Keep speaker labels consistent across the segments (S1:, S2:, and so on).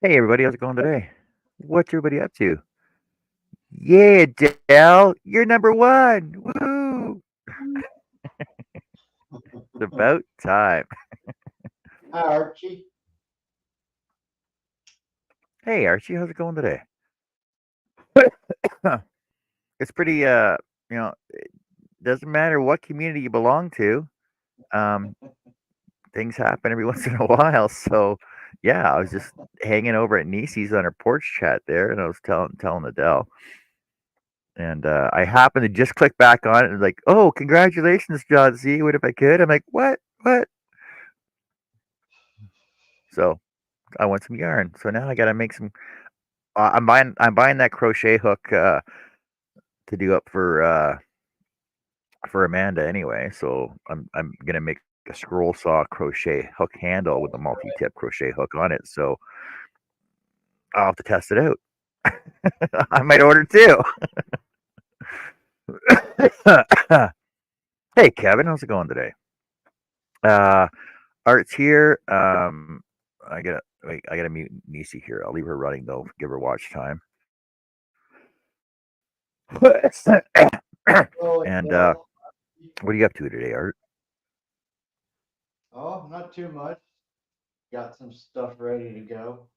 S1: Hey everybody, how's it going today? What's everybody up to? Yeah, Dell, you're number one. Woo! It's about time.
S2: Hi, Archie.
S1: Hey Archie, how's it going today? It's pretty doesn't matter what community you belong to. Um, things happen every once in a while. So yeah, I was just hanging over at Niecy's on her porch chat there, and I was telling Adele. And I happened to just click back on it and like, oh, congratulations, John Z. What if I could? I'm like, what? What? So I want some yarn. So now I gotta make some. I'm buying that crochet hook to do up for Amanda anyway. So I'm gonna make a scroll saw crochet hook handle with a multi-tip crochet hook on it. So I'll have to test it out. I might order two. Hey Kevin, how's it going today? Uh, Art's here. I gotta mute Nisi here. I'll leave her running though. Give her watch time.
S2: Oh,
S1: And
S2: Bill.
S1: what are you up to today, Art?
S2: Oh, not too much. Got some stuff ready to go.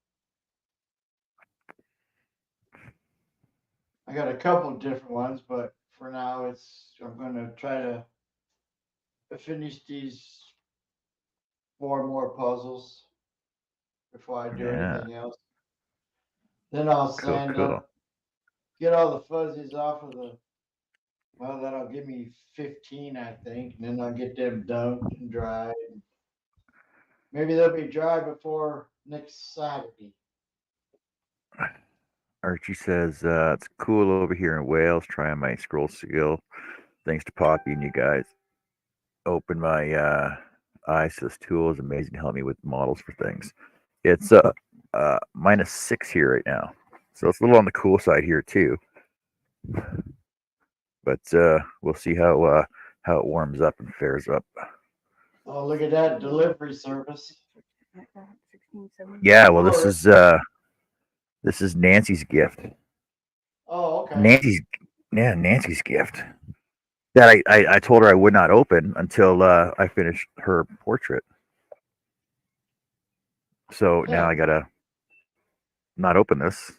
S2: I got a couple different ones, but for now, I'm going to try to finish these four more puzzles before I do
S1: Yeah,
S2: anything else. Then I'll
S1: cool,
S2: sand
S1: cool.
S2: up, get all the fuzzies off of the. Well, that'll give me 15, I think, and then I'll get them dunked and dried. Maybe they'll be dry before next Saturday.
S1: Archie says it's cool over here in Wales. Trying my scroll skill. Thanks to Poppy and you guys. Open my eyes to this tool is amazing to help me with models for things. It's -6 here right now, so it's a little on the cool side here too. But we'll see how it warms up and fares up.
S2: Oh, look at that delivery service.
S1: Yeah, well,
S2: Hello.
S1: this is Nancy's gift.
S2: Oh, okay.
S1: Nancy's Nancy's gift that I told her I would not open until I finished her portrait. So now
S2: Yeah.
S1: I gotta not open this.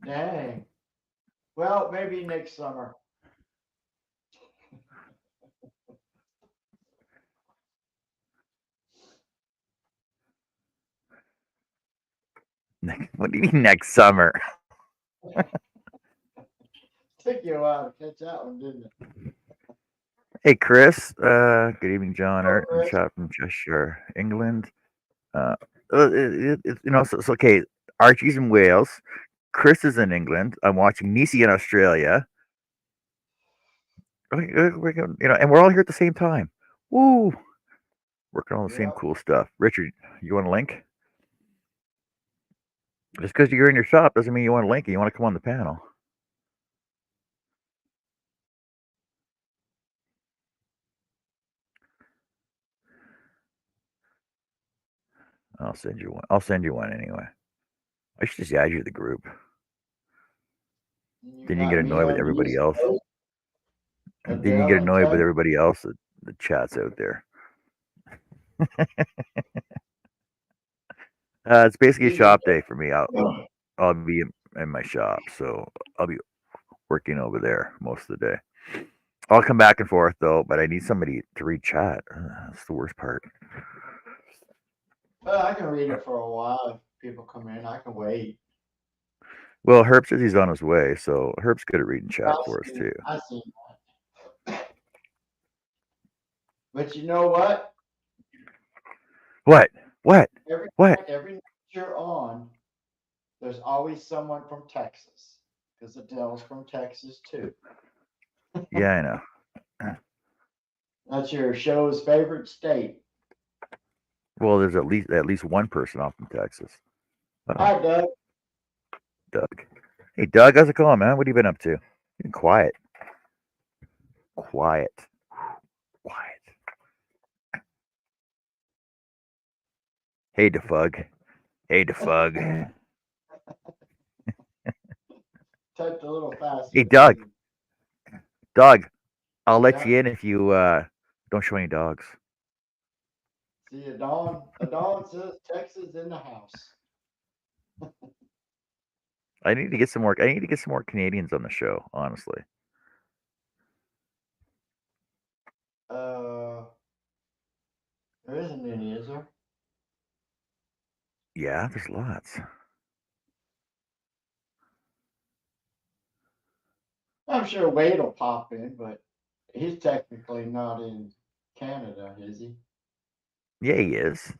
S2: Dang. Well, maybe next summer.
S1: What do you mean next summer?
S2: Took you a while to catch that one, didn't it?
S1: Hey Chris, good evening, John
S2: Oh,
S1: Art and
S2: Chris.
S1: chat from Cheshire, England. Uh, so okay. Archie's in Wales. Chris is in England. I'm watching Nisi in Australia. And we're all here at the same time. Woo! Working on the same
S2: Yep.
S1: cool stuff. Richard, you want a link? Just because you're in your shop doesn't mean you want a link and you want to come on the panel. I'll send you one. I'll send you one anyway. I should just add you to the group.
S2: And you
S1: Then you
S2: got
S1: get
S2: me
S1: annoyed with
S2: on the
S1: everybody
S2: East
S1: else.
S2: Coast,
S1: Then you get
S2: Adele and
S1: annoyed with
S2: Kevin.
S1: everybody else that chats out there. It's basically a
S2: You can.
S1: shop day for me. I'll be in my shop, so I'll be working over there most of the day. I'll come back and forth though, but I need somebody to read chat. That's the worst part.
S2: Well, I can read it for a while if people come in. I can wait.
S1: Well, Herb says he's on his way, so Herb's good at reading
S2: I
S1: chat for us
S2: see.
S1: too.
S2: I see. But you know what?
S1: What? What?
S2: Every
S1: What?
S2: every night you're on, there's always someone from Texas because Adele's from Texas too.
S1: Yeah, I know.
S2: That's your show's favorite state.
S1: Well, there's at least one person off from Texas. Oh,
S2: Hi, Doug.
S1: Doug. Hey, Doug, how's it going, man? What have you been up to? Been quiet, quiet, quiet. Hey, Defug. Hey, Defug.
S2: Typed a little fast.
S1: Hey,
S2: for
S1: Doug.
S2: me.
S1: Doug, I'll let
S2: Yeah.
S1: you in if you don't show any dogs.
S2: See, Adon says Texas in the house.
S1: I need to get some more. I need to get some more Canadians on the show. Honestly.
S2: There isn't any, is there?
S1: Yeah, there's lots.
S2: I'm sure Wade will pop in, but he's technically not in Canada, is he?
S1: Yeah, he is.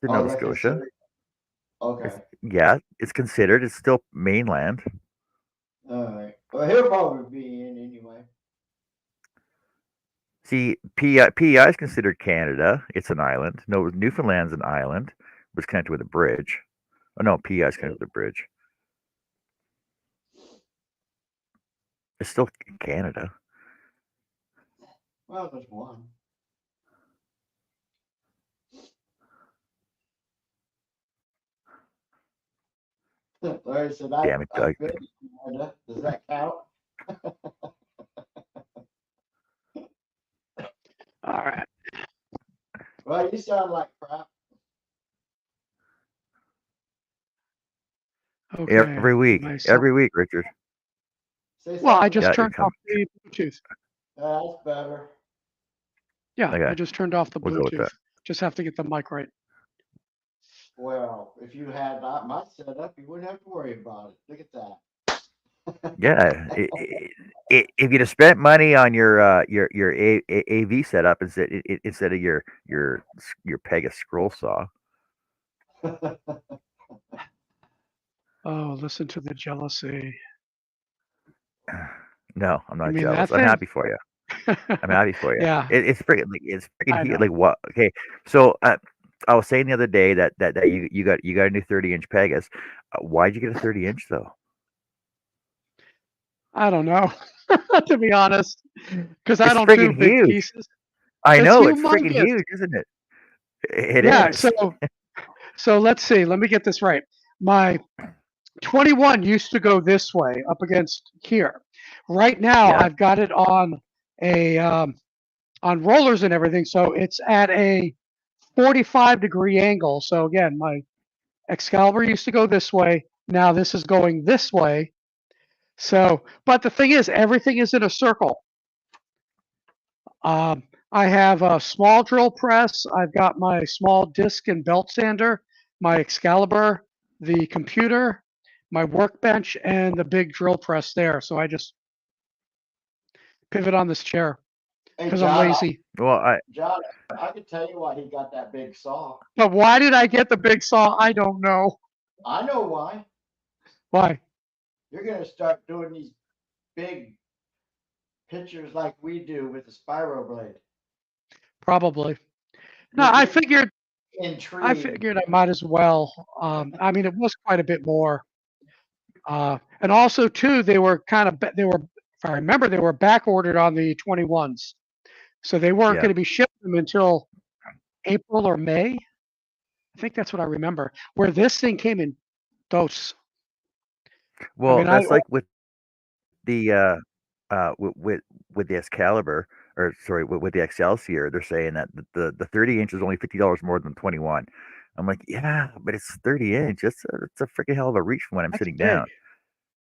S1: In
S2: Oh,
S1: Nova
S2: that's
S1: Scotia.
S2: Okay.
S1: Yeah, it's considered. It's still mainland.
S2: All right. Well, he'll probably be in anyway.
S1: See, PEI is considered Canada. It's an island. No, Newfoundland's an island. It was connected with a bridge. Oh no, PEI is connected with a bridge. It's still Canada.
S2: Well, there's one. Larry said,
S1: Damn it, Doug.
S2: I've been to Canada. Does that count?
S3: All right.
S2: Well, you sound like crap.
S3: Okay.
S1: Every week. Every week, Richard.
S2: Say
S3: Well, I
S2: something.
S3: just
S1: Yeah,
S3: turned
S1: come-
S3: off the Bluetooth.
S2: That's better.
S3: Yeah,
S1: Okay.
S3: I just turned off the
S1: We'll go with
S3: Bluetooth.
S1: that.
S3: Just have to get the mic right.
S2: Well, if you had my setup, you wouldn't have to worry about it. Look at that.
S1: Yeah, if you'd have spent money on your AV setup instead of your Pegasus scroll saw.
S3: Oh, listen to the jealousy.
S1: No, I'm not
S3: mean
S1: jealous.
S3: that
S1: I'm
S3: thing?
S1: happy for you. I'm happy for you.
S3: Yeah.
S1: It's freaking
S3: I know.
S1: like what? Okay, so I was saying the other day that you got a new 30-inch Pegasus. Why'd you get a 30-inch though?
S3: I don't know, to be honest, because I
S1: It's
S3: don't do
S1: friggin'
S3: big
S1: huge.
S3: pieces.
S1: I
S3: It's
S1: know it's freaking
S3: humongous.
S1: huge, isn't it? It
S3: Yeah.
S1: is.
S3: So let's see. Let me get this right. My 21 used to go this way up against here. Right now,
S1: Yeah.
S3: I've got it on a on rollers and everything, so it's at a 45-degree angle. So again, my Excalibur used to go this way. Now this is going this way. So, but the thing is, everything is in a circle. I have a small drill press. I've got my small disc and belt sander, my Excalibur, the computer, my workbench, and the big drill press there. So I just pivot on this chair
S2: Hey,
S3: because I'm
S2: John,
S3: lazy.
S1: Well,
S2: John, I can tell you why he got that big saw.
S3: But why did I get the big saw? I don't know.
S2: I know why.
S3: Why?
S2: You're going to start doing these big pictures like we do with the Spyro blade.
S3: Probably. No,
S2: You're
S3: I
S2: getting
S3: figured
S2: intrigued.
S3: I figured I might as well. I mean, it was quite a bit more. And also, too, they were if I remember, they were back ordered on the 21s. So they weren't
S1: Yeah.
S3: going to be shipping them until April or May. I think that's what I remember. Where this thing came in dose.
S1: well,
S3: mean,
S1: that's like with the with the Excalibur, or sorry, with the Excelsior, they're saying that the 30-inch is only $50 more than 21. I'm like, yeah, but it's 30-inch. It's a freaking hell of a reach from when I'm
S3: That's
S1: sitting
S3: big.
S1: down.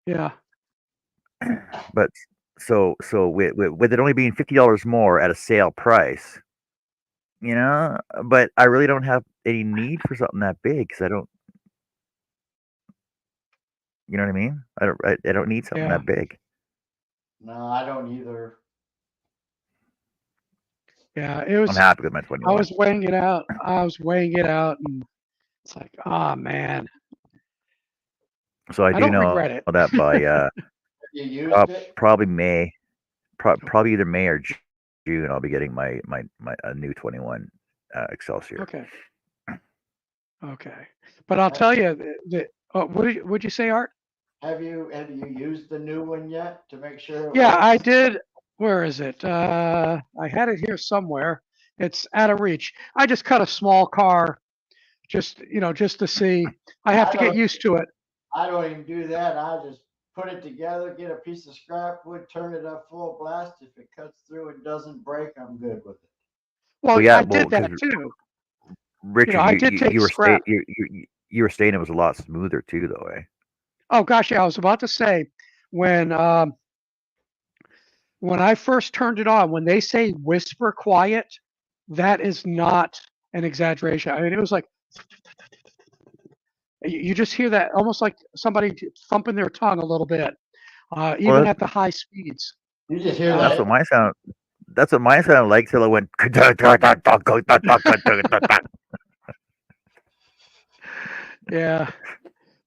S3: Yeah.
S1: But so with it only being $50 more at a sale price, but I really don't have any need for something that big because I don't. You know what I mean? I don't need something
S3: Yeah.
S1: that big.
S2: No, I don't either.
S3: Yeah. It
S1: I'm
S3: was.
S1: happy with my
S3: I
S1: 21.
S3: was weighing it out. And it's like, ah, man.
S1: So I
S3: I
S1: do
S3: don't
S1: know
S3: regret it.
S1: that by
S2: You used it?
S1: probably May, probably either May or June, I'll be getting my a new 21 Excelsior.
S3: Okay. Okay. But I'll tell you that. What'd you say, Art?
S2: Have you used the new one yet to make sure?
S3: Yeah, I
S2: works?
S3: did. Where is it? I had it here somewhere. It's out of reach. I just cut a small car just just to see. I have to get used to it.
S2: I don't even do that. I just put it together, get a piece of scrap wood, turn it up full blast. If it cuts through and doesn't break, I'm good with it.
S3: Well,
S1: yeah,
S3: I did that
S1: because
S3: too.
S1: Richard,
S3: I did take
S1: you were
S3: scrap.
S1: you were saying it was a lot smoother too, though, eh?
S3: Oh gosh, yeah, I was about to say when I first turned it on, when they say whisper quiet, that is not an exaggeration. I mean, it was like you just hear that almost like somebody thumping their tongue a little bit, even
S1: Well,
S3: at the high speeds.
S2: You just hear
S1: that's
S2: that.
S1: what mine sound. That's what mine sounded like till it went.
S3: Yeah,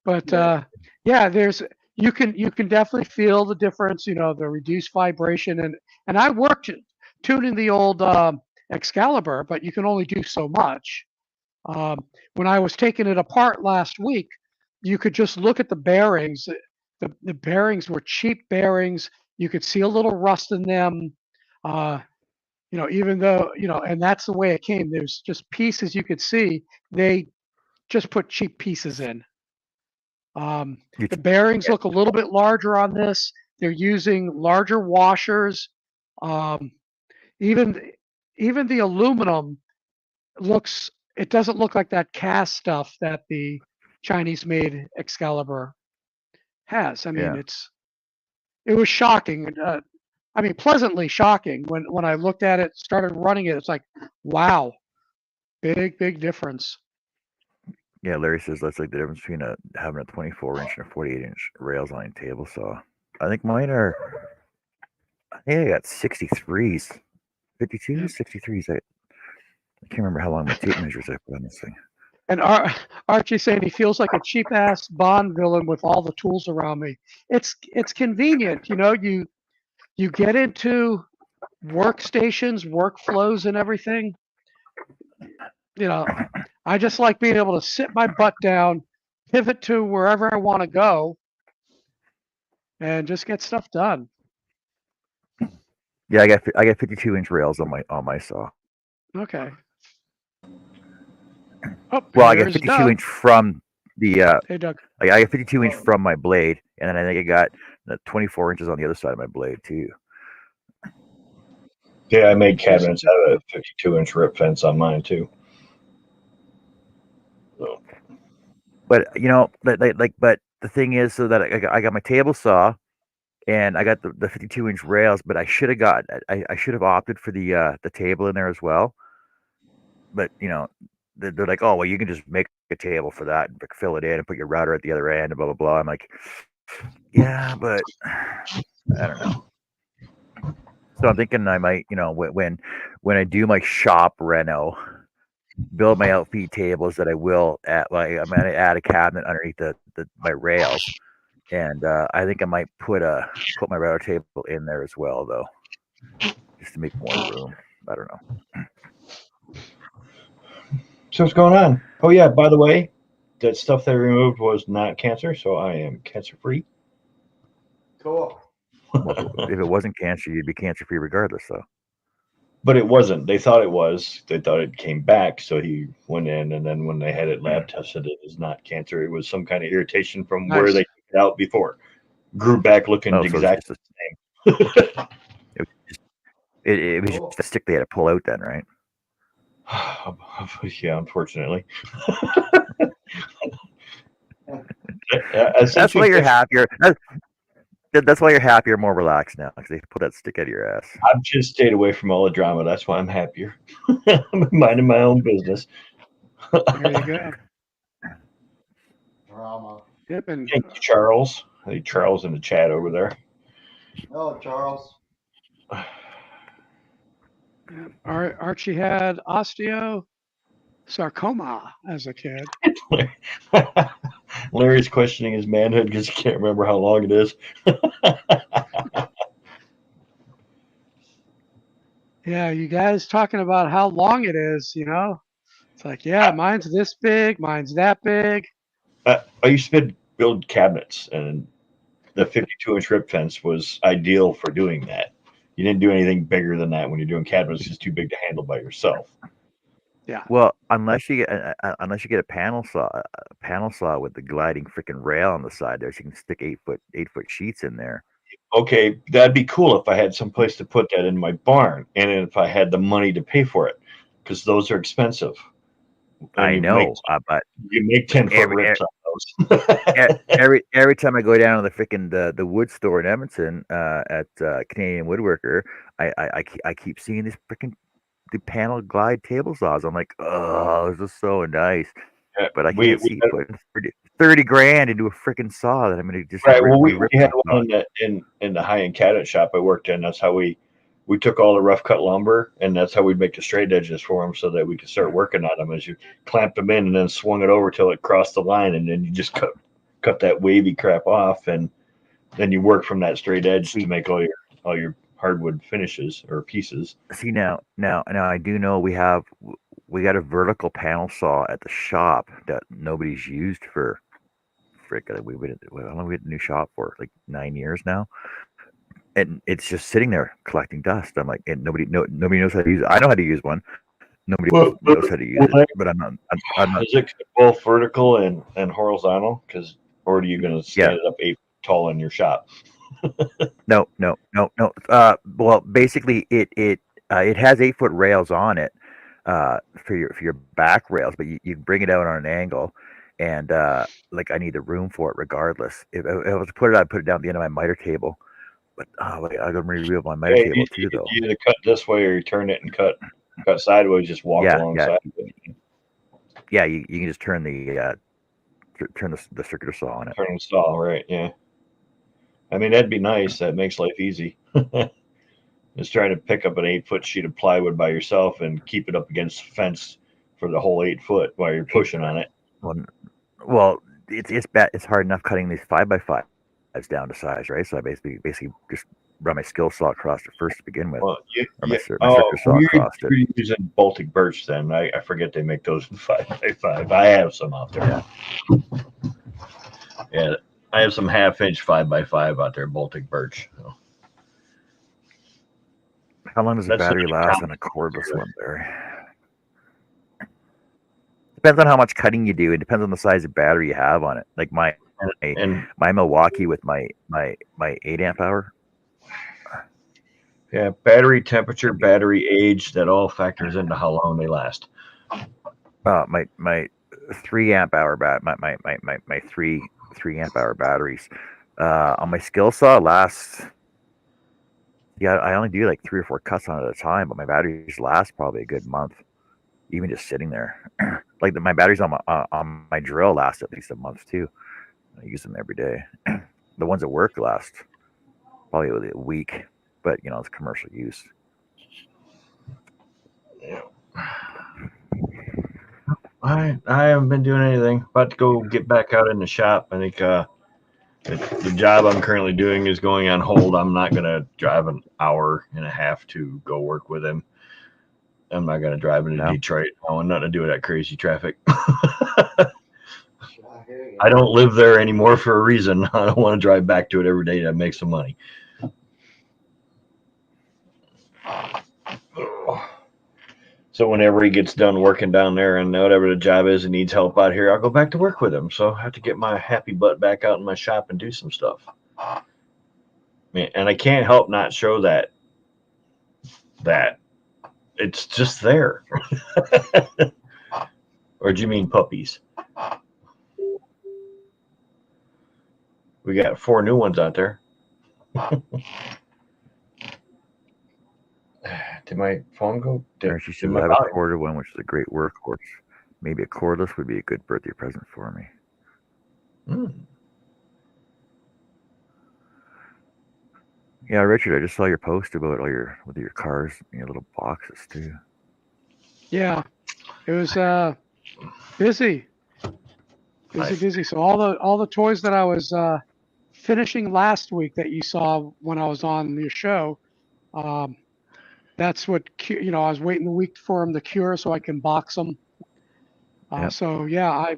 S3: but
S2: Yeah.
S3: yeah, there's you can definitely feel the difference. The reduced vibration, and I worked tuning the old Excalibur, but you can only do so much. When I was taking it apart last week, you could just look at the bearings. The bearings were cheap bearings. You could see a little rust in them. Uh, even though, and that's the way it came. There's just pieces you could see. They just put cheap pieces in.
S1: You
S3: The bearings look a little bit larger on this. They're using larger washers. Um, even even the aluminum looks. It doesn't look like that cast stuff that the Chinese made Excalibur has. I mean,
S1: yeah.
S3: it was shocking. I mean, pleasantly shocking when I looked at it, started running it. It's like, wow, big difference.
S1: Yeah, Larry says that's like the difference between having a 24-inch and a 48-inch rails line table saw. I think mine are. I think I got 63s, 52s, 63s. I can't remember how long my tape measures I put on this thing.
S3: And Archie saying he feels like a cheap ass Bond villain with all the tools around me. It's convenient, you get into workstations, workflows, and everything. I just like being able to sit my butt down, pivot to wherever I want to go, and just get stuff done.
S1: Yeah, I got 52-inch rails on my saw.
S3: Okay. Oh,
S1: Well, I got
S3: here's
S1: 52-inch
S3: Doug.
S1: from the.
S3: Hey, Doug.
S1: I got 52-inch from my blade, and then I think I got 24 inches on the other side of my blade too.
S4: Yeah, I made cabinets out of a 52-inch rip fence on mine too. So.
S1: But but the thing is, so that I got my table saw, and I got the 52-inch rails, but I should have opted for the table in there as well. But they're like, oh well, you can just make a table for that and fill it in and put your router at the other end and blah blah blah. I'm like, yeah, but I don't know. So I'm thinking I might, when I do my shop reno, build my outfeed tables that I will I'm going to add a cabinet underneath my rails, and I think I might put my router table in there as well, though, just to make more room. I don't know.
S4: So what's going on? Oh yeah, by the way, that stuff they removed was not cancer, so I am cancer free.
S2: Cool.
S1: Well, if it wasn't cancer, you'd be cancer free regardless, though.
S4: But it wasn't. They thought it was. They thought it came back, so he went in, and then when they had it lab tested, it is not cancer. It was some kind of irritation from where they took it out before. Grew back looking exactly the same.
S1: It was just a stick they had to pull out then, right?
S4: Yeah, unfortunately.
S1: That's why you're happier. That's why you're happier, more relaxed now, because they put that stick out of your ass.
S4: I've just stayed away from all the drama. That's why I'm happier. I'm minding my own business.
S3: There you go.
S2: Drama.
S3: Yep, and
S4: thank you, Charles. Hey, Charles in the chat over there.
S2: Oh, Charles.
S3: Archie had osteosarcoma as a kid.
S4: Larry's questioning his manhood because he can't remember how long it is.
S3: Yeah, you guys talking about how long it is, It's like, yeah, mine's this big, mine's that big.
S4: I used to build cabinets, and the 52-inch rip fence was ideal for doing that. You didn't do anything bigger than that when you're doing cabinets. It's just too big to handle by yourself.
S3: Yeah.
S1: Well, unless you get a panel saw with the gliding freaking rail on the side there, so you can stick 8 foot sheets in there.
S4: Okay, that'd be cool if I had some place to put that in my barn, and if I had the money to pay for it, because those are expensive. And
S1: I know, but
S4: you make 10-foot
S1: every
S4: rips on those.
S1: every time I go down to the freaking the wood store in Edmonton at Canadian Woodworker, I keep seeing this freaking the panel glide table saws. I'm like, oh, this is so nice.
S4: Yeah,
S1: But I
S4: we
S1: can't see putting 30 grand into a freaking saw that I'm going to just
S4: right. Well,
S1: be
S4: we
S1: ripping
S4: had
S1: off.
S4: one in the high end cabinet shop I worked in. That's how we took all the rough cut lumber, and that's how we'd make the straight edges for them, so that we could start working on them. As you clamped them in, and then swung it over till it crossed the line, and then you just cut that wavy crap off, and then you work from that straight edge to make all your hardwood finishes or pieces.
S1: See now I do know we got a vertical panel saw at the shop that nobody's used for we've been how long we had a new shop for like 9 years now, and it's just sitting there collecting dust. I'm like, and nobody knows how to use it. I know how to use one. Nobody else knows how to use it, but I'm not.
S4: Is it both vertical and horizontal? Or are you going to
S1: Yeah.
S4: stand it up 8 feet tall in your shop?
S1: No. Well, basically, it has 8 foot rails on it for your back rails, but you bring it out on an angle, and like I need the room for it regardless. If I was to put it, I'd put it down at the end of my miter table. But wait, I gotta reveal my miter table too, though.
S4: You either cut this way or you turn it and cut sideways. Just walk alongside.
S1: Yeah. You can just turn the circular saw on it.
S4: Turn and saw, right? Yeah. I mean, that'd be nice. That makes life easy. Just trying to pick up an 8 foot sheet of plywood by yourself and keep it up against the fence for the whole 8 foot while you're pushing on it.
S1: Well, it's bad. It's hard enough cutting these 5x5s down to size, right? So I basically just run my skill saw across it first to begin with.
S4: Well,
S1: my circular saw across it.
S4: You're using Baltic birch then. I forget they make those in 5x5. I have some out there. Yeah, I have some 1/2 inch 5x5 out there, Baltic birch. So.
S1: How long does the battery last on a cordless one, Barry? Depends on how much cutting you do. It depends on the size of battery you have on it. Like my Milwaukee with my 8 amp hour.
S4: Yeah, battery temperature, battery age, that all factors into how long they last.
S1: My 3 amp hour my 3 amp hour batteries on my skill saw lasts. Yeah, I only do like 3 or 4 cuts on it at a time, but my batteries last probably a good month, even just sitting there. Like my batteries on my drill last at least a month too. I use them every day. The ones at work last probably a week, but it's commercial use.
S4: Yeah. I haven't been doing anything. About to go get back out in the shop. I think the job I'm currently doing is going on hold. I'm not going to drive an hour and a half to go work with him. I'm not going to drive into Detroit. I want nothing to do with that crazy traffic. I don't live there anymore for a reason. I don't want to drive back to it every day to make some money. So whenever he gets done working down there and whatever the job is and needs help out here, I'll go back to work with him. So I have to get my happy butt back out in my shop and do some stuff. And I can't help not show that it's just there. Or do you mean puppies? We got 4 new ones out there. Did my phone go?
S1: She said, I have a quarter one, which is a great workhorse. Maybe a cordless would be a good birthday present for me. Yeah, Richard, I just saw your post about with your cars in your little boxes too.
S3: Yeah, it was busy. So all the toys that I was finishing last week that you saw when I was on your show, that's what I was waiting the week for them to cure so I can box them. Yep. So yeah, I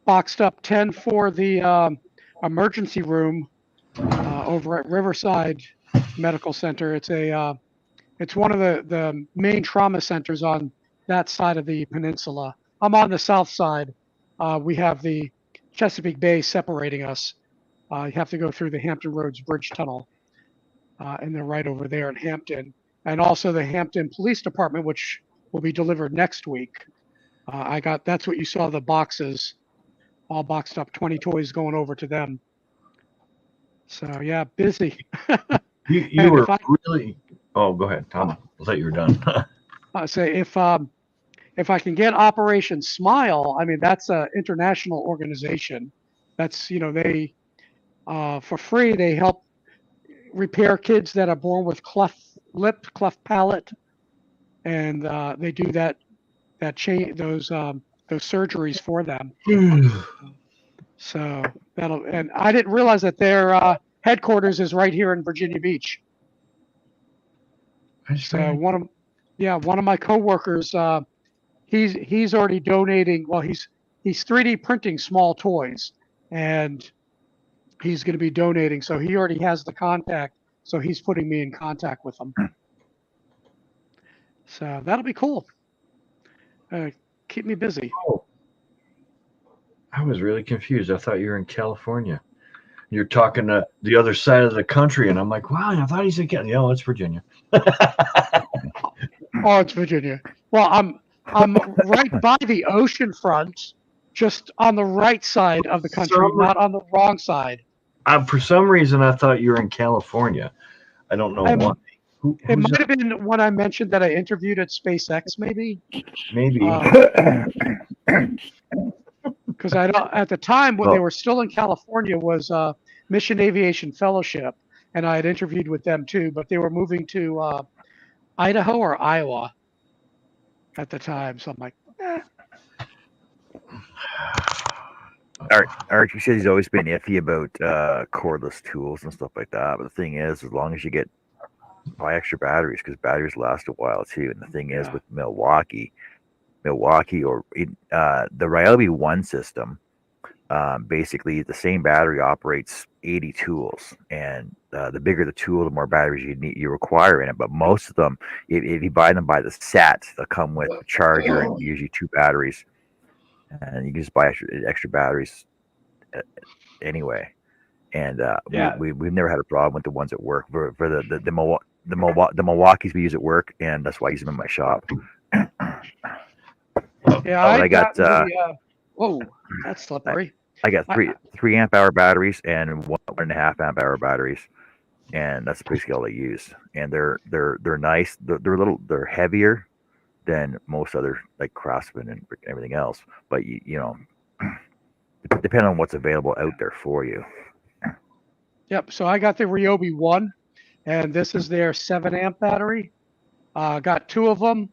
S3: boxed up 10 for the emergency room over at Riverside Medical Center. It's one of the main trauma centers on that side of the peninsula. I'm on the south side. We have the Chesapeake Bay separating us. You have to go through the Hampton Roads Bridge Tunnel, and they're right over there in Hampton. And also the Hampton Police Department, which will be delivered next week. That's what you saw, the boxes, all boxed up, 20 toys going over to them. So yeah, busy.
S4: You
S3: And
S4: were
S3: if I-
S4: really. Oh, go ahead. I thought you were done.
S3: I say if I can get Operation Smile, I mean that's an international organization. That's they for free they help repair kids that are born with cleft lip, cleft palate, and they do those surgeries for them. So and I didn't realize that their headquarters is right here in Virginia Beach. So one of my coworkers, he's already donating. Well, he's 3D printing small toys, and he's going to be donating. So he already has the contact. So he's putting me in contact with them. So that'll be cool. Keep me busy.
S4: Oh, I was really confused. I thought you were in California. You're talking to the other side of the country, and I'm like, wow, I thought he's again. Yeah, it's Virginia.
S3: Oh, it's Virginia. Well, I'm right by the ocean front, just on the right side of the country, not on the wrong side.
S4: For some reason, I thought you were in California. I don't know why.
S3: It might have been when I mentioned that I interviewed at SpaceX, maybe.
S4: Maybe.
S3: Because at the time when they were still in California was Mission Aviation Fellowship, and I had interviewed with them too, but they were moving to Idaho or Iowa at the time. So I'm like,
S1: Archie says he's always been iffy about cordless tools and stuff like that. But the thing is, as long as you buy extra batteries, because batteries last a while too. And the thing is, with Milwaukee or the Ryobi One system, basically the same battery operates 80 tools, and the bigger the tool, the more batteries you require in it. But most of them, if you buy them by the set, they'll come with a charger and usually 2 batteries, and you can just buy extra batteries anyway. And we've never had a problem with the ones at work. For the Milwaukees we use at work, and that's why I use them in my shop.
S3: yeah,
S1: I got
S3: whoa, that's slippery.
S1: I got 3 amp hour batteries and 1.5 amp hour batteries, and that's basically all I use. And they're nice. They're heavier than most other like Craftsman and everything else. But you know, depending on what's available out there for you.
S3: Yep. So I got the Ryobi One, and this is their 7 amp battery. Got 2 of them,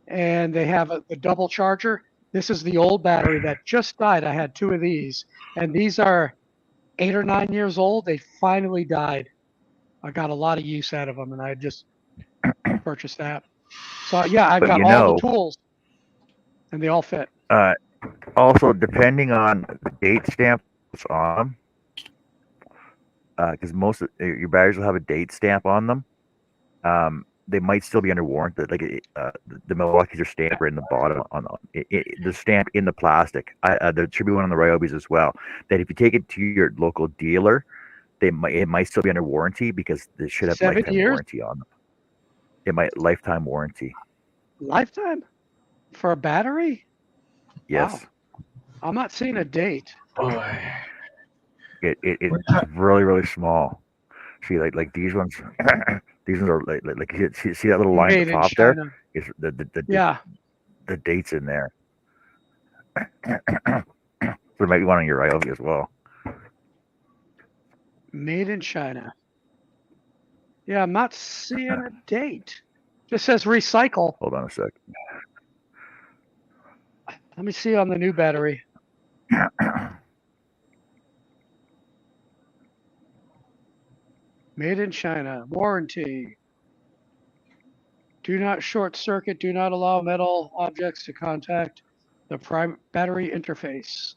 S3: and they have the double charger. This is the old battery that just died. I had 2 of these, and these are 8 or 9 years old. They finally died. I got a lot of use out of them, and I just purchased that. So yeah, I've got all the tools, and they all fit.
S1: Also, depending on the date stamp on them, because most of your batteries will have a date stamp on them. They might still be under warranty. Like the Milwaukees are stamped right in the bottom on the stamp in the plastic. There should be one on the Ryobis as well. That if you take it to your local dealer, it might still be under warranty because they should have
S3: 7
S1: lifetime
S3: years?
S1: warranty on them. It might lifetime warranty.
S3: Lifetime for a battery?
S1: Yes.
S3: Wow. I'm not seeing a date.
S1: It's really, really small. See, like these ones. These ones are like you see that little line
S3: Made
S1: at the
S3: in
S1: top there?
S3: China.
S1: Is
S3: Yeah.
S1: the dates in there. There might be one on your Ryobi as well.
S3: Made in China. Yeah, I'm not seeing a date. Just says recycle.
S1: Hold on a sec.
S3: Let me see on the new battery. Made in China. Warranty. Do not short circuit. Do not allow metal objects to contact the prime battery interface.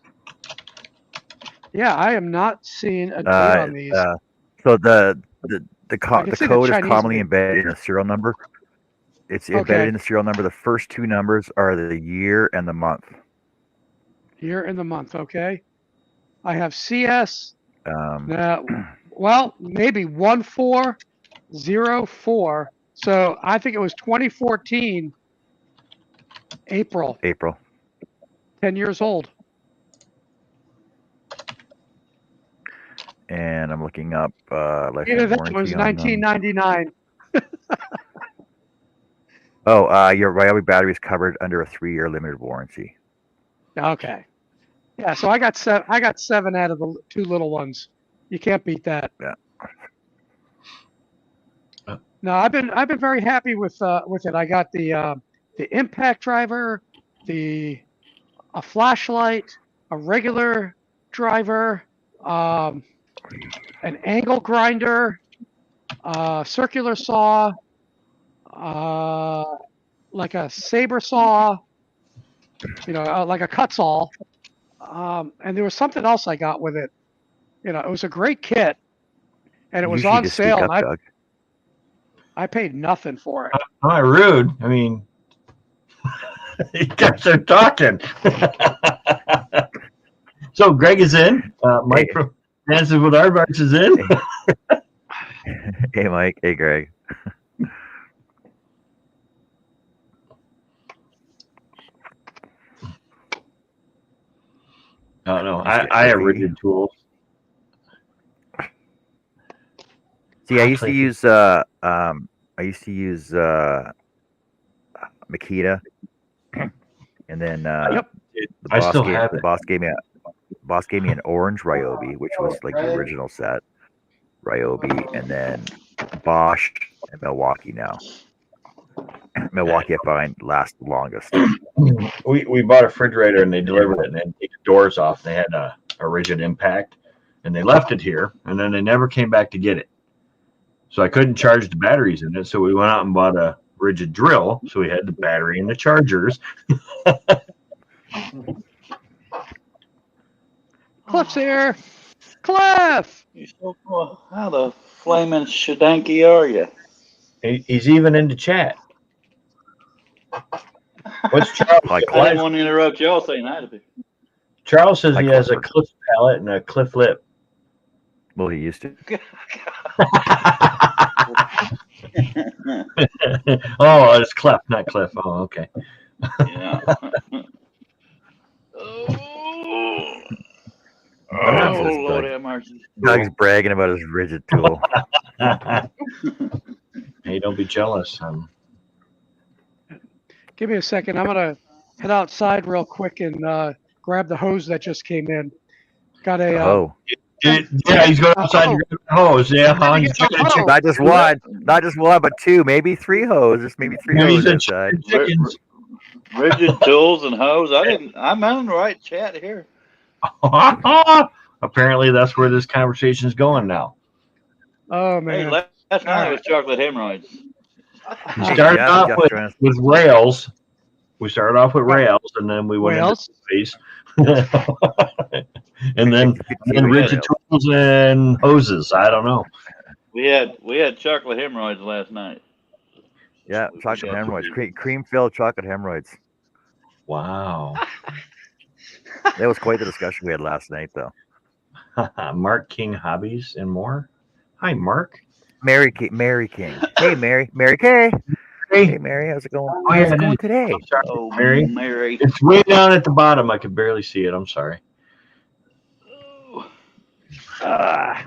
S3: Yeah, I am not seeing a date on these.
S1: So the
S3: I can see the
S1: code is
S3: Chinese
S1: commonly
S3: name.
S1: embedded in a serial number. It's embedded
S3: Okay.
S1: in the serial number. The first two numbers are the year and the month.
S3: Year and the month. Okay. I have CS.
S1: Um,
S3: Well, maybe 1404. So I think it was 2014, April.
S1: April.
S3: 10 years old.
S1: And I'm looking up
S3: Either
S1: lifetime
S3: that
S1: warranty
S3: was
S1: on them.
S3: 1999.
S1: Oh, your Ryobi battery is covered under a 3-year limited warranty.
S3: Okay. Yeah, so I got seven out of the two little ones. You can't beat that.
S1: Yeah.
S3: No, I've been very happy with it. I got the impact driver, a flashlight, a regular driver, an angle grinder, circular saw, like a saber saw, like a cut saw. And there was something else I got with it. It was a great kit, and it was
S1: Usually
S3: on
S1: just
S3: sale.
S1: speak up,
S3: And
S1: Doug.
S3: I paid nothing for it.
S4: Not rude. I mean, you guys are talking. So Greg is in. Mike from Dances with Aardvarks is in.
S1: Hey, Mike. Hey, Greg.
S4: Oh no, I have rigid tools.
S1: See, I used to use Makita, and then
S3: Yep.
S4: I still have
S1: the
S4: it.
S1: boss gave me an orange Ryobi, which was like the original set Ryobi, and then Bosch and Milwaukee now. Milwaukee I find lasts the longest.
S4: We bought a refrigerator and they delivered it and they had to take the doors off. They had a rigid impact and they left it here and then they never came back to get it. So I couldn't charge the batteries in it. So we went out and bought a rigid drill. So we had the battery and the chargers.
S3: Cliff's here. Cliff.
S5: You so cool. How the flaming shadanky are you?
S4: He's even into chat. What's Charles?
S1: Like
S5: I didn't want to interrupt y'all saying hi to me.
S4: Charles says
S1: Like
S4: he has a
S1: Clifford.
S4: cliff palate and a cliff lip.
S1: Well, he used to.
S4: Oh, it's Clef, not Cliff. Oh, okay.
S5: Yeah.
S1: That's
S5: Oh,
S1: his
S5: Lord
S1: Doug.
S5: have mercy.
S1: Doug's bragging about his rigid tool.
S4: Hey, don't be jealous.
S3: Give me a second. I'm gonna head outside real quick and grab the hose that just came in. Got a
S1: Oh,
S4: Yeah, he's going outside to grab the hose. Yeah,
S3: Gotta
S4: he's
S3: get the
S4: chicken,
S3: hose.
S1: not just one, but two, maybe three hoses, maybe three
S4: He's
S1: hoses
S4: a
S1: inside.
S4: chickens.
S5: Rigid tools and hose. I'm on the right chat here.
S4: Apparently, that's where this conversation is going now.
S3: Oh
S5: Hey,
S3: man.
S5: last night it was chocolate hemorrhoids.
S4: We started
S1: Yeah,
S4: off
S1: Jeff
S4: with,
S1: trying to-
S4: with rails. We started off with rails, and then we went
S3: Rails?
S4: into space. and then rigid tools and hoses. I don't know.
S5: We had chocolate hemorrhoids last night.
S1: Yeah, chocolate hemorrhoids, cream filled chocolate hemorrhoids.
S4: Wow.
S1: That was quite the discussion we had last night, though.
S4: Mark King Hobbies and more. Hi, Mark.
S1: Mary King. Hey, Mary Kay. Hey, Mary, how's it going? How's it going today?
S4: I'm sorry,
S5: Oh,
S4: Mary.
S5: Mary.
S4: It's way down at the bottom. I could barely see it. I'm sorry.
S1: Why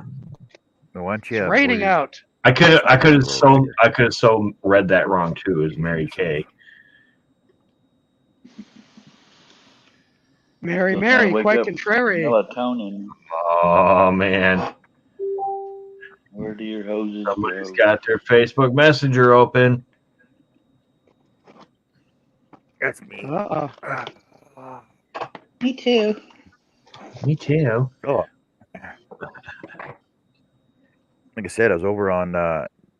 S1: don't you?
S3: It's raining out.
S4: I could have so read that wrong too. As Mary Kay.
S3: Mary,
S5: Look,
S3: Mary,
S5: I wake
S3: quite
S5: up
S3: contrary.
S5: Melatonin.
S4: Oh man,
S5: Where do your hoses
S4: somebody's
S5: go?
S4: got their Facebook Messenger open.
S1: That's me.
S5: Me too.
S4: Me too.
S1: Oh. Like I said, I was over on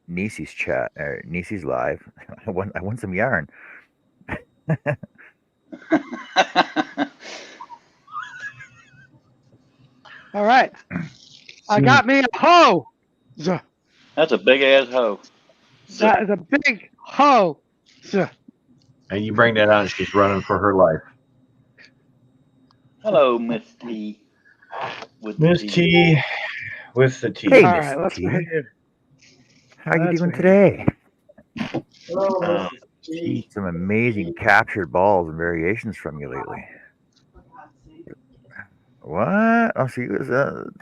S1: Nisi's chat, or Nisi's live. I won some yarn.
S3: All right. I got me a hoe.
S5: That's a big ass hoe.
S3: That is a big hoe. So,
S4: And you bring that out, she's running for her life.
S5: Hello, Miss T. With the
S4: Miss T with the T.
S1: Hey,
S3: all
S1: Miss
S3: right, let's
S1: T.
S3: behave.
S1: How you
S3: Let's
S1: doing
S3: behave.
S1: today?
S2: Hello,
S4: Uh,
S2: Mr. T.
S1: Seen some amazing captured balls and variations from you lately. What? Oh, she was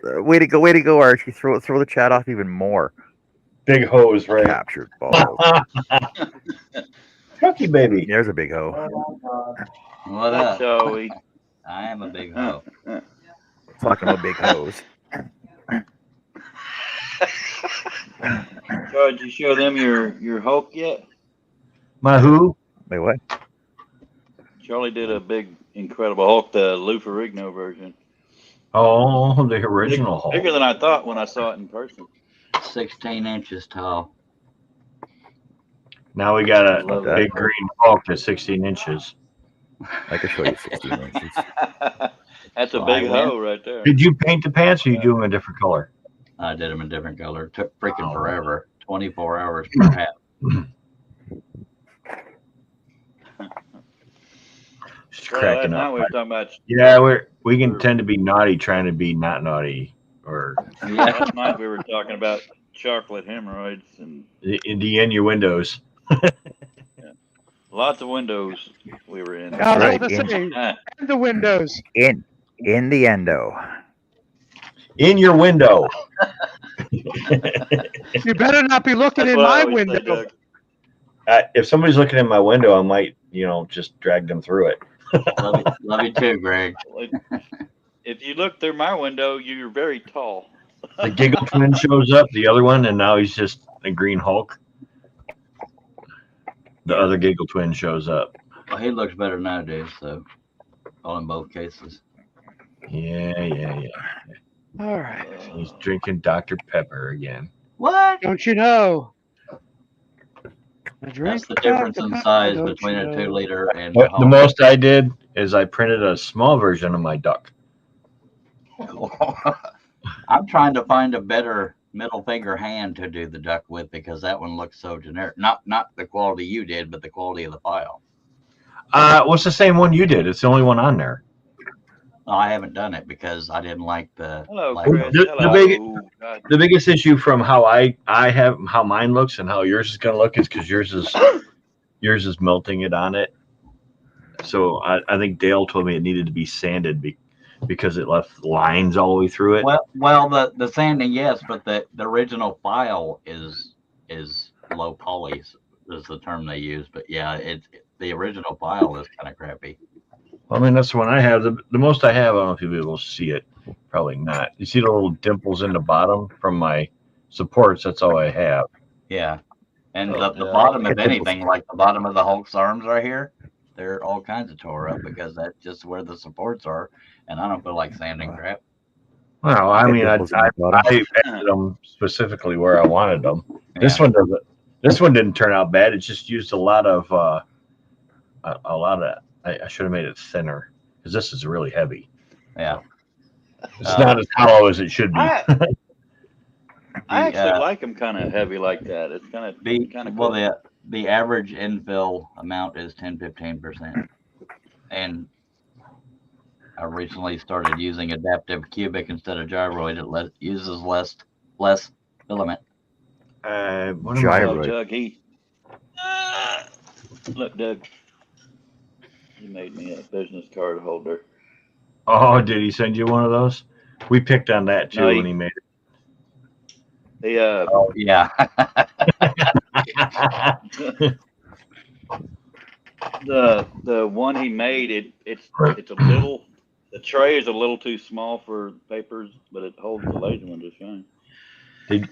S1: way to go, Archie. Throw the chat off even more.
S4: Big hose, right?
S1: Captured balls.
S4: Chucky baby.
S1: There's a big hoe.
S2: Oh my God.
S6: What up?
S5: Joey.
S6: I am a big hoe.
S1: Talking about big hoes.
S5: Joey, did you show them your Hulk yet?
S4: My who?
S1: Wait, what?
S5: Charlie did a big Incredible Hulk, the Lou Ferrigno version.
S4: Oh, the original Hulk.
S5: Bigger than I thought when I saw it in person.
S6: 16 inches tall.
S4: Now we got
S5: I
S4: a
S5: love
S4: big
S5: that.
S4: green Hulk that's 16 inches.
S1: I can show you 16 inches.
S5: That's a
S6: So
S5: big
S6: I win.
S5: hoe right there.
S4: Did you paint the pants or you do them a different color?
S6: I did them in different color. Took freaking
S4: Oh.
S6: forever. 24 hours per hat.
S4: Just
S5: Charlie, last
S4: cracking
S5: night
S4: up.
S5: we were talking about.
S4: Yeah, we can tend to be naughty trying to be not naughty, or
S6: Yeah.
S5: Last night we were talking about chocolate hemorrhoids and
S4: the innuendos.
S5: lots of windows we were in.
S3: I was
S1: Right,
S3: about to
S1: in-
S3: say,
S5: Ah,
S3: and the windows.
S1: In the endo.
S4: In your window.
S3: You better not be looking
S5: that's
S3: in
S5: what I
S3: my
S5: always say,
S3: window.
S5: Doug.
S4: If somebody's looking in my window, I might, just drag them through it.
S6: Love you too, Greg.
S5: If you look through my window, you're very tall.
S4: The Giggle Twin shows up, the other one, and now he's just a green Hulk. The other Giggle Twin shows up.
S6: Well, he looks better than I do, so all in both cases.
S4: Yeah.
S3: All right.
S4: He's drinking Dr. Pepper again.
S6: What?
S3: Don't you know? I drink
S6: That's the difference in
S3: Dr.
S6: size
S3: Pepper,
S6: between
S3: don't
S6: a
S3: you know?
S6: 2 liter and
S4: But
S6: a
S4: the most I did is I printed a small version of my duck.
S6: Hulk. I'm trying to find a better middle finger hand to do the duck with because that one looks so generic. Not the quality you did, but the quality of the file.
S4: What's the same one you did? It's the only one on there.
S6: No, I haven't done it because I didn't like the.
S5: Hello,
S6: like-
S5: Chris.
S4: The
S5: Hello.
S4: big-
S5: God.
S4: The biggest issue from how how mine looks and how yours is going to look is because yours is melting it on it. So I think Dale told me it needed to be sanded because it left lines all the way through it.
S6: Well, the sanding, yes, but the original file is low poly is the term they use. But yeah, the original file is kind of crappy.
S4: I mean, that's the one I have. The most I have, I don't know if you'll be able to see it. Probably not. You see the little dimples in the bottom from my supports? That's all I have.
S6: Yeah, and
S5: Oh,
S6: the
S5: yeah.
S6: bottom of
S1: It's
S6: anything, like the bottom of the Hulk's arms right here, they're all kinds of tore up because that's just where the supports are, and I don't feel like sanding crap.
S4: Well, I
S1: Got
S4: mean, I
S1: dimples in the bottom.
S4: edited them specifically where I wanted them. This
S6: Yeah.
S4: one doesn't. This one didn't turn out bad. It just used a lot of. I should have made it thinner because this is really heavy.
S6: Yeah.
S4: It's not as hollow as it should be.
S5: I actually
S6: uh,
S5: like them kind of heavy like that. It's kind of
S6: Well,
S5: cool.
S6: the average infill amount is 10-15%, and I recently started using adaptive cubic instead of gyroid. It uses less filament.
S4: What am I-
S1: Gyro.
S5: Look, Doug, look, Doug. He made me a business card holder.
S4: Oh, did he send you one of those? We picked on that too
S5: No,
S4: when he made
S5: The
S6: Oh yeah.
S4: it.
S5: the one he made, it's a little. The tray is a little too small for papers, but it holds the laser one just fine.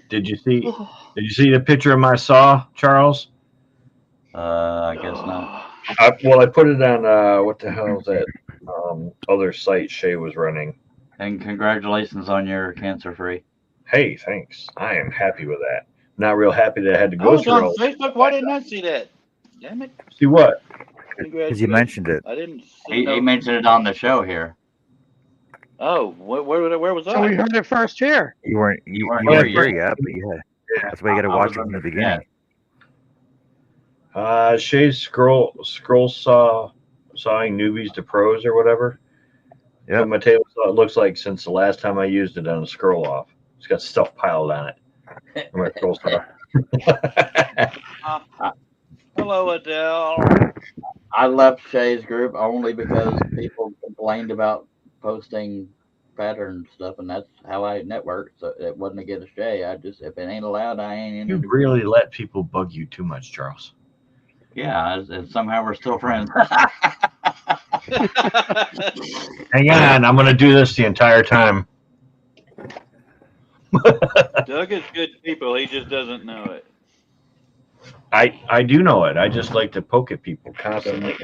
S4: Did you see? Did you see the picture of my saw, Charles?
S6: I guess not.
S4: I put it on what the hell is that other site Shay was running.
S6: And congratulations on your cancer free.
S4: Hey, thanks. I am happy with that. Not real happy that I had to
S5: I
S4: go
S5: was
S4: through
S5: on
S4: all.
S5: Facebook. Why didn't I see that? Damn it!
S4: See what?
S1: Because you mentioned it.
S5: I didn't. See
S6: He
S5: no-
S6: mentioned it on the show here.
S5: Oh, where was
S3: So we
S5: I?
S3: heard it first here.
S1: You weren't
S6: weren't
S1: you weren't
S6: here
S1: here yet, but yeah. That's why you got to
S6: I
S1: watch
S6: was
S1: it from the
S6: on the-
S1: beginning.
S4: Shay's scroll sawing newbies to pros or whatever.
S1: Yep.
S4: What my table saw it looks like since the last time I used it on a scroll off. It's got stuff piled on it. My scroll saw.
S5: Hello, Adele.
S6: I left Shay's group only because people complained about posting pattern stuff, and that's how I network. So it wasn't against Shay. I just, if it ain't allowed, I ain't in
S4: You
S6: it.
S4: really let people bug you too much, Charles.
S6: Yeah, and somehow we're still friends.
S4: Hang on, I'm gonna do this the entire time.
S5: Doug is good people. He just doesn't know it.
S4: I do know it. I just like to poke at people constantly.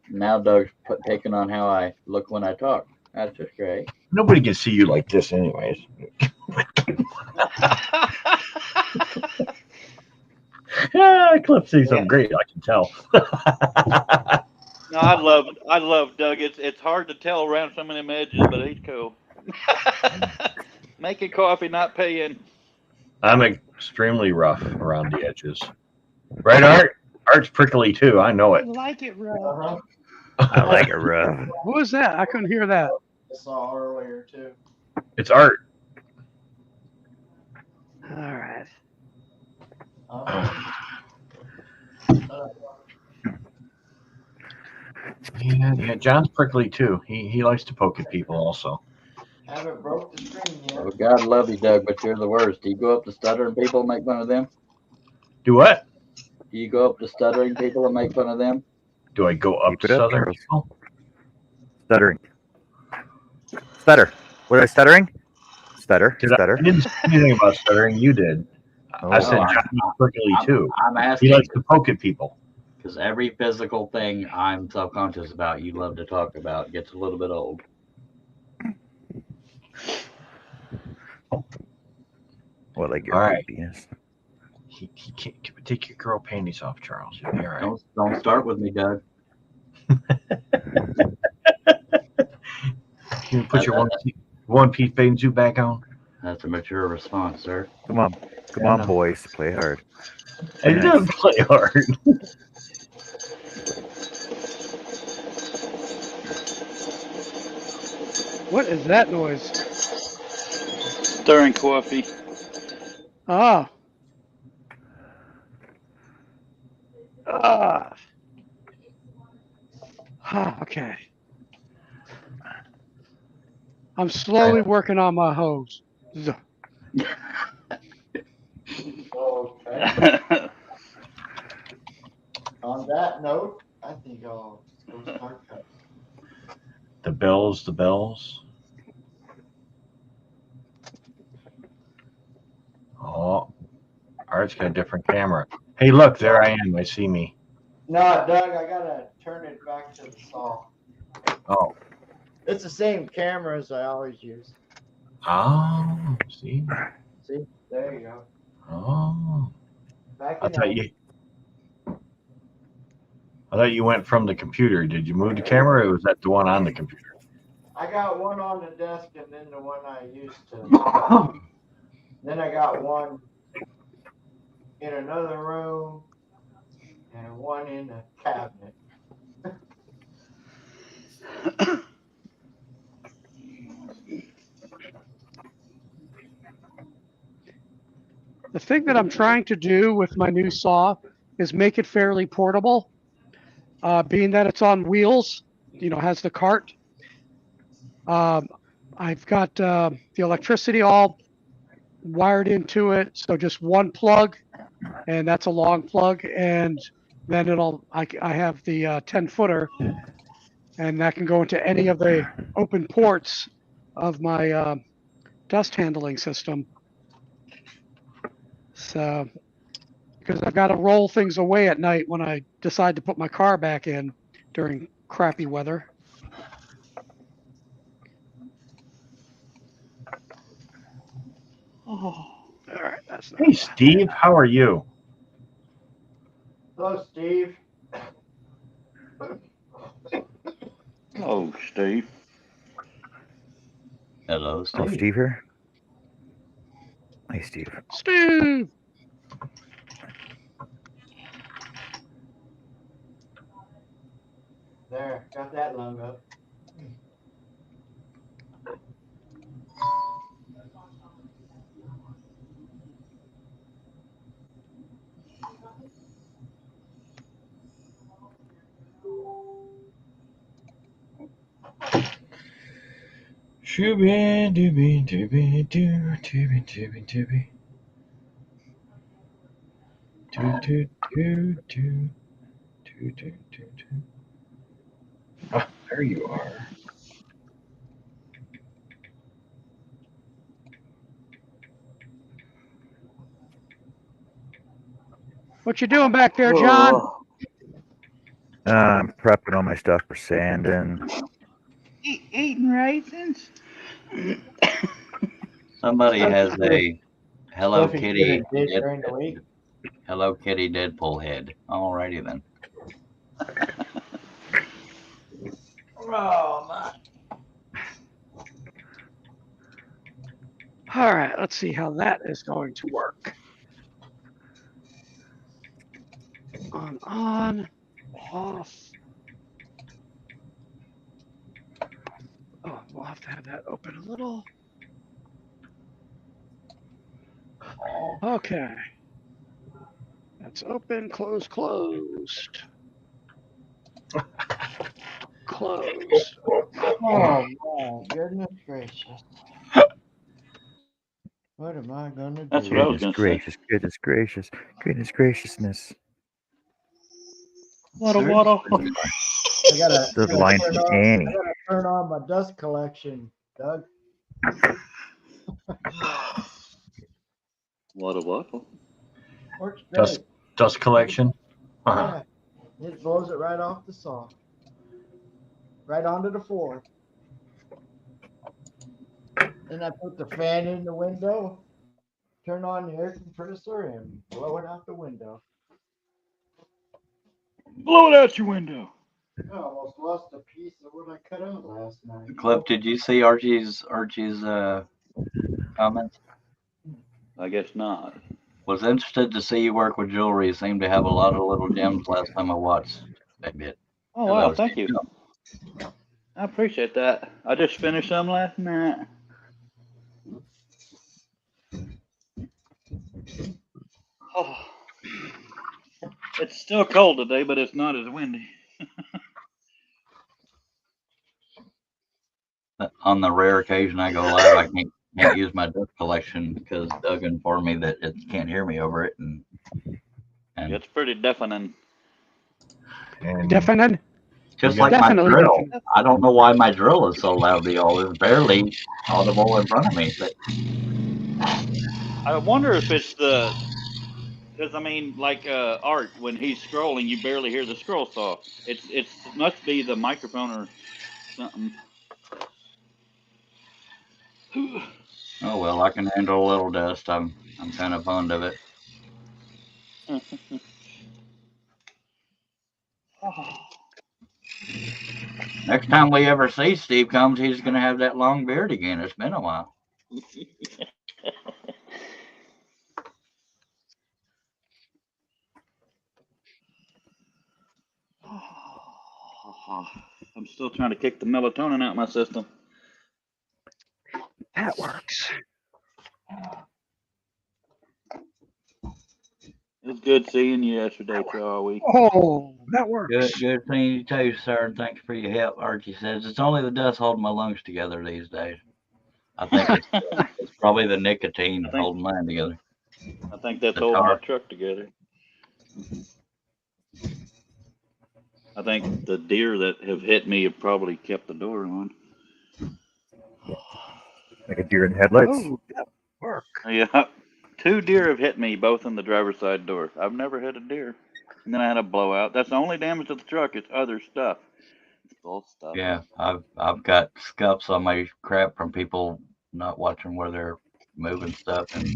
S6: Now Doug's taking on how I look when I talk. That's just great.
S4: Nobody can see you like this, anyways. Cliff sees something great. I can tell.
S5: No, I love Doug. It's hard to tell around some of them edges, but he's cool. Making coffee, not paying.
S4: I'm extremely rough around the edges. Right, Art? Art's prickly too. I know
S3: I
S4: it.
S3: like it, rough.
S2: Uh-huh.
S1: I like it rough.
S3: Who was that? I couldn't hear that.
S2: I saw earlier too.
S4: It's Art.
S3: All right.
S4: Yeah, John's prickly too. He likes to poke at people also.
S2: Haven't broke the screen yet.
S6: Well, God love you, Doug, but you're the worst. Do you go up to stuttering people and make fun of them?
S4: Do what?
S6: Do you go up to stuttering people and make fun of them?
S4: Do I go up
S1: Keep
S4: to
S1: it up,
S4: Southern
S1: Charles.
S4: people?
S1: Stuttering. Stutter. Was I stuttering? Stutter.
S4: I
S1: Stutter.
S4: didn't say anything about stuttering. You did. I said
S6: No,
S4: John's prickly too.
S6: I'm
S4: He
S6: asking
S4: likes to poke at people.
S6: because every physical thing I'm self-conscious about, you love to talk about, gets a little bit old.
S1: Well, like your
S4: All right.
S1: penis.
S4: He can't take your girl panties off, Charles. You'll be all right.
S6: Don't start with me, Doug.
S4: Can you put your one piece bathing suit back on?
S6: That's a mature response, sir.
S1: Come on, boys, play hard.
S4: It
S1: Nice.
S4: doesn't play hard.
S3: What is that noise?
S5: Stirring coffee.
S3: Ah. Ah. Okay. I'm slowly working on my hose.
S2: Okay. On that note, I think I'll go start cutting.
S4: The bells. Oh, Art's got a different camera. Hey, look, there I am. I see me.
S2: No, Doug, I gotta turn it back to the saw.
S4: Oh,
S2: It's the same camera as I always use.
S4: See?
S2: See, there you go.
S4: Oh,
S2: Back
S4: I
S2: in
S4: thought you went from the computer. Did you move the camera, or was that the one on the computer?
S2: I got one on the desk and then the one I used to. Then I got one in another room and one in a cabinet.
S3: The thing that I'm trying to do with my new saw is make it fairly portable. Being that it's on wheels, has the cart. I've got the electricity all wired into it, so just one plug, and that's a long plug, and then I have the 10-footer, and that can go into any of the open ports of my dust handling system. So, because I've got to roll things away at night when I decide to put my car back in during crappy weather. Oh, all right, that's not
S4: Hey, Steve, how are you?
S2: Hello, Steve.
S5: Oh, Steve.
S6: Hello,
S1: Oh,
S6: Steve.
S1: Steve here. Hey, Steve.
S3: Steve.
S2: There, got that lung up.
S4: Shooby dooby dooby doo dooby dooby dooby. Doo doo doo doo doo doo doo doo. Ah, there you are.
S3: What you doing back there, John?
S1: I'm prepping all my stuff for sanding.
S5: Eating raisins.
S6: Somebody
S2: Stuff
S6: has
S2: you could-
S6: a Hello
S2: stuff you
S6: Kitty
S2: could've did during the week.
S6: Hello Kitty Deadpool head. Alrighty then.
S5: Oh my.
S3: All right, let's see how that is going to work. On, off. Oh, we'll have to have that open a little. Okay. That's open, close, closed. Close.
S2: Oh my goodness gracious. What am I gonna do?
S5: That's what I was
S1: Goodness
S5: gonna say.
S1: gracious, goodness gracious, goodness graciousness.
S5: Waddle
S6: Sir?
S5: waddle.
S2: I gotta,
S1: There's a line from Annie.
S2: I gotta turn on my dust collection, Doug.
S5: Waddle waddle.
S2: Works
S4: Dust
S2: great.
S4: dust collection. Uh-huh.
S2: Yeah, it blows it right off the saw. Right onto the floor. Then I put the fan in the window, turn on the air compressor, and blow it out the window.
S5: Blow it out your window.
S2: I almost lost a piece of what I cut out last night.
S6: Cliff, did you see Archie's comments?
S5: I guess not.
S6: Was interested to see you work with jewelry. Seemed to have a lot of little gems last time I watched that bit.
S5: Oh
S6: That
S5: wow,
S6: was-
S5: thank you. I appreciate that. I just finished some last night. Oh. It's still cold today, but it's not as windy.
S6: On the rare occasion I go live, I can't use my dust collection because Doug informed me that it can't hear me over it, and
S5: It's pretty deafening.
S4: And
S3: Definite.
S6: just
S4: Yeah.
S6: like my
S3: Definitely
S6: drill.
S3: definite.
S6: I don't know why my drill is so loud to y'all. It's barely audible in front of me, but
S5: I wonder if it's because I mean, like Art, when he's scrolling, you barely hear the scroll saw. It must be the microphone or something.
S6: oh well, I can handle a little dust. I'm kind of fond of it. Next time we ever see Steve comes, he's gonna have that long beard again. It's been a while.
S5: I'm still trying to kick the melatonin out of my system.
S3: That works.
S5: It was good seeing you yesterday, Charlie.
S3: Oh, that works.
S6: Good seeing you too, sir. Thanks for your help. Archie says it's only the dust holding my lungs together these days. I think it's probably the nicotine holding mine together.
S5: I think that's
S6: The
S5: holding my
S6: tar.
S5: truck together. I think the deer that have hit me have probably kept the door on.
S1: Like a deer in headlights.
S3: Oh, that work.
S5: Yeah, 2 deer have hit me, both in the driver's side door. I've never hit a deer. And then I had a blowout. That's the only damage to the truck. It's other stuff. It's bull stuff.
S6: Yeah, I've got scuffs on my crap from people not watching where they're moving stuff. And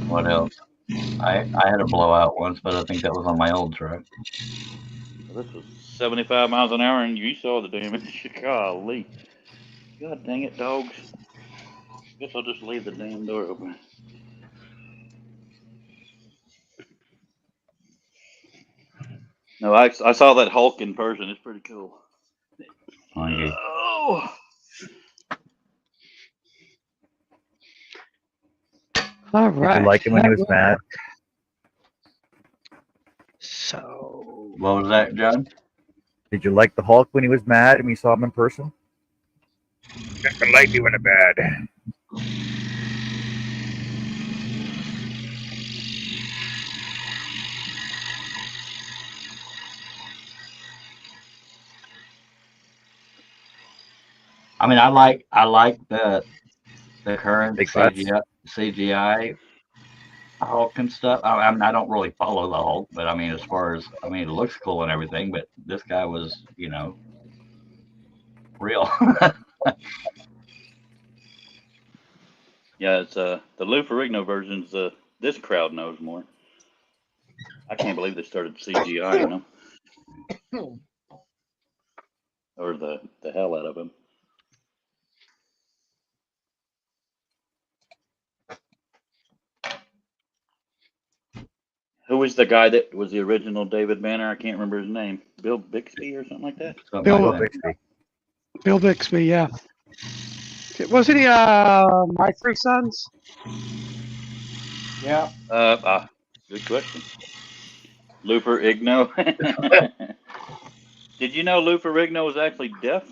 S6: what else? I had a blowout once, but I think that was on my old truck.
S5: Well, this was 75 miles an hour, and you saw the damage. Golly. God dang it, dogs. Guess I'll just leave the damn door open. No, I saw that Hulk in person. It's pretty cool.
S6: Okay.
S5: Oh.
S3: All
S1: Did
S3: right.
S1: you like him when he
S3: that
S1: was mad?
S3: So
S6: What was that, John?
S1: Did you like the Hulk when he was mad and we saw him in person? I like you when I'm mad.
S6: I mean, I like the current
S1: Big butts.
S6: CGI Hulk and stuff. I mean, I don't really follow the Hulk, but I mean, as far as I mean, it looks cool and everything. But this guy was, you know, real.
S5: Yeah, it's the Lou Ferrigno versions. This crowd knows more. I can't believe they started CGI, them, or the hell out of him. Who was the guy that was the original David Banner? I can't remember his name. Bill Bixby or something like that.
S6: Something
S3: Bill-
S6: like that.
S1: Bixby.
S3: Bill Bixby, yeah. Wasn't he My Three Sons?
S2: Yeah.
S5: Good question. Lou Ferrigno. Did you know Lou Ferrigno was actually deaf?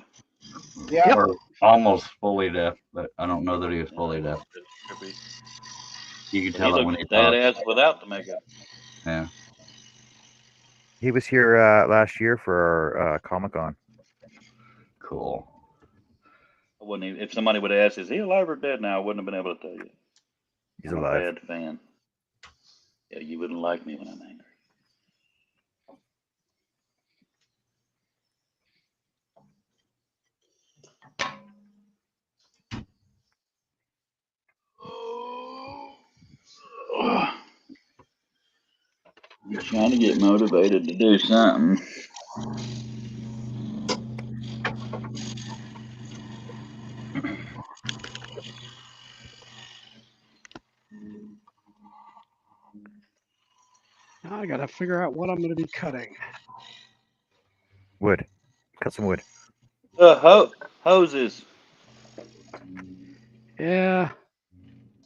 S2: Yeah.
S6: Or almost fully deaf, but I don't know that he was fully deaf.
S5: That's trippy.
S6: You can
S5: But
S6: tell
S5: he
S6: it when he
S5: looked
S6: talks.
S5: badass without the makeup.
S6: Yeah.
S1: He was here last year for our Comic-Con.
S6: Cool.
S5: I wouldn't even, if somebody would have asked, is he alive or dead now, I wouldn't have been able to tell you.
S1: He's
S5: I'm
S1: alive.
S5: a bad fan. Yeah, you wouldn't like me when I'm angry. Just trying to get motivated to do something.
S3: Now I gotta figure out what I'm gonna be cutting.
S1: Wood. Cut some wood.
S5: Hoses.
S3: Yeah.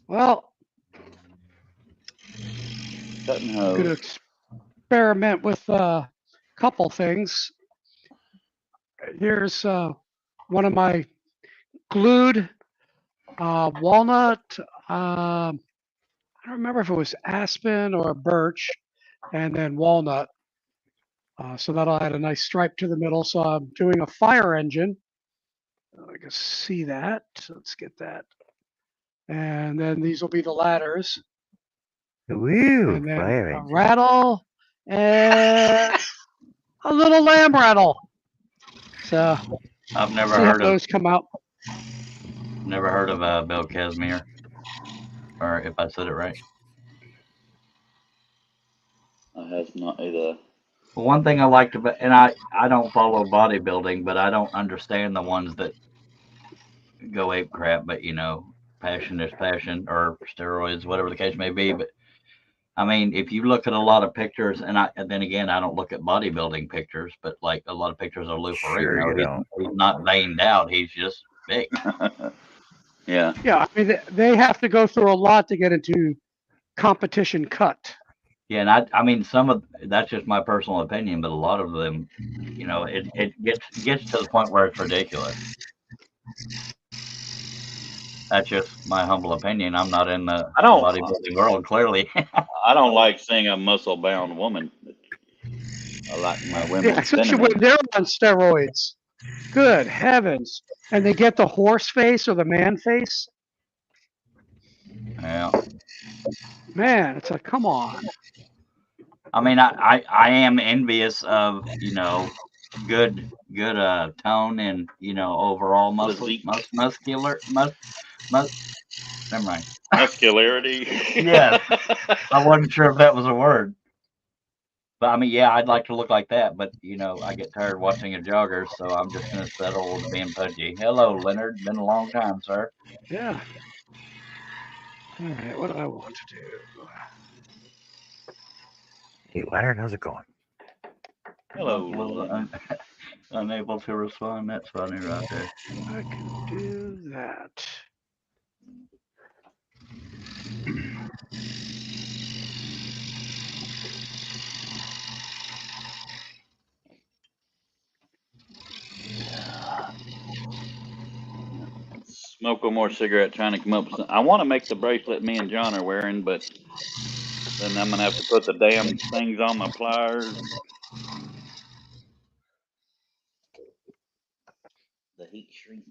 S3: Well,
S5: Cutting
S3: I'm gonna
S5: hose.
S3: experiment with a couple things. Here's one of my glued walnut. I don't remember if it was aspen or birch, and then walnut. So that'll add a nice stripe to the middle. So I'm doing a fire engine. I can see that. Let's get that. And then these will be the ladders.
S1: Woo!
S3: And then
S1: Fire
S3: a
S1: engine.
S3: rattle and a little lamb rattle. So
S6: I've never
S3: see how
S6: heard of
S3: those come out.
S6: Bill Casimir, or if I said it right.
S5: I have not either.
S6: Well, one thing I liked about, and I don't follow bodybuilding, but I don't understand the ones that go ape crap. But you know, passion is passion, or steroids, whatever the case may be. But I mean, if you look at a lot of pictures, and then again, I don't look at bodybuilding pictures, but like a lot of pictures of Lou
S1: Sure
S6: Ferrigno,
S1: you don't.
S6: he's not veined out. He's just big.
S5: Yeah.
S3: Yeah, I mean they have to go through a lot to get into competition cut.
S6: Yeah, and I mean, that's just my personal opinion, but a lot of them, you know, it gets to the point where it's ridiculous. That's just my humble opinion. I'm not in the bodybuilding world, clearly.
S5: I don't like seeing a muscle bound woman. I like my women.
S3: Yeah, especially when they're on steroids. Good heavens. And they get the horse face or the man face.
S6: Yeah.
S3: Man, it's like, come on.
S6: I mean, I am envious of, you know, good tone and, you know, overall muscular never mind.
S5: Muscularity.
S6: Yeah. I wasn't sure if that was a word. But I mean, yeah, I'd like to look like that, but you know, I get tired watching a jogger, so I'm just gonna settle with being pudgy. Hello, Leonard. Been a long time, sir.
S3: Yeah. All right, what do I want to do?
S1: Hey, Leonard, how's it going?
S5: Hello,
S6: Well,
S5: Lily.
S6: unable to respond. That's funny right there.
S3: I can do that.
S5: Smoke one more cigarette trying to come up with some. I want to make the bracelet me and John are wearing, but then I'm gonna have to put the damn things on my pliers. The heat shrink.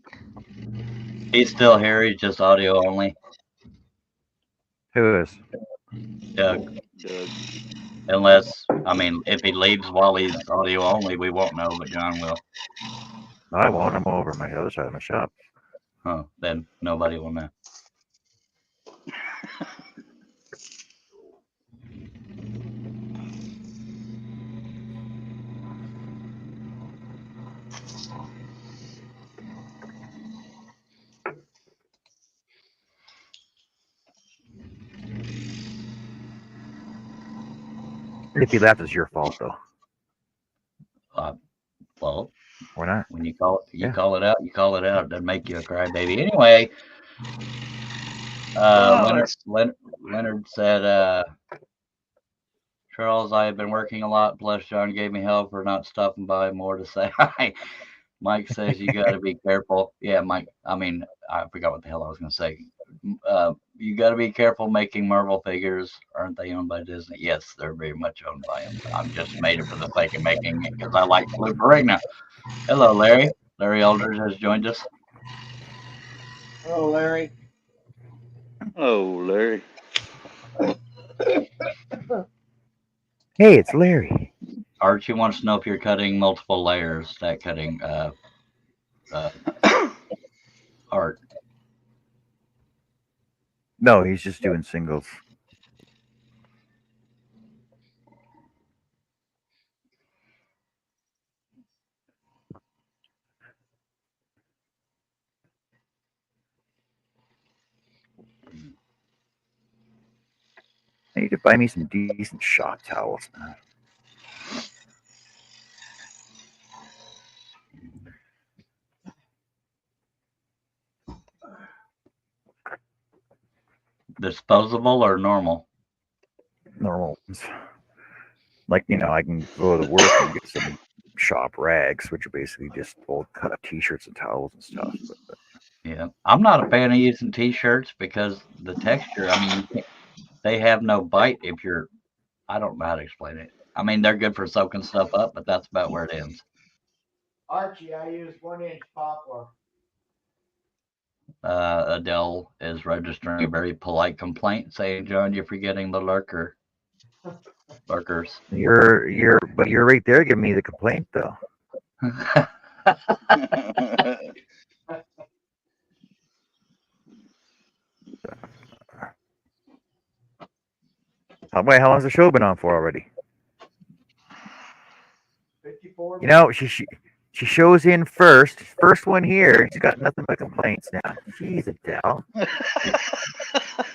S6: He's still here. He's just audio only.
S1: Who is?
S6: Doug.
S5: Doug.
S6: Unless, I mean, if he leaves while he's audio only, we won't know, but John will.
S1: I won't. I'm over my other side of my shop.
S6: Huh. Then nobody will know.
S1: If he left, it's your fault, though.
S6: Well,
S1: Or not?
S6: when you call it,
S1: Yeah.
S6: call it out. You call it out. It doesn't make you a crybaby. Anyway, Leonard said, Charles, I have been working a lot. Plus, John gave me hell for not stopping by. More to say. Hi. Mike says you got to be careful. Yeah, Mike. I mean, I forgot what the hell I was going to say. You got to be careful making Marvel figures. Aren't they owned by Disney? Yes, they're very much owned by them. I'm just made it for the sake of making it because I like Blue Ferrigno. Hello, Larry. Larry Aldridge has joined us.
S2: Oh, Larry.
S5: Oh, Larry.
S1: Hey, it's Larry.
S6: Archie wants to know if you're cutting multiple layers, stack cutting art.
S1: No, he's just doing singles. I need to buy me some decent shop towels now.
S6: Disposable or normal?
S1: Normal ones. Like, I can go to work and get some shop rags, which are basically just old cut up t-shirts and towels and stuff. But
S6: Yeah, I'm not a fan of using t-shirts because the texture. I mean, they have no bite. If you're, I don't know how to explain it. I mean, they're good for soaking stuff up, but that's about where it ends.
S2: Archie, I use 1-inch poplar.
S6: Adele is registering a very polite complaint, saying, "John, you're forgetting the lurkers."
S1: you're right there giving me the complaint though. How long's the show been on for already?
S2: 54
S1: She shows in first one here. She's got nothing but complaints now. Jeez, Adele.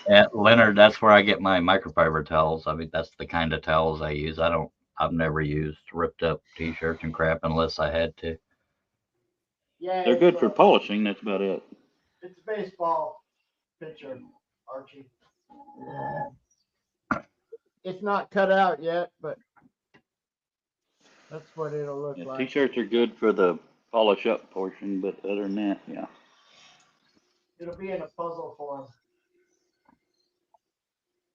S6: Yeah, Leonard, that's where I get my microfiber towels. I mean, that's the kind of towels I use. I've never used ripped up t-shirts and crap unless I had to.
S2: Yeah,
S5: They're good for polishing. That's about it.
S2: It's a baseball pitcher, Archie. It's not cut out yet, but that's what it'll look like.
S5: T-shirts are good for the polish up portion, but other than that, yeah.
S2: It'll be in a puzzle form.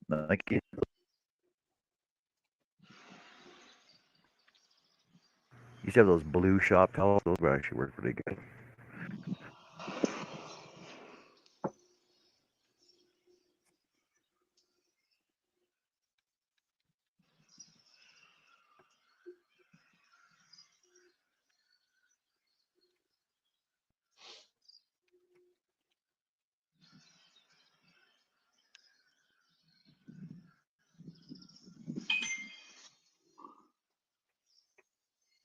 S1: Like you used to have those blue shop towels. Those would actually work pretty good.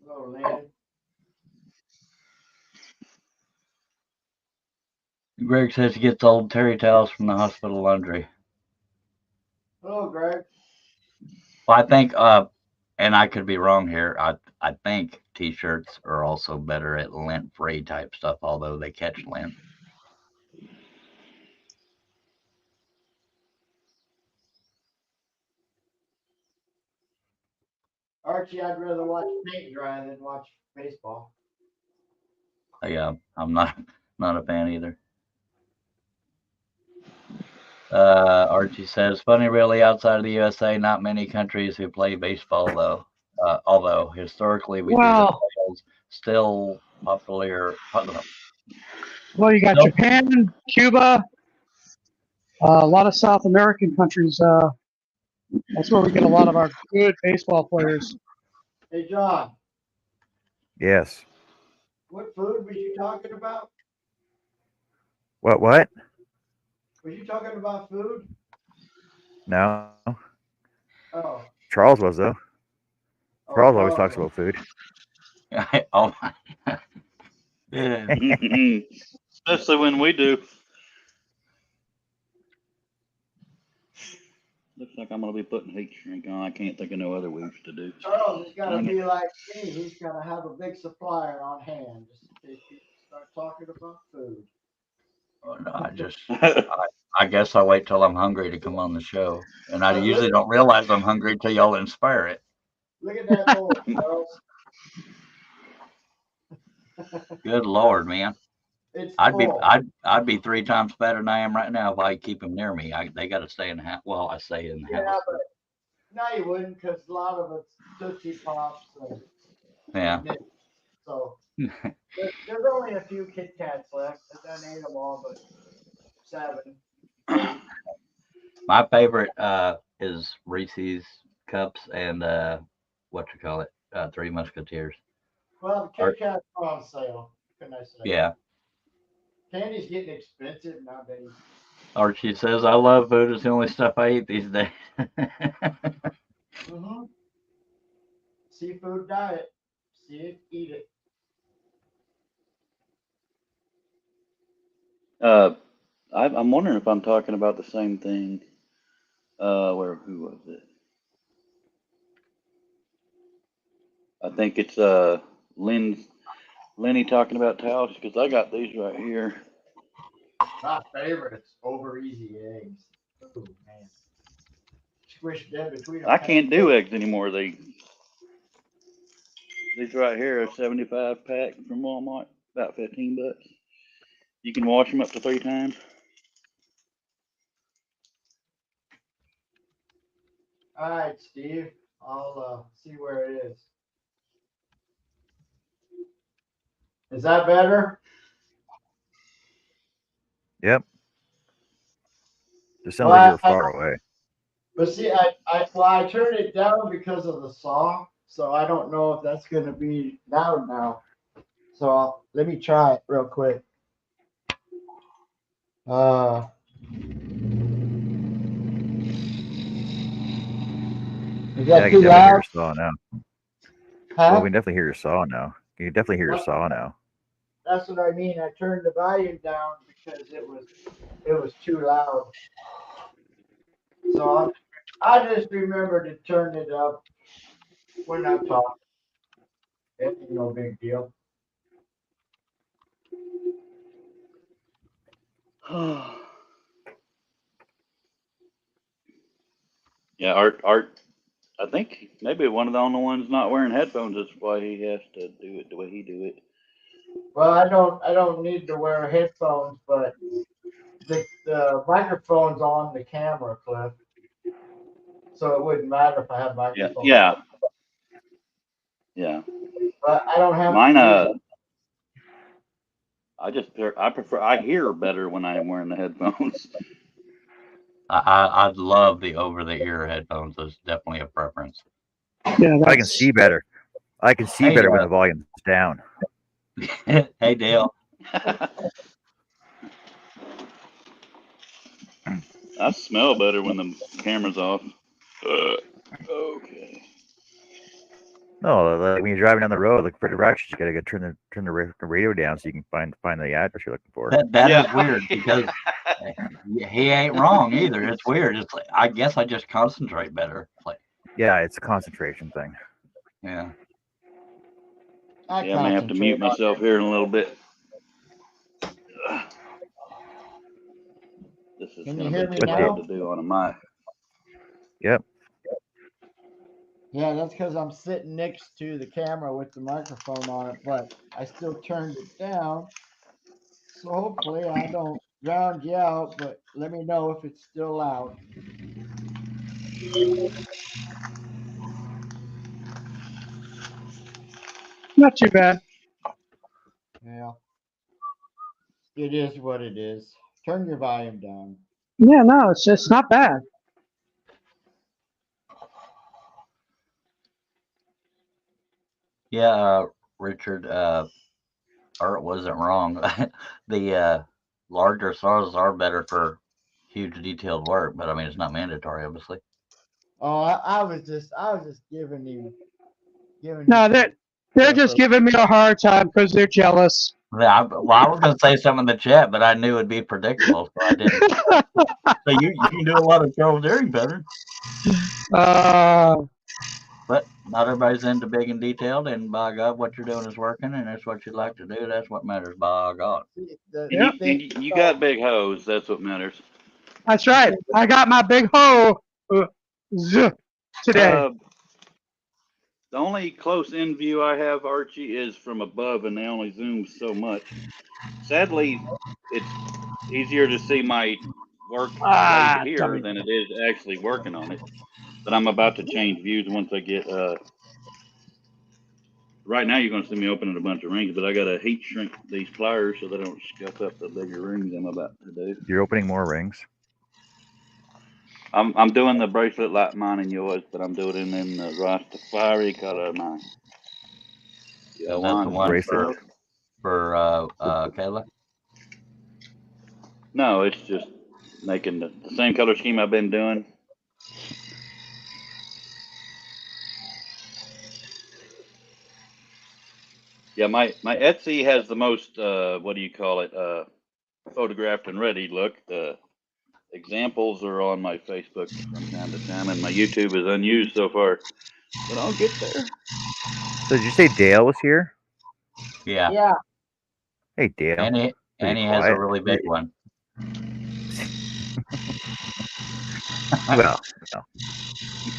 S2: Hello, Lynn.
S6: Greg says he gets old terry towels from the hospital laundry.
S2: Hello, Greg.
S6: Well, I think And I could be wrong here. I think T-shirts are also better at lint-free type stuff, although they catch lint.
S2: Archie, I'd rather watch paint dry than watch baseball.
S6: Yeah, I'm not a fan either. Archie says, funny really, outside of the USA, not many countries who play baseball though. Although historically we do,
S3: Well-
S6: the players still popular.
S3: Well, you got
S6: Nope.
S3: Japan, Cuba, a lot of South American countries. That's where we get a lot of our good baseball players.
S2: Hey, John,
S1: Yes.
S2: what food was you talking about?
S1: What?
S2: Was you talking about food?
S1: No.
S2: Oh.
S1: Charles was though.
S2: Oh,
S1: Charles always
S2: Charles.
S1: talks about food.
S6: Oh, yeah.
S5: Especially when we do. Looks like I'm gonna be putting heat shrink on. I can't think of no other weeks to do.
S2: Charles has got to be like me. He's got to have a big supplier on hand just in case people start talking about food.
S6: No, I guess I wait till I'm hungry to come on the show, and I usually don't realize I'm hungry till y'all inspire it.
S2: Look at that bowl, Charles.
S6: Good Lord, man.
S2: It's
S6: I'd
S2: full.
S6: be 3 times fatter than I am right now if I keep them near me. They got to stay in the house. Well, I stay in the
S2: Yeah,
S6: house.
S2: but no, you wouldn't, because a lot of it's Tootsie Pops. And
S6: Yeah.
S2: So there's only a few Kit Kats left. I done ate them all, but 7.
S6: My favorite is Reese's Cups and Three Musketeers.
S2: Well, the Kit Kats are on sale. Can I say?
S6: Yeah.
S2: Candy's getting expensive nowadays.
S6: Archie says, I love food. It's the only stuff I eat these days.
S2: Mm-hmm. Seafood diet. See it, eat it.
S5: I'm wondering if I'm talking about the same thing. Who was it? I think it's Lenny talking about towels, because I got these right here.
S2: My favorite is over easy eggs. Oh man. Squish them between them.
S5: I can't do eggs anymore. These right here are 75 pack from Walmart, about $15. You can wash them up to 3 times.
S2: All right, Steve. I'll see where it is. Is that better?
S1: Yep. Just sounds like you're far away.
S2: But see, I turned it down because of the saw, so I don't know if that's going to be loud now. So let me try it real quick. Is
S1: Yeah,
S2: that
S1: I
S2: too
S1: can definitely hear
S2: loud?
S1: your saw now.
S2: Huh?
S1: Well, we can definitely hear your saw now. You can definitely hear your saw now.
S2: That's what I mean. I turned the volume down because it was too loud. So I just remember to turn it up when I'm talking. It's no big deal.
S5: Yeah, Art. I think maybe one of the only ones not wearing headphones. That's why he has to do it the way he do it.
S2: Well, I don't need to wear headphones, but the microphone's on the camera, Cliff. So it wouldn't matter if I have microphones.
S5: Yeah.
S2: But I don't have
S5: Mine.
S2: to
S5: I hear better when I am wearing the headphones.
S6: I love the over-the-ear headphones. That's definitely a preference.
S3: Yeah,
S1: I can see better. I can see
S6: Hey,
S1: better when the volume's down.
S6: Hey, Dale.
S5: I smell better when the camera's off. Okay.
S1: No, like when you're driving down the road, like for directions, you gotta turn the radio down so you can find the address you're looking for.
S6: That is weird because he ain't wrong either. It's weird. It's like, I guess I just concentrate better. Like,
S1: Yeah, it's a concentration thing.
S6: Yeah.
S2: I
S5: Yeah, I may have to mute
S2: concentrate on
S5: myself here in a little bit. This is
S2: Can
S5: gonna
S2: you hear
S5: be
S2: me
S5: too
S1: now?
S5: hard to do on a mic.
S1: Yep.
S2: Yeah, that's because I'm sitting next to the camera with the microphone on it, but I still turned it down. So hopefully I don't drown you out, but let me know if it's still loud.
S3: Not too bad.
S2: Yeah. It is what it is. Turn your volume down.
S3: Yeah, no, it's not bad.
S6: Yeah, Richard, Art wasn't wrong. The larger saws are better for huge detailed work, but I mean, it's not mandatory, obviously.
S2: Oh, I was just giving you.
S3: No, they're just giving me a hard time because they're jealous.
S6: Yeah, well, I was gonna say something in the chat, but I knew it'd be predictable, so I didn't. So you can do a lot of trouble doing better, but not everybody's into big and detailed. And by God, what you're doing is working, and that's what you like to do. That's what matters. By God.
S3: Yep.
S5: You got big hose. That's what matters.
S3: That's right. I got my big hoe today.
S5: The only close in view I have, Archie, is from above, and they only zoom so much. Sadly, it's easier to see my work right here
S3: dummy.
S5: than it is actually working on it. But I'm about to change views once I get. Right now, you're going to see me opening a bunch of rings, but I got to heat shrink these pliers so they don't scuff up the bigger rings I'm about to do.
S1: You're opening more rings.
S5: I'm doing the bracelet like mine and yours, but I'm doing it in the Rastafari color of mine. Yeah,
S6: Is that the one
S1: bracelet.
S6: for Kayla?
S5: No, it's just making the same color scheme I've been doing. Yeah, my Etsy has the most what do you call it? Photographed and ready look. The examples are on my Facebook from time to time, and my YouTube is unused so far. But I'll get there.
S1: So did you say Dale was here?
S6: Yeah.
S2: Yeah.
S1: Hey, Dale.
S6: And he has a really big one.
S1: Well,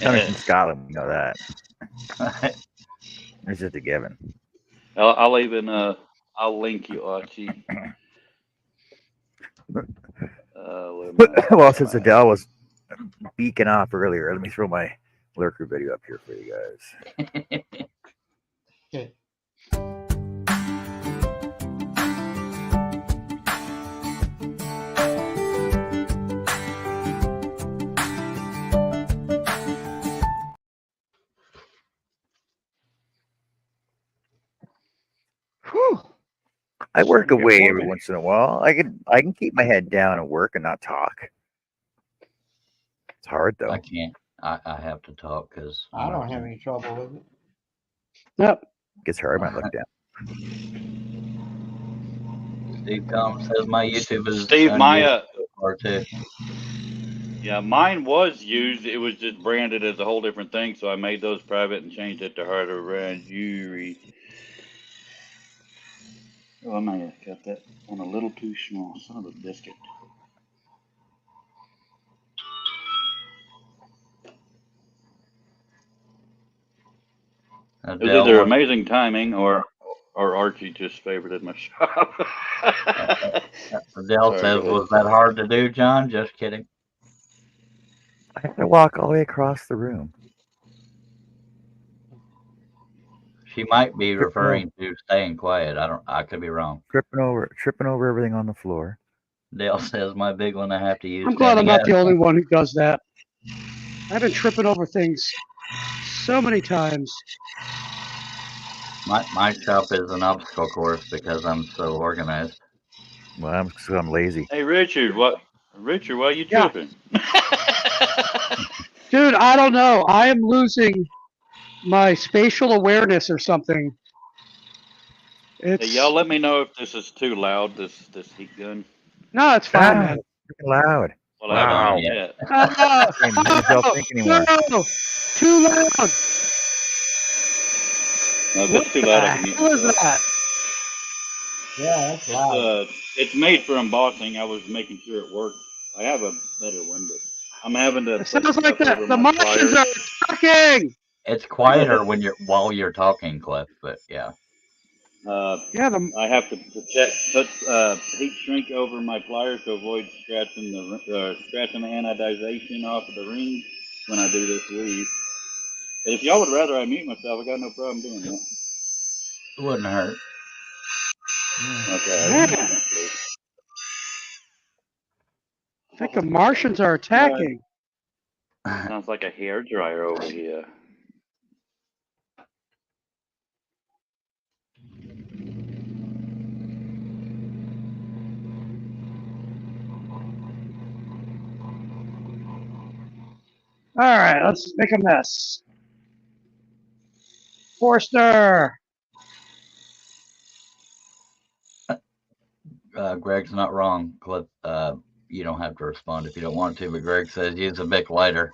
S1: coming from Scotland, we know that. It's just a given.
S5: I'll even I'll link you, Archie.
S1: Well, since Adele was beaking off earlier, let me throw my lurker video up here for you guys.
S2: Okay.
S3: Whew.
S1: I work away every once in a while. I can keep my head down and work and not talk. It's hard though.
S6: I can't. I have to talk because
S2: I don't have any trouble with it.
S3: Yep.
S1: Gets hard when I look down.
S6: Steve Combs says my YouTube is
S5: Steve, my
S6: or too.
S5: yeah, mine was used. It was just branded as a whole different thing, so I made those private and changed it to Harder Ranjuri. Oh, I might have got that one a little too small. Son of a biscuit. It was either amazing timing or Archie just favorited my shop.
S6: Adele says, was that hard to do, John? Just kidding.
S1: I have to walk all the way across the room.
S6: She might be referring to staying quiet. I could be wrong.
S1: Tripping over everything on the floor.
S6: Dale says my big one I have to use.
S3: I'm glad I'm not the only one who does that. I've been tripping over things so many times.
S6: My shop is an obstacle course because I'm so organized.
S1: Well, I'm lazy.
S5: Hey, Richard, why are you tripping?
S3: Dude, I don't know. I am losing my spatial awareness or something.
S5: Hey, y'all let me know if this is too loud, this heat gun.
S3: No, it's fine, man.
S1: Freaking loud.
S5: Well, I haven't
S1: Wow.
S5: done yet.
S3: Oh,
S1: Can't make myself think anymore.
S3: no, too loud.
S5: No, if
S3: What
S5: it's too
S3: the
S5: loud, I can mute
S3: hell is
S5: myself.
S3: that?
S2: Yeah, that's loud.
S5: It's made for embossing. I was making sure it worked. I have a better one, but I'm having to
S3: It
S5: put
S3: sounds like
S5: stuff
S3: that.
S5: over
S3: The
S5: my
S3: Martians
S5: pliers.
S3: are attacking.
S6: It's quieter when while you're talking, Cliff. But yeah,
S3: Yeah, the
S5: I have to put heat shrink over my pliers to avoid scratching the anodization off of the ring when I do this weave. But if y'all would rather I mute myself, I got no problem doing that.
S6: it wouldn't hurt.
S5: Okay.
S3: Man. I think the Martians are attacking.
S5: Sounds like a hair dryer over here.
S3: All right, let's make a mess. Forster.
S6: Greg's not wrong, Cliff. You don't have to respond if you don't want to, but Greg says use a Bic lighter.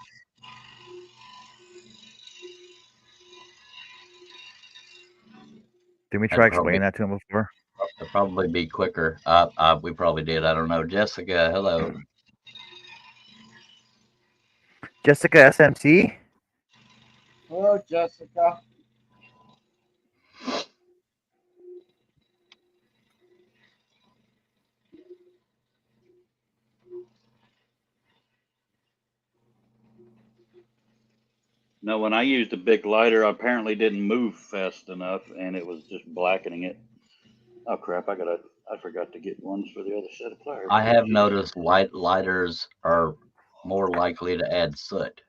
S1: Did we
S6: That'd
S1: try
S6: probably-
S1: explaining that to him before?
S6: It'd probably be quicker. We probably did. I don't know. Jessica, hello.
S1: Jessica SMC?
S2: Hello, Jessica.
S5: No, when I used a big lighter, I apparently didn't move fast enough, and it was just blackening it. Oh crap! I forgot to get ones for the other set of pliers.
S6: I have noticed lighters are more likely to add soot.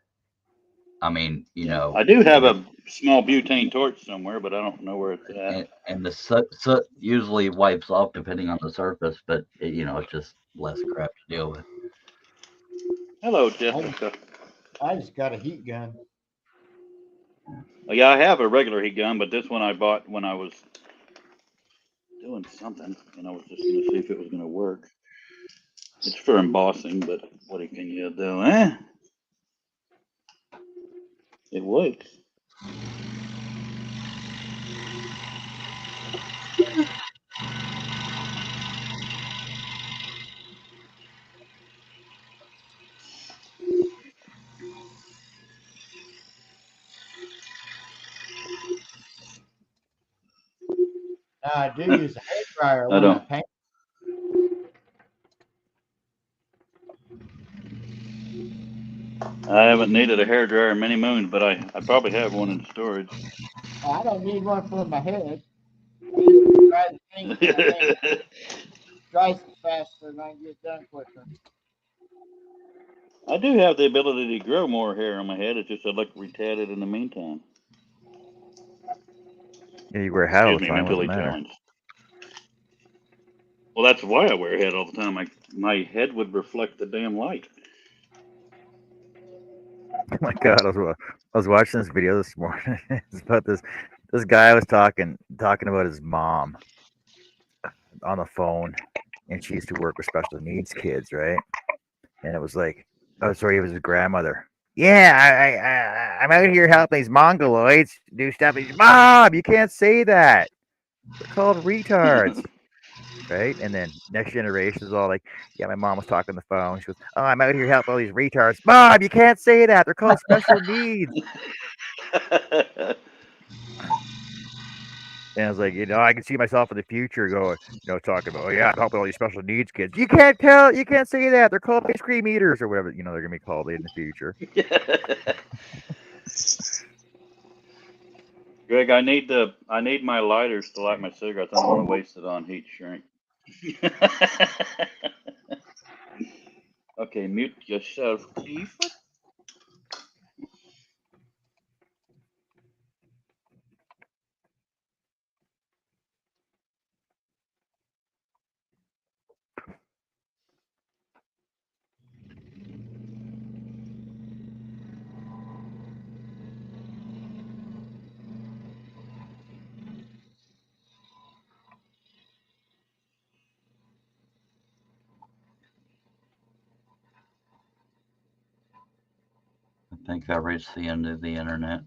S6: I mean, you know.
S5: I do have a small butane torch somewhere, but I don't know where it's at.
S6: And the soot usually wipes off depending on the surface, but it's just less crap to deal with.
S5: Hello, Jessica.
S2: I just got a heat gun.
S5: Well, yeah, I have a regular heat gun, but this one I bought when I was doing something, and I was just going to see if it was going to work. It's for embossing, but what can you do, eh? It works.
S2: Now, I do use a hair dryer
S5: I
S2: when I
S5: don't.
S2: paint.
S5: I haven't needed a hairdryer in many moons, but I probably have one in storage.
S2: I don't need one for my head. I just dry the paint and it dries it faster and I can get done quicker.
S5: I do have the ability to grow more hair on my head. It's just I look retarded in the meantime.
S1: Yeah, you wear a hat all
S5: Excuse
S1: the
S5: me,
S1: time.
S5: mentally
S1: What's the matter?
S5: challenged. Well, that's why I wear a hat all the time. My head would reflect the damn light.
S1: Oh my God, I was watching this video this morning. It's about this guy was talking about his mom on the phone, and she used to work with special needs kids, right? And it was like, oh, sorry, it was his grandmother. Yeah, I'm out here helping these mongoloids do stuff. Mom, you can't say that. They're called retards. Right? And then next generation is all like, yeah, my mom was talking on the phone. She goes, oh, I'm out here helping all these retards. Mom, you can't say that. They're called special needs. And I was like, I can see myself in the future going, talking about, oh yeah, I'm helping all these special needs kids. You can't say that. They're called ice cream eaters or whatever, they're gonna be called in the future.
S5: Greg, I need my lighters to light my cigarettes. I don't want to waste it on heat shrink. Okay, mute yourself, Keith.
S6: I think I reached the end of the internet.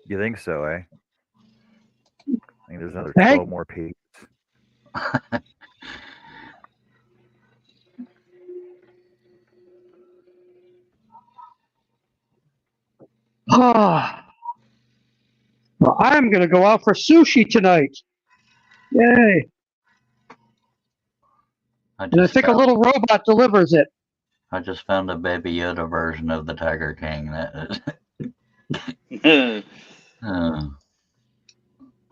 S1: You think so, eh? I think there's another
S3: Hey.
S1: 12 more pages.
S3: Ah. Well, I'm gonna go out for sushi tonight. Yay! And I think a little robot delivers it.
S6: I just found a Baby Yoda version of the Tiger King. That is,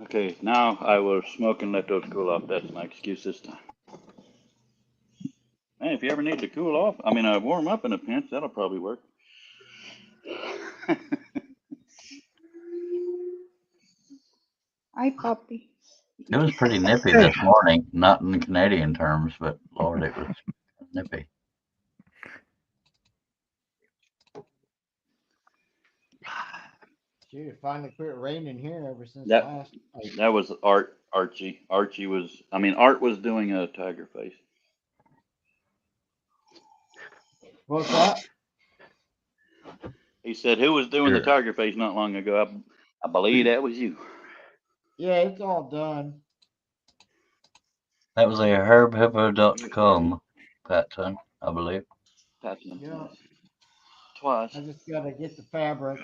S5: Okay, now I will smoke and let those cool off. That's my excuse this time. Man, if you ever need to cool off, warm up in a pinch, that'll probably work.
S7: Hi, puppy.
S6: it was pretty nippy this morning. Not in Canadian terms, but Lord, it was nippy.
S2: Shoot, it finally quit raining here ever since
S5: That-
S2: last night.
S5: That was Archie. Art was doing a tiger face.
S2: What's that?
S5: He said, "Who was doing the
S6: Sure.
S5: tiger face not long ago?" I believe that was you.
S2: Yeah, it's all done.
S6: That was a herbhippo.com pattern, I believe.
S5: That's not
S2: Yeah.
S5: twice.
S2: I just gotta get the fabric.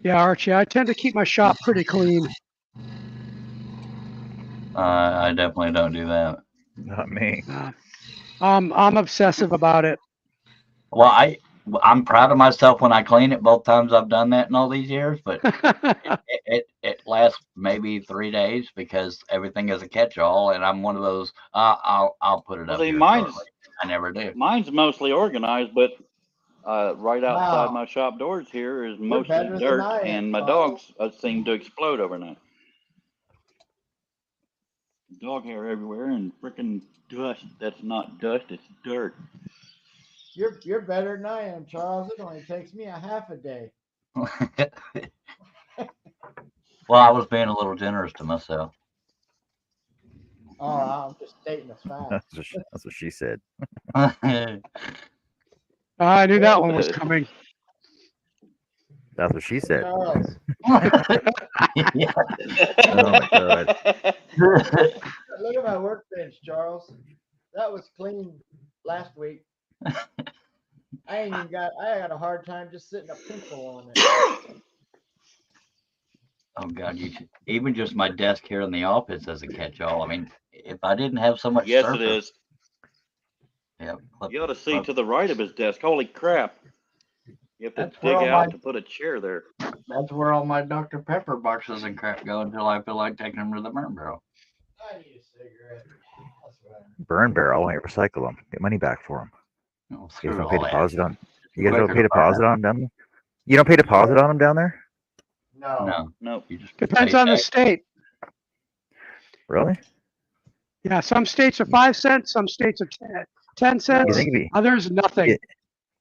S3: Yeah, Archie, I tend to keep my shop pretty clean.
S6: I definitely don't do that.
S1: Not me.
S3: I'm obsessive about it.
S6: Well, I'm proud of myself when I clean it. Both times I've done that in all these years, but it lasts maybe 3 days because everything is a catch-all, and I'm one of those. I'll put it up.
S5: See,
S6: Here
S5: mine's
S6: shortly. I never do.
S5: mine's mostly organized, but right outside
S2: Wow.
S5: my shop doors here is
S2: You're
S5: mostly
S2: better than
S5: dirt,
S2: I am,
S5: and my
S2: Charles.
S5: dogs seem to explode overnight. Dog hair everywhere and freaking dust. That's not dust, it's dirt.
S2: You're better than I am, Charles. It only takes me a half a day.
S6: Well, I was being a little generous to myself.
S2: Oh, I'm just stating the fact.
S1: That's what she said.
S3: I knew that one was coming.
S1: That's what she said.
S2: Charles,
S6: Yeah.
S1: Oh my god.
S2: look at my workbench, Charles. That was clean last week. I got a hard time just sitting a pencil on it.
S6: Oh God, even just my desk here in the office as a catch-all. I mean, if I didn't have so much
S5: Yes,
S6: surface,
S5: it is.
S6: yeah,
S5: You ought to see to the right of his desk. Holy crap. You have to
S6: That's where
S5: dig
S6: all
S5: out
S6: my-
S5: to put a chair there.
S6: that's where all my Dr. Pepper boxes and crap go until I feel like taking them to the burn barrel.
S2: I need a cigarette. That's right.
S1: Burn barrel. I recycle them. Get money back for them.
S6: Oh,
S1: You guys
S6: screw
S1: don't pay
S6: all that.
S1: deposit on. You
S6: Go
S1: guys don't
S6: back
S1: pay
S6: to the burner.
S1: deposit on them down there. You don't pay deposit on them down there.
S2: No.
S6: No,
S5: No.
S6: you just
S3: Depends
S6: pay
S3: on the
S6: tax.
S3: state.
S1: Really?
S3: Yeah, some states are 5 cents, some states are 10
S1: You
S3: cents.
S1: think it'd be?
S3: Others nothing.
S1: Yeah.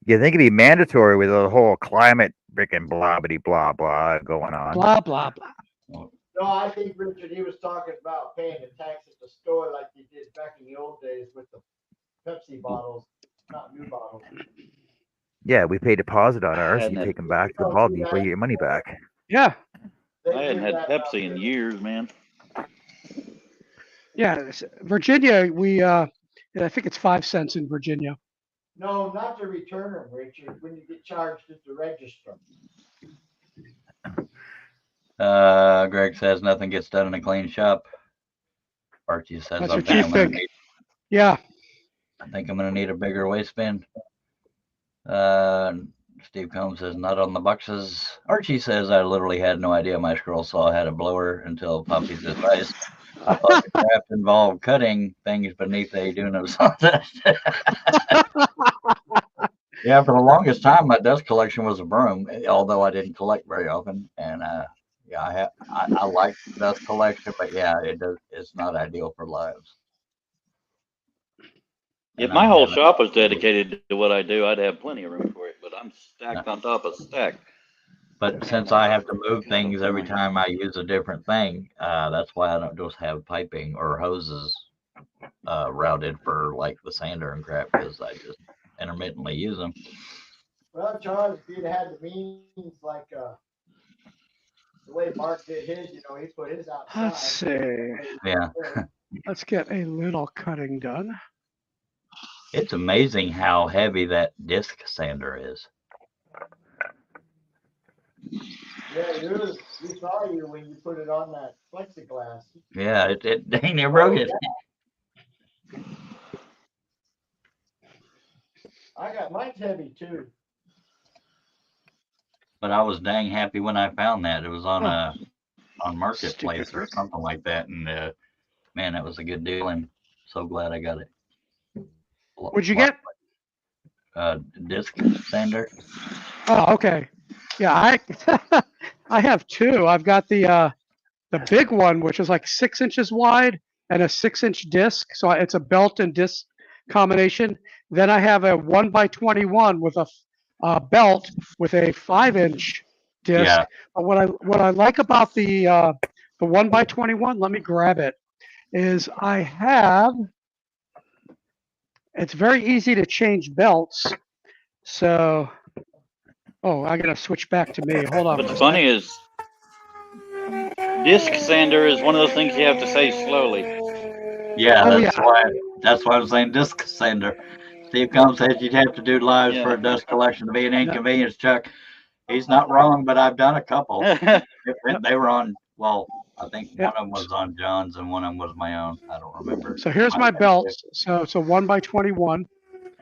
S1: You think it'd be mandatory with the whole climate freaking blah blah blah going on?
S3: Blah blah blah.
S2: No, I think Richard, he was talking about paying the tax at the store like you did back in the old days with the Pepsi bottles, not new bottles.
S1: Yeah, we pay deposit on ours.
S5: hadn't
S1: You
S5: had-
S1: take them back to the ball depot. You get your money back.
S3: Yeah,
S2: They
S5: I hadn't
S2: do
S5: had
S2: that
S5: Pepsi
S2: out
S5: in
S2: here.
S5: years, man.
S3: yeah. Virginia, I think it's 5 cents in Virginia.
S2: No, not to return them, Richard, when you get charged at the register.
S6: Greg says nothing gets done in a clean shop. Archie says,
S3: That's what
S6: okay,
S3: you think. Yeah,
S6: I think I'm gonna need a bigger waste bin. Steve Combs says not on the boxes. Archie says I literally had no idea my scroll saw had a blower until Puppy's advice. I thought the craft involved cutting things beneath a dune of sawdust. Yeah, for the longest time, my dust collection was a broom, although I didn't collect very often. And yeah, I like dust collection, but yeah, it's not ideal for lives.
S5: If
S6: And
S5: my
S6: I
S5: whole
S6: haven't-
S5: shop was dedicated to what I do, I'd have plenty of room for it. But I'm stacked on top of stacked.
S6: But since I have to move things every time I use a different thing, that's why I don't just have piping or hoses routed for like the sander and crap, because I just intermittently use them.
S2: Well, Charles, if you'd had the means like the way Mark did his, he put his outside.
S3: Let's see.
S6: Yeah.
S3: Let's get a little cutting done.
S6: It's amazing how heavy that disc sander is.
S2: Yeah, we saw you when you put it on that plexiglass.
S6: Yeah, it dang near broke it.
S2: I got mine's heavy too.
S6: But I was dang happy when I found that. It was on on Marketplace or something like that, and man, that was a good deal. I'm so glad I got it.
S3: What'd you get?
S6: Disc sander.
S3: Oh, okay. Yeah, I have two. I've got the big one, which is like 6 inches wide and a 6-inch disc. So it's a belt and disc combination. Then I have a 1x21 with a belt with a 5-inch disc.
S6: Yeah.
S3: But what I like about the 1x21, let me grab it, is it's very easy to change belts. So, oh, I gotta switch back to me. Hold on.
S5: What's funny is disc sander is one of those things you have to say slowly.
S6: Yeah,
S3: Oh,
S6: that's why I'm saying disc sander. Steve Combs said you'd have to do lives for
S5: Yeah.
S6: a dust collection to be an inconvenience, Chuck. He's not wrong, but I've done a couple. They were on, well, I think one of them was on John's and one of them was my own. I don't remember.
S3: So here's my belt. So it's a 1x21.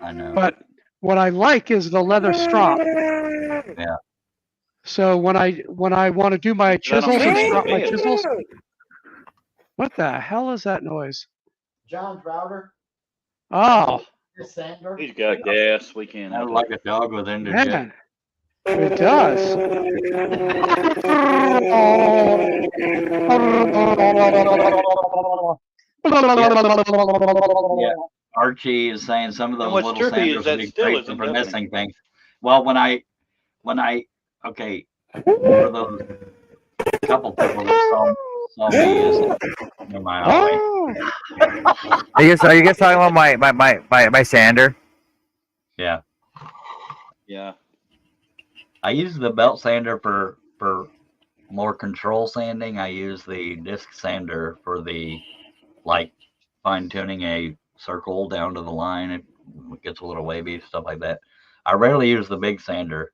S6: I know.
S3: But what I like is the leather strop.
S6: Yeah.
S3: So when I want to do my chisels and strap my chisels, what the hell is that noise?
S2: John's router,
S3: Oh,
S2: the sander.
S5: He's got gas. We can't.
S6: Sounded like a dog with indigestion.
S3: man, it does.
S6: Yeah. Archie is saying some of
S5: And
S6: those
S5: what's
S6: little
S5: trippy
S6: sanders
S5: is that
S6: would be
S5: still
S6: great
S5: isn't
S6: for
S5: happening.
S6: missing things. Well, when I okay, for those couple people that saw me use it in my hallway.
S3: Oh,
S1: Are you guys talking about my sander?
S6: Yeah.
S5: Yeah.
S6: I use the belt sander for more control sanding. I use the disc sander for the like fine tuning a circle down to the line. It gets a little wavy, stuff like that. I rarely use the big sander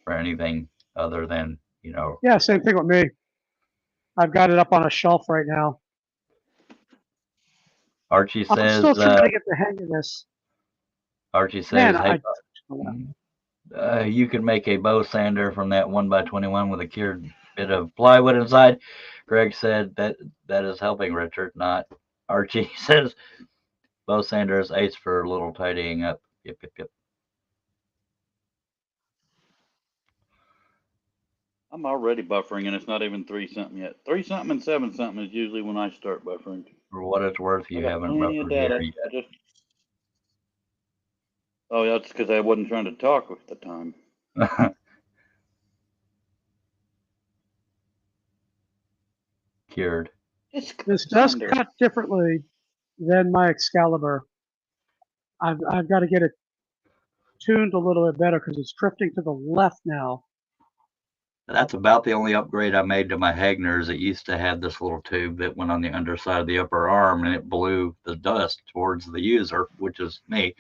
S6: for anything other than,
S3: yeah, same thing with me. I've got it up on a shelf right now.
S6: Archie
S3: I'm
S6: says,
S3: still trying to get the hang of this.
S6: Archie says,
S3: Man,
S6: hey, you can make a bow sander from that 1x21 with a cured bit of plywood inside. Greg said that is helping Richard, not Archie. Says bow sander is ace for a little tidying up. Yep.
S5: I'm already buffering, and it's not even 3 something yet. 3 something and 7 something is usually when I start buffering.
S6: For what it's worth, you
S5: I got
S6: haven't
S5: plenty of
S6: buffered here
S5: data.
S6: yet.
S5: Oh, that's because I wasn't trying to talk at the time.
S6: Cured.
S3: This does cut differently than my Excalibur. I've got to get it tuned a little bit better because it's drifting to the left now.
S6: That's about the only upgrade I made to my Hagners. It used to have this little tube that went on the underside of the upper arm, and it blew the dust towards the user, which is me.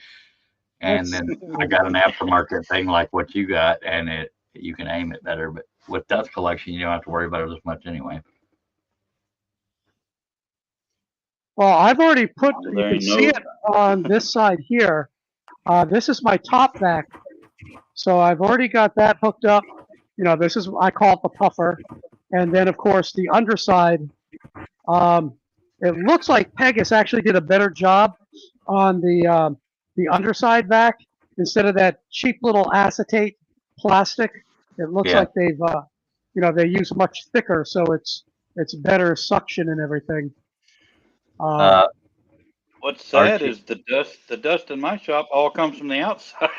S6: And then I got an aftermarket thing like what you got, and you can aim it better. But with dust collection, you don't have to worry about it as much anyway.
S3: Well, I've already put, you
S5: There
S3: can
S5: ain't
S3: see
S5: no-
S3: it on this side here. This is my top vac. So I've already got that hooked up. This is, I call it the puffer. And then, of course, the underside. It looks like Pegasus actually did a better job on the underside vac instead of that cheap little acetate plastic. It looks like they've, they use much thicker, so it's better suction and everything.
S5: What's sad
S1: Archie-
S5: is the dust in my shop all comes from the outside.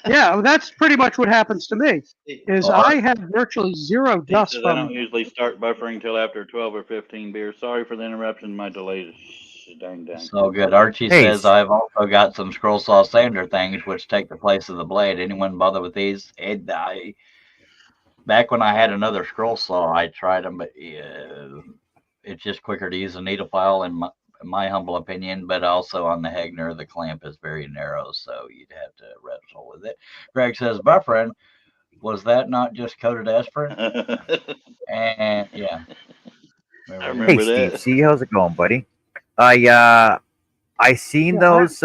S3: Yeah, well, that's pretty much what happens to me. Is
S6: Well,
S3: I have virtually zero
S5: He
S3: dust
S5: says I don't
S3: from.
S5: usually start buffering till after 12 or 15 beers. Sorry for the interruption. My delay is dang.
S6: So good. Archie
S1: Hey,
S6: says I've also got some scroll saw sander things which take the place of the blade. Anyone bother with these? Back when I had another scroll saw, I tried them, but it's just quicker to use a needle file in my humble opinion. But also on the Hegner, the clamp is very narrow, so you'd have to wrestle with it. Greg says buffering. Was that not just coated aspirin? And yeah,
S5: I
S1: hey,
S5: remember
S1: Steve.
S5: that.
S1: See, how's it going, buddy? I seen
S3: Yeah,
S1: those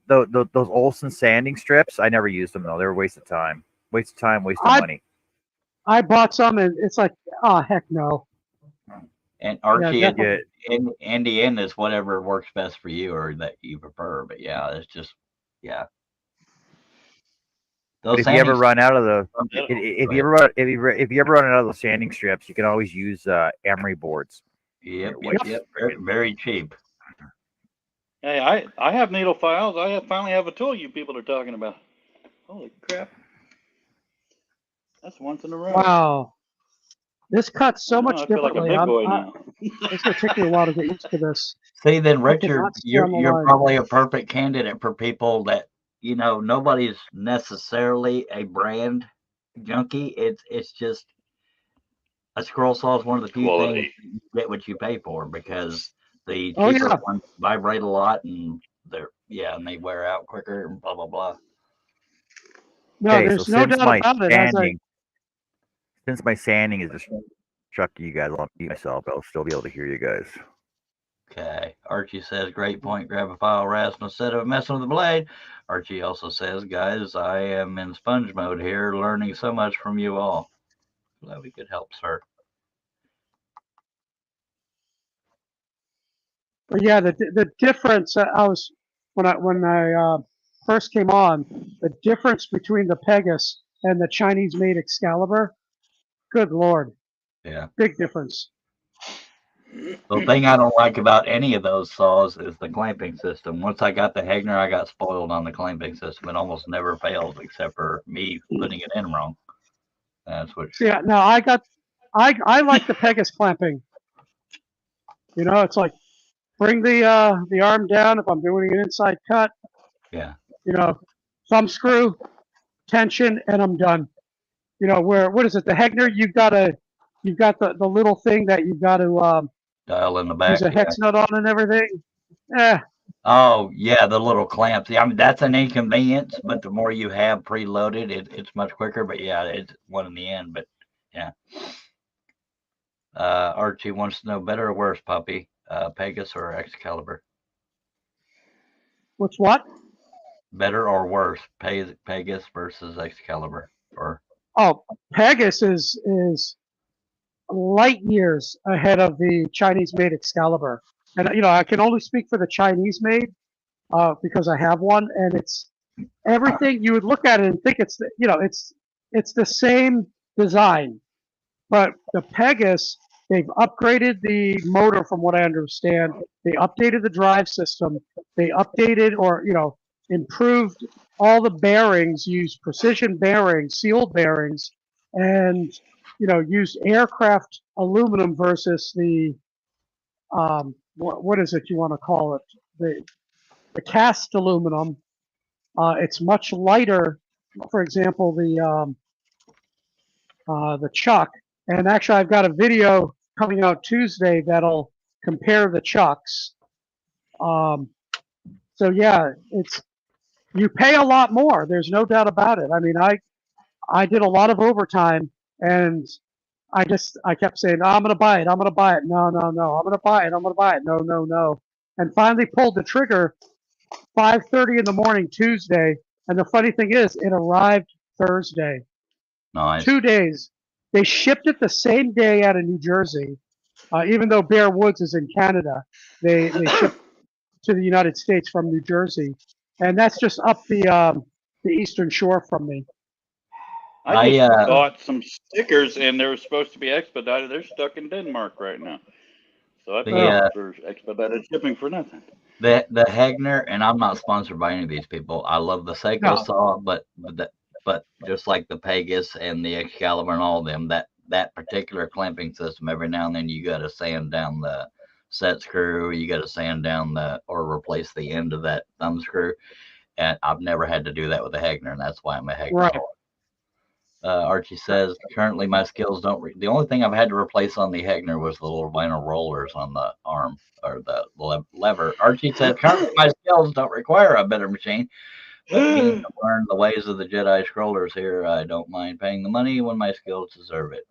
S1: those Olsen sanding strips. I never used them though. They were a waste of time. Waste of time. Waste of money.
S3: I bought some, and it's like, oh heck no.
S6: And Archie,
S3: Yeah,
S6: in the end, is whatever works best for you or that you prefer. But yeah, it's just
S1: But
S6: Those
S1: if you ever
S6: sanding
S1: run out of the
S5: Yeah.
S1: if you ever run out of the sanding strips, you can always use emery boards.
S6: Yep,
S1: Which-
S6: very, very cheap.
S5: Hey, I have needle files. Finally have a tool you people are talking about. Holy crap. That's once in a row.
S3: wow. This cuts so
S5: I know,
S3: much
S5: I feel like a
S3: differently.
S5: big boy now.
S3: It's gonna take me a while to get used to this.
S6: See, then
S3: I could
S6: Richard,
S3: not stay on the
S6: you're
S3: line.
S6: probably a perfect candidate for people that nobody's necessarily a brand junkie. It's just a scroll saw is one of the few
S5: Quality.
S6: things you get what you pay for because the
S3: Oh,
S6: cheaper
S3: yeah.
S6: ones vibrate a lot and and they wear out quicker and blah blah blah.
S3: No,
S1: Okay,
S3: there's
S1: so
S3: no
S1: since
S3: doubt
S1: my
S3: about it. As I
S1: since my sanding is just chuck you guys, I'll mute myself. I'll still be able to hear you guys.
S6: Okay. Archie says, great point. Grab a file, rasp instead of messing with the blade. Archie also says, guys, I am in sponge mode here, learning so much from you all. Glad we could help, sir.
S3: But yeah, the difference I was when I first came on, the difference between the Pegasus and the Chinese-made Excalibur, good lord,
S6: Yeah.
S3: big difference.
S6: The thing I don't like about any of those saws is the clamping system. Once I got the Hegner, I got spoiled on the clamping system. It almost never fails except for me putting it in wrong. That's what.
S3: Yeah, no, I like the Pegasus clamping. It's like bring the arm down if I'm doing an inside cut.
S6: Yeah.
S3: Thumb screw, tension, and I'm done. What is it? The Hegner, you've got the little thing that you've got to
S6: Dial in the back.
S3: use a hex nut on and everything.
S6: Oh, yeah, the little clamps. Yeah, I mean, that's an inconvenience, but the more you have preloaded, it's much quicker. But yeah, it's one in the end. But yeah. Archie wants to know better or worse, puppy, Pegasus or Excalibur?
S3: What's what?
S6: Better or worse, Pegasus versus Excalibur? Or
S3: Oh, Pegasus is light years ahead of the Chinese-made Excalibur. And I can only speak for the Chinese-made because I have one, and it's everything you would look at it and think it's the same design, but the Pegasus, they've upgraded the motor from what I understand. They updated the drive system. They updated or improved all the bearings, used precision bearings, sealed bearings, and used aircraft aluminum versus the what is it you want to call it, the cast aluminum. It's much lighter. For example, the chuck, and actually I've got a video coming out Tuesday that'll compare the chucks. So yeah, you pay a lot more. There's no doubt about it. I mean, I did a lot of overtime, and I kept saying, oh, I'm going to buy it. I'm going to buy it. No. I'm going to buy it. I'm going to buy it. No. And finally pulled the trigger 5:30 in the morning Tuesday. And the funny thing is, it arrived Thursday.
S6: nice.
S3: 2 days. They shipped it the same day out of New Jersey. Even though Bear Woods is in Canada, they shipped to the United States from New Jersey. And that's just up the eastern shore from me.
S5: I just bought some stickers and they were supposed to be expedited. They're stuck in Denmark right now. So I
S6: The,
S5: paid
S6: uh,
S5: for expedited shipping for nothing.
S6: The Hagner, and I'm not sponsored by any of these people. I love the Seiko
S3: No.
S6: saw, but just like the Pegasus and the Excalibur and all of them, that particular clamping system, every now and then you got to sand down the set screw, you got to sand down or replace the end of that thumb screw, and I've never had to do that with a Hagner, and that's why I'm a Hagner.
S3: Right.
S6: Archie says, currently my skills don't. The only thing I've had to replace on the Hagner was the little vinyl rollers on the arm or the lever. Archie says, currently my skills don't require a better machine, but being to learn the ways of the Jedi scrollers here, I don't mind paying the money when my skills deserve it.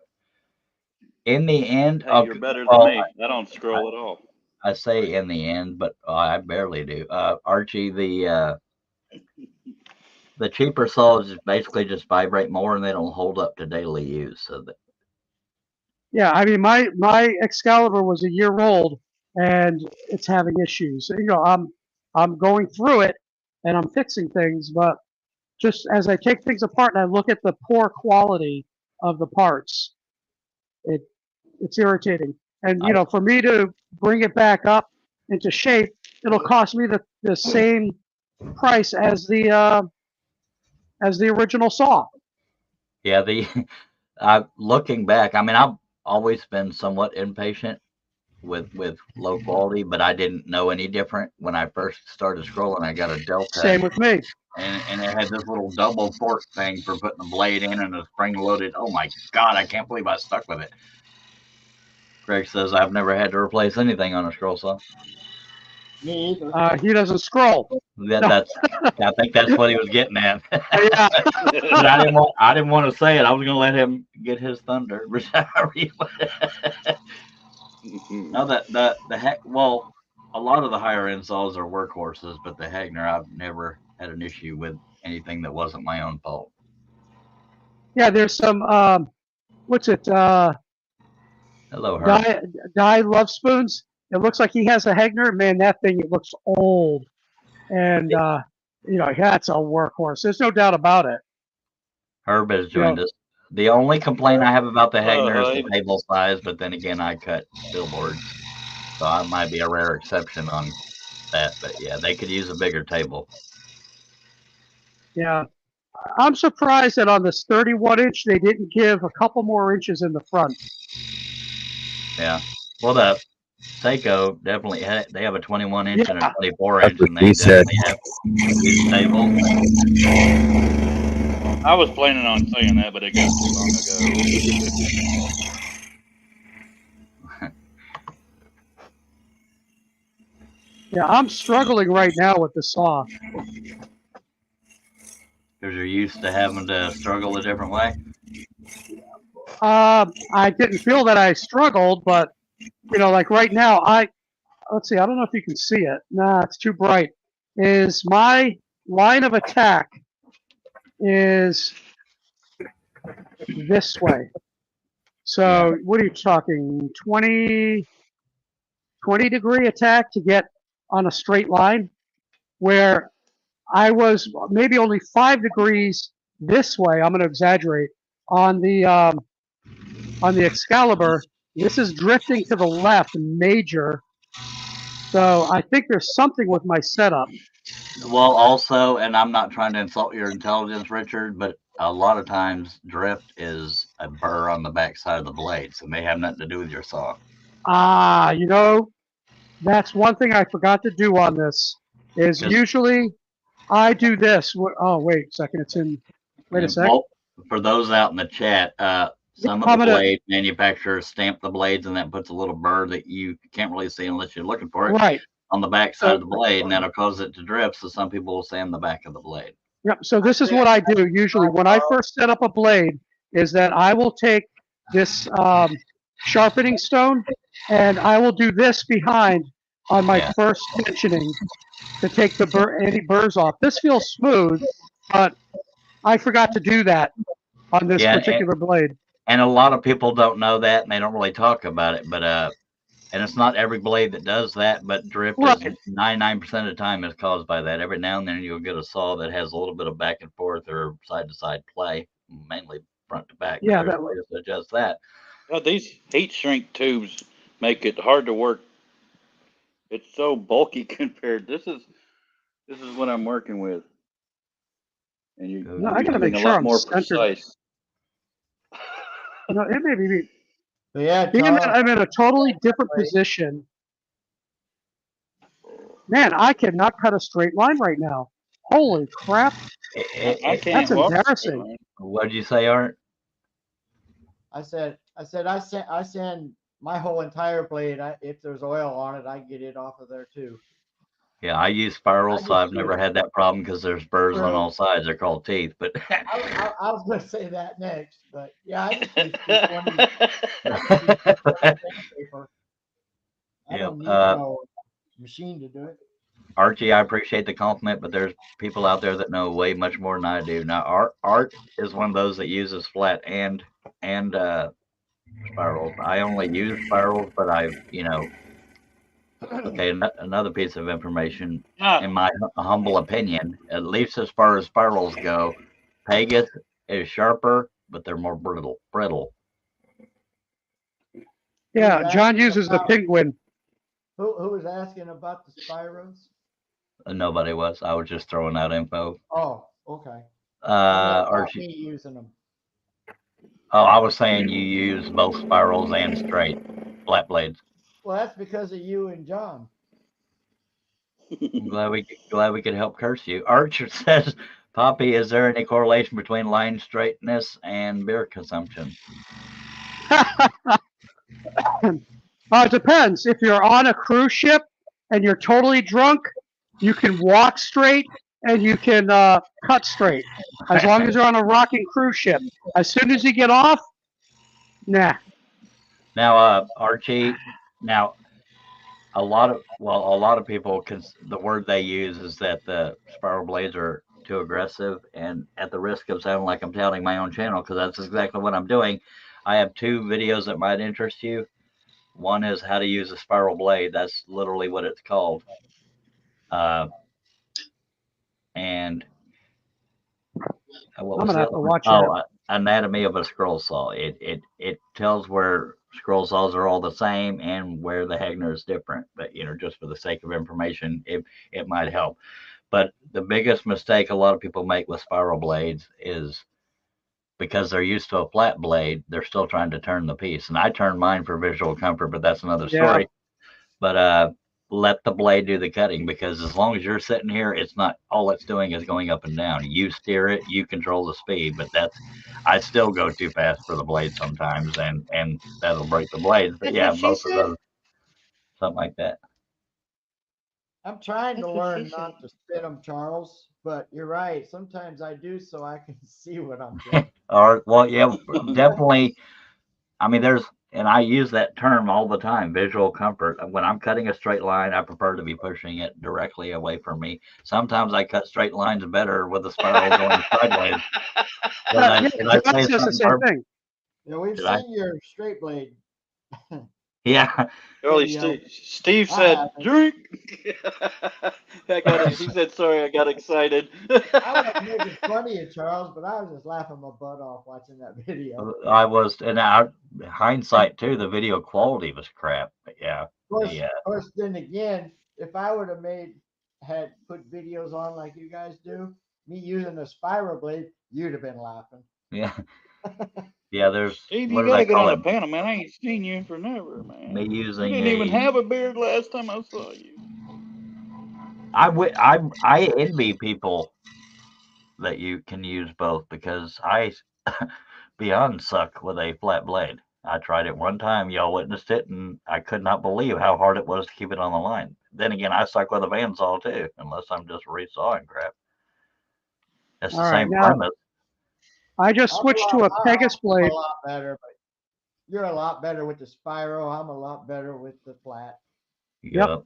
S6: In the end,
S5: Hey, you're better than me. I don't scroll at all.
S6: I say in the end, but I barely do. Archie, the cheaper saws basically just vibrate more and they don't hold up to daily use. So
S3: Yeah, I mean, my Excalibur was a year old and it's having issues. You know, I'm going through it and I'm fixing things, but just as I take things apart and I look at the poor quality of the parts, it's irritating. And you know, for me to bring it back up into shape, it'll cost me the same price as the original saw.
S6: yeah, looking back, I mean, I've always been somewhat impatient with low quality, but I didn't know any different when I first started scrolling. I got a Delta,
S3: Same with me.
S6: and it had this little double fork thing for putting the blade in and a spring loaded. Oh my God, I can't believe I stuck with it. Greg says I've never had to replace anything on a scroll saw.
S2: Me either.
S3: He doesn't scroll.
S6: I think that's what he was getting at.
S3: Yeah.
S6: But I didn't want to say it. I was going to let him get his thunder. No, the heck. Well, a lot of the higher end saws are workhorses, but the Hagner, I've never had an issue with anything that wasn't my own fault.
S3: Yeah, there's some what's it?
S6: Hello, Herb.
S3: Guy Love Spoons. It looks like he has a Hagner. Man, that thing, it looks old. And you know, that's a workhorse. There's no doubt about it.
S6: Herb has joined us. The only complaint I have about the Hagner is the table size, but then again, I cut billboards, so I might be a rare exception on that. But yeah, they could use a bigger table.
S3: Yeah. I'm surprised that on this 31-inch, they didn't give a couple more inches in the front.
S6: Yeah. Well, the Seiko definitely they have a 21-inch and a
S3: Yeah.
S6: 24-inch, and they
S1: He said.
S6: definitely have these tables.
S5: I was planning on saying that, but it got too long ago.
S3: Yeah, I'm struggling right now with the saw.
S6: Because you're used to having to struggle a different way.
S3: I didn't feel that I struggled, but you know, like right now, let's see. I don't know if you can see it. Nah, it's too bright. Is my line of attack is this way. So what are you talking? 20 degree attack to get on a straight line, where I was maybe only 5 degrees this way. I'm going to exaggerate on the Excalibur. This is drifting to the left, major. So I think there's something with my setup.
S6: Well, also, and I'm not trying to insult your intelligence, Richard, but a lot of times drift is a burr on the back side of the blade, so it may have nothing to do with your saw.
S3: You know, that's one thing I forgot to do on this. Is usually I do this. Oh, wait a second. It's in. Wait a second.
S6: Well, for those out in the chat, some of the blade manufacturers stamp the blades, and that puts a little burr that you can't really see unless you're looking for it.
S3: Right.
S6: On the back side of the blade, and that'll cause it to drift. So some people will sand the back of the blade.
S3: Yep. So this is what I do usually when I first set up a blade. Is that I will take this sharpening stone and I will do this behind on my first tensioning to take the any burrs off. This feels smooth, but I forgot to do that on this particular blade.
S6: And a lot of people don't know that, and they don't really talk about it. But and it's not every blade that does that, but drift is 99% of the time is caused by that. Every now and then you'll get a saw that has a little bit of back and forth or side to side play, mainly front to back.
S3: Yeah,
S6: that way to adjust that.
S5: These heat shrink tubes make it hard to work. It's so bulky compared. This is what I'm working with, and
S3: No, I gotta
S5: you're
S3: make
S5: being a
S3: sure
S5: lot
S3: I'm
S5: more
S3: centered.
S5: precise.
S3: No, it may be.
S2: But yeah,
S3: Being that
S2: Charles,
S3: I'm in a totally different position. Man, I cannot cut a straight line right now. Holy crap!
S5: I can't
S3: That's
S5: walk.
S3: embarrassing.
S6: What did you say, Art?
S2: I send my whole entire blade. If there's oil on it, I get it off of there too.
S6: Yeah, I use spirals,
S2: I
S6: so I've
S2: just
S6: never
S2: use-
S6: had that problem because there's burrs on
S2: Well-
S6: all sides. They're called teeth, but
S2: I was going to say that next, but yeah, I just use 220 paper. I
S6: Yeah,
S2: don't need no machine to do it.
S6: Archie, I appreciate the compliment, but there's people out there that know way much more than I do. Now, Art is one of those that uses flat and spirals. I only use spirals, but okay, another piece of information. In my humble opinion, at least as far as spirals go, Pegas is sharper, but they're more brittle.
S3: Yeah, John uses the penguin.
S2: Who was asking about the Spyros?
S6: Nobody was. I was just throwing out info.
S2: Oh, okay.
S6: Archie.
S2: Me using them.
S6: Oh, I was saying you use both spirals and straight flat blades.
S2: Well, that's because of you and John.
S6: I'm glad we could help curse you. Archer says, Poppy, is there any correlation between line straightness and beer consumption?
S3: It depends. If you're on a cruise ship and you're totally drunk, you can walk straight and you can cut straight. As long as you're on a rocking cruise ship. As soon as you get off, nah.
S6: Now, Archie, a lot of people, the word they use is that the spiral blades are too aggressive, and at the risk of sounding like I'm touting my own channel, because that's exactly what I'm doing, I have 2 videos that might interest you. One is how to use a spiral blade. That's literally what it's called. And what
S3: I'm
S6: was
S3: gonna
S6: it?
S3: have to watch that.
S6: Anatomy of a scroll saw. It tells where scroll saws are all the same and where the Hagner is different. But just for the sake of information, it might help. But the biggest mistake a lot of people make with spiral blades is because they're used to a flat blade, they're still trying to turn the piece. And I turn mine for visual comfort, but that's another story. But let the blade do the cutting, because as long as you're sitting here, it's not, all it's doing is going up and down. You steer it, you control the speed, but I still go too fast for the blade sometimes, and that'll break the blades. But yeah, both of those, something like that.
S2: I'm trying to learn not to spit them, Charles, but you're right. Sometimes I do so I can see what I'm doing.
S6: Well, yeah, definitely. I mean, and I use that term all the time, visual comfort. When I'm cutting a straight line, I prefer to be pushing it directly away from me. Sometimes I cut straight lines better with a spiral going sideways.
S3: John says the same thing.
S2: Yeah, we've seen your straight blade.
S6: Yeah.
S5: Early Steve said, drink. He said, sorry, I got excited.
S2: I was making fun of you, Charles, but I was just laughing my butt off watching that video.
S6: I was, and hindsight too, the video quality was crap. But yeah.
S2: Of course, then again, if I would have had put videos on like you guys do, me using a spiral blade, you'd have been laughing.
S6: Yeah. Yeah, there's.
S5: Steve, you gotta get on the panel, man. I ain't seen you for never, man.
S6: Me using.
S5: You didn't even have a beard last time I saw you.
S6: I envy people that you can use both, because I beyond suck with a flat blade. I tried it one time, y'all witnessed it, and I could not believe how hard it was to keep it on the line. Then again, I suck with a bandsaw too, unless I'm just resawing crap. It's the same premise.
S3: I just switched to a Pegas blade.
S2: I'm a lot better, but you're a lot better with the spiral. I'm a lot better with the flat.
S3: Yep.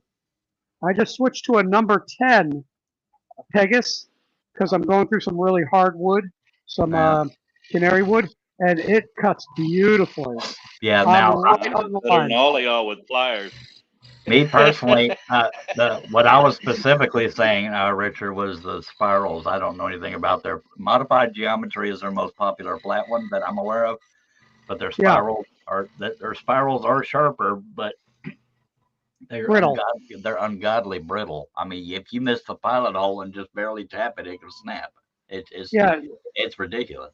S3: I just switched to a number 10 Pegas because I'm going through some really hard wood, some canary wood, and it cuts beautifully.
S6: Yeah, now
S5: all y'all with pliers.
S6: Me personally, what I was specifically saying, Richard, was the spirals. I don't know anything about their modified geometry is their most popular flat one that I'm aware of, but their spirals are sharper, but
S3: Brittle.
S6: They're ungodly brittle. I mean, if you miss the pilot hole and just barely tap it, it can snap.
S3: Yeah,
S6: It's ridiculous.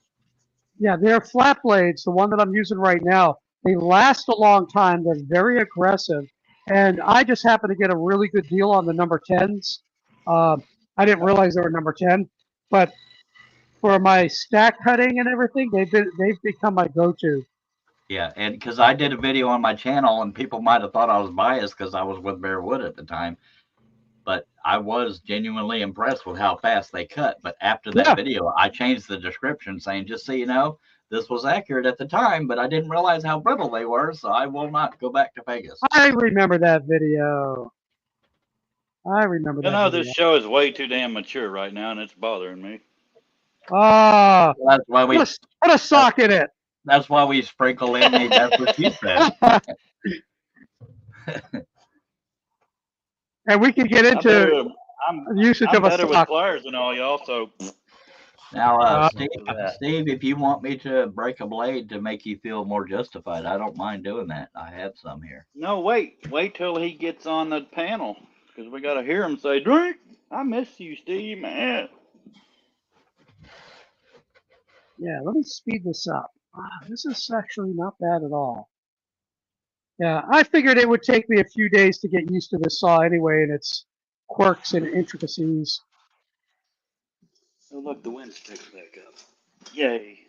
S3: yeah, they're flat blades. The one that I'm using right now, they last a long time. They're very aggressive, and I just happened to get a really good deal on the number 10s. I didn't realize they were number 10, but for my stack cutting and everything, they've become my go-to.
S6: Yeah, and because I did a video on my channel, and people might have thought I was biased because I was with Bear Wood at the time, but I was genuinely impressed with how fast they cut. But after that
S3: Yeah.
S6: video, I changed the description saying, just so you know, this was accurate at the time, but I didn't realize how brittle they were, so I will not go back to Vegas.
S3: I remember that video. I remember
S5: You
S3: that
S5: know,
S3: video.
S5: this show is way too damn mature right now, and it's bothering me.
S3: Ah,
S6: That's why we
S3: put a sock in it.
S6: that's why we sprinkle in the that's what she said.
S3: And we can get into
S5: I'm
S3: usage
S5: I'm
S3: of a
S5: better with
S3: sock.
S5: pliers than all y'all, so
S6: Now, Steve,
S5: that.
S6: Steve, if you want me to break a blade to make you feel more justified, I don't mind doing that. I have some here.
S5: No, wait till he gets on the panel, because we got to hear him say, "Drink, I miss you, Steve, man."
S3: Yeah, let me speed this up. This is actually not bad at all. Yeah, I figured it would take me a few days to get used to this saw anyway and its quirks and intricacies.
S5: Oh, look, the wind's picked back up. Yay.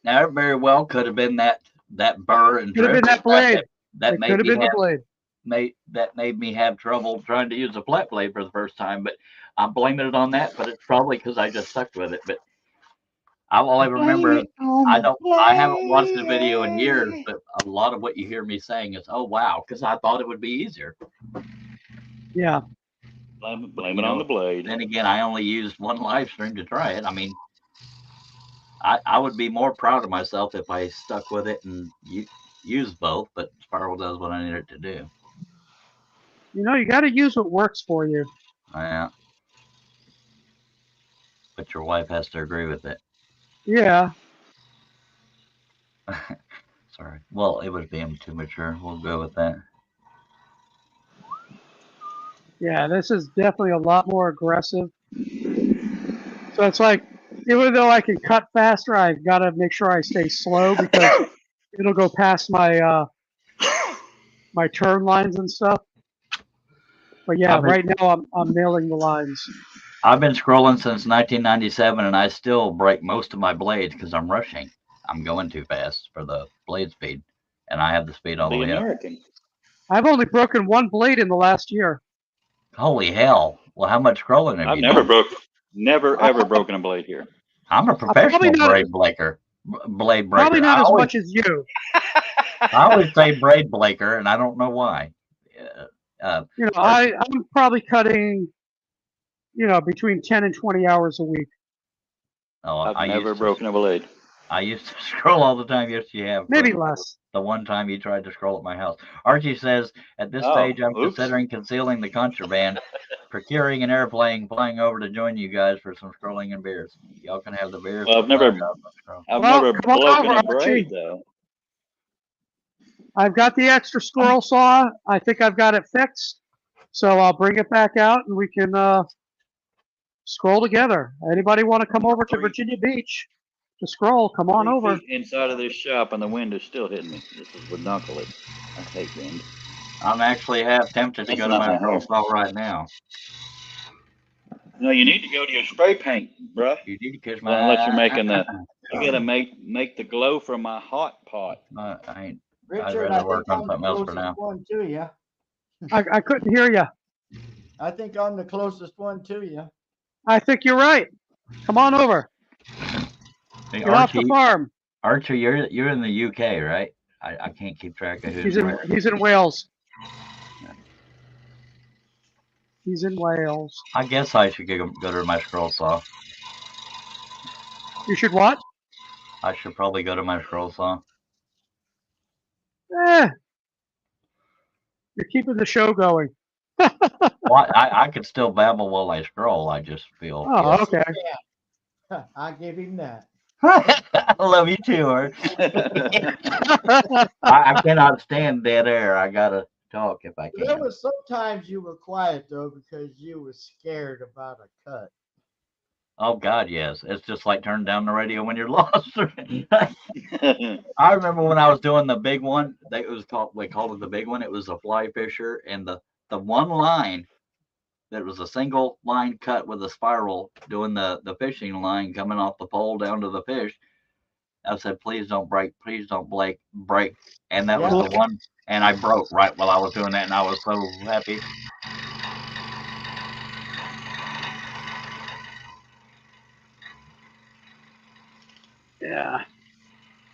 S6: Now, it very well could have been that burr and
S3: Could have been
S6: drip
S3: that blade.
S6: that
S3: It
S6: made
S3: could have
S6: me
S3: been the blade.
S6: made me have trouble trying to use a flat blade for the first time. But I'm blaming it on that. But it's probably because I just sucked with it. But I will remember. I haven't watched the video in years, but a lot of what you hear me saying is, "Oh wow," because I thought it would be easier.
S3: Yeah.
S5: Blame it on the blade.
S6: Then again, I only used one live stream to try it. I mean, I would be more proud of myself if I stuck with it and used both, but Spiral does what I need it to do.
S3: You know, you got to use what works for you.
S6: Yeah. But your wife has to agree with it.
S3: Yeah.
S6: Sorry. Well, it was being too mature. We'll go with that.
S3: Yeah, this is definitely a lot more aggressive. So it's like, even though I can cut faster, I've got to make sure I stay slow because it'll go past my my turn lines and stuff. But yeah, right now I'm nailing the lines.
S6: I've been scrolling since 1997, and I still break most of my blades because I'm rushing. I'm going too fast for the blade speed, and I have the speed all the way up.
S3: I've only broken one blade in the last year.
S6: Holy hell! Well, how much scrolling have
S5: I've
S6: you
S5: never
S6: done?
S5: never ever broken a blade here.
S6: I'm a professional blade breaker.
S3: Probably not as much as you.
S6: I always say blade breaker, and I don't know why.
S3: You know, I'm probably cutting, you know, between 10 and 20 hours a week.
S6: Oh,
S5: I've never broken a blade.
S6: I used to scroll all the time. Yes, you have.
S3: Maybe less.
S6: The one time you tried to scroll at my house. Archie says, at this stage, I'm considering concealing the contraband, procuring an airplane, flying over to join you guys for some scrolling and beers. Y'all can have the beers.
S5: Well, I've never broken a braid, though.
S3: I've got the extra scroll saw. I think I've got it fixed. So I'll bring it back out and we can scroll together. Anybody want to come over to Virginia Beach to scroll? Come on over.
S5: Inside of this shop and the wind is still hitting me. This is ridiculous. I hate wind.
S6: I'm actually half tempted to go to my scroll saw right now.
S5: No, you need to go to your spray paint, bruh.
S6: You need to catch my.
S5: Unless you're making the, you gotta make the glow from my hot pot.
S6: I ain't.
S2: Richard,
S6: I'd rather work on something else for now.
S2: One to you.
S3: I couldn't hear you.
S2: I think I'm the closest one to you.
S3: I think you're right. Come on over.
S6: Hey,
S3: Get off the farm.
S6: Archer, you're in the UK, right? I can't keep track of who's
S3: He's in Wales. He's in Wales.
S6: I guess I should go to my scroll saw.
S3: You should what?
S6: I should probably go to my scroll saw.
S3: You're keeping the show going.
S6: Well, I could still babble while I scroll. I just feel.
S3: Oh, okay.
S2: Yeah. I give him that.
S6: I love you too, Art. I cannot stand dead air. I gotta talk if I
S2: There
S6: can.
S2: was sometimes you were quiet though because you were scared about a cut.
S6: Oh God, yes. It's just like turning down the radio when you're lost. I remember when I was doing the big one. We called it the big one. It was a fly fisher, and the one line that was a single line cut with a spiral doing the fishing line coming off the pole down to the fish. I said, please don't break, please don't break. And that was
S2: Yeah.
S6: the one, and I broke right while I was doing that, and I was so happy.
S3: Yeah.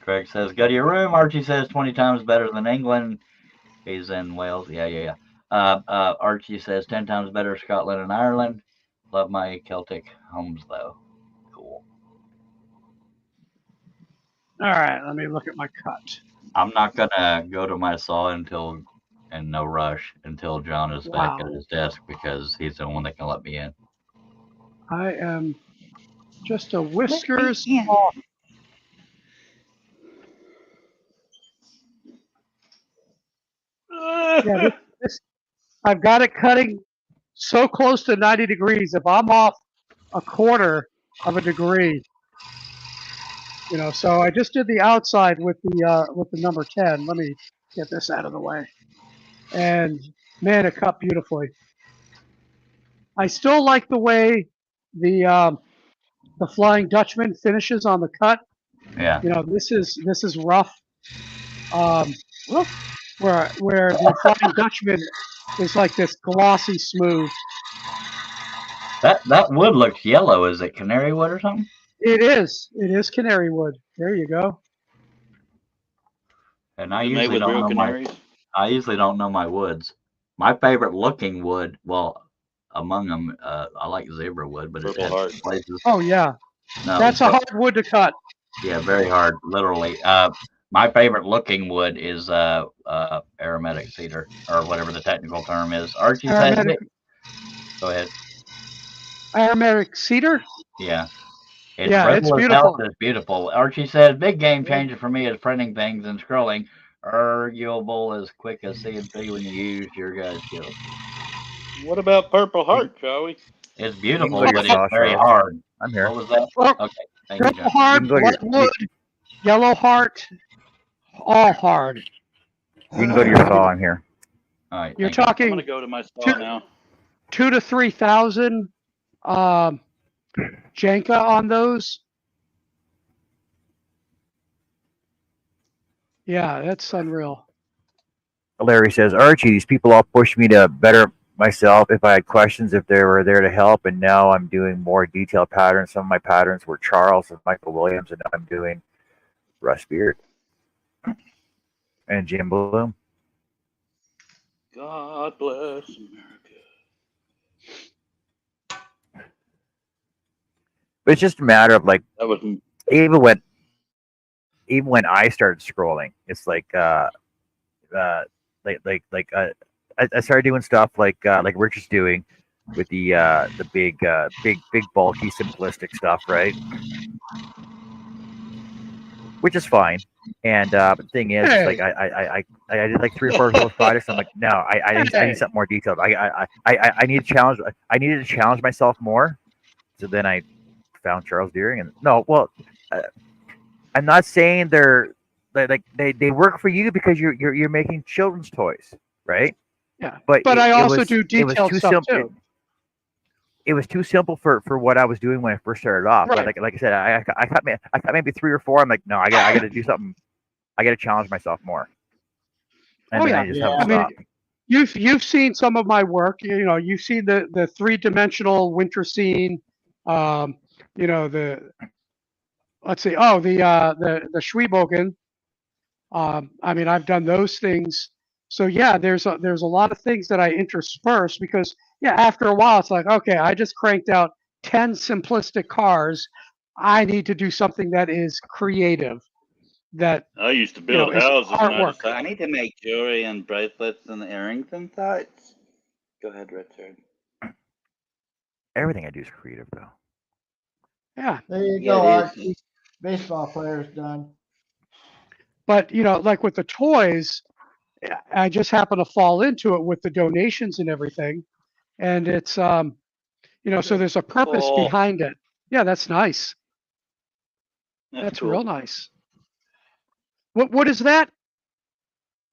S6: Craig says, go to your room. Archie says 20 times better than England. He's in Wales. Yeah. Archie says 10 times better Scotland and Ireland. Love my Celtic homes though. Cool.
S3: All right. Let me look at my cut.
S6: I'm not gonna go to my saw in no rush until John is back at
S3: Wow.
S6: his desk because he's the one that can let me in.
S3: I am just a whiskers
S5: in.
S3: off. Yeah, this I've got it cutting so close to 90 degrees. If I'm off a quarter of a degree, so I just did the outside with the number 10. Let me get this out of the way. And man, it cut beautifully. I still like the way the Flying Dutchman finishes on the cut.
S6: Yeah.
S3: This is rough. Where the Flying Dutchman is like this glossy smooth.
S6: That wood looks yellow. Is it canary wood or something?
S3: It is canary wood. There you go.
S6: And I
S5: Is it made
S6: usually
S5: with
S6: don't
S5: real
S6: know
S5: canaries?
S6: I usually don't know my woods. My favorite looking wood, well, among them, I like zebra wood, but
S5: Purple
S6: it
S5: heart.
S6: has places.
S3: Oh yeah,
S6: No,
S3: that's a hard wood to cut.
S6: yeah, very hard, literally. My favorite looking wood is aromatic cedar, or whatever the technical term is. Archie says
S3: Aromatic,
S6: go ahead.
S3: aromatic cedar.
S6: Yeah. It's
S3: Yeah, it's
S6: brittle as hell,
S3: beautiful.
S6: but it's beautiful. Archie says, big game changer for me is printing things and scrolling. Arguable as quick as CNC when you use your guys' skills.
S5: What about Purple Heart, shall we?
S6: It's
S1: You can
S6: beautiful,
S1: go to your
S6: but it's
S1: saw,
S6: very
S1: Charles.
S6: hard.
S1: I'm here.
S6: What was that?
S3: Well,
S6: Okay, thank you,
S3: purple
S6: John.
S3: heart,
S1: You can go to
S3: blood wood, yellow heart, all hard.
S1: You can go to your saw. I'm here.
S6: All right,
S3: You're
S6: thank you.
S5: I'm
S3: talking
S5: gonna go to my saw now.
S3: 2,000 to 3,000 Jenka on those. Yeah, that's unreal.
S1: Larry says, Archie, these people all pushed me to better myself if I had questions, if they were there to help, and now I'm doing more detailed patterns. Some of my patterns were Charles and Michael Williams, and now I'm doing Russ Beard and Jim Bloom.
S5: God bless America.
S1: But it's just a matter of like
S5: That was
S1: even when I started scrolling, it's like I started doing stuff like Rich is doing with the big bulky simplistic stuff, right? Which is fine. And the thing is, it's like I did like 3 or 4 of those projects. I'm like, no, I need something more detailed. I need to challenge. I needed to challenge myself more. So then I found Charles Deering, and I'm not saying they work for you because you're making children's toys, right?
S3: Yeah,
S1: but
S3: I also
S1: was,
S3: do detailed stuff too.
S1: It was too simple for what I was doing when I first started off.
S3: Right.
S1: But like I said, I cut maybe 3 or 4. I'm like, no, I got to do something. I got to challenge myself more. And then I just haven't stopped.
S3: You've seen some of my work. You've seen the 3-dimensional winter scene. The Schwiebogen. I've done those things. So yeah, there's a lot of things that I intersperse because after a while it's like, okay, I just cranked out 10 simplistic cars. I need to do something that is creative. That
S5: I used to build
S3: is
S5: houses, and I
S3: artwork.
S5: decided I need to make jewelry and bracelets and earrings and such. Go ahead, Richard.
S1: Everything I do is creative, though.
S3: Yeah.
S2: There you go, Archie. Baseball player's done.
S3: But like with the toys, I just happened to fall into it with the donations and everything, and it's so there's a purpose
S5: Cool.
S3: behind it. Yeah, that's nice. That's
S5: cool.
S3: real nice. What is that?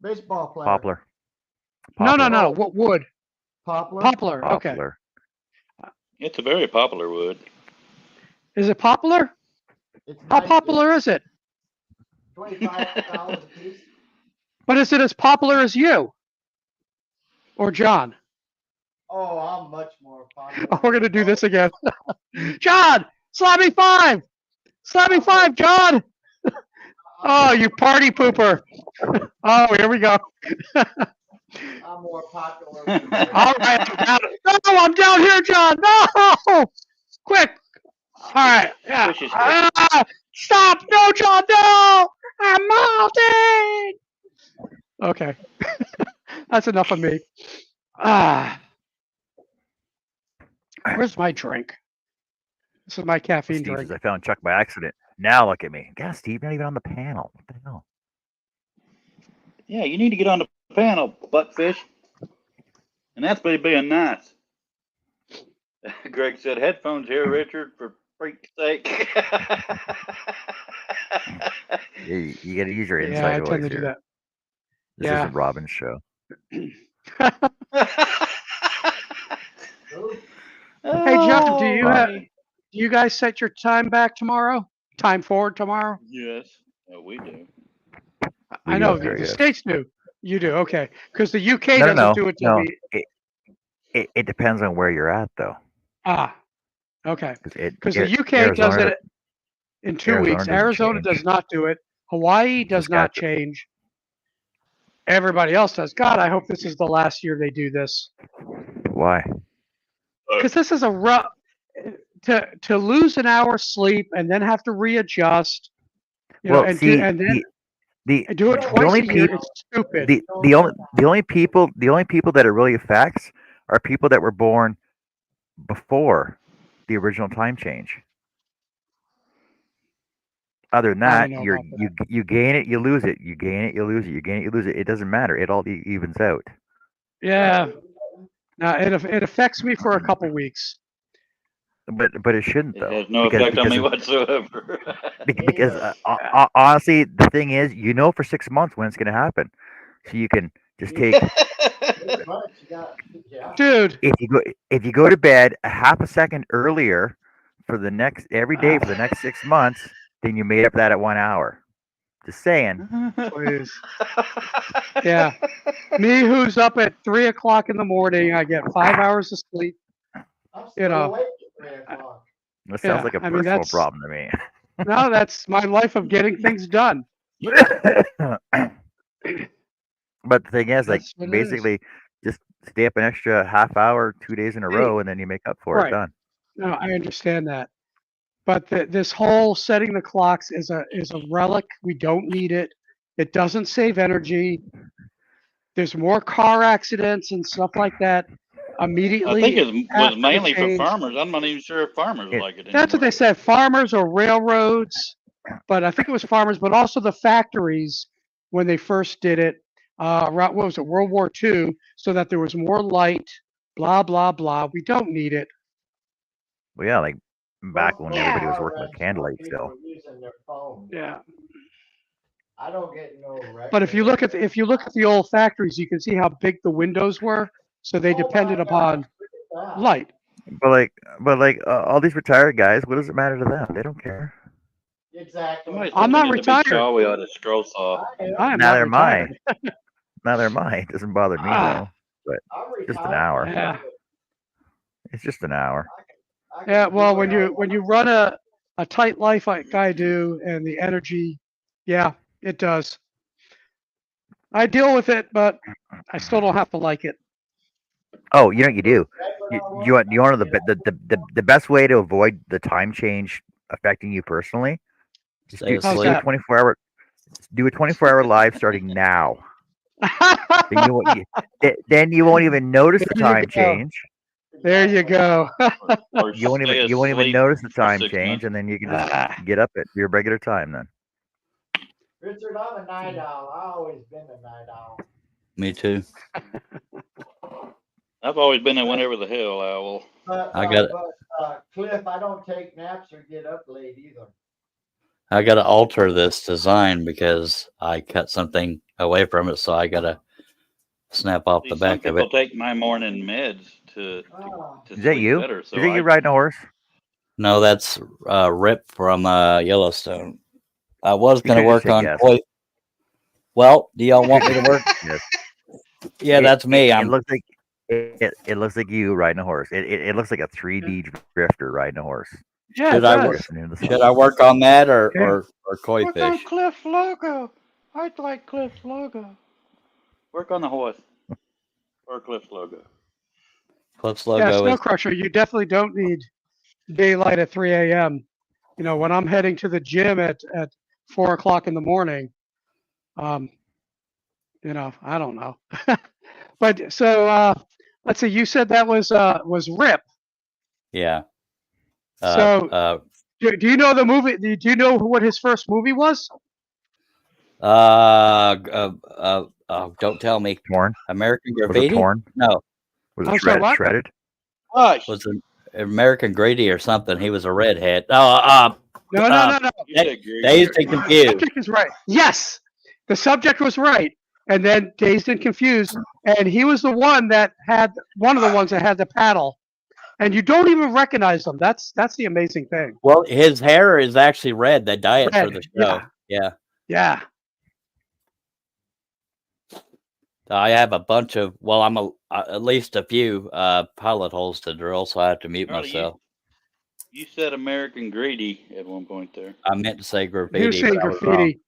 S2: Baseball player.
S1: Poplar.
S3: No.
S2: Oh.
S3: What wood?
S2: Poplar.
S3: Poplar. Okay.
S1: Poplar.
S5: It's a very popular wood.
S3: Is it popular?
S2: It's
S3: How
S2: nice.
S3: popular is it?
S2: $25 a piece.
S3: But is it as popular as you or John?
S2: Oh, I'm much more popular.
S3: Oh, we're gonna do this again. John, slap me 5. Slap me 5, John. Oh, you party pooper. Oh, here we go.
S2: I'm more popular. Than you.
S3: All right. No, I'm down here, John. No. Quick. All right. Yeah.
S5: Which is-
S3: Stop. No, John. No. I'm melting. Okay. That's enough of me. Where's my drink? This is my caffeine
S1: Steve
S3: drink.
S1: says, I found Chuck by accident. Now look at me. God, Steve, not even on the panel. What the hell?
S5: Yeah, you need to get on the panel, buttfish. And that's by being nice. Greg said, headphones here, Richard, for freak's sake.
S1: You got to use your
S3: Yeah,
S1: inside
S3: I
S1: voice
S3: tend to do
S1: here.
S3: that.
S1: This
S3: Yeah.
S1: isn't Robin's show.
S3: Hey, John, do
S5: Oh,
S3: you guys set your time back tomorrow? Time forward tomorrow?
S5: Yes, we do.
S3: I
S1: We
S3: know
S1: do,
S3: the
S1: yes.
S3: States do. You do, okay. Because the UK
S1: No,
S3: doesn't do it till
S1: no.
S3: we.
S1: It depends on where you're at, though.
S3: Okay.
S1: 'Cause
S3: Because the UK does
S1: Arizona-
S3: it in 2
S1: Arizona
S3: weeks.
S1: doesn't
S3: Arizona
S1: change.
S3: does not do it. Hawaii does
S1: Just
S3: not
S1: got
S3: change. Everybody else does. God, I hope this is the last year they do this.
S1: Why?
S3: Because this is a rough. To lose an hour's sleep and then have to readjust.
S1: Well,
S3: and
S1: see,
S3: and then
S1: the
S3: do it
S1: the
S3: twice
S1: only
S3: a year.
S1: people
S3: It's stupid.
S1: the only people that it really affects are people that were born before the original time change. Other than
S3: I
S1: that,
S3: don't know about
S1: you gain it, you lose it. You gain it, you lose it. You gain it, you lose it. It doesn't matter. It all evens out.
S3: Yeah. Now it affects me for a couple weeks.
S1: But it shouldn't
S5: It
S1: though.
S5: has no effect on me whatsoever.
S1: Because honestly, the thing is, for 6 months when it's going to happen, so you can just take.
S3: Dude,
S1: if you go to bed a half a second earlier every day for the next 6 months, then you made up that at 1 hour. Just saying.
S3: please. Yeah. Me who's up at 3 o'clock in the morning, I get 5 hours of sleep.
S2: I'm
S3: You know.
S2: still awake at 3 o'clock.
S1: That sounds
S3: Yeah,
S1: like a
S3: I mean,
S1: personal
S3: that's-
S1: problem to me.
S3: No, that's my life of getting things done.
S1: But the thing is, like,
S3: That's what it
S1: basically, just stay up an extra half hour, 2 days in a
S3: Hey.
S1: row, and then you make up for
S3: Right.
S1: it. Done.
S3: No, I understand that. But this whole setting the clocks is a relic. We don't need it. It doesn't save energy. There's more car accidents and stuff like that immediately.
S5: I think it
S3: after
S5: was
S3: the
S5: mainly for
S3: change.
S5: farmers. I'm not even sure if farmers like it anymore.
S3: That's what they said, farmers or railroads. But I think it was farmers, but also the factories when they first did it. Around, what was it, World War II, so that there was more light, blah, blah, blah. We don't need it.
S1: Well, yeah, like back when
S3: Yeah.
S1: everybody was working with candlelight
S2: People
S1: still.
S2: are using their phone.
S3: Yeah.
S2: I don't get no record.
S3: But if you look at the old factories, you can see how big the windows were. So they
S2: Oh my
S3: depended
S2: God,
S3: upon
S2: look at that.
S3: light.
S1: But all these retired guys, what does it matter to them? They don't care.
S2: Exactly.
S5: Somebody's
S3: I'm not
S5: thinking it's a big
S3: retired.
S5: saw we ought to scroll saw.
S2: I am.
S3: I am
S1: Neither
S3: not
S1: am I.
S3: retired.
S1: Neither am I. It doesn't bother me
S3: Ah.
S1: though.
S2: I'm
S1: Just an
S2: retired.
S1: hour.
S3: Yeah.
S1: It's just an hour.
S2: I can
S3: Yeah,
S2: do
S3: well,
S2: what I
S3: when you
S2: want.
S3: run a tight life like I do, and the energy, yeah, it does. I deal with it, but I still don't have to like it.
S1: Oh, you know what you do?
S2: That's what I
S1: You want the best way to avoid the time change affecting you personally? Just
S7: Stay
S3: How's
S1: do a
S3: that?
S7: asleep.
S1: 24-hour live starting now. Then you won't even notice the
S3: There you
S1: time
S3: go.
S1: change.
S3: There you go.
S5: Or
S1: You won't
S5: stay
S1: even
S5: asleep
S1: notice the
S5: for
S1: time
S5: 6
S1: change,
S5: months.
S1: and then you can just
S3: Ah.
S1: get up at your regular time. Then
S2: Richard, I'm a night owl. I always been a night owl.
S6: Me too.
S5: I've always been a whenever the hell owl.
S2: But,
S6: I got it.
S2: Cliff, I don't take naps or get up late either.
S6: I got to alter this design because I cut something away from it, so I got to snap off
S5: See,
S6: the
S5: some
S6: back of
S5: people
S6: it.
S5: take my morning meds to
S1: Is that
S5: sleep
S1: you?
S5: better. So
S1: Is that you
S5: I,
S1: riding a horse?
S6: No, that's Rip from Yellowstone. I was
S1: You
S6: going to
S1: should've
S6: work
S1: just said
S6: on
S1: yes.
S6: Koi. Well, do y'all want me to work?
S1: Yes.
S6: Yeah, that's me.
S1: It looks like it looks like you riding a horse. It looks like a 3D drifter riding a horse.
S3: Yeah,
S6: Should
S3: it
S6: I
S3: does.
S6: work?
S1: Drifting into the
S6: Should
S1: sun.
S6: I work on that or
S3: Yeah.
S6: koi
S3: What's on
S6: fish?
S3: Cliff's logo? I'd like Cliff's logo.
S5: work on the horse or Cliff's logo.
S6: Cliff's
S3: Yeah,
S6: logo
S3: Snow
S6: is
S3: Crusher, you definitely don't need daylight at 3 a.m. You know, when I'm heading to the gym at 4 o'clock in the morning, you know, I don't know. But so let's see, you said that was Rip.
S6: yeah.
S3: So do you know the movie? Do you know what his first movie was?
S6: Don't tell me.
S1: Torn?
S6: American
S1: Was it
S6: Graffiti?
S1: torn?
S6: No,
S1: Was
S3: I'm
S1: it
S3: sorry,
S1: shredded?
S3: what?
S1: Shredded?
S5: Hush.
S6: was it American Grady or something? He was a redhead.
S3: No.
S5: You said Grady.
S6: Dazed and
S3: The
S6: Confused.
S3: subject is right. Yes, the subject was right. And then Dazed and Confused, and he was the one that had one of the ones that had the paddle, and you don't even recognize him. That's the amazing thing.
S6: Well, his hair is actually red. They dye it for
S3: Red,
S6: the show. Yeah. I have a bunch of. Well, I'm at least a few pilot holes to drill, so I have to mute
S5: Charlie,
S6: myself.
S5: You said American Grady at one point there.
S6: I meant to say
S3: He was
S6: graffiti,
S3: saying
S6: but I was wrong.
S3: graffiti,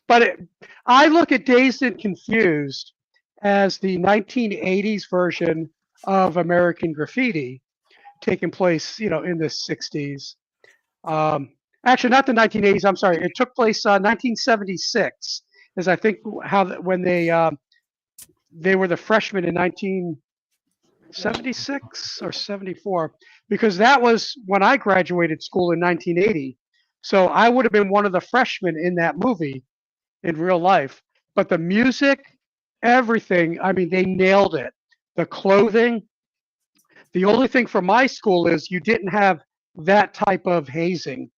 S3: but I look at Dazed and Confused as the 1980s version of American Graffiti, taking place, you know, in the 60s. Actually, not the 1980s. I'm sorry. It took place 1976, is I think when they were the freshmen in 1976 or 74, because that was when I graduated school in 1980. So I would have been one of the freshmen in that movie in real life. But the music, everything, I mean, they nailed it. The clothing. The only thing for my school is you didn't have that type of hazing.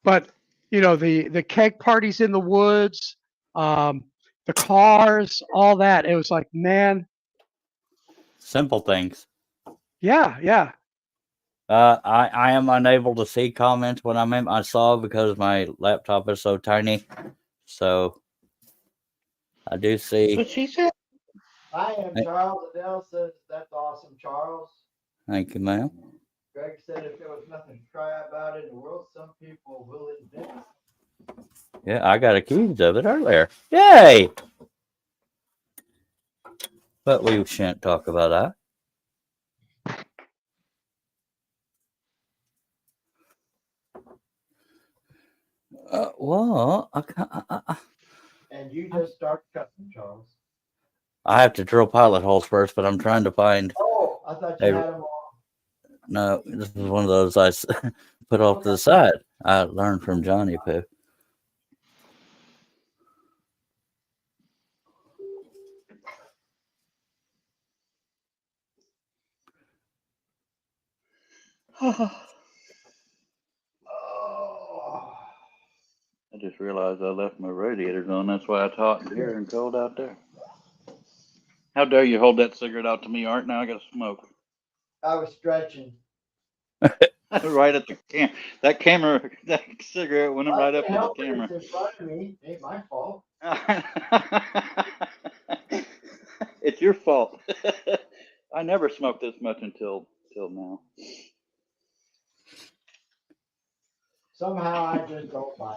S3: But you know, the keg parties in the woods, the cars, all that. It was like, man,
S6: Simple things.
S3: yeah.
S6: I am unable to see comments when I'm in. I saw because my laptop is so tiny. So I do see.
S5: But she said
S2: I am
S6: Hey.
S2: Charles. Adele says that's awesome, Charles.
S6: Thank you, ma'am.
S2: Greg said if there was nothing to cry about in the world, some people will invent.
S6: Yeah, I got accused of it earlier. Yay! But we shan't talk about that. Well,
S2: And you just start cutting, Charles.
S6: I have to drill pilot holes first, but I'm trying to find.
S2: Oh, I thought you
S6: Hey.
S2: had them all.
S6: No, this is one of those I put off to the side. I learned from Johnny Poo.
S2: Oh.
S5: I just realized I left my radiators on. That's why it's hot in here and cold out there. How dare you hold that cigarette out to me, Art? Now I got to smoke.
S2: I was stretching.
S5: Right at the that cigarette went right up to the
S2: Help it,
S5: camera.
S2: it's in front of me. Ain't my fault.
S5: It's your fault. I never smoked this much until now.
S2: Somehow I just don't buy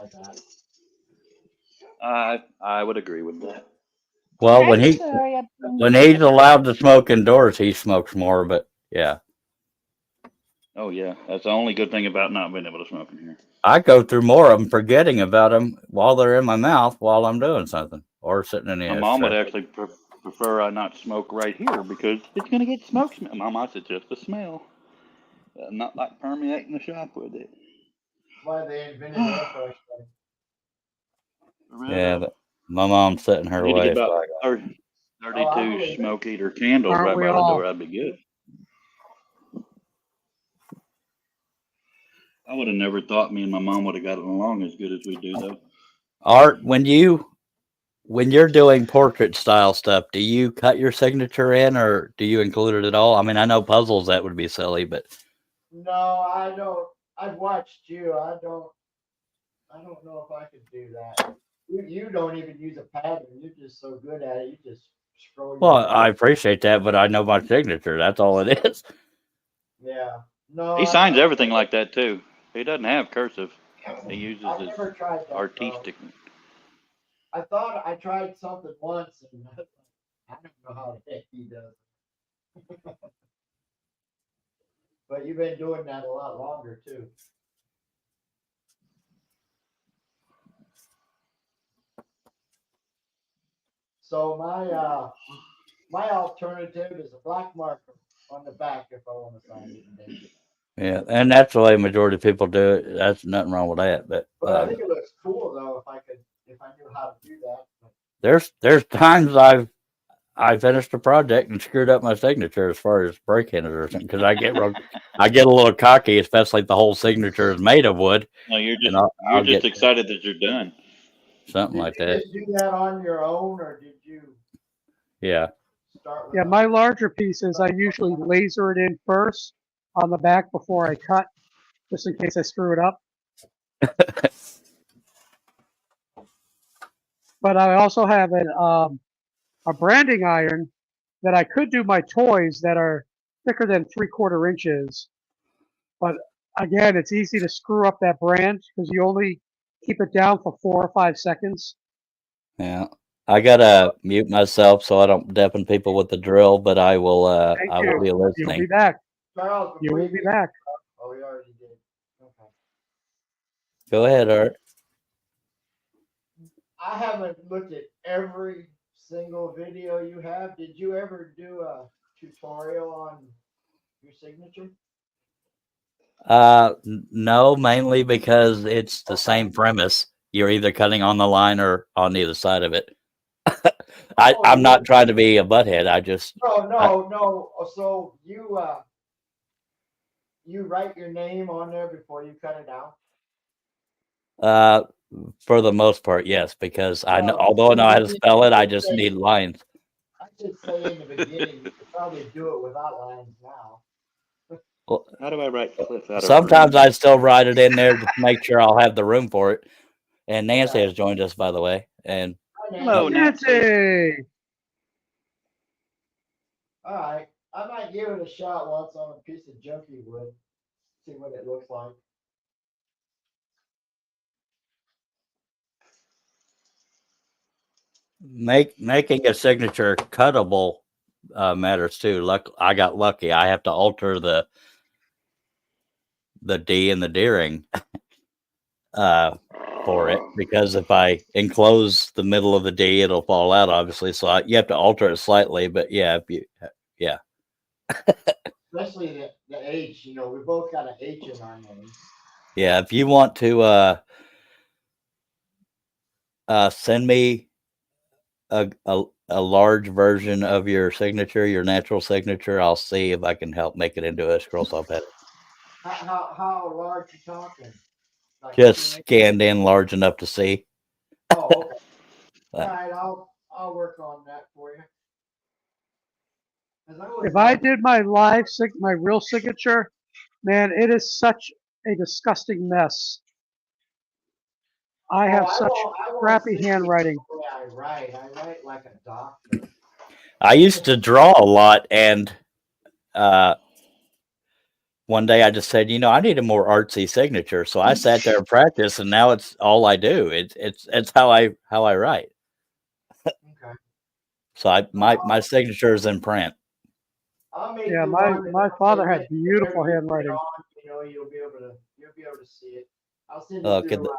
S2: that.
S5: I would agree with that.
S6: Well, when he's allowed to smoke indoors, he smokes more. But yeah,
S5: Oh yeah, that's the only good thing about not being able to smoke in here.
S6: I go through more of them, forgetting about them while they're in my mouth while I'm doing something or sitting in the
S5: My mom would
S6: ashtray.
S5: actually prefer I not smoke right here because it's gonna get smoke smell. Mom, I said just the smell, not like permeating the shop with it.
S2: That's why they invented air freshener.
S6: Yeah, but my mom's set in her
S5: I need to
S6: way.
S5: get
S6: So
S5: about
S6: I got
S5: 30,
S2: I
S5: 32
S2: believe it.
S5: smoke eater candles
S3: Aren't
S5: right
S3: we
S5: by the
S3: all?
S5: door. That'd be good. I would have never thought me and my mom would have gotten along as good as we do, though.
S6: Art, when you're doing portrait style stuff, do you cut your signature in or do you include it at all? I mean, I know puzzles that would be silly, but
S2: No, I don't. I've watched you. I don't know if I could do that. You don't even use a pattern. You're just so good at it. You just scroll your
S6: well,
S2: name.
S6: I appreciate that, but I know my signature. That's all it is.
S2: Yeah. No,
S5: He signs everything like that, too. He doesn't have cursive. He uses
S2: I've
S5: his
S2: never tried that. Though.
S5: artistic.
S2: I thought I tried something once, and I don't know how the heck he does. But you've been doing that a lot longer too. So my alternative is a black marker on the back if I want to sign it. And date it.
S6: Yeah, and that's the way majority of people do it. That's nothing wrong with that. But
S2: But I think it looks cool though if I knew how to do that. But
S6: there's times I finished a project and screwed up my signature as far as breaking it or something because I get a little cocky, especially if the whole signature is made of wood.
S5: No, you're
S6: And
S5: just
S6: I'll
S5: you're just
S6: get
S5: excited that you're done.
S6: something
S2: did
S6: like
S2: you
S6: that.
S2: just do that on your own, or did you
S6: Yeah.
S2: start with?
S3: Yeah, my larger pieces, I usually laser it in first on the back before I cut, just in case I screw it up. But I also have a branding iron that I could do my toys that are thicker than 3/4 inches. But again, it's easy to screw up that brand because you only keep it down for 4 or 5 seconds.
S6: Yeah. I gotta mute myself so I don't deafen people with the drill, but I will
S3: Thank
S6: I will
S3: you.
S6: be
S3: You'll
S6: listening.
S3: be back.
S2: Charles,
S3: You
S2: before
S3: will be back.
S2: Oh, we already did. Okay.
S6: Go ahead, Art.
S2: I haven't looked at every single video you have. Did you ever do a tutorial on your signature?
S6: No, mainly because it's the same premise. You're either cutting on the line or on either side of it. I'm not trying to be a butthead. I just
S2: No. So you write your name on there before you cut it out?
S6: for the most part, yes, because I know
S2: Well,
S6: although I know how to
S2: you
S6: spell it, I
S2: should
S6: just
S2: say-
S6: need lines.
S2: I should say in the beginning, you could probably do it without lines now.
S6: Well,
S5: How do I write Cliff out of
S6: sometimes
S5: room?
S6: I still write it in there to make sure I'll have the room for it. And Nancy
S2: Yeah.
S6: has joined us, by the way. And
S5: Hello, Nancy.
S3: Nancy!
S2: All right. I might give it a shot once on a piece of junky wood. See what it looks like.
S6: making a signature cuttable matters too. I got lucky. I have to alter the D and the deering for it because if I enclose the middle of the D, it'll fall out, obviously. So you have to alter it slightly. But yeah,
S2: Especially the H, we both got an H in our name.
S6: yeah. If you want to send me a large version of your signature, your natural signature, I'll see if I can help make it into a scroll saw pattern.
S2: How large you talking? Like
S6: Just
S2: 2 inches?
S6: scanned in large enough to see.
S2: Oh, okay. All right, I'll work on that for you. 'Cause
S3: If I did my my real signature, man, it is such a disgusting mess. I have such crappy handwriting.
S2: I write like a doctor.
S6: I used to draw a lot, and one day I just said, I need a more artsy signature. So I sat there and practiced, and now it's all I do. It's how I write.
S2: Okay.
S6: So my signature is in print.
S2: I'll make
S3: Yeah,
S2: you
S3: my
S2: one that
S3: my
S2: if
S3: father
S2: you
S3: had
S2: get-
S3: beautiful
S2: whenever you
S3: handwriting.
S2: get on, you'll be able to see it. I'll send
S6: Oh,
S2: it
S6: could
S2: to
S6: the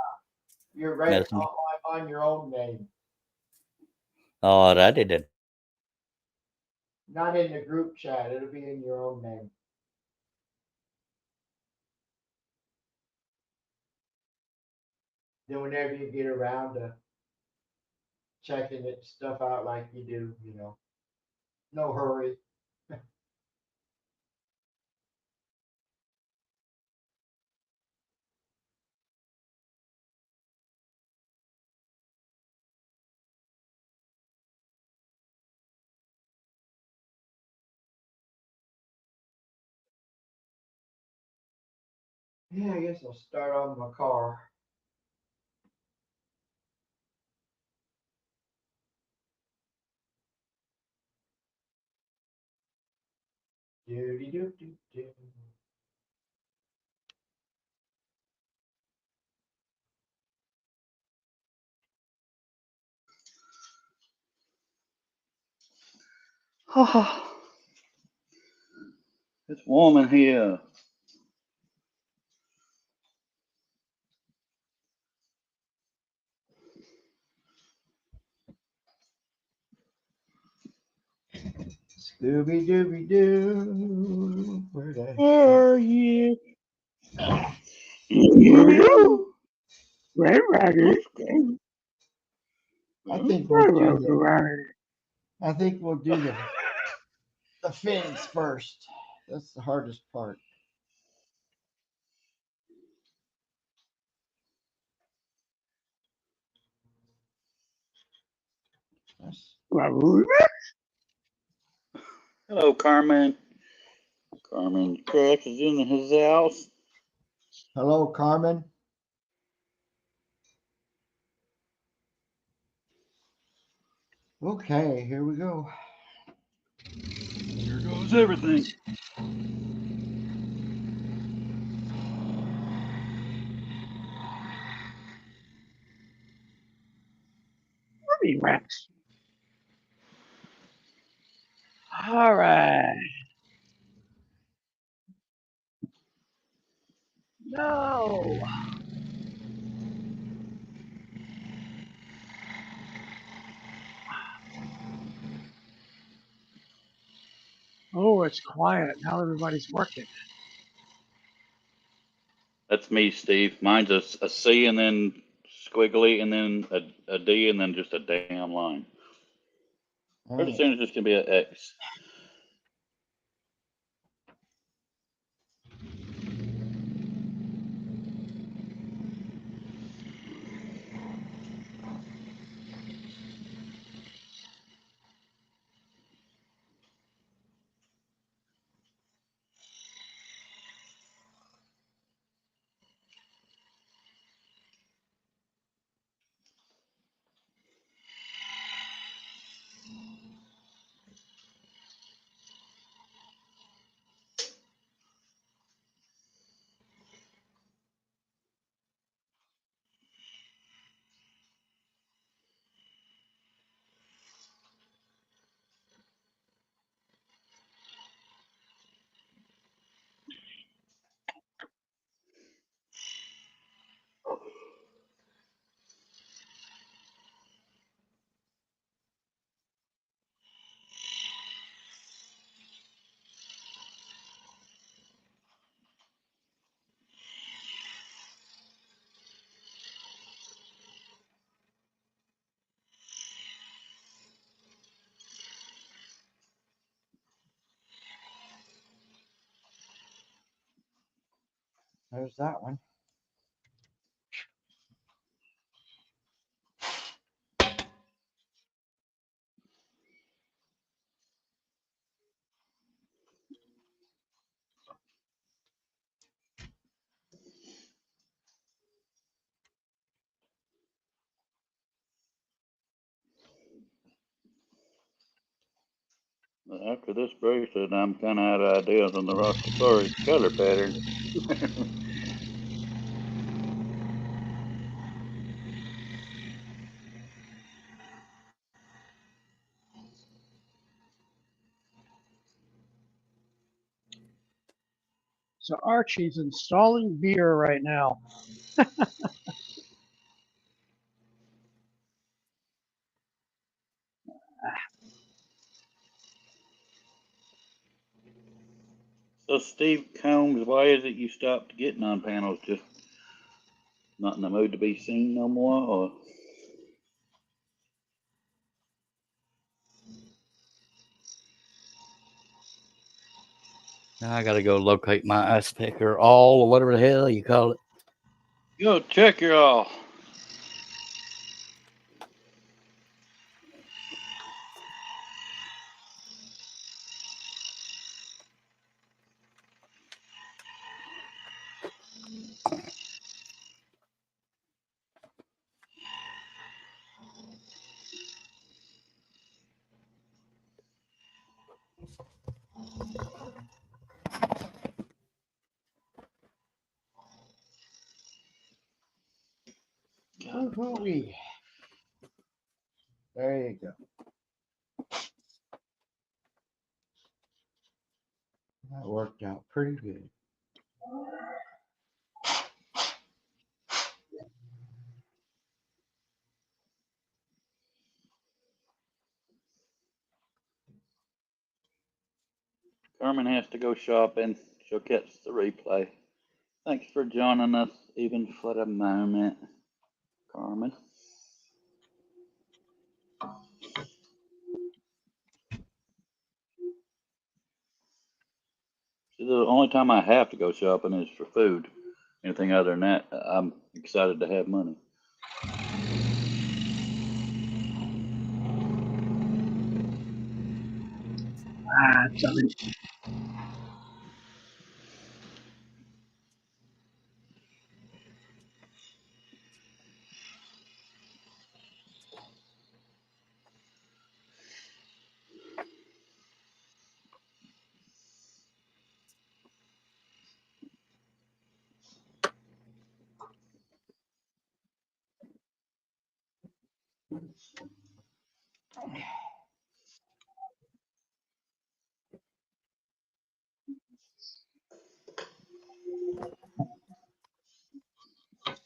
S2: your right
S6: messenger?
S2: on your own name,
S6: Oh, I didn't.
S2: not in the group chat. It'll be in your own name. Then whenever you get around to checking it stuff out like you do, No hurry. Yeah, I guess I'll start on my car. Doody doo doo doo.
S5: It's warm in here.
S2: Scooby Dooby Doo. Where the
S5: Where are you?
S2: I think we'll do the fins first. That's the hardest part. That's-
S5: Hello, Carmen. Carmen Crack is in his house.
S2: Hello, Carmen. Okay, here we go.
S5: Here goes everything.
S3: Rex. All right. No. Oh, it's quiet. Now everybody's working.
S5: That's me, Steve. Mine's a C and then squiggly and then a D and then just a damn line.
S2: All
S5: Pretty
S2: right.
S5: soon it's just gonna be an X.
S2: There's that one.
S5: After this bracelet, I'm kind of out of ideas on the Rastafari color pattern.
S3: So Archie's installing beer right now.
S5: So, Steve Combs, why is it you stopped getting on panels? Just not in the mood to be seen no more, or
S6: Now I gotta go locate my ice pick or all or whatever the hell you call it.
S5: Go check your all.
S2: Woo-hoo-wee. There you go. That worked out pretty good.
S5: Carmen has to go shopping. She'll catch the replay. Thanks for joining us, even for the moment, Carmen. The only time I have to go shopping is for food. Anything other than that, I'm excited to have money.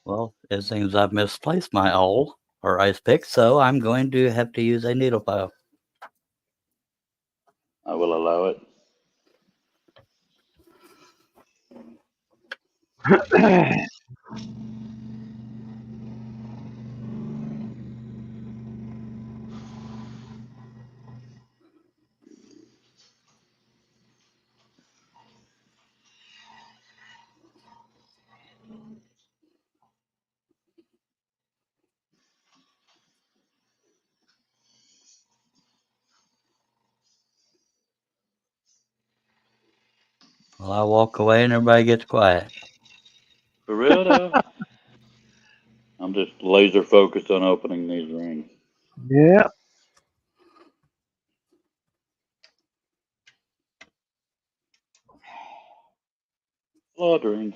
S6: Well, it seems I've misplaced my awl or ice pick, so I'm going to have to use a needle file.
S5: I will allow it.
S6: Well, I walk away and everybody gets quiet.
S5: For real though, I'm just laser focused on opening these rings.
S3: Yeah.
S5: Blood ring.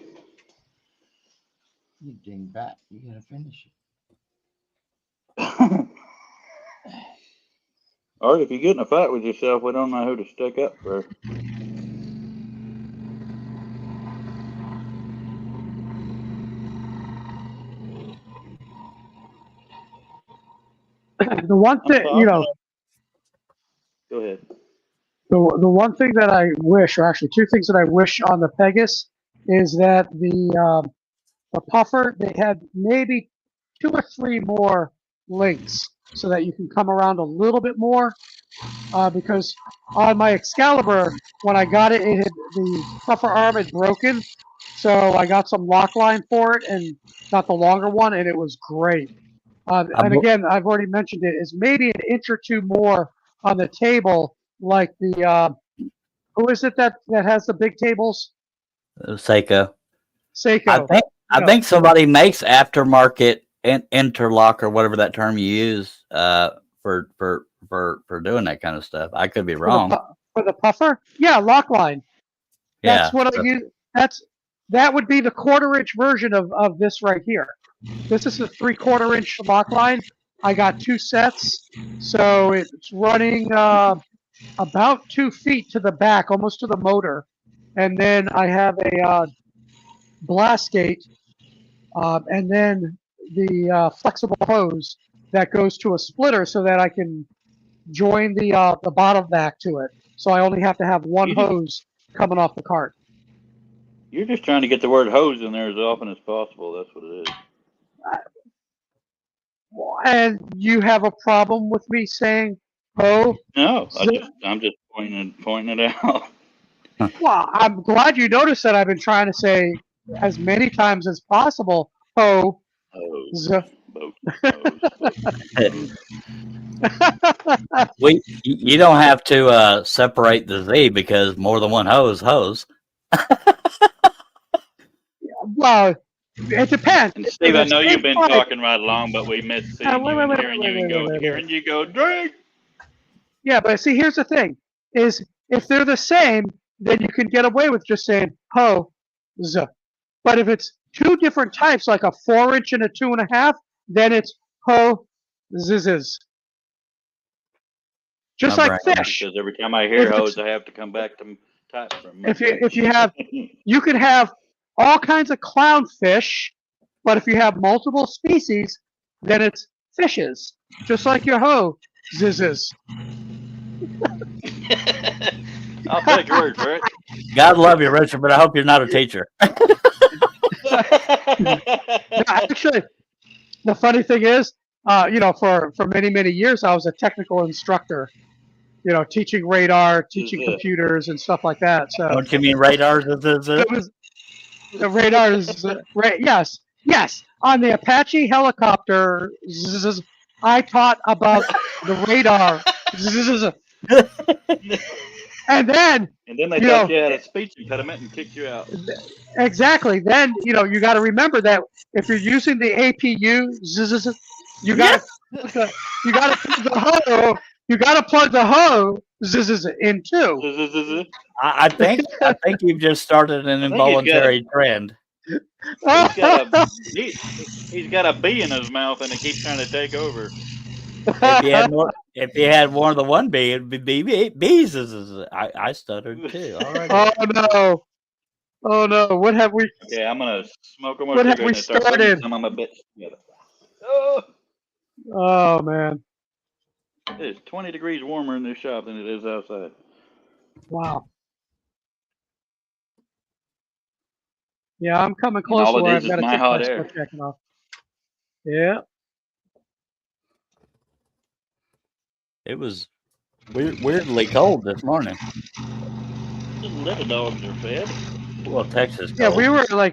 S2: You dingbat, you gotta finish it.
S5: Or if you get in a fight with yourself, we don't know who to stick up for.
S3: The one thing, you know,
S5: Go ahead.
S3: the one thing that I wish, or actually two things that I wish on the Pegasus, is that the puffer, they had maybe 2 or 3 more links so that you can come around a little bit more. Because on my Excalibur, when I got it, the puffer arm had broken, so I got some lock line for it and got the longer one, and it was great. And again, I've already mentioned it, is maybe an inch or two more on the table, like the who is it that has the big tables?
S6: Seiko.
S3: Seiko.
S6: I think somebody makes aftermarket interlock or whatever that term you use for doing that kind of stuff. I could be wrong.
S3: For the puffer? Yeah, lock line. That's
S6: Yeah.
S3: what I use. That would be the 1/4 inch version of this right here. This is a 3/4 inch lock line. I got 2 sets, so it's running about 2 feet to the back, almost to the motor, and then I have a blast gate, and then the flexible hose that goes to a splitter so that I can join the bottom back to it. So I only have to have one hose coming off the cart.
S5: You're just trying to get the word hose in there as often as possible. That's what it is.
S3: And you have a problem with me saying ho?
S5: No, I'm just pointing it out.
S3: Well, I'm glad you noticed that I've been trying to say as many times as possible, ho,
S5: Hose,
S3: z.
S5: boat, hose, boat.
S6: You don't have to separate the Z because more than one hose.
S3: Well, it depends.
S5: And
S3: For
S5: Steve, I
S3: the
S5: know
S3: same
S5: you've been
S3: pipe-
S5: talking right along, but we miss seeing
S3: wait,
S5: you
S3: wait,
S5: and
S3: wait,
S5: hearing
S3: wait,
S5: you and
S3: wait, wait, wait, wait.
S5: hearing you go drink.
S3: Yeah, but see, here's the thing: is if they're the same, then you can get away with just saying ho, z. But if it's two different types, like a 4-inch and a 2.5, then it's ho, zzz. Just
S6: My
S3: like
S6: brain.
S3: fish.
S5: Because every time I hear
S3: If it's-
S5: hose, I have to come back to type from.
S3: If you have, you could have all kinds of clownfish, but if you have multiple species, then it's fishes. Just like your ho, zzz.
S5: I'll take your word for it.
S6: God love you, Richard, but I hope you're not a teacher.
S3: No, actually, the funny thing is, for many years, I was a technical instructor. Teaching radar, teaching computers, and stuff like that. So
S6: Don't you mean radars?
S3: it was the radars. Yes. On the Apache helicopter, I taught about the radar. And then
S5: they thought you had a speech impediment and kicked you out.
S3: exactly. Then you got to remember that if you're using the APU, you got to plug the hose in too.
S6: I think you've just started an involuntary trend.
S5: He's got a bee in his mouth and it keeps trying to take over.
S6: If you had more than one bee, it'd be bees. I stuttered too.
S3: Already. Oh no! What have we?
S5: Yeah, I'm gonna smoke them.
S3: What have we started?
S5: Some of my bits together.
S3: Oh man!
S5: It's 20 degrees warmer in this shop than it is outside.
S3: Wow. Yeah, I'm coming
S5: And all
S3: close to
S5: of
S3: where
S5: this
S3: I've got
S5: is
S3: to
S5: my
S3: take
S5: hot
S3: my
S5: air.
S3: split jacket off. Yeah.
S6: It was weirdly cold this morning.
S5: The little dogs are fed.
S6: Well, Texas.
S3: Yeah,
S6: cold.
S3: we were I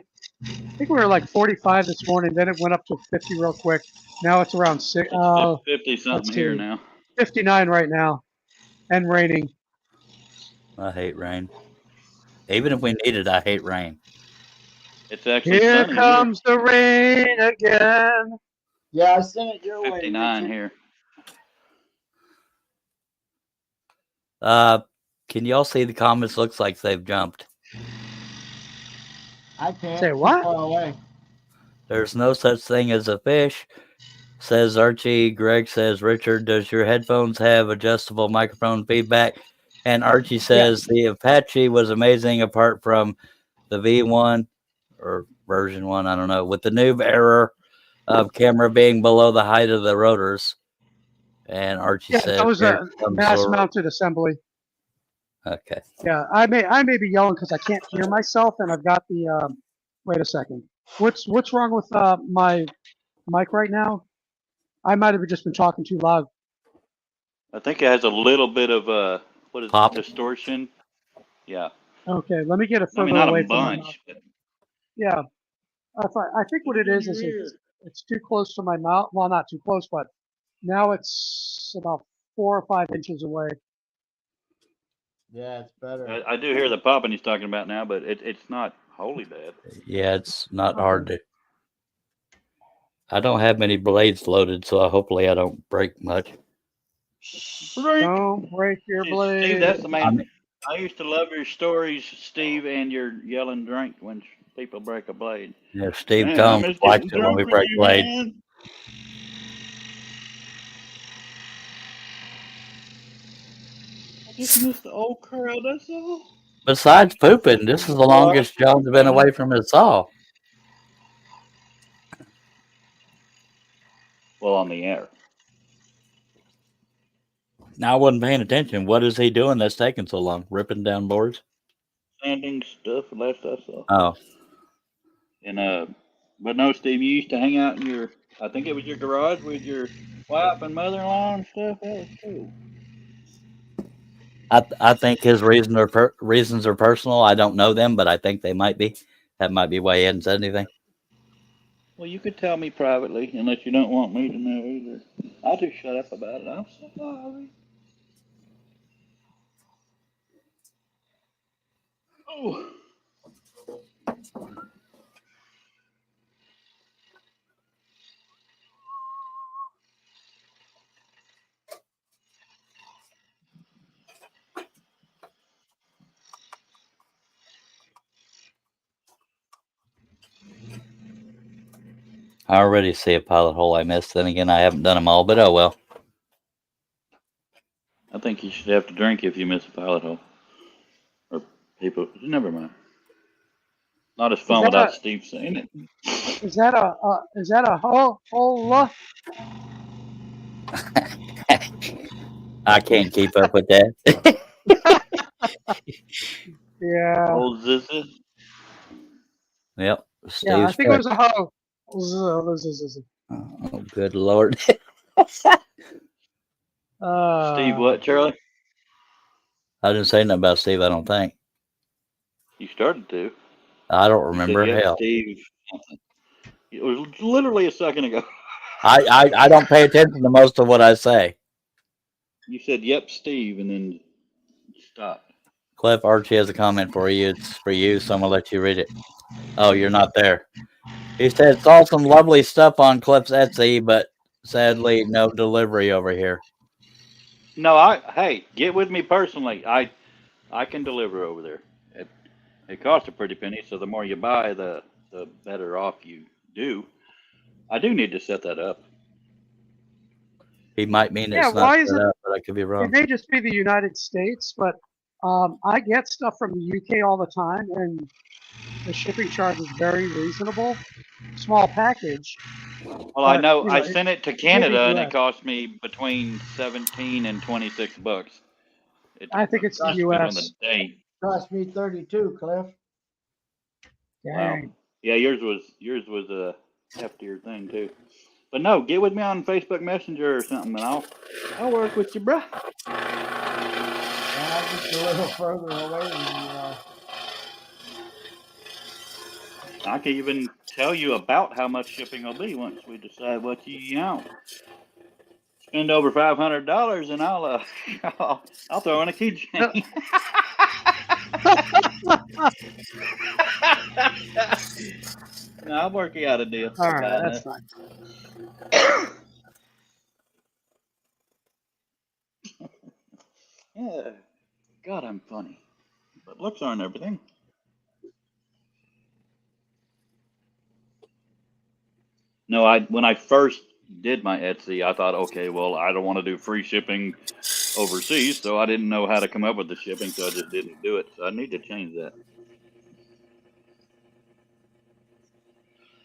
S3: think we were like 45 this morning. Then it went up to 50 real quick. Now it's around 50
S5: something here
S3: see.
S5: now.
S3: 59 right now, and raining.
S6: I hate rain. Even if we need it, I hate rain.
S5: It's actually
S3: Here
S5: sunny
S3: comes the rain again.
S2: Yeah, I sent it your
S5: here.
S2: way.
S5: 59
S2: Richard.
S5: here.
S6: Can y'all see the comments? Looks like they've jumped.
S2: I can't.
S3: Say what?
S2: Far away.
S6: There's no such thing as a fish, says Archie. Greg says, Richard, does your headphones have adjustable microphone feedback? And Archie says the Apache was amazing apart from the V1 or version 1, I don't know, with the noob error of camera being below the height of the rotors. And Archie said
S3: that was a mass-mounted assembly.
S6: Okay.
S3: Yeah, I may be yelling because I can't hear myself, and I've got the. Wait a second. What's wrong with my mic right now? I might have just been talking too loud.
S5: I think it has a little bit of
S6: Pop.
S5: Distortion. Yeah.
S3: Okay, let me get it
S5: I
S3: further
S5: mean, not
S3: away
S5: a
S3: from my mouth.
S5: bunch. But
S3: Yeah, I think what it is it's too close to my mouth. Well, not too close, but now it's about 4 or 5 inches away.
S2: Yeah, it's better.
S5: I do hear the popping he's talking about now, but it's not wholly bad.
S6: Yeah, it's not hard to. I don't have many blades loaded, so hopefully I don't break much.
S3: Don't break your blade.
S5: Steve, that's the man. I used to love your stories, Steve, and your yelling drink when people break a blade.
S6: Yeah, Steve comes watch it when we break blade.
S5: I just missed the old crowd, that's all.
S6: Besides pooping, this is the longest John's been away from his saw.
S5: Well, on the air.
S6: Now I wasn't paying attention. What is he doing that's taking so long? Ripping down boards?
S5: Sanding stuff, last I saw.
S6: Oh.
S5: And but no, Steve, you used to hang out in your, I think it was your garage with your wife and mother-in-law and stuff. That was cool.
S6: I think his reasons are personal. I don't know them, but I think they might be. That might be why he hadn't said anything.
S5: Well, you could tell me privately, unless you don't want me to know either. I'll just shut up about it. I'm so sorry. Oh.
S6: I already see a pilot hole I missed. Then again, I haven't done them all, but oh well.
S5: I think you should have to drink if you miss a pilot hole. Or people, never mind. Not as fun
S3: that
S5: without
S3: a-
S5: Steve saying it.
S3: Is that a hole?
S6: I can't keep up with that.
S3: Yeah.
S5: Old Zizzy.
S6: Yep.
S3: Yeah, I
S6: Steve's
S3: think it was a hoe.
S6: Oh, good Lord.
S5: Steve, what, Charlie?
S6: I didn't say nothing about Steve, I don't think.
S5: You started to.
S6: I don't
S5: You
S6: remember.
S5: said, yep,
S6: Hell.
S5: Steve. It was literally a second ago.
S6: I don't pay attention to most of what I say.
S5: You said, yep, Steve, and then stopped.
S6: Cliff, Archie has a comment for you. It's for you, so I'm going to let you read it. Oh, you're not there. He said, saw some lovely stuff on Cliff's Etsy, but sadly, no delivery over here.
S5: No, hey, get with me personally. I can deliver over there. It costs a pretty penny, so the more you buy, the better off you do. I do need to set that up.
S6: He might mean
S3: Yeah,
S6: it's
S3: why
S6: not
S3: is
S6: set
S3: it?
S6: up, but I could be
S3: It
S6: wrong.
S3: may just be the United States, but I get stuff from the UK all the time, and the shipping charge is very reasonable. Small package.
S5: Well, I
S3: But,
S5: know
S3: you
S5: I
S3: know,
S5: sent it to
S3: maybe
S5: Canada, and it
S3: US.
S5: cost me between 17 and 26 bucks. It
S3: I think it's the
S5: just depends on the
S3: US.
S5: day.
S2: Cost me 32, Cliff.
S5: Wow.
S3: Dang.
S5: Yeah, yours was a heftier thing too. But no, get with me on Facebook Messenger or something, and I'll work with you, bruh.
S2: Yeah, I'm just a little further away than you are.
S5: I can even tell you about how much shipping will be once we decide what you know. Spend over $500, and I'll throw in a keychain. No, I'll work you out a deal.
S3: All right, that's fine.
S5: Yeah, God, I'm funny, but looks aren't everything. No, when I first did my Etsy, I thought, okay, well, I don't want to do free shipping overseas, so I didn't know how to come up with the shipping, so I just didn't do it. So I need to change that.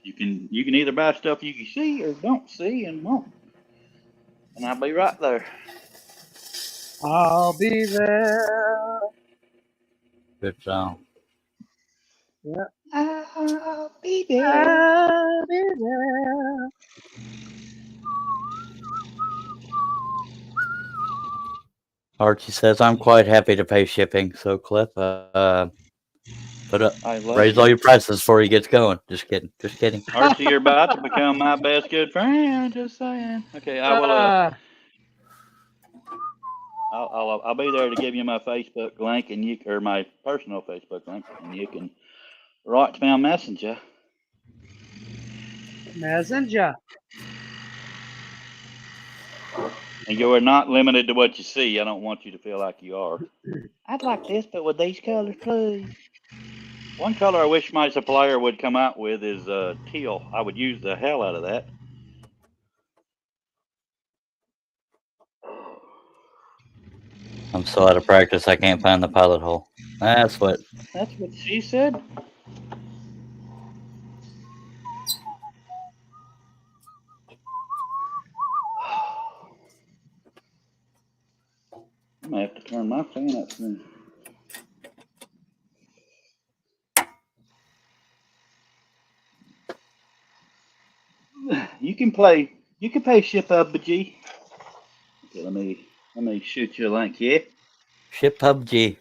S5: You can either buy stuff you can see or don't see and won't, and I'll be right there.
S3: I'll be there.
S6: Good song.
S3: Yeah.
S5: I'll be there.
S3: I'll be there.
S6: Archie says, I'm quite happy to pay shipping. So, Cliff, raise all your prices before he gets going. Just kidding. Just kidding.
S5: Archie, you're about to become my best good friend. Just saying. Okay, I will. I'll be there to give you my Facebook link or my personal Facebook link, and you can write to me on Messenger.
S3: Messenger.
S5: And you are not limited to what you see. I don't want you to feel like you are. I'd like this, but with these colors, please. One color I wish my supplier would come out with is teal. I would use the hell out of that.
S6: I'm still out of practice. I can't find the pilot hole. That's what
S5: She said. I'm gonna have to turn my fan up soon. You can pay ship up, G. Okay, let me shoot you a link here.
S6: Ship PUBG.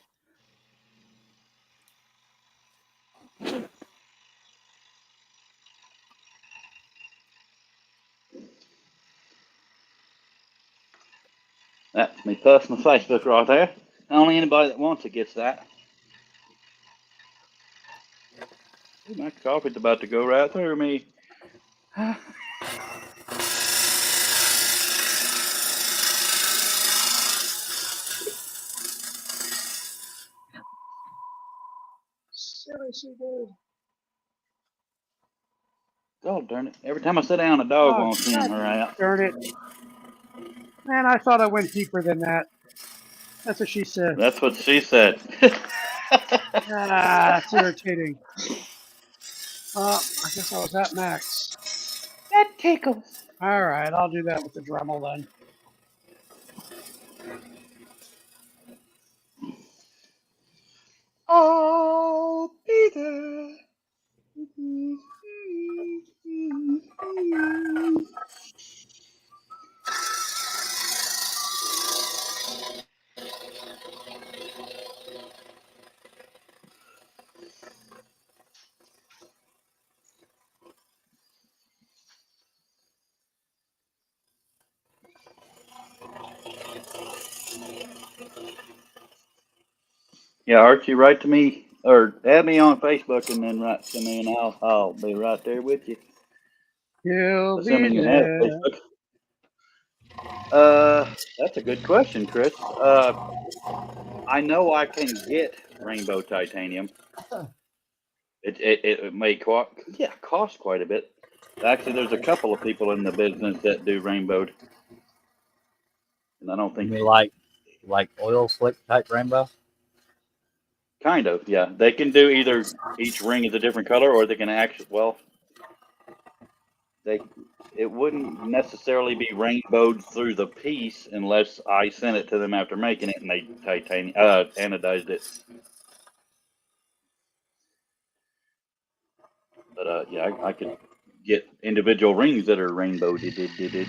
S5: That's my personal Facebook right there. Only anybody that wants it gets that. Ooh, my carpet's about to go right through me.
S3: Seriously, dude.
S5: God darn it. Every time I sit down, a dog
S3: Oh,
S5: won't send her out.
S3: Darn it. Man, I thought I went deeper than that. That's what she said.
S5: That's what she said.
S3: Ah, that's irritating. I guess I was at max.
S5: That tickles.
S3: All right, I'll do that with the Dremel then.
S5: I'll be there. Yeah, Archie, write to me or add me on Facebook and then write to me, and I'll be right there with you.
S3: He'll
S5: Assuming
S3: be
S5: you have
S3: there.
S5: Facebook. That's a good question, Chris. I know I can get rainbow titanium. It may cost quite a bit. Actually, there's a couple of people in the business that do rainbowed, and I don't
S6: You
S5: think
S6: mean like oil slick type rainbow?
S5: kind of, yeah. They can do either each ring is a different color, or they can actually it wouldn't necessarily be rainbowed through the piece unless I sent it to them after making it and they anodized it. But yeah, I could get individual rings that are rainbow did.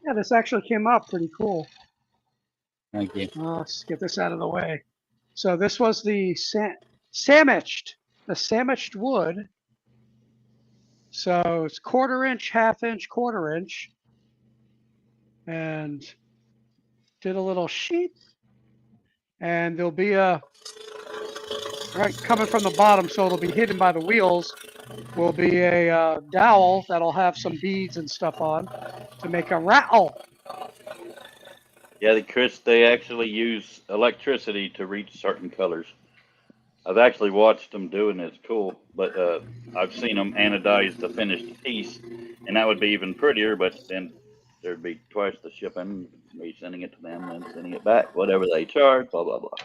S3: Yeah, this actually came out pretty cool.
S6: Thank you.
S3: Let's get this out of the way. So this was the sandwiched wood. So it's 1/4 inch, 1/2 inch, 1/4 inch, and did a little sheet. And there'll be a right coming from the bottom, so it'll be hidden by the wheels. Will be a dowel that'll have some beads and stuff on to make a rattle.
S5: Yeah, Chris, they actually use electricity to reach certain colors. I've actually watched them doing it. It's cool, but I've seen them anodize the finished piece, and that would be even prettier. But then there'd be twice the shipping, me sending it to them and sending it back, whatever they charge, blah blah blah.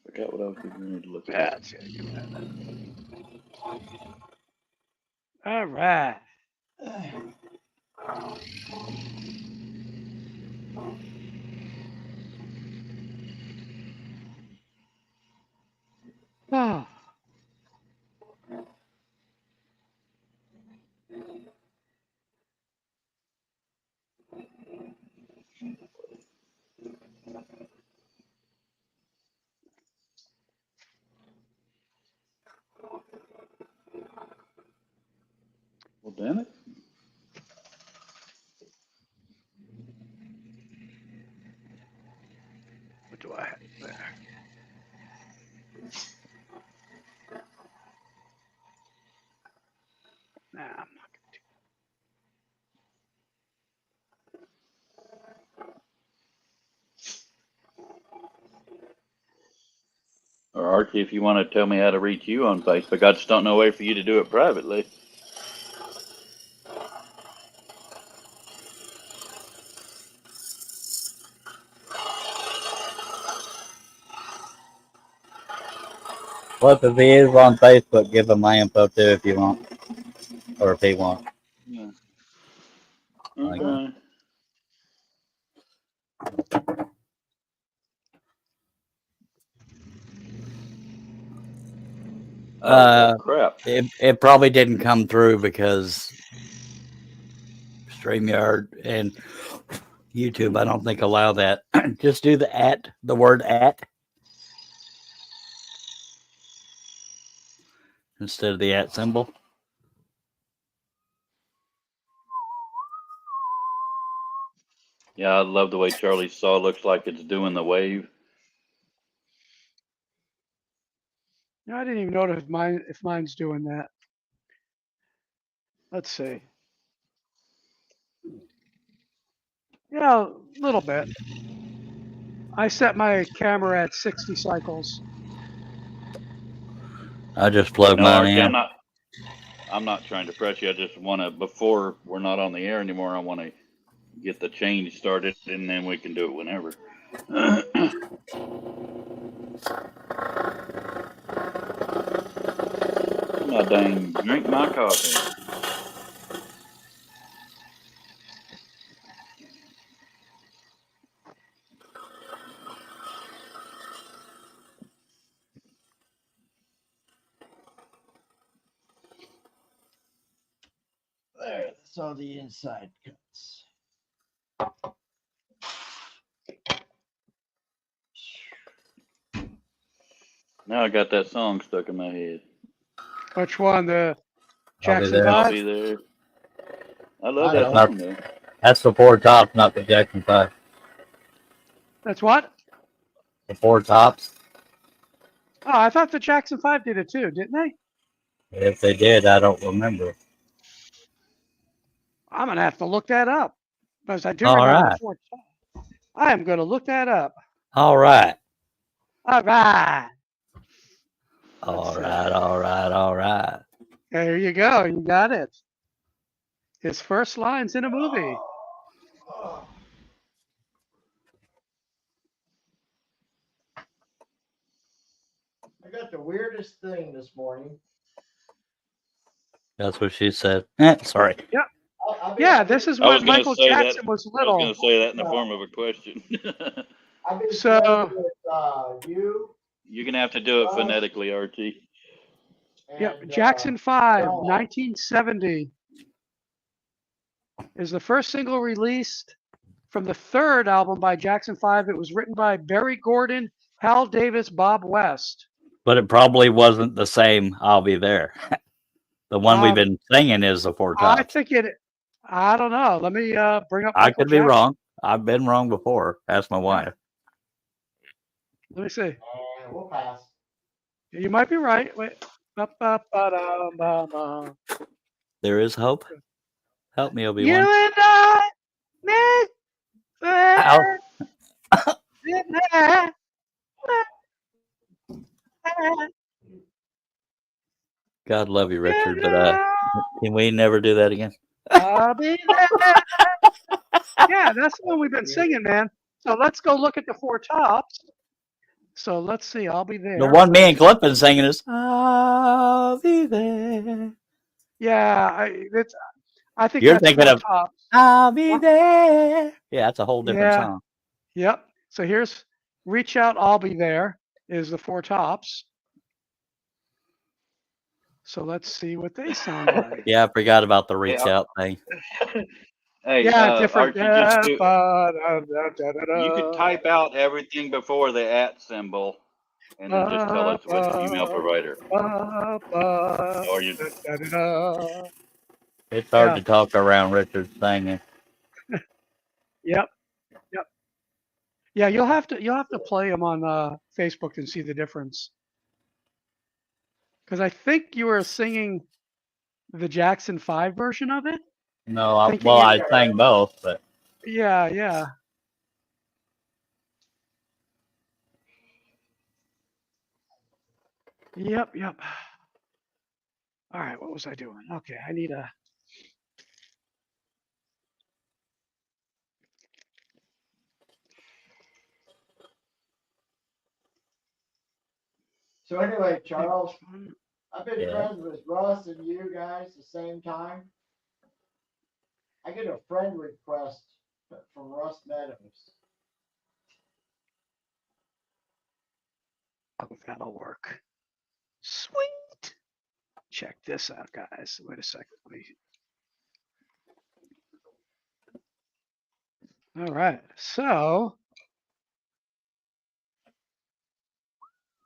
S5: Forgot what I was going to look at.
S3: That's it. All right. Oh.
S5: Well, damn it.
S3: What do I have there? Nah, I'm not
S5: Or Archie, if you want to tell me how to reach you on Facebook, I just don't know a way for you to do it privately.
S6: Well, if he is on Facebook, give him my info too if you want, or if he wants.
S5: Yeah.
S6: Like-
S5: Okay. Oh, crap.
S6: It probably didn't come through because StreamYard and YouTube, I don't think allow that. Just do the word at instead of the at symbol.
S5: Yeah, I love the way Charlie's saw looks like it's doing the wave.
S3: I didn't even notice if mine's doing that. Let's see. Yeah, a little bit. I set my camera at 60 cycles.
S6: I just plugged
S5: No,
S6: mine
S5: Archie,
S6: in.
S5: I'm not trying to press you. I just want to, before we're not on the air anymore, I want to get the change started, and then we can do it whenever. My dang, drink my coffee.
S2: There, that's all the inside cuts.
S5: Now I got that song stuck in my head.
S3: Which one? The
S6: I'll be
S3: Jackson
S6: there.
S5: I'll
S3: 5?
S5: be there. I love
S2: I
S5: that
S2: know.
S5: song though.
S6: That's the four tops, not the Jackson 5.
S3: That's what?
S6: The four tops.
S3: Oh, I thought the Jackson 5 did it too, didn't they?
S6: If they did, I don't remember.
S3: I'm going to have to look that up. Because I do
S6: All
S3: remember
S6: right.
S3: 4 tops. I am going to look that up.
S6: All right.
S3: All right.
S6: All
S3: see.
S6: right. All right. All right.
S3: There you go. You got it. His first lines in a movie.
S2: I got the weirdest thing this morning.
S6: That's what she said. Sorry.
S2: I'll be
S3: Yeah,
S2: honest,
S3: this is
S5: I was
S3: when
S5: gonna
S3: Michael
S5: say that.
S3: Jackson was
S5: I was
S3: little.
S5: going to say that in the form of a question.
S2: I've been
S3: So-
S2: playing with you.
S5: You're going to have to do it phonetically, Archie.
S3: Yep,
S2: and,
S3: Jackson 5,
S2: Bella.
S3: 1970 is the first single released from the third album by Jackson 5. It was written by Barry Gordon, Hal Davis, Bob West.
S6: But it probably wasn't the same I'll Be There. The one we've been singing is the four
S3: I
S6: tops.
S3: think I don't know. Let me bring up
S6: I
S3: Michael
S6: could be
S3: Jackson.
S6: wrong. I've been wrong before. Ask my wife.
S3: Let me see.
S2: And we'll pass.
S3: You might be right. Wait. Ba-ba-ba-da-ba-ba.
S6: There is hope. Help me,
S3: You
S6: Obi-Wan.
S3: and I met
S6: Ow. God love you, Richard, but can we never do that again?
S3: I'll be there. Yeah, that's the one we've been singing, man. So let's go look at the four tops. So let's see. I'll be there.
S6: The one me and Cliff been singing is I'll be there.
S3: Yeah, I think
S6: You're
S3: that's
S6: thinking
S3: four
S6: of
S3: tops.
S6: I'll be there. Yeah, that's a whole different
S3: Yeah.
S6: song.
S3: Yep. So here's Reach Out, I'll Be There is the four tops. So let's see what they sound like.
S6: Yeah, I forgot about the reach
S5: Yeah.
S6: out thing.
S5: Hey,
S3: Yeah, different.
S5: Archie, you could type out everything before the @ symbol, and then just tell us what email provider. Or you,
S6: It's hard
S3: Yeah.
S6: to talk around Richard singing.
S3: Yep. Yep. Yeah, you'll have to play them on Facebook and see the difference. Because I think you were singing the Jackson 5 version of it.
S6: No,
S3: Thinking
S6: well,
S3: you-
S6: I sang both, but
S3: Yeah, yeah. Yep, yep. All right, what was I doing? Okay, I need a.
S2: So anyway, Charles, I've been
S6: Yeah.
S2: friends with Russ and you guys the same time. I get a friend request from Russ Meadows.
S3: Oh, that'll work. Sweet. Check this out, guys. Wait a second. All right. So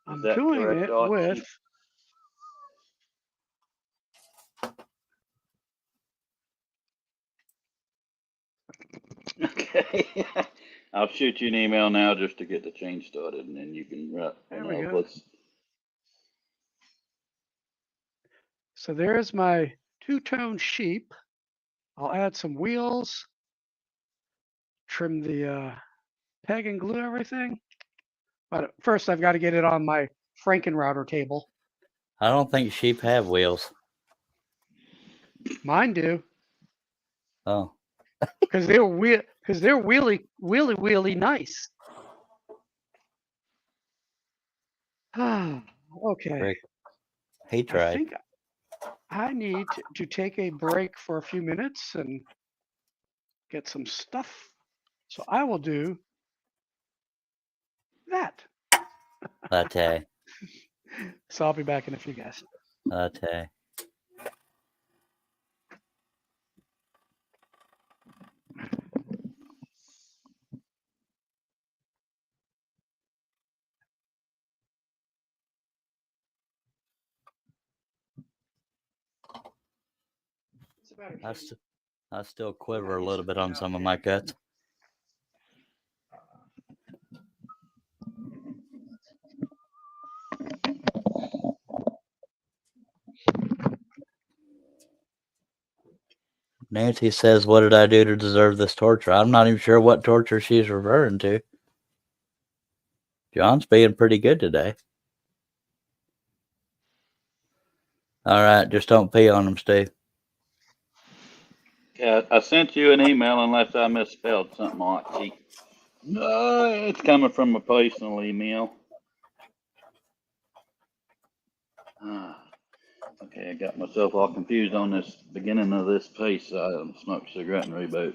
S3: I'm
S5: that
S3: doing
S5: correct,
S3: it
S5: Archie?
S3: with.
S5: Okay. I'll shoot you an email now just to get the change started, and then you can
S3: There we go.
S5: let's.
S3: So there's my two-tone sheep. I'll add some wheels, trim the peg and glue everything. But first I've got to get it on my Frankenrouter table.
S6: I don't think sheep have wheels.
S3: Mine do.
S6: Oh,
S3: Because they're really nice. Okay.
S6: Rick, he
S3: I
S6: tried.
S3: think I need to take a break for a few minutes and get some stuff. So I will do that.
S6: Latte.
S3: So I'll be back in a few, guys.
S6: Latte. I still quiver a little bit on some of my cuts. Nancy says, "What did I do to deserve this torture?" I'm not even sure what torture she's referring to. John's being pretty good today. All right, just don't pee on him, Steve.
S5: Yeah, I sent you an email unless I misspelled something, Archie. No, it's coming from a personal email. Okay, I got myself all confused on this beginning of this piece. I smoked a cigarette and reboot.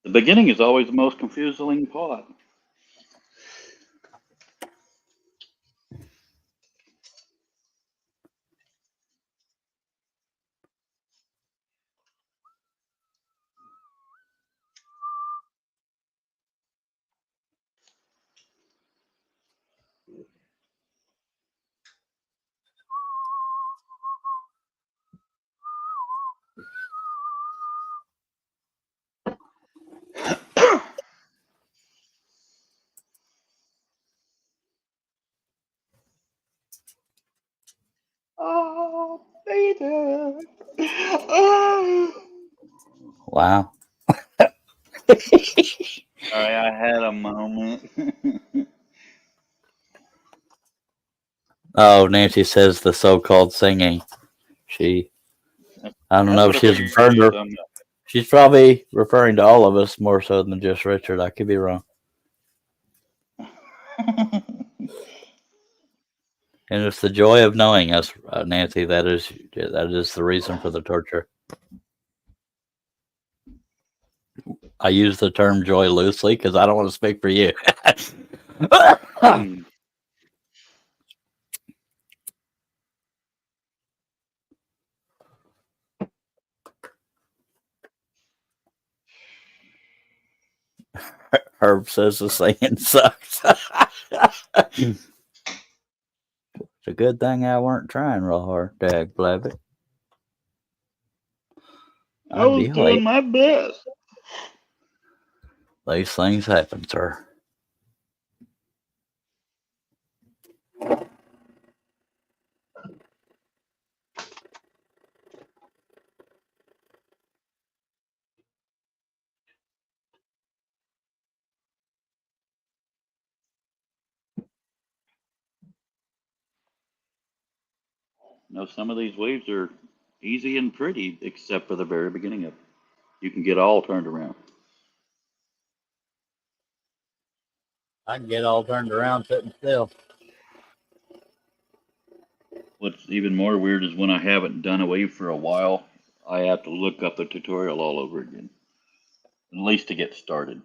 S5: The beginning is always the most confusing part. Oh, baby. Oh.
S6: Wow.
S5: Sorry, I had a moment.
S6: Oh, Nancy says the so-called singing. I don't know if she's referring to. She's probably referring to all of us more so than just Richard. I could be wrong. And it's the joy of knowing us, Nancy. That is the reason for the torture. I use the term joy loosely because I don't want to speak for you. Herb says the singing sucks. It's a good thing I weren't trying real hard, dag blabbit.
S5: I was doing my best.
S6: These things happen, sir.
S5: No, some of these weaves are easy and pretty, except for the very beginning of it. You can get all turned around.
S6: I can get all turned around sitting still.
S5: What's even more weird is when I haven't done a wave for a while, I have to look up the tutorial all over again, at least to get started.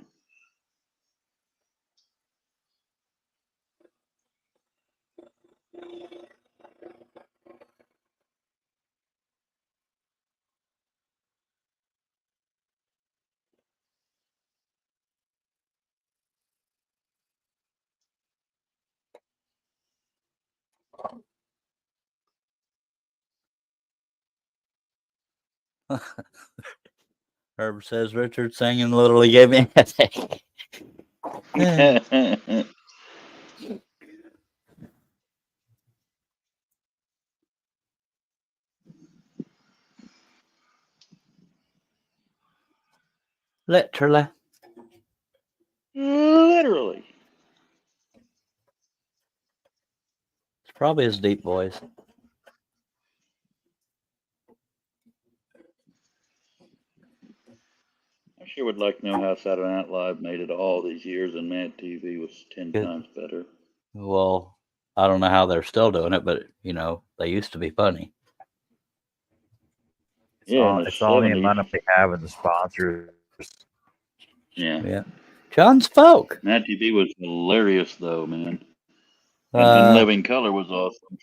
S6: Herb says Richard singing literally gave me a headache. Literally.
S5: Literally.
S6: It's probably his deep voice.
S5: I sure would like to know how Saturday Night Live made it all these years and Mad TV was 10
S6: Good.
S5: times better.
S6: Well, I don't know how they're still doing it, but you know, they used to be funny.
S5: Yeah, in the
S1: It's all the
S5: 70s.
S1: amount of they have in the sponsors.
S5: Yeah.
S6: Yeah. John's folk.
S5: Mad TV was hilarious though, man. And Living Color was awesome.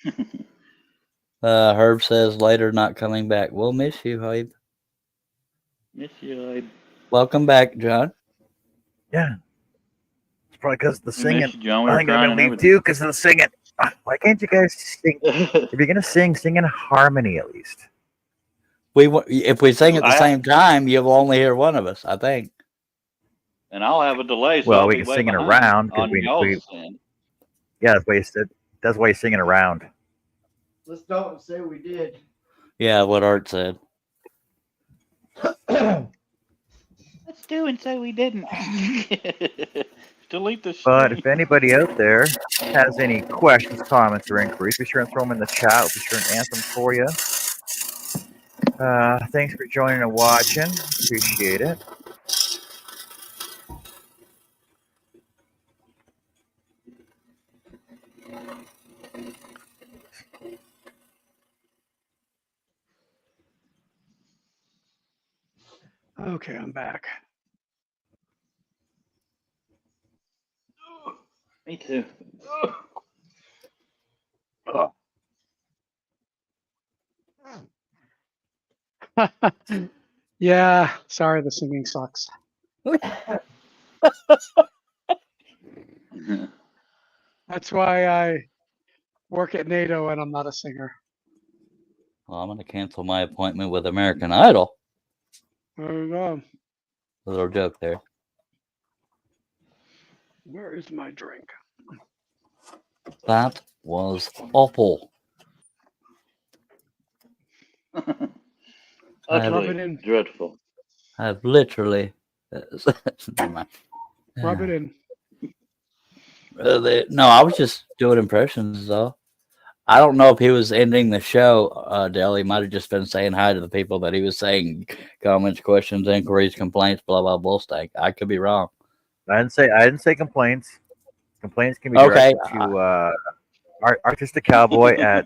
S6: Herb says later not coming back. We'll miss you, Hype.
S5: Miss you, I
S6: Welcome back, John.
S1: Yeah. It's probably because of the
S5: miss
S1: singing.
S5: you, John. We
S1: I
S5: were
S1: think I'm
S5: crying
S1: gonna
S5: and
S1: leave too because of the singing. Why can't you guys sing?
S5: everything.
S1: If you're gonna sing in harmony at least.
S6: If we sing at the
S5: I-
S6: same time, you'll only hear one of us, I think.
S5: And I'll have a delay, so
S1: Well,
S5: I'll
S1: we
S5: be
S1: can
S5: way
S1: sing it
S5: behind
S1: around, 'cause
S5: on
S1: we-
S5: y'all's end.
S1: Yeah, that's why you said. That's why you're singing around.
S2: Let's don't say we did.
S6: Yeah, what Art said.
S5: Let's do and say we didn't. Delete the
S1: But
S5: stream.
S1: if anybody out there has any questions, comments, or inquiries, be sure and throw them in the chat. We'll be sure and answer them for you. Thanks for joining and watching. Appreciate it.
S3: Okay, I'm back.
S5: Me too.
S3: Yeah, sorry, the singing sucks. That's why I work at NATO and I'm not a singer.
S6: Well, I'm going to cancel my appointment with American Idol.
S3: There you go.
S6: A little joke there.
S3: Where is my drink?
S6: That was awful.
S3: Rub
S5: Utterly
S3: it in.
S5: dreadful.
S6: I've literally. Never mind.
S3: Rub it in.
S6: No, I was just doing impressions, though. I don't know if he was ending the show, Dale. He might have just been saying hi to the people that he was saying comments, questions, inquiries, complaints, blah, blah, blah, stank. I could be wrong.
S1: I didn't say complaints. Complaints can be
S6: Okay.
S1: directed to Artistic Cowboy at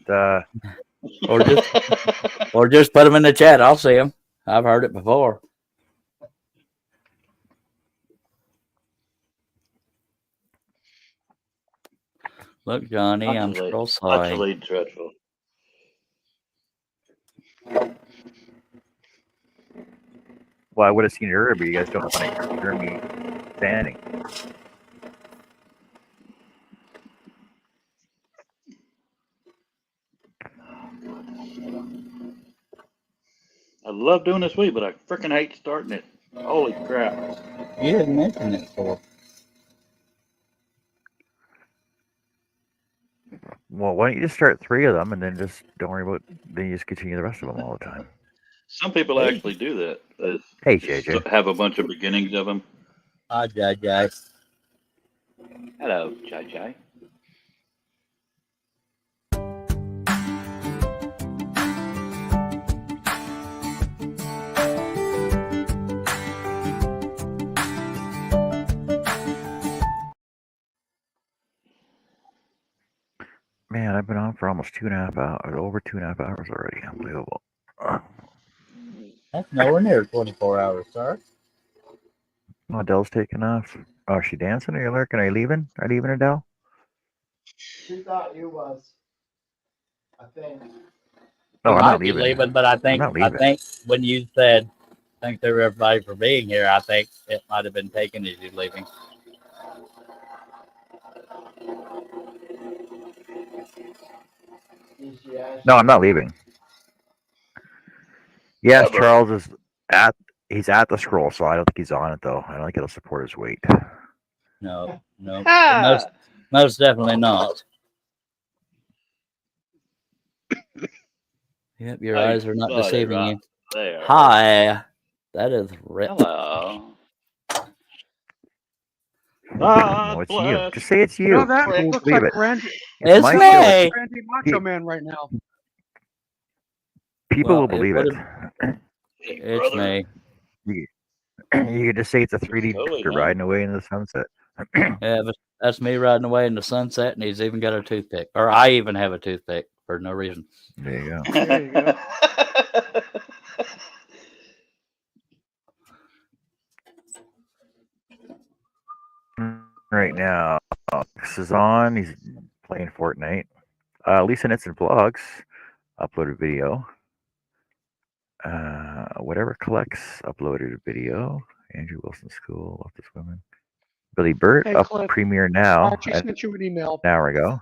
S6: Or just put them in the chat. I'll see them. I've heard it before. Look, Johnny, I'm still sorry.
S5: Utterly dreadful.
S1: Well, I would have seen it earlier, but you guys don't want to hear me fanning.
S5: I love doing this week, but I freaking hate starting it. Holy crap.
S6: You didn't mention it before.
S1: Well, why don't you just start 3 of them and then just don't worry about. Then you just continue the rest of them all the time.
S5: Some people actually do that.
S1: Hey, JJ.
S5: Have a bunch of beginnings of them.
S6: Hi, Jai.
S5: Hello, Jai Jai.
S1: Man, I've been on for almost 2.5 hours, over 2.5 hours already. Unbelievable.
S7: That's nowhere near 24 hours, sir.
S1: Oh, Adele's taking off. Oh, is she dancing? Are you lurking? Are you leaving? Are you leaving, Adele?
S2: She thought you was. I think.
S1: No,
S7: She
S1: I'm
S7: might
S1: not
S7: be
S1: leaving.
S7: leaving, but I
S1: not leaving.
S7: think when you said thanks to everybody for being here, I think it might have been taken as you leaving.
S2: Did she ask
S1: No,
S2: you?
S1: I'm not leaving. Yes,
S4: Yeah, but-
S1: Charles is he's at the scroll, so I don't think he's on it though. I don't think it'll support his weight.
S7: No, no,
S3: Ah!
S7: most definitely not. Yep, your
S5: Hey,
S7: eyes are not
S5: buddy,
S7: deceiving
S5: right
S7: you.
S5: there.
S7: Hi, that is Rip.
S5: Hello.
S1: No, it's you. Just say it's you.
S3: No, that
S1: People will
S3: looks
S1: believe
S3: like
S1: it.
S3: Randy,
S7: It's
S1: my
S7: me.
S1: show. It's-
S3: Randy Macho Man right now.
S1: People
S7: Well,
S1: will believe it.
S7: It's me.
S1: You can just say it's a 3D
S5: Totally,
S1: picture
S5: man.
S1: riding away in the sunset.
S7: Yeah, but that's me riding away in the sunset, and he's even got a toothpick. Or I even have a toothpick for no reason.
S1: There you go.
S3: There you go.
S1: Right now, this is on. He's playing Fortnite. Lisa Nitson Vlogs uploaded video. Whatever collects uploaded a video. Andrew Wilson School, Love This Women. Billy Burt
S3: Hey,
S1: up
S3: Cliff.
S1: premiere now.
S3: Archie sent you an email.
S1: An hour ago.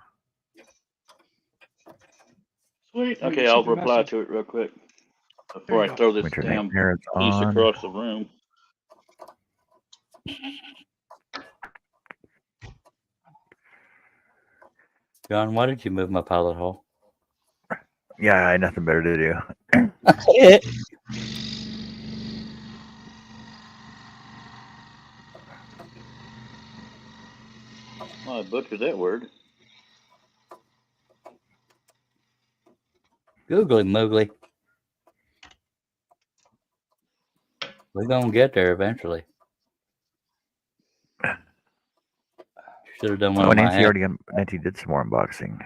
S5: Sweet.
S3: You
S5: Okay,
S3: received
S5: I'll
S3: a
S5: reply
S3: message.
S5: to it real quick
S3: There
S5: before
S3: you
S5: I
S3: go.
S5: throw this
S1: Winter
S5: damn
S1: Nightmare is
S5: piece
S1: on.
S5: across the room.
S7: John, why did you move my pilot hole?
S1: Yeah, I had nothing better to do.
S5: Oh, I butchered that word.
S7: Googly moogly. We're gonna get there eventually. Should have done one
S1: Oh,
S7: of my
S1: Nancy
S7: hats.
S1: Nancy did some more unboxing.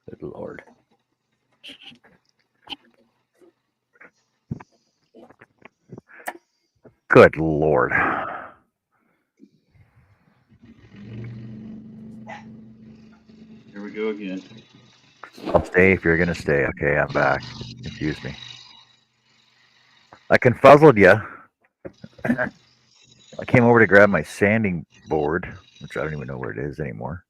S7: Good Lord.
S1: Good Lord.
S5: Here we go again.
S1: Stay if you're gonna stay. Okay, I'm back. Confuse me. I confuzzled you. I came over to grab my sanding board, which I don't even know where it is anymore.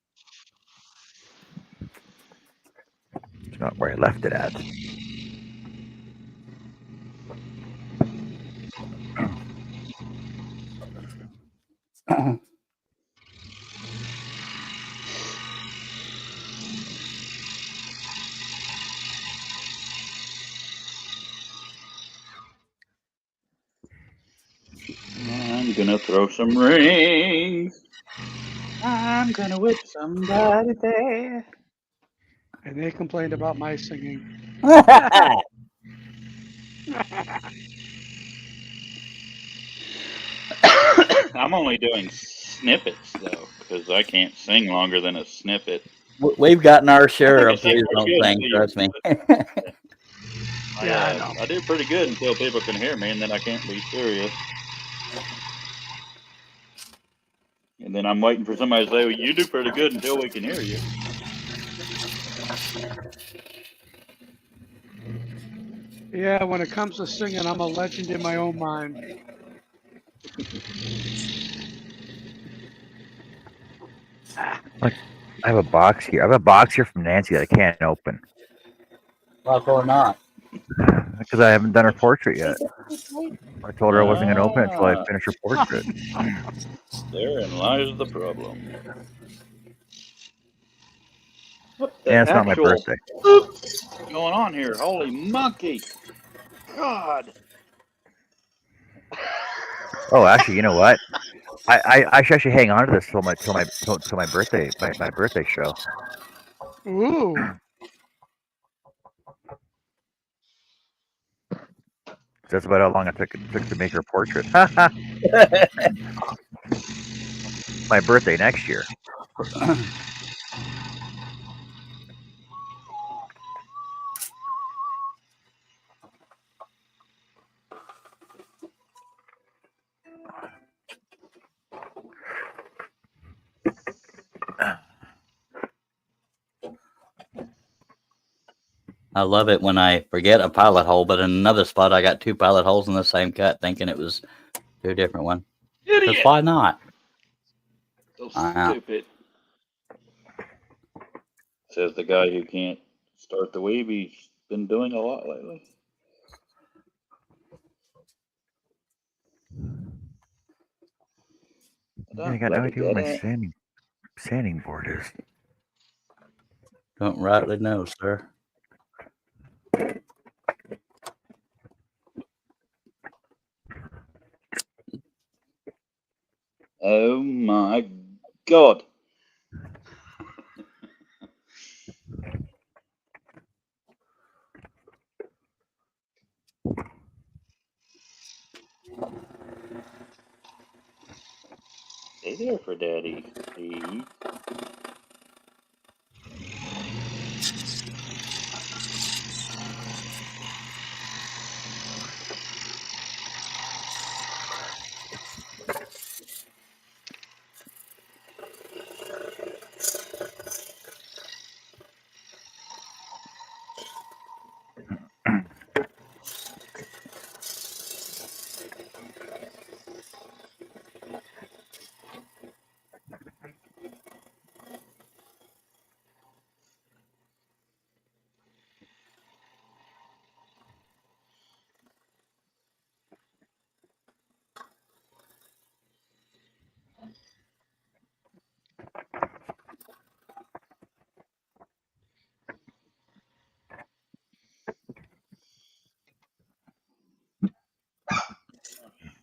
S1: It's not where I left it at.
S5: I'm gonna throw some rings. I'm gonna whip somebody there.
S3: And they complained about my singing.
S5: I'm only doing snippets though, because I can't sing longer than a snippet.
S7: We've gotten our share
S5: I
S7: of
S5: think
S7: please
S5: I
S7: don't
S5: sing
S7: sing,
S5: pretty
S7: trust me.
S3: Yeah, I know.
S5: I do pretty good until people can hear me, and then I can't be serious. And then I'm waiting for somebody to say, well, you do pretty good until we can hear you.
S3: Yeah, when it comes to singing, I'm a legend in my own mind.
S1: I have a box here. I have a box here from Nancy that I can't open
S7: Like or not.
S1: because I haven't done her portrait yet. I told her I wasn't going to open it until I finish her portrait.
S5: Therein lies the problem.
S1: And it's not my birthday.
S5: Going going on here? Holy monkey! God.
S1: Oh, actually, you know what? I should actually hang on to this till my birthday my birthday show.
S3: Ooh.
S1: That's about how long it took to make her portrait. My birthday next year.
S7: I love it when I forget a pilot hole, but in another spot I got 2 pilot holes in the same cut, thinking it was 2 different ones. Because
S5: Idiot!
S7: why not?
S5: So
S7: Wow.
S5: stupid. Says the guy who can't start the weave. He's been doing a lot lately.
S1: Yeah, I got no idea where my sanding board is.
S7: Don't rightly know, sir.
S5: Oh my God. Stay there for Daddy, Steve.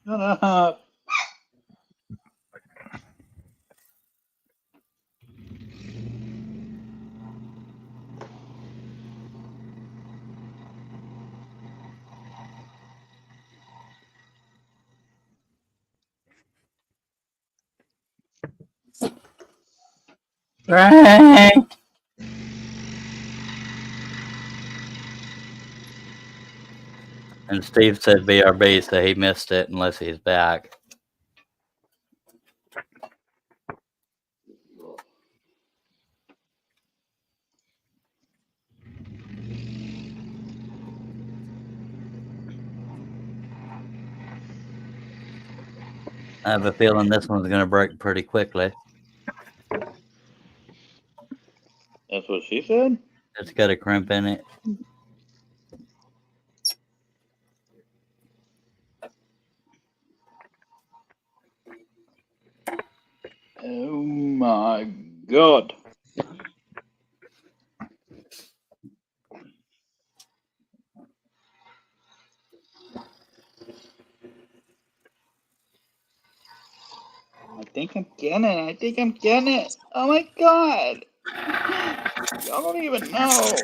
S5: Shut up.
S7: Frank! And Steve said BRB, so he missed it unless he's back. I have a feeling this one's going to break pretty quickly.
S5: That's what she said?
S7: It's got a crimp in it.
S5: Oh my God. I think I'm getting it. I think I'm getting it. Oh my God. Y'all don't even know.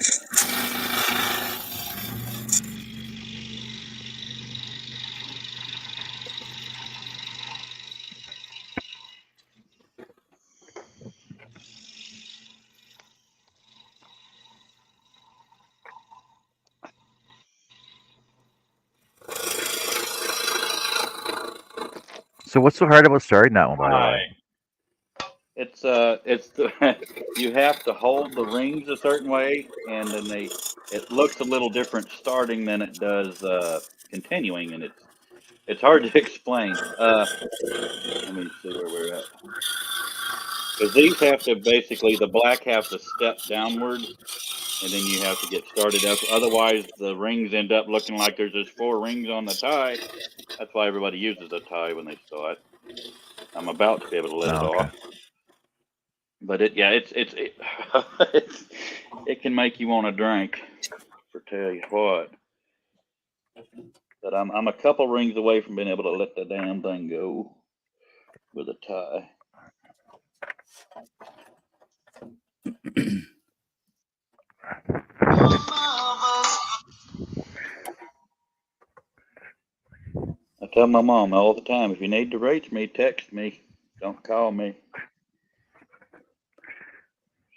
S1: So what's so hard about starting that one, by the way?
S5: It's the you have to hold the rings a certain way, and then it looks a little different starting than it does continuing, and it's hard to explain. Let me see where we're at. Because these have to basically, the black have to step downward, and then you have to get started up. Otherwise, the rings end up looking like there's just 4 rings on the tie. That's why everybody uses a tie when they start. I'm about to be able to let it off. But it can make you want to drink. for tell you what. But I'm a couple rings away from being able to let the damn thing go with a tie. I tell my mom all the time, if you need to reach me, text me. Don't call me.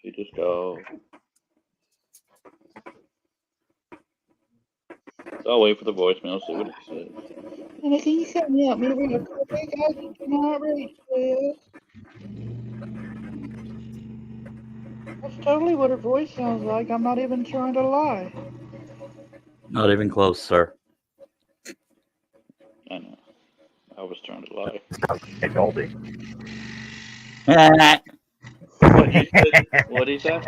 S5: She just calls. So I'll wait for the voicemail, see what it says. And can you set me up me real quick? I cannot reach this. That's totally what her voice sounds like. I'm not even trying to lie.
S7: Not even close, sir.
S5: I know. I was trying to lie.
S1: Hey, Goldie.
S5: What did you say?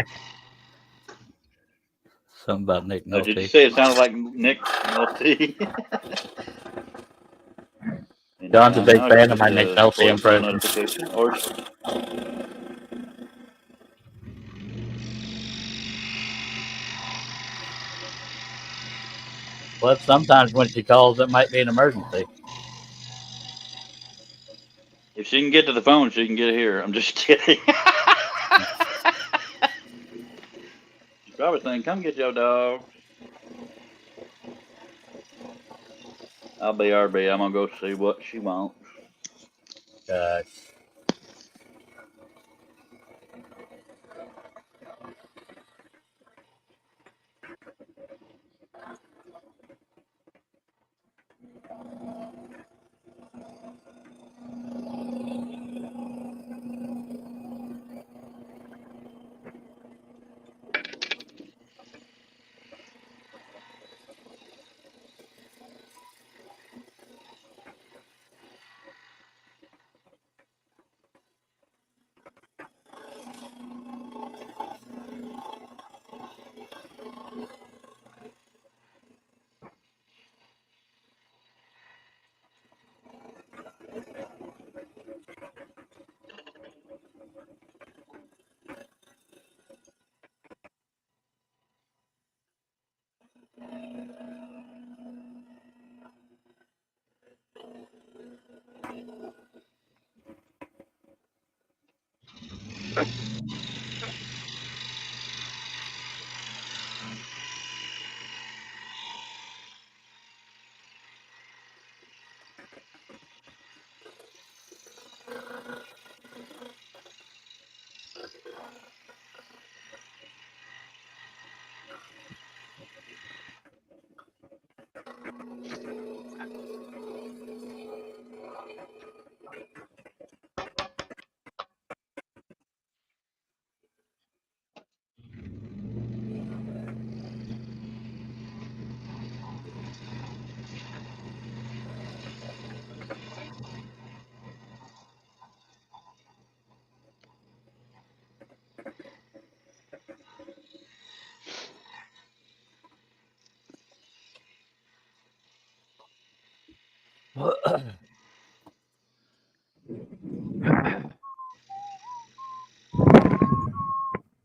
S7: Something about Nick
S5: Oh, did you
S7: Nolte.
S5: say it sounded like Nick Nolte?
S7: John's a big
S5: Now
S7: fan
S5: you
S7: of my
S5: get
S7: Nick
S5: a
S7: Nolte
S5: voicemail
S7: impression.
S5: notification. Or
S7: But sometimes when she calls, it might be an emergency.
S5: if she can get to the phone, she can get here. I'm just kidding. She's probably saying, "Come get your dog." I'll be RB. I'm gonna go see what she wants.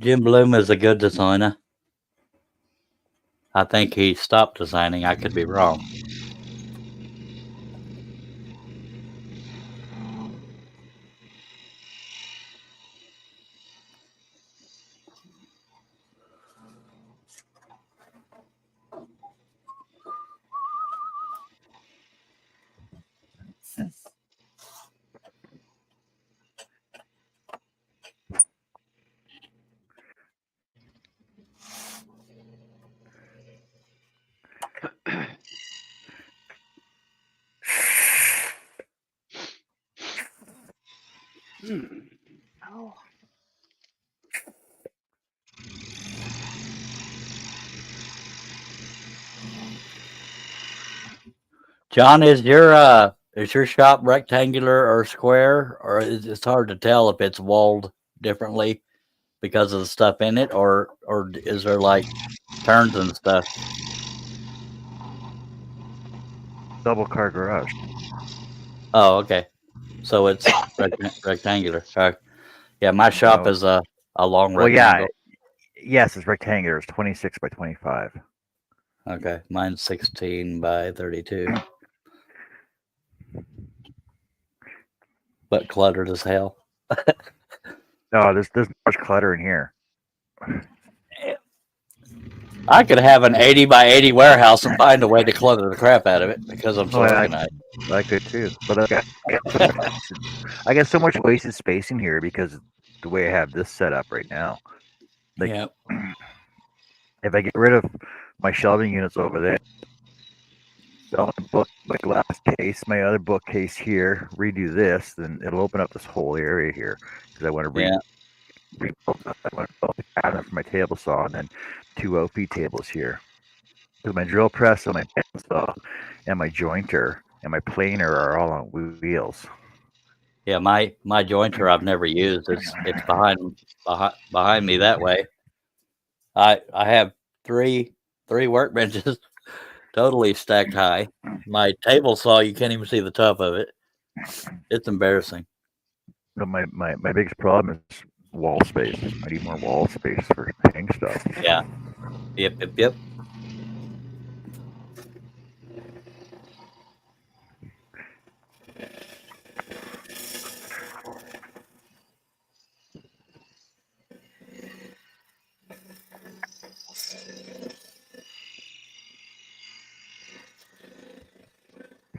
S7: Jim Bloom is a good designer. I think he stopped designing. I could be wrong.
S3: Oh.
S7: John, is your shop rectangular or square, or is it's hard to tell if it's walled differently because of the stuff in it, or is there like turns and stuff?
S1: Double car garage.
S7: Oh, okay. So it's rectangular. Yeah, my shop
S1: No.
S7: is a long
S1: Well, yeah.
S7: rectangle.
S1: Yes, it's rectangular. It's 26 by 25.
S7: Okay, mine's 16 by 32. But cluttered as hell.
S1: No, there's not much clutter in here.
S7: I could have an 80 by 80 warehouse and find a way to clutter the crap out of it because I'm so
S1: Oh, yeah.
S7: organized.
S1: I could too, but I got so much wasted space in here because of the way I have this set up right now. Like,
S7: Yeah.
S1: if I get rid of my shelving units over there, sell my glass case, my other bookcase here, redo this, then it'll open up this whole area here because I want to rebuild the cabinet for my table saw and then 2 OP tables here. Because my drill press and my table saw and my jointer and my planer are all on wheels.
S7: Yeah, my jointer I've never used. It's behind me that way. I have three workbenches totally stacked high. My table saw, you can't even see the top of it. It's embarrassing.
S1: No, my biggest problem is wall space. I need more wall space for hang stuff.
S7: Yeah. Yep.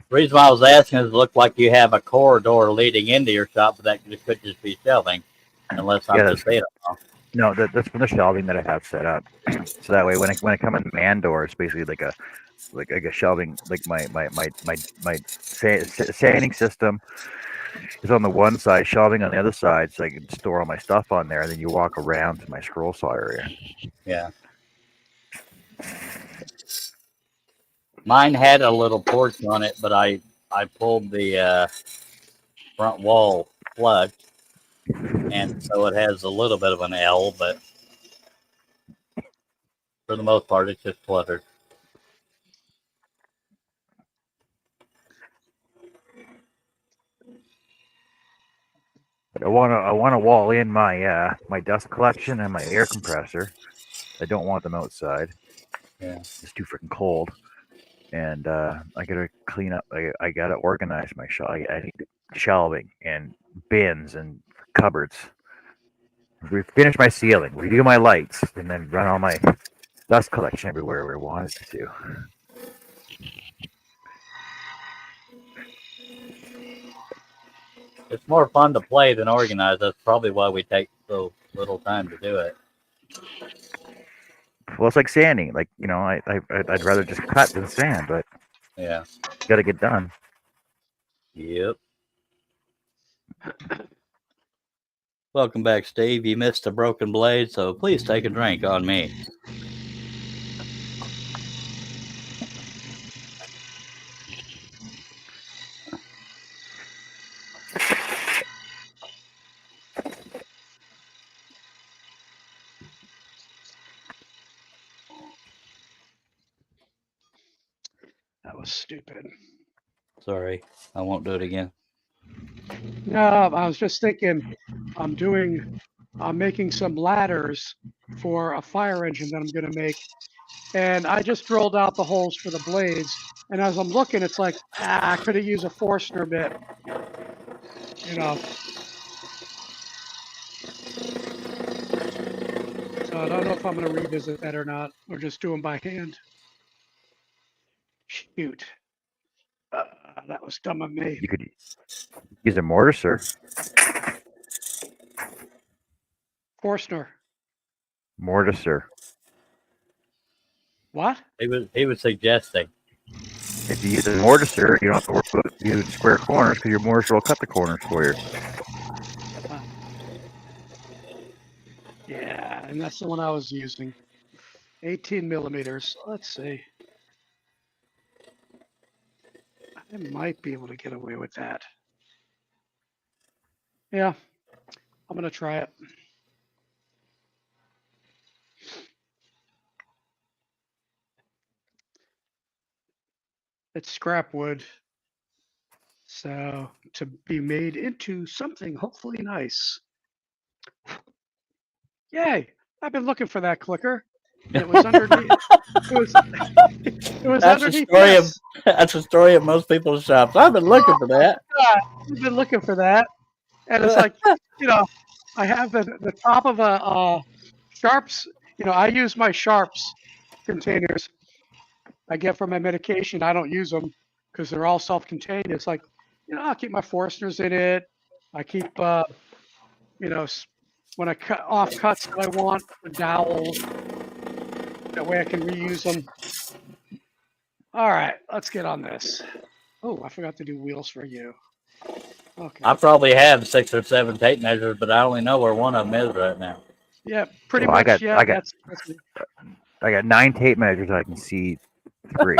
S7: The reason why I was asking is it looked like you have a corridor leading into your shop, but that could just be shelving, unless I'm just saying it wrong.
S1: No, that's from the shelving that I have set up. So that way, when I come in the man door, it's basically like a shelving, like my sanding system is on the one side, shelving on the other side, so I can store all my stuff on there. And then you walk around to my scroll saw area.
S7: Yeah. Mine had a little porch on it, but I pulled the front wall flush, and so it has a little bit of an L, but for the most part, it's just cluttered.
S1: But I want to wall in my my dust collection and my air compressor. I don't want them outside.
S7: Yeah.
S1: It's too freaking cold. And I gotta clean up. I gotta organize my shelf. I need shelving and bins and cupboards. We finish my ceiling, redo my lights, and then run all my dust collection everywhere where I want it to.
S7: It's more fun to play than organize. That's probably why we take so little time to do it.
S1: Well, it's like sanding. Like, you know, I'd rather just cut than sand, but
S7: Yeah.
S1: got to get done.
S7: Yep. Welcome back, Steve. You missed a broken blade, so please take a drink on me.
S3: That was stupid.
S7: Sorry, I won't do it again.
S3: No, I was just thinking, I'm making some ladders for a fire engine that I'm going to make. And I just drilled out the holes for the blades. And as I'm looking, it's like, I could have used a Forstner bit. You know. So I don't know if I'm going to revisit that or not, or just do them by hand. Shoot. That was dumb of me.
S1: You could use a mortar, sir.
S3: Forstner.
S1: Mortiser.
S3: What?
S7: He was suggesting.
S1: If you use a mortiser, you don't have to work with use square corners because your mortiser will cut the corners for you.
S3: Yeah, and that's the one I was using. 18 millimeters. Let's see. I might be able to get away with that. Yeah, I'm going to try it. It's scrap wood. So to be made into something hopefully nice. Yay! I've been looking for that clicker. It was underneath. It was. It was
S7: That's the
S3: underneath
S7: story of
S3: this.
S7: that's the story of most people's shops. I've been looking for that.
S3: I've been looking for that, and it's like, you know, I have the top of a Sharps. You know, I use my Sharps containers I get for my medication. I don't use them because they're all self-contained. It's like, you know, I'll keep my Forstners in it. I keep, you know, when I cut off cuts that I want, the dowels. That way I can reuse them. All right, let's get on this. Oh, I forgot to do wheels for you. Okay.
S7: I probably have 6 or 7 tape measures, but I only know where one of them is right now.
S3: Yeah, pretty
S1: Well, I
S3: much.
S1: got-
S3: Yeah,
S1: I got-
S3: that's me.
S1: I got 9 tape measures. I can see 3.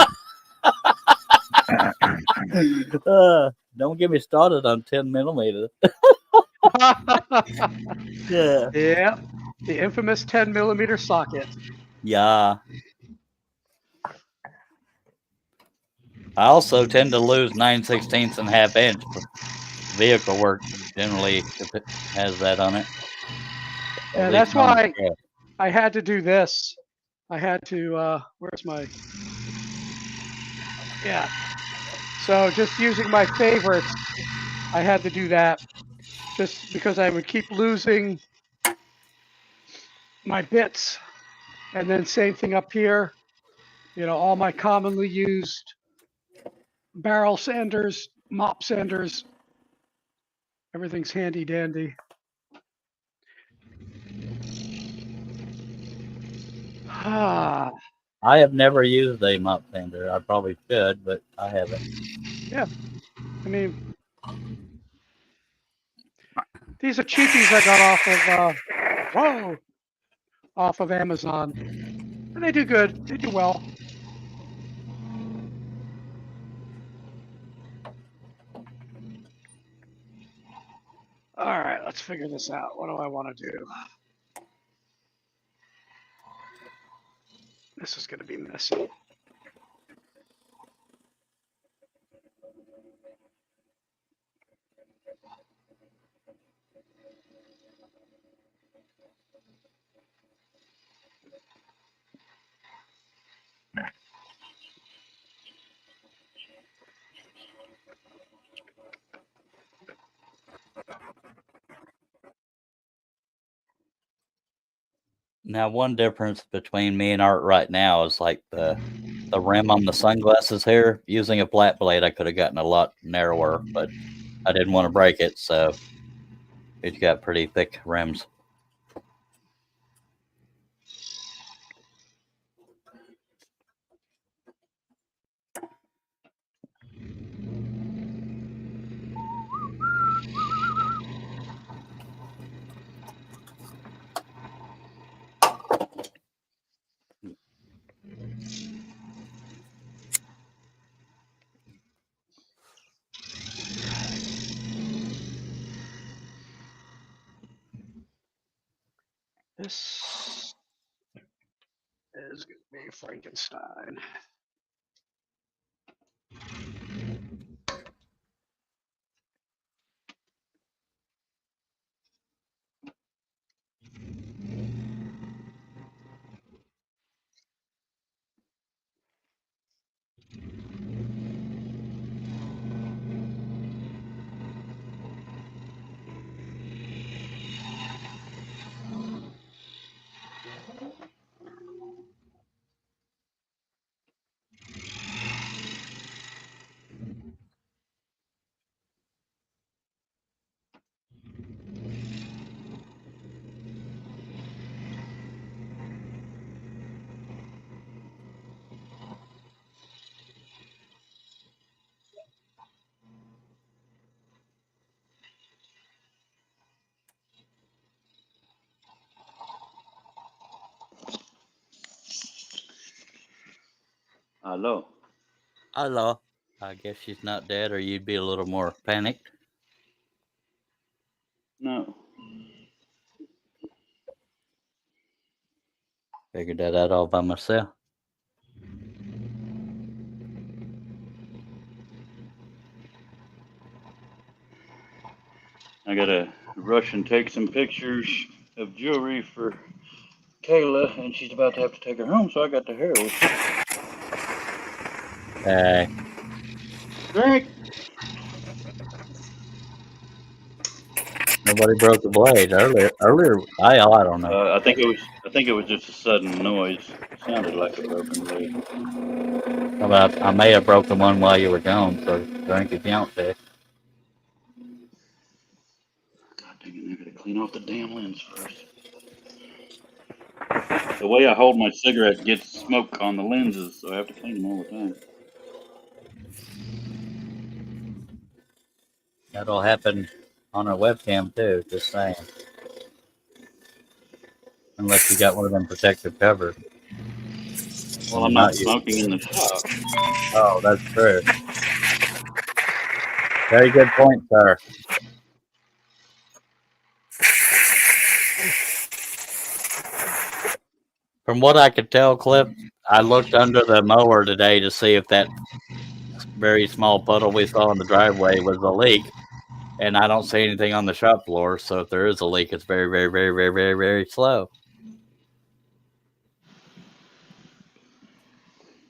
S7: Don't get me started on 10 millimeter. Yeah.
S3: Yeah, the infamous 10mm socket.
S7: Yeah. I also tend to lose 9/16 and ½ inch. Vehicle work generally if it has that on it.
S3: Yeah,
S7: At
S3: that's
S7: least on the
S3: why
S7: scale.
S3: I had to do this. I had to, where's my, yeah. So just using my favorites, I had to do that just because I would keep losing my bits. And then same thing up here, you know, all my commonly used barrel sanders, mop sanders, everything's handy dandy. Ah,
S7: I have never used a mop sander. I probably should, but I haven't.
S3: I mean, these are cheapies I got off of Amazon. And they do good. They do well. All right, let's figure this out. What do I want to do? This is going to be messy.
S7: Now, one difference between me and Art right now is like the rim on the sunglasses here. Using a flat blade, I could have gotten a lot narrower, but I didn't want to break it, so it's got pretty thick rims.
S3: This is going to be Frankenstein.
S5: Hello.
S7: Hello. I guess she's not dead, or you'd be a little more panicked.
S5: No.
S7: Figured that out all by myself.
S5: I gotta rush and take some pictures of jewelry for Kayla, and she's about to have to take her home, so I got to hurry.
S7: Hey,
S5: Drink.
S7: nobody broke the blade earlier. I don't know.
S5: I think it was just a sudden noise. Sounded like a broken blade.
S7: I may have broken one while you were gone, so drink account there.
S5: God dang it! I gotta clean off the damn lens first. The way I hold my cigarette gets smoke on the lenses, so I have to clean them all the time.
S7: That'll happen on our webcam too. Just saying. Unless you got one of them protective covers.
S5: Well, I'm not smoking in the shop.
S7: Oh, that's true. Very good point, sir. From what I could tell, Cliff, I looked under the mower today to see if that very small puddle we saw in the driveway was a leak, and I don't see anything on the shop floor. So if there is a leak, it's very, very, very, very, very, very slow.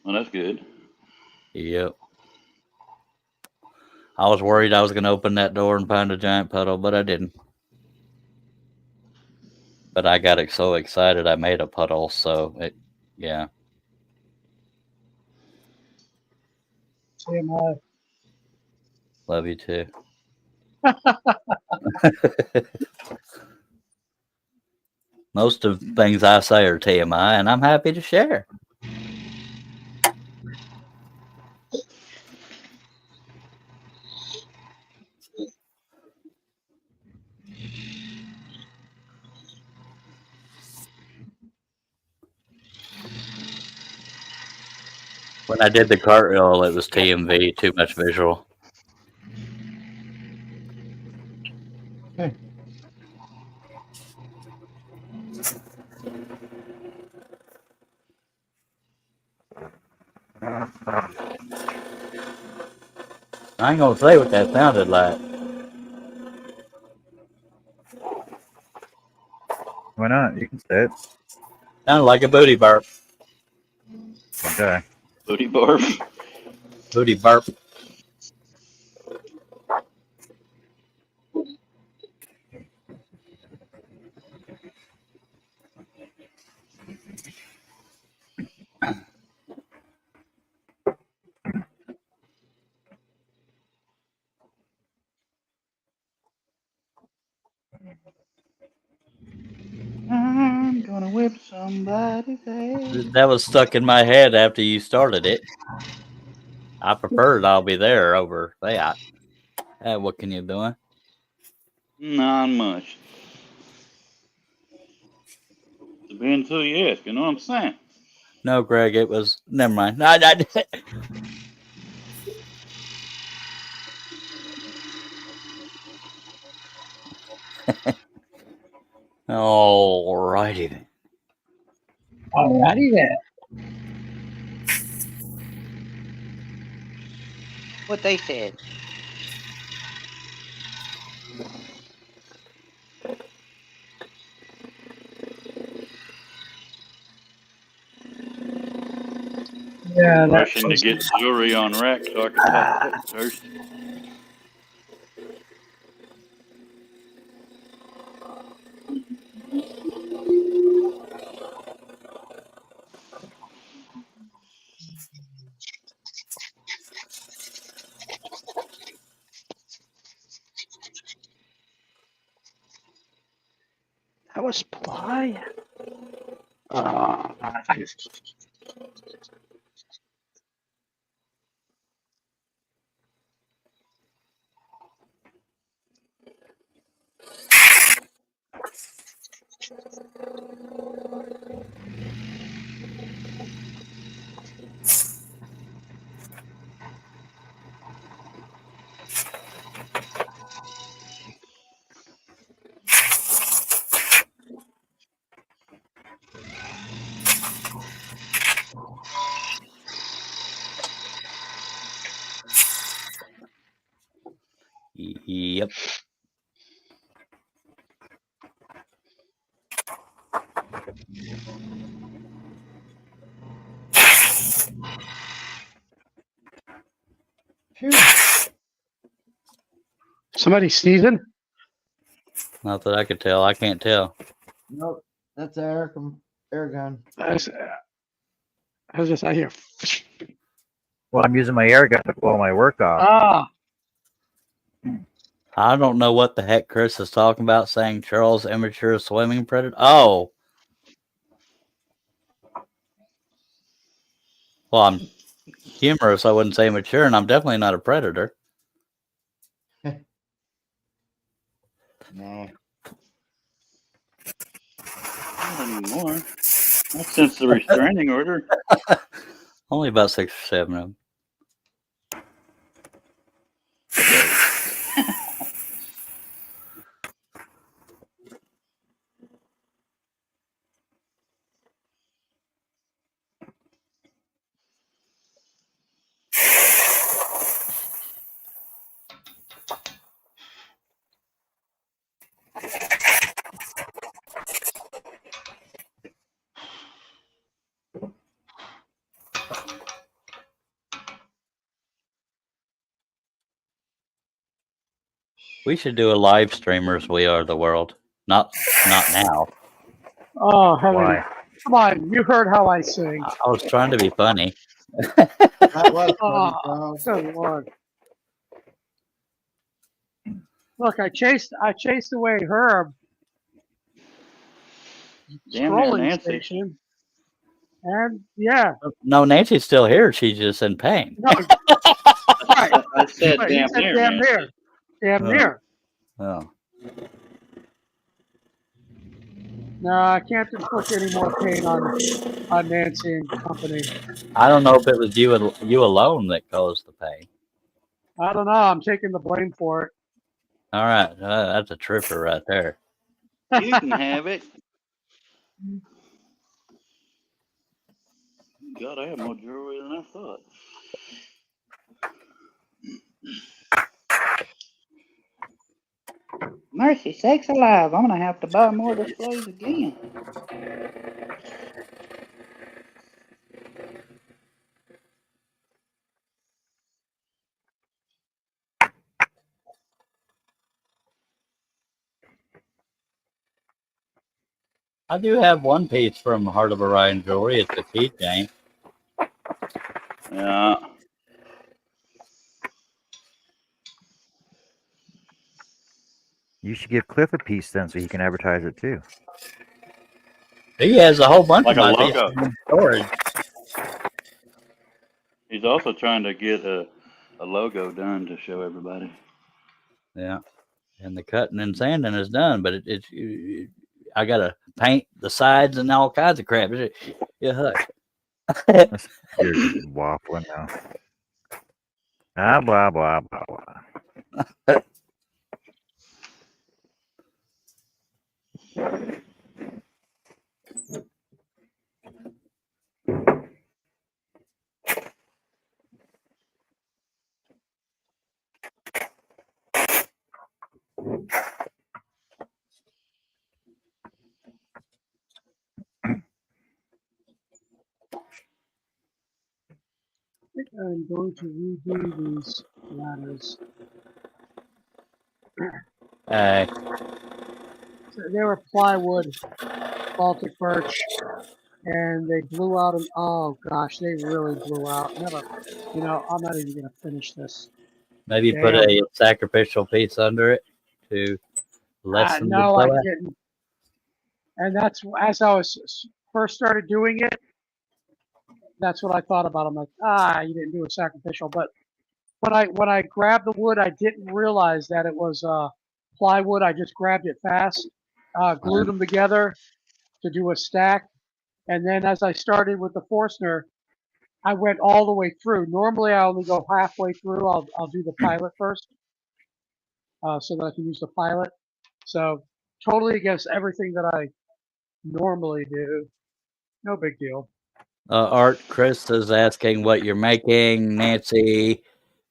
S5: Well, that's good.
S7: Yep. I was worried I was going to open that door and find a giant puddle, but I didn't. But I got so excited I made a puddle, so yeah.
S3: TMI.
S7: Love you too. Most of the things I say are TMI, and I'm happy to share. When I did the cartwheel, it was TMV, too much visual.
S2: Hey.
S7: I ain't gonna say what that sounded like.
S1: Why not? You can say it.
S7: Sounded like a booty burp.
S1: Okay.
S5: Booty barf.
S7: Booty burp.
S5: I'm gonna whip somebody's ass.
S7: That was stuck in my head after you started it. I preferred I'll be there over that. What can you do?
S5: Not much. Depends who you ask, you know what I'm saying?
S7: No, Greg, it was. Never mind. Alrighty then.
S3: Alrighty then.
S8: What they said.
S3: Yeah,
S5: Rushing to get jewelry on rack so I can toss it first.
S3: that was ply.
S7: Yep.
S2: Phew.
S3: Somebody sneezing?
S7: Not that I could tell. I can't tell.
S2: Nope, that's air gun.
S3: I was just out here.
S1: Well, I'm using my air gun to blow my work off.
S3: Ah,
S7: I don't know what the heck Chris is talking about saying Charles immature swimming predator. Oh. Well, I'm humorous. I wouldn't say mature, and I'm definitely not a predator.
S2: Nah.
S5: Not anymore. Not since the restraining order.
S7: Only about 6 or 7 of them. We should do a live streamers. We Are the World. Not now.
S3: oh, heaven.
S1: Why?
S3: Come on, you heard how I sing.
S7: I was trying to be funny.
S2: That was funny,
S3: Oh,
S2: Charles.
S3: good Lord. Look, I chased away Herb.
S5: Damn near
S3: Scrolling
S5: Nancy.
S3: station. And yeah,
S7: No, Nancy's still here. She's just in pain.
S3: no, right.
S5: I said
S3: But he
S5: damn
S3: said
S5: near.
S3: damn
S5: Nancy.
S3: near. Damn
S7: Oh.
S3: near.
S7: Oh.
S3: No, I can't inflict any more pain on Nancy and company.
S7: I don't know if it was you alone that caused the pain.
S3: I don't know. I'm taking the blame for it.
S7: All right, that's a tripper right there.
S5: You can have it. God, I have more jewelry than I thought. Mercy sakes alive, I'm gonna have to buy more displays again.
S7: I do have one piece from Heart of Orion Jewelry. It's a keychain.
S5: Yeah.
S1: You should give Cliff a piece then, so he can advertise it too.
S7: He has a whole bunch
S5: Like
S7: of
S5: a
S7: my
S5: logo.
S7: pieces in storage.
S5: He's also trying to get a logo done to show everybody.
S7: Yeah, and the cutting and sanding is done, but I gotta paint the sides and all kinds of crap. Yeah, hush.
S1: You're just waffling now. Ah, blah, blah, blah, blah.
S3: I think I'm going to redo these ladders. So they were plywood, Baltic birch, and they blew out. And oh gosh, they really blew out. Never, I'm not even gonna finish this.
S7: Maybe put
S3: Damn.
S7: a sacrificial piece under it to lessen the
S3: No, I
S7: blowout.
S3: didn't. And that's as I was first started doing it. That's what I thought about. I'm like, you didn't do a sacrificial. But when I grabbed the wood, I didn't realize that it was plywood. I just grabbed it fast, glued them together to do a stack, and then as I started with the Forstner, I went all the way through. Normally, I only go halfway through. I'll do the pilot first, so that I can use the pilot. So totally against everything that I normally do. No big deal.
S7: Art Chris is asking what you're making. Nancy,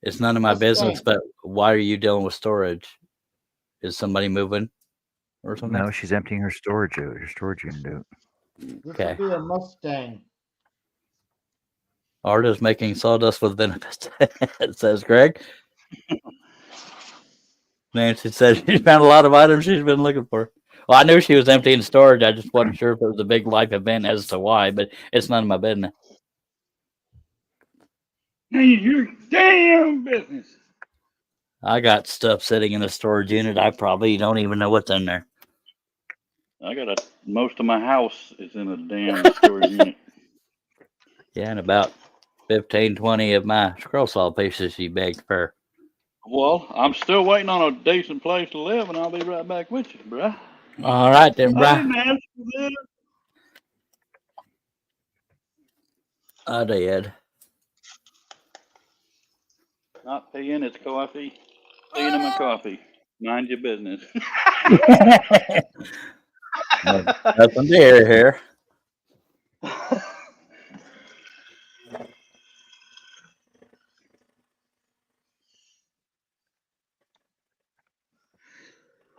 S7: it's none of my
S2: What's
S7: business,
S2: that?
S7: but why are you dealing with storage? Is somebody moving or something?
S1: No, she's emptying her storage unit.
S2: This
S7: Okay.
S2: will be a Mustang.
S7: Art is making sawdust with benefits. It says Greg. Nancy said she found a lot of items she's been looking for. Well, I knew she was emptying storage. I just wasn't sure if it was a big life event as to why, but it's none of my business.
S5: Hey, your damn business.
S7: I got stuff sitting in a storage unit. I probably don't even know what's in there.
S5: I got most of my house is in a damn storage unit.
S7: Yeah, and about 15, 20 of my scroll saw pieces she begged for.
S5: Well, I'm still waiting on a decent place to live, and I'll be right back with you, bruh.
S7: All right then,
S5: I
S7: bruh.
S5: didn't ask for this.
S7: I did.
S5: Not peeing, it's coffee. Peeing in my coffee. Mind your business.
S7: Nothing to hear here.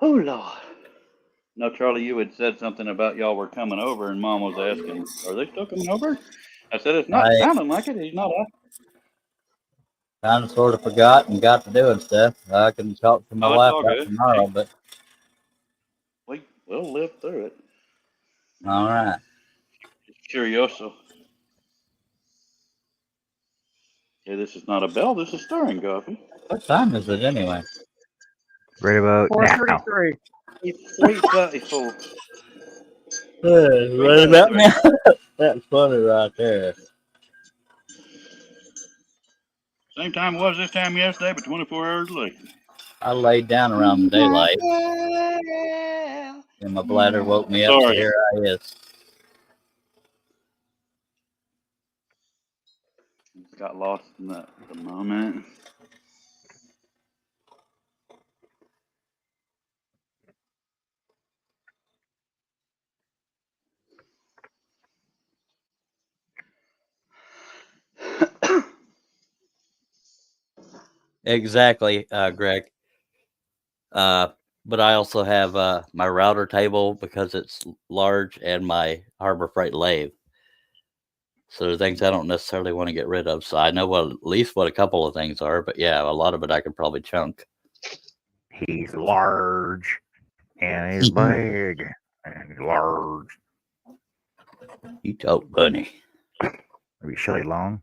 S5: Oh, Lord. No, Charlie, you had said something about y'all were coming over, and Mom was asking, are they still coming over? I said, it's not
S7: I
S5: sounding like it. He's not up.
S7: kind of sort of forgot and got to doing stuff. I can talk to my
S5: Oh, it's
S7: wife
S5: all
S7: about
S5: good.
S7: tomorrow, but
S5: We'll live through it.
S7: all right.
S5: Curioso. Okay, this is not a bell. This is stirring coffee.
S7: What time is it anyway?
S1: Right about now.
S3: 4:33.
S5: 3:34.
S7: Right about now. That's funny right there.
S5: Same time it was this time yesterday, but 24 hours later.
S7: I laid down around daylight, and my bladder woke me up. So
S5: Sorry.
S7: here I is.
S5: Got lost in the moment.
S7: Exactly, Greg. But I also have my router table because it's large and my Harbor Freight lathe. So there's things I don't necessarily want to get rid of. So I know what at least what a couple of things are, but yeah, a lot of it I could probably chunk.
S1: He's large and he's big and he's large.
S7: You talk funny.
S1: Maybe Shelley Long.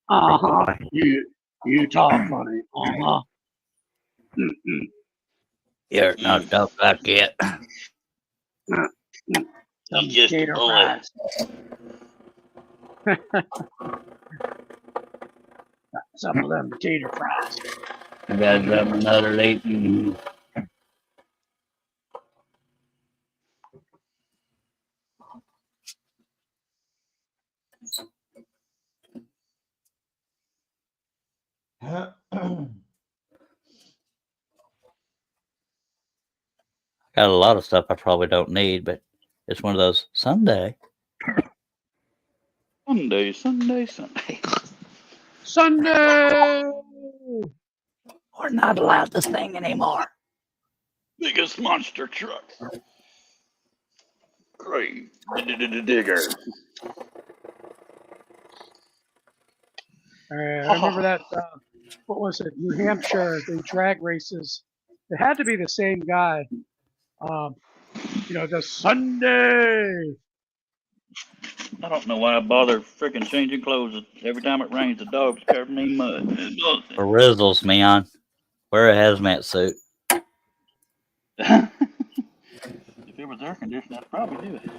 S3: Uh-huh. You talk funny. Uh-huh.
S7: You're not talk like it.
S3: Some
S5: just a
S3: gator
S5: boy.
S3: fries. Some of them potato fries.
S7: You guys have another late. Got a lot of stuff I probably don't need, but it's one of those someday.
S5: Sunday.
S3: Sunday.
S7: We're not allowed this thing anymore.
S5: Biggest monster truck. Grave digger.
S3: I remember that. What was it? New Hampshire, the drag races. It had to be the same guy. The Sunday.
S5: I don't know why I bother freaking changing clothes. Every time it rains, the dog's covered me in mud.
S7: For Rizzles, man. Wear a hazmat suit.
S5: If it was air conditioned, I'd probably do it.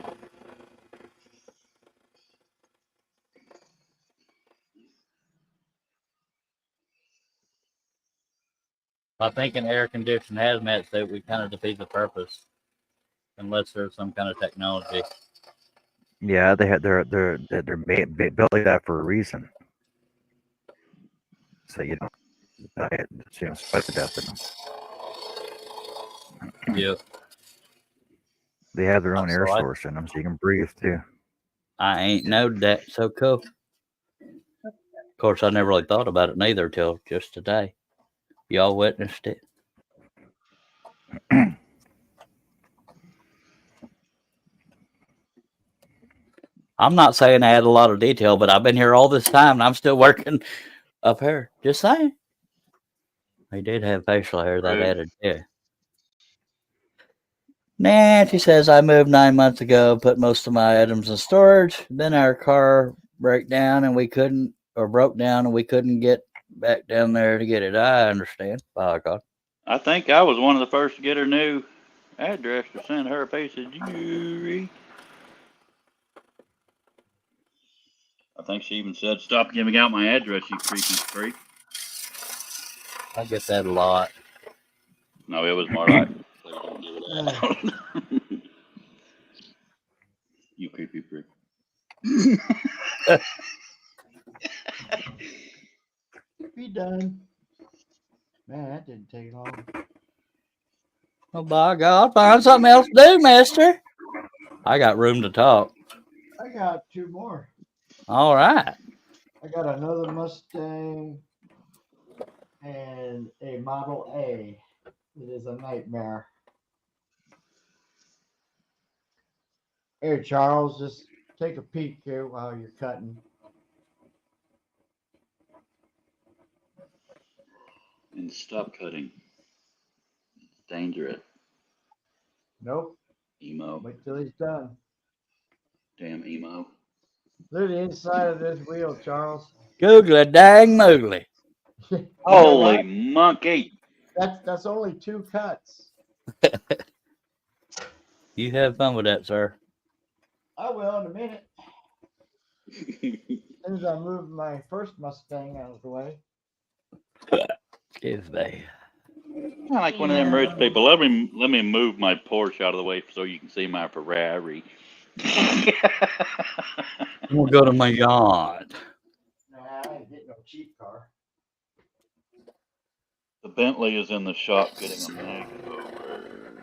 S7: I think an air conditioned hazmat suit would kind of defeat the purpose, unless there's some kind of technology.
S1: Yeah, they're built like that for a reason. So you don't spike the death in them.
S7: Yeah.
S1: They have their own
S7: So
S1: air
S7: I-
S1: source in them, so you can breathe too.
S7: I ain't knowed that. So cool. Of course, I never really thought about it neither till just today. Y'all witnessed it. I'm not saying I had a lot of detail, but I've been here all this time and I'm still working up here. Just saying. He did have facial hair that
S5: Right.
S7: added, yeah. Nancy says I moved 9 months ago, put most of my items in storage. Then our car broke down and we couldn't get back down there to get it. I understand. Oh God.
S5: I think I was one of the first to get her new address to send her a piece of jewelry. I think she even said, "Stop giving out my address, you creepy freak."
S7: I get that a lot.
S5: No, it was more like, "Please don't give it out." You creepy freak.
S2: Be done. Man, that didn't take long.
S7: Oh by God, find something else to do, mister. I got room to talk.
S2: I got 2 more.
S7: All right.
S2: I got another Mustang and a Model A. It is a nightmare. Hey, Charles, just take a peek here while you're cutting.
S5: And stop cutting. It's dangerous.
S2: Nope.
S5: Emo.
S2: Wait till he's done.
S5: Damn emo.
S2: Look at the inside of this wheel, Charles.
S7: Googly dang moogly.
S2: You know
S5: Holy
S2: what?
S5: monkey.
S2: That's only 2 cuts.
S7: You have fun with that, sir.
S2: I will in a minute. As soon as I move my first Mustang out of the way.
S7: Excuse me.
S5: I like one of them rich people. Let me move my Porsche out of the way so you can see my Ferrari.
S7: We'll go to my yard.
S2: Nah, I ain't getting no cheap car.
S5: The Bentley is in the shop getting a makeover.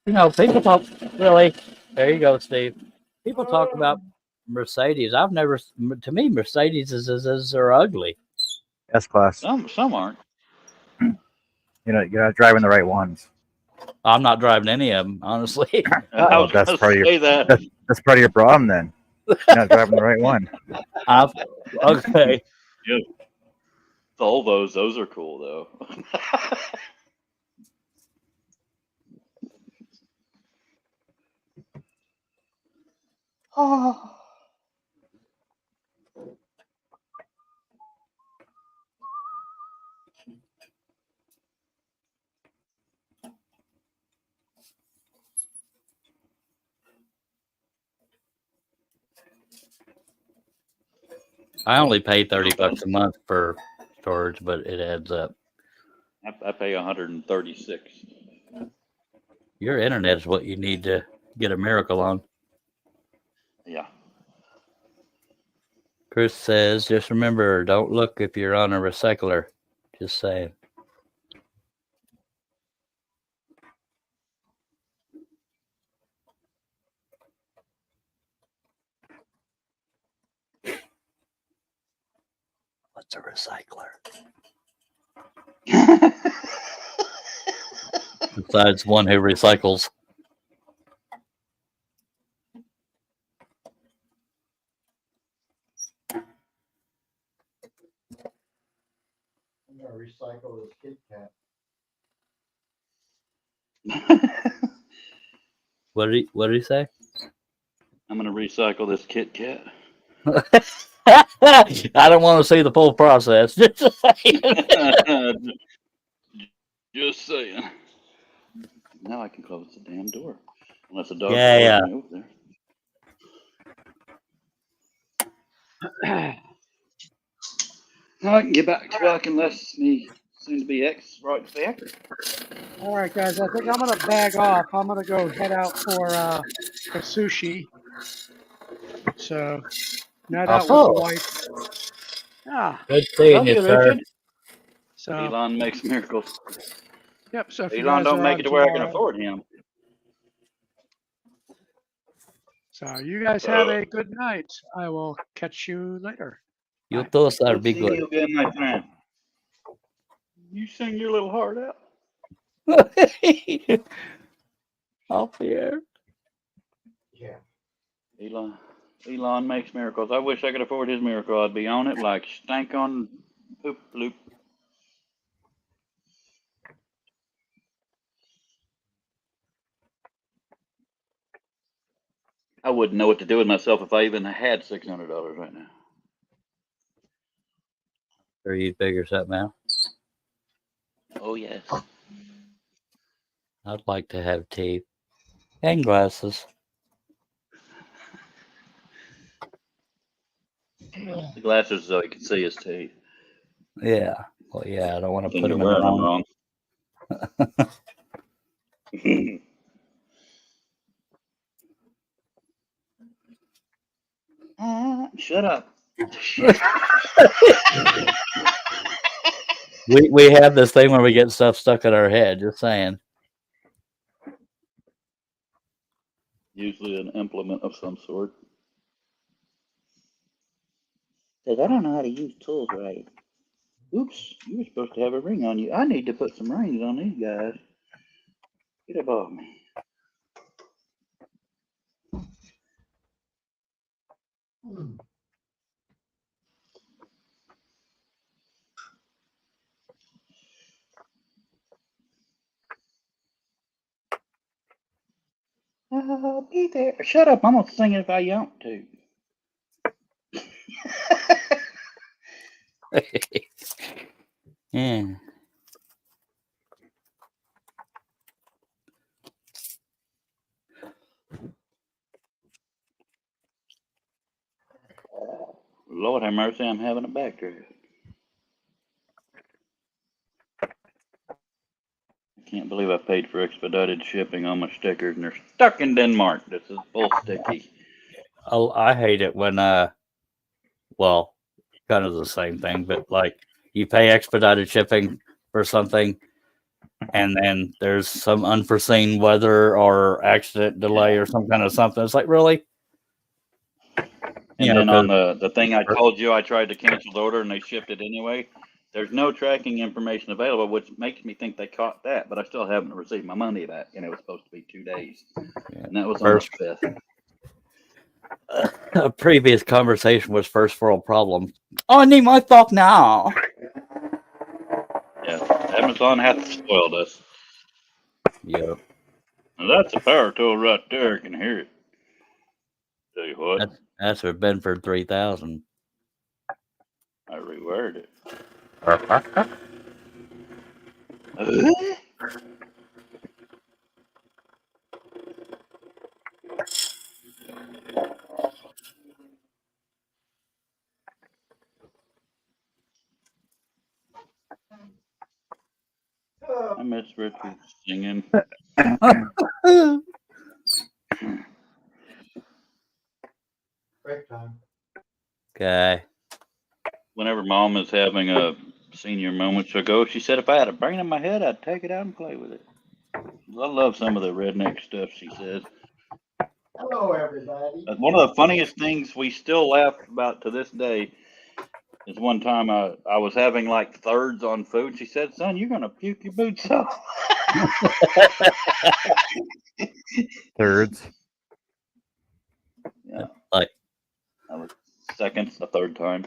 S7: You know, people talk really. There you go, Steve. People talk about Mercedes. I've never. To me, Mercedes are ugly.
S1: S class.
S5: Some aren't.
S1: You're not driving the right ones.
S7: I'm not driving any of them, honestly.
S5: I was
S1: that's
S5: gonna
S1: part of your-
S5: say that.
S1: That's part of your problem then. You're not driving the right one.
S7: Okay.
S5: Yeah. Volvos, those are cool though. Oh.
S7: I only pay $30 a month for storage, but it adds up.
S5: I pay 136.
S7: Your internet is what you need to get a miracle on.
S5: Yeah.
S7: Chris says, just remember, don't look if you're on a recycler. Just saying. What's a recycler? Besides one who recycles.
S2: I'm gonna recycle this Kit Kat.
S7: What did he say?
S5: I'm gonna recycle this Kit Kat.
S7: I don't want to see the full process. Just saying.
S5: Just saying. Now I can close the damn door. Unless the dog
S7: Yeah.
S5: follows me over there. I can get back to work unless me soon to be ex right back.
S3: All right, guys. I think I'm gonna bag off. I'm gonna go head out for sushi. So, night out with the wife. Ah,
S7: Good seeing you,
S5: Okay,
S7: sir.
S5: Richard.
S3: so
S5: Elon makes miracles.
S3: yep. So if you
S5: Elon
S3: guys
S5: don't
S3: are
S5: make
S3: on
S5: it to where I can
S3: tomorrow-
S5: afford him.
S3: So you guys have a good night. I will catch you later.
S7: You too, sir.
S5: Good
S7: Be
S5: to see
S7: good.
S5: you again, my friend. You sing your little heart out.
S7: Off here.
S5: Elon makes miracles. I wish I could afford his miracle. I'd be on it like stank on poop loop. I wouldn't know what to do with myself if I even had $600 right now.
S7: Or you'd figure something out.
S5: Oh yes.
S7: I'd like to have teeth and glasses.
S5: The glasses so he can see his teeth.
S7: Yeah. Well, yeah, I don't want to
S5: Then
S7: put
S5: you're
S7: them in the
S5: wearing them
S7: wrong.
S5: wrong. Shut up.
S7: We have this thing where we get stuff stuck in our head. Just saying.
S5: Usually an implement of some sort. Says, I don't know how to use tools right. Oops, you were supposed to have a ring on you. I need to put some rings on these guys. Get above me. I'll be there. Shut up, I'm gonna sing it if I want to.
S7: Yeah.
S5: Lord have mercy, I'm having a back draft. I can't believe I paid for expedited shipping on my stickers and they're stuck in Denmark. This is bull sticky.
S7: Oh, I hate it when well, kind of the same thing, but like you pay expedited shipping for something and then there's some unforeseen weather or accident delay or some kind of something. It's like, really?
S5: And
S7: You know,
S5: then on
S7: 'cause-
S5: the thing I told you, I tried to cancel the order and they shipped it anyway. There's no tracking information available, which makes me think they caught that, but I still haven't received my money back. And it was supposed to be 2 days. And that was on the 5th.
S7: a previous conversation was first world problem. Oh, I need my stuff now.
S5: Yeah, Amazon has spoiled us.
S7: Yep.
S5: Now that's a power tool right there. I can hear it. Tell you what,
S7: That's for Benford 3000.
S5: I rewired it. I miss Richard singing.
S2: Break time.
S7: Okay.
S5: Whenever Mom is having a senior moment ago, she said if I had a brain in my head, I'd take it out and play with it. I love some of the redneck stuff she says.
S2: Hello, everybody.
S5: One of the funniest things we still laugh about to this day is one time I was having like thirds on food. She said, "Son, you're gonna puke your boots off."
S1: Thirds.
S5: Yeah,
S7: Like,
S5: that was the third time.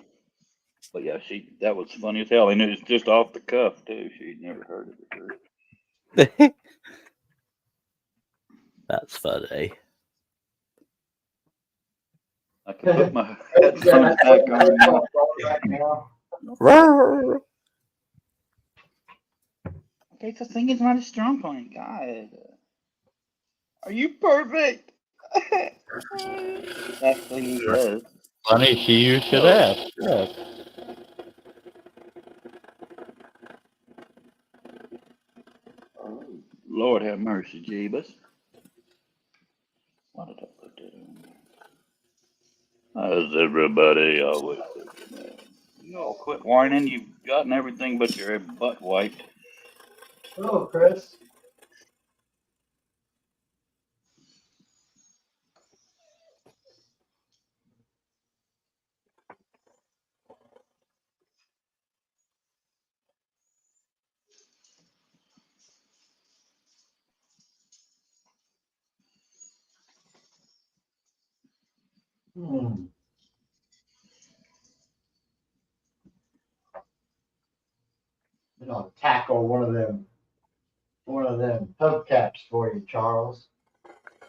S5: But yeah, that was funny as hell, and it was just off the cuff too. She'd never heard it before.
S7: that's funny.
S5: I can put my headphones back on now. Okay, so singing's not a strong point, God. Are you perfect? Actually, he is.
S7: Funny you should ask. Yes.
S5: Oh, Lord have mercy, Jeebus. Why did I put that on there? How's everybody always thinking that? You all quit whining. You've gotten everything but your butt wiped.
S2: Hello, Chris. Hmm. And I'll tackle one of them hubcaps for you, Charles,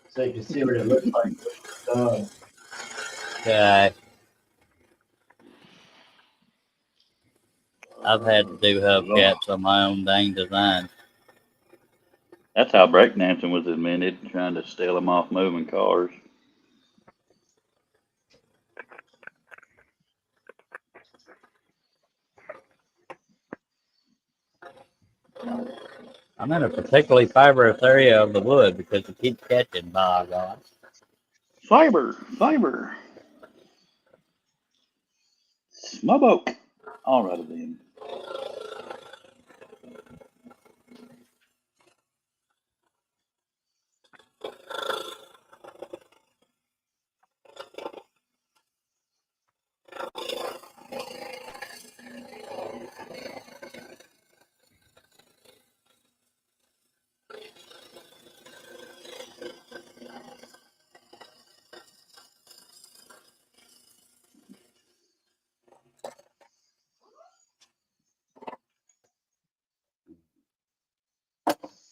S2: so you can see what it looks like when it's done.
S7: Okay. I've had to do hubcaps on my own dang design.
S5: That's how breakdancing was invented, trying to steal them off moving cars.
S7: I'm in a particularly fibrous area of the wood because it keeps catching, by God.
S5: Fiber, fiber. Smoke. All right then.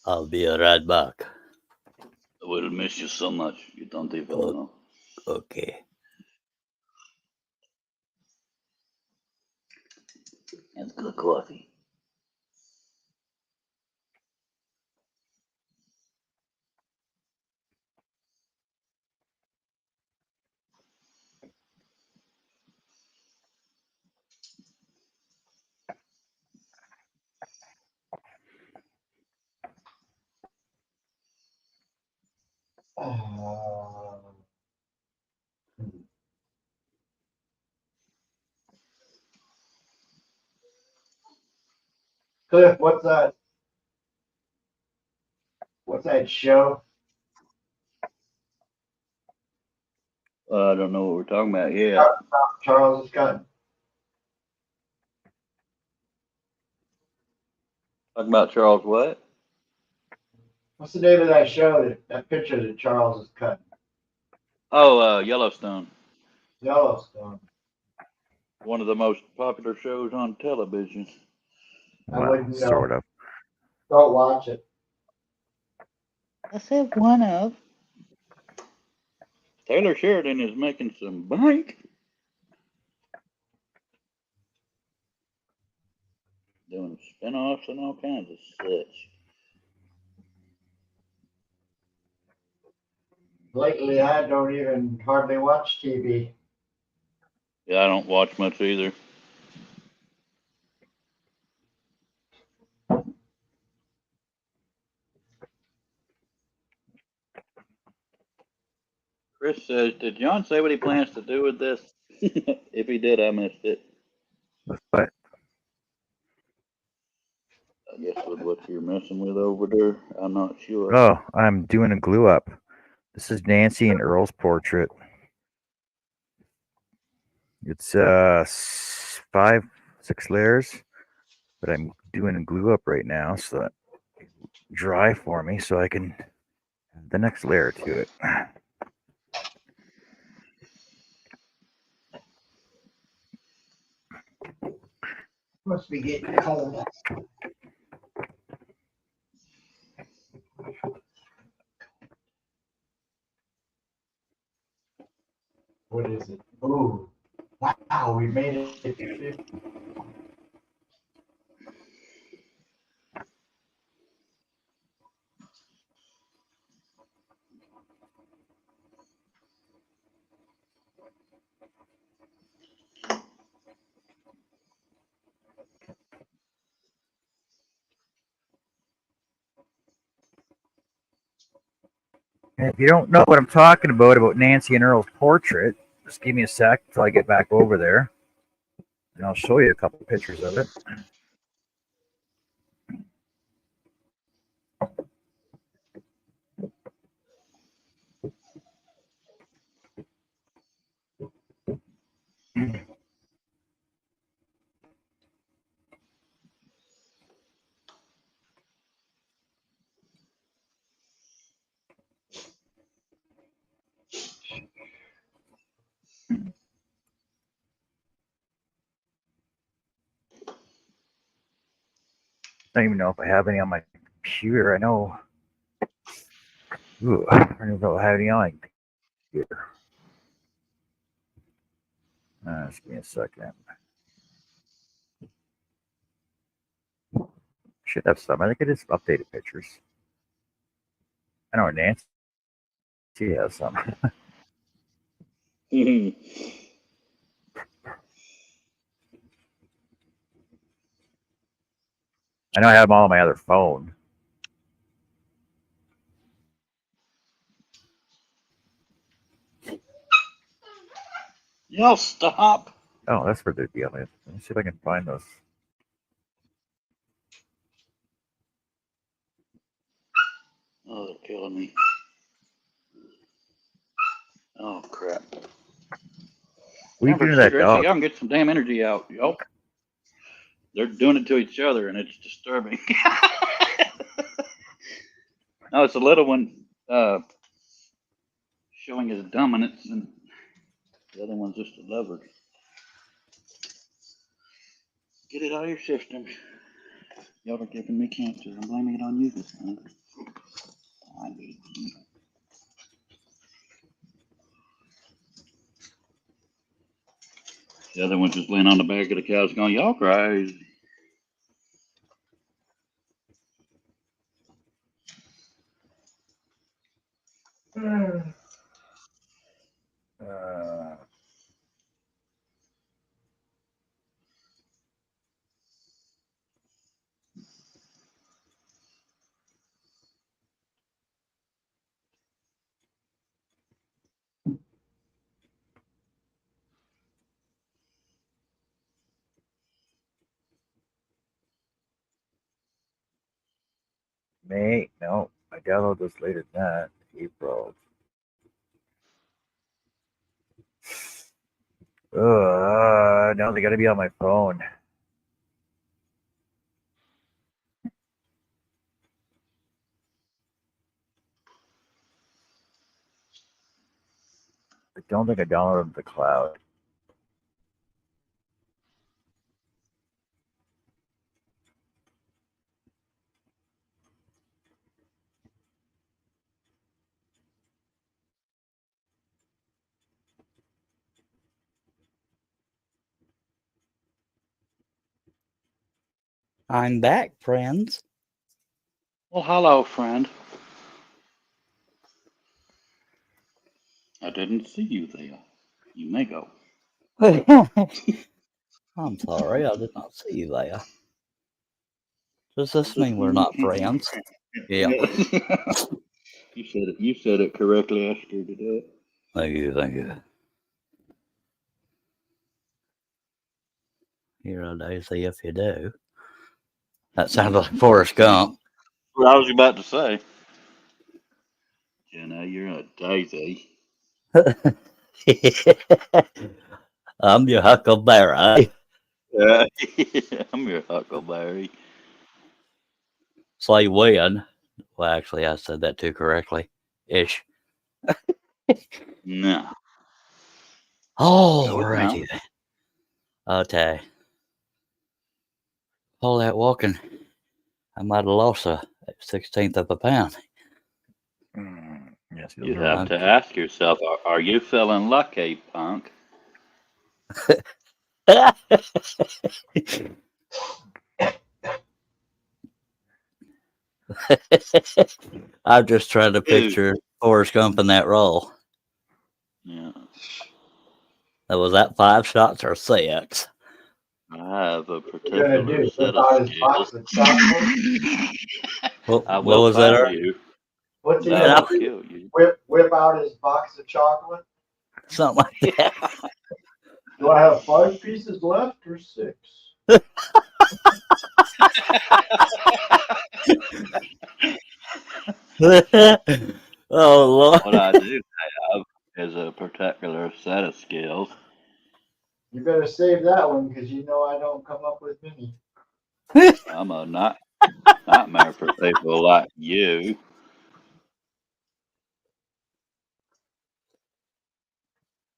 S7: I'll be right back.
S5: I will miss you so much. You don't even know.
S7: Okay.
S5: It's good coffee.
S2: Cliff, what's that? What's that show?
S5: I don't know what we're talking about yet.
S2: Charles has got.
S5: Talking about Charles what?
S2: What's the name of that show? That picture that Charles is cutting.
S5: Oh, Yellowstone.
S2: Yellowstone.
S5: One of the most popular shows on television.
S2: I
S1: Well,
S2: wouldn't know.
S1: sort of.
S2: Don't watch it.
S5: I said one of. Taylor Sheridan is making some bank. Doing spinoffs and all kinds of such.
S2: Lately, I don't even hardly watch TV.
S5: Yeah, I don't watch much either. Chris says, did John say what he plans to do with this? If he did, I missed it.
S1: But
S5: I guess with what you're messing with over there, I'm not sure.
S1: oh, I'm doing a glue up. This is Nancy and Earl's portrait. It's 5-6 layers, but I'm doing a glue up right now so that it dry for me so I can add the next layer to it.
S2: Must be getting cold. What is it? Ooh. Wow, we made it to 50.
S1: And if you don't know what I'm talking about Nancy and Earl's portrait, just give me a sec until I get back over there, and I'll show you a couple of pictures of it. don't even know if I have any on my computer. I know. Ooh, I don't even know if I have any on my computer. Just give me a second. Should have some. I think it is updated pictures. I know Nancy has some. I know I have them all on my other phone.
S5: Y'all stop.
S1: Oh, that's where they'd be on it. Let me see if I can find those.
S5: Oh, they're killing me. Oh, crap.
S1: What are you
S5: Never
S1: doing to that
S5: cigarettes, so
S1: dog?
S5: y'all can get some damn energy out, yo. They're doing it to each other, and it's disturbing. No, it's a little one showing his dominance, and the other one's just a lover. Get it out of your system. Y'all are giving me cancer. I'm blaming it on you this time. I need you. The other one's just laying on the back of the couch going, y'all crazy.
S1: May? No, I downloaded this later than that. April. Now they got to be on my phone. I don't think I downloaded the cloud.
S7: I'm back, friends.
S5: Well, hello, friend. I didn't see you there. You may go.
S7: I'm sorry, I did not see you there. Does this mean we're not friends? Yeah.
S5: You said it correctly. I screwed it up.
S7: Thank you, thank you. Hero Daisy, if you do. That sounds like Forrest Gump.
S5: What I was about to say. Jenna, you're a daisy.
S7: I'm your Huckleberry.
S5: I'm your Huckleberry.
S7: Say when. Well, actually, I said that too correctly. Ish.
S5: No.
S7: Oh,
S5: Go it
S7: righty then. Okay. All that walking, I might have lost a 16th of a pound.
S1: Yes,
S5: You
S1: those are
S5: have to ask yourself, are you feeling lucky, punk?
S7: I'm just trying to picture Forrest Gump in that role.
S5: Yeah.
S7: Was that 5 shots or 6?
S5: I have a
S2: What you gonna
S5: particular
S2: do?
S5: set
S2: Whip
S5: of
S2: out his
S5: skills.
S2: box of chocolate?
S7: What
S5: I will
S7: was that?
S5: find you.
S2: What's he
S5: I
S2: gonna
S5: will
S2: do?
S5: kill you.
S2: Whip out his box of chocolate?
S7: Something like that.
S2: Do I have 5 pieces left or 6?
S7: Oh, Lord.
S5: What I do have is a particular set of skills.
S2: You better save that one because you know I don't come up with many.
S5: I'm a nightmare for people like you.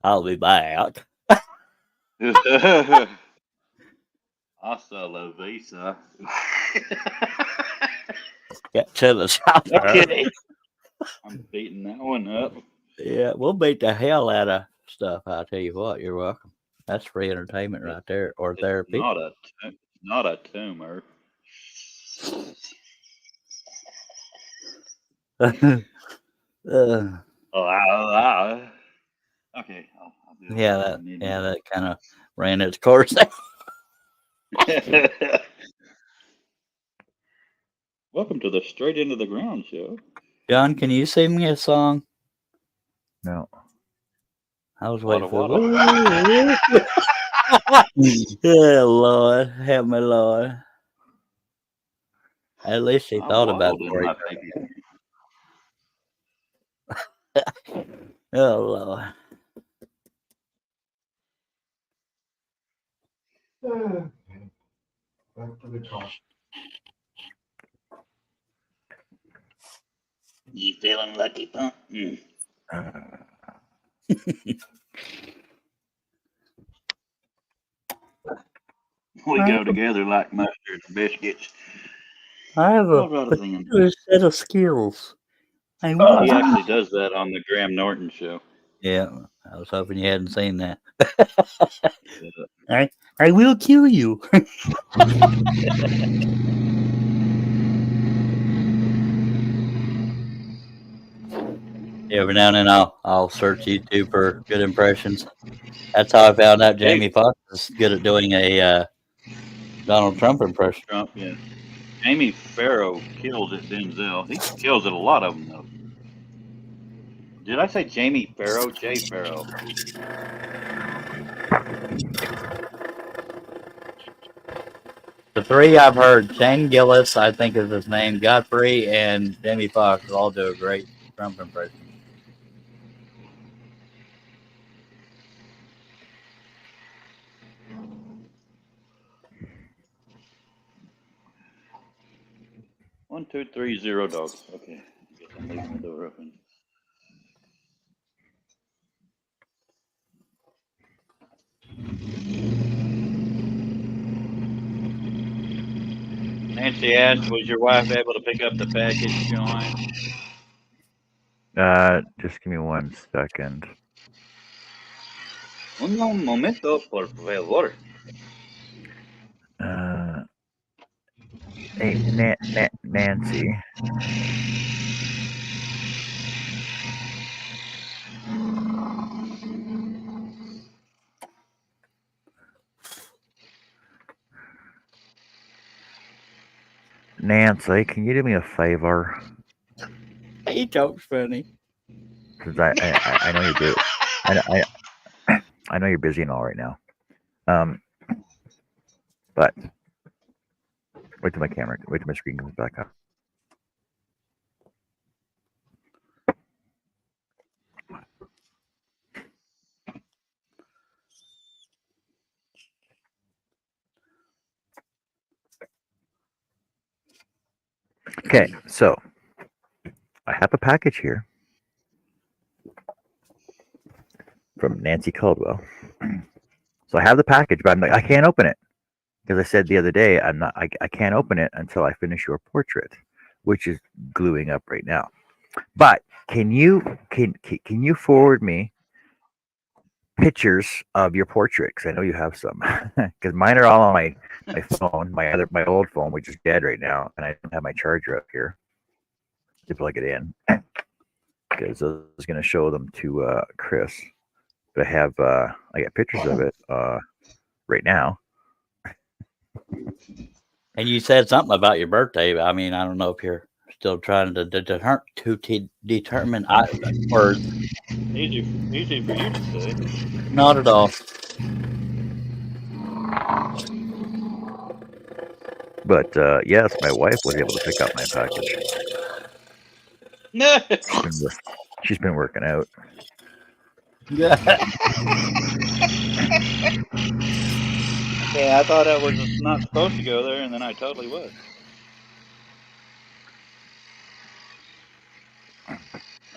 S7: I'll be back.
S5: Hasta la visa.
S7: Get to the south.
S5: Okay. I'm beating that one up.
S7: Yeah, we'll beat the hell out of stuff. I'll tell you what. You're welcome. That's free entertainment right there, or
S5: It's
S7: therapy.
S5: not a tumor.
S7: uh,
S5: Okay. I'll do
S7: yeah,
S5: what I
S7: that
S5: need to
S7: yeah, that kind of ran its course.
S5: do. Welcome to the Straight Into the Ground show.
S7: John, can you sing me a song?
S1: No.
S7: I was waiting for.
S5: Wada.
S7: Yeah, Lord, help me, Lord. At least he
S5: I
S7: thought about
S5: waddled
S7: it.
S5: in
S7: before he
S5: my
S7: did it. Oh Lord.
S2: Back to the car.
S5: You feeling lucky, punk? Mm. We go together like mustard and biscuits.
S7: I have a
S5: What other thing?
S7: particular set of skills. I
S5: He
S7: will.
S5: actually does that on the Graham Norton show.
S7: Yeah, I was hoping you hadn't seen that. I will kill you. Every now and then I'll search YouTube for good impressions. That's how I found out Jamie Foxx is good at doing a Donald Trump impression.
S5: Trump, yeah. Jamie Farrow kills it, Denzel. He kills it a lot of them, though. Did I say Jamie Farrow? Jay Farrow.
S7: The three I've heard, Shane Gillis, I think is his name, Godfrey, and Jamie Foxx all do a great Trump impression.
S5: One, 2, 3, 0 dogs. Okay. I guess I'm leaving the door open. Nancy asked, was your wife able to pick up the package, John?
S1: Just give me 1 second.
S5: Un momento, por favor.
S1: Hey, Nancy. Nancy, can you do me a favor?
S7: He talks funny.
S1: Because I know you're busy. I know you're busy and all right now. But wait till my screen comes back up. Okay, so I have a package here from Nancy Caldwell. So I have the package, but I'm like, I can't open it because I said the other day I can't open it until I finish your portrait, which is gluing up right now. But can you forward me pictures of your portrait? Because I know you have some. Because mine are all on my phone, my old phone, which is dead right now, and I don't have my charger up here to plug it in. Because I was going to show them to Chris, but I got pictures of it right now.
S7: And you said something about your birthday. I mean, I don't know if you're still trying to determine words.
S5: Easy for you to say.
S7: Not at all.
S1: But yes, my wife was able to pick up my package. She's been working out.
S7: Yeah.
S5: Okay, I thought I was not supposed to go there, and then I totally was.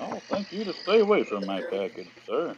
S5: Oh, thank you to stay away from my package, sir.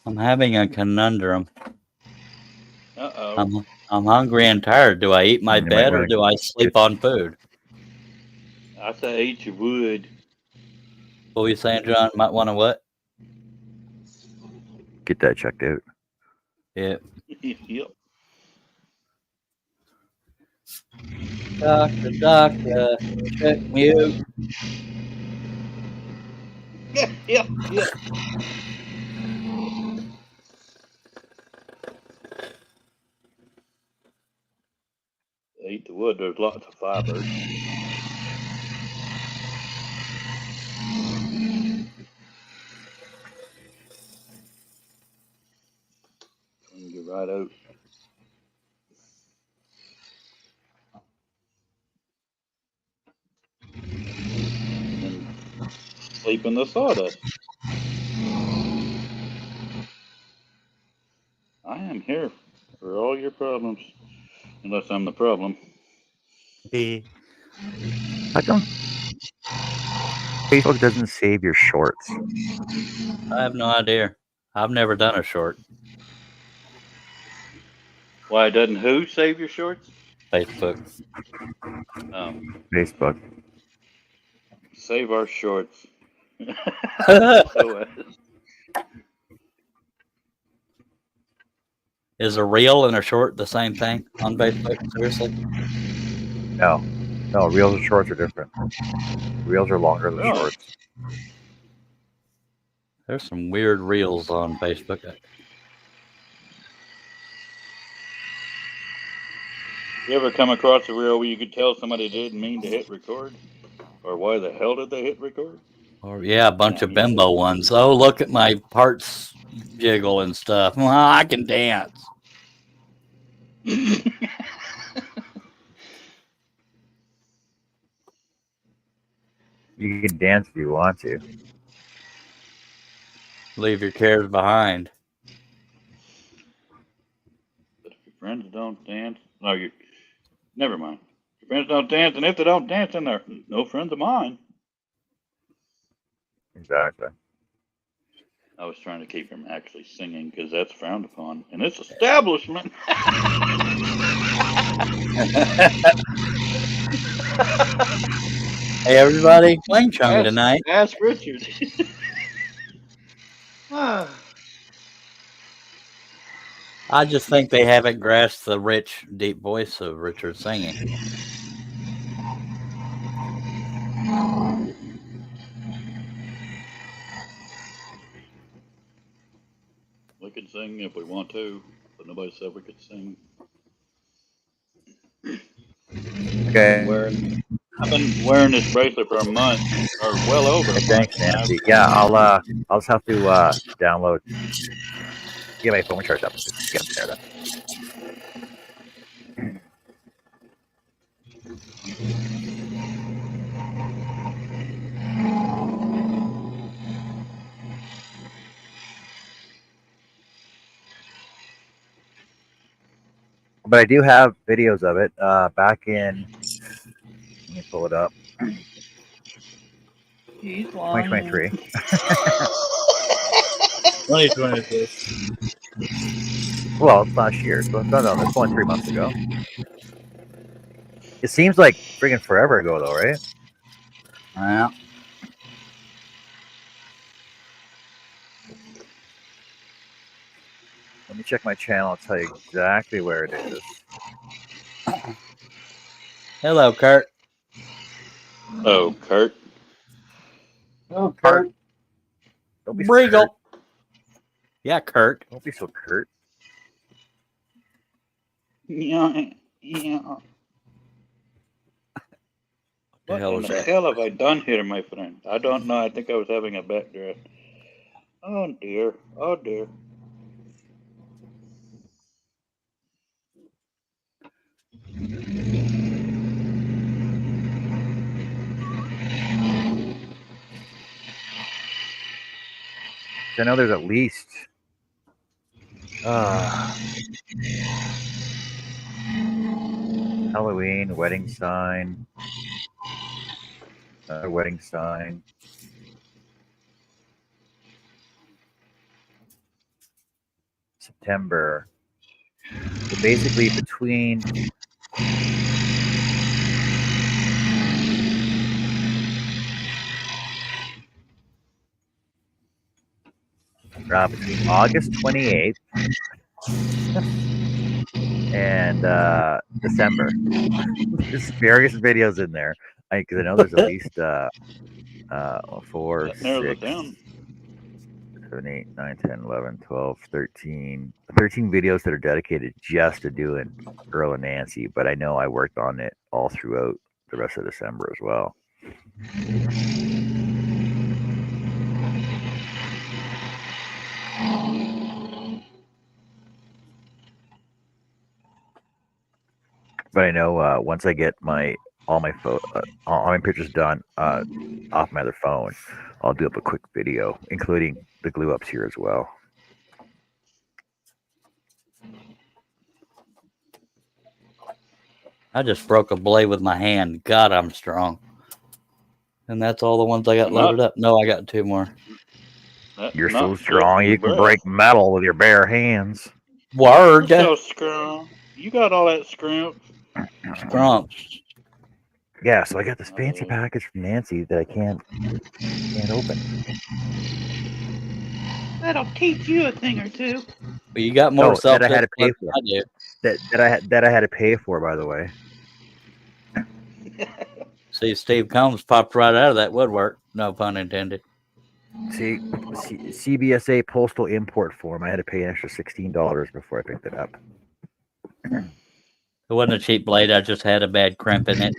S7: I'm having a conundrum.
S5: Uh-oh.
S7: I'm hungry and tired. Do I eat my
S1: You might
S7: bed or
S1: wanna
S7: do I sleep on food?
S5: I say eat your wood.
S7: What were you saying, John? Might want to what?
S1: get that checked out.
S7: Yeah.
S5: Yep.
S7: Doctor, check me out.
S5: Yep. Eat the wood. There's lots of fibers. Clean you right out. And sleep in the sawdust. I am here for all your problems, unless I'm the problem.
S1: How come Facebook doesn't save your shorts?
S7: I have no idea. I've never done a short.
S5: Why doesn't who save your shorts?
S7: Facebook.
S1: Facebook.
S5: Save our shorts. So,
S7: Is a reel and a short the same thing on Facebook? Seriously?
S1: No, reels and shorts are different. Reels are longer than
S5: Really?
S1: shorts.
S7: There's some weird reels on Facebook.
S5: You ever come across a reel where you could tell somebody didn't mean to hit record? Or why the hell did they hit record?
S7: Or yeah, a bunch
S5: Yeah,
S7: of bimbo ones. Oh, look at my parts jiggle and stuff. Well, I can dance.
S1: You can dance if you want to.
S7: Leave your cares behind.
S5: But if your friends don't dance, no, you never mind. Your friends don't dance, and if they don't dance, then they're no friends of mine.
S1: Exactly.
S5: I was trying to keep from actually singing because that's frowned upon in this establishment.
S7: Hey, everybody. Wing Chun tonight.
S5: Ask Richard.
S7: I just think they haven't grasped the rich, deep voice of Richard singing.
S5: We can sing if we want to, but nobody said we could sing.
S1: Okay.
S5: I've been wearing this bracelet for a month, or well over a month.
S1: Thanks, Nancy. Yeah, I'll just have to download. Get my phone charged up. Just get there then. But I do have videos of it back in. Let me pull it up. 2023.
S5: 2023.
S1: Well, it's last year. So no, that's only 3 months ago. It seems like friggin' forever ago, though, right?
S7: Yeah.
S1: Let me check my channel. I'll tell you exactly where it is.
S7: Hello, Kurt.
S5: Oh, Kurt.
S2: Oh, Kurt.
S1: Don't be so
S7: Regal.
S1: Kurt.
S7: Yeah, Kurt.
S1: Don't be so Kurt.
S5: Yeah.
S7: The hell
S5: What
S7: is
S5: in the
S7: that?
S5: hell have I done here, my friend? I don't know. I think I was having a backdraft. Oh dear. Oh dear.
S1: I know there's at least. Halloween, wedding sign. Wedding sign. September. So basically between between August 28th and December. There's various videos in there. Because I know there's at least 4,
S5: That narrows it
S1: 6,
S5: down.
S1: 7, 8, 9, 10, 11, 12, 13 videos that are dedicated just to doing Earl and Nancy. But I know I worked on it all throughout the rest of December as well. But I know once I get all my pictures done off my other phone, I'll do up a quick video, including the glue ups here as well.
S7: I just broke a blade with my hand. God, I'm strong. And that's all the ones I got loaded up. No, I got 2 more.
S1: You're so strong, you can break metal with your bare hands.
S7: Word.
S5: You're so strong. You got all that scrimp.
S7: Scrump.
S1: Yeah, so I got this fancy package from Nancy that I can't open.
S5: That'll teach you a thing or two.
S7: But you got more self
S1: that I had to pay
S7: than
S1: for.
S7: I do.
S1: That I had to pay for, by the way.
S7: See, Steve Combs popped right out of that woodwork. No pun intended.
S1: See, CBSA postal import form. I had to pay an extra $16 before I picked it up.
S7: It wasn't a cheap blade. I just had a bad crimp in it.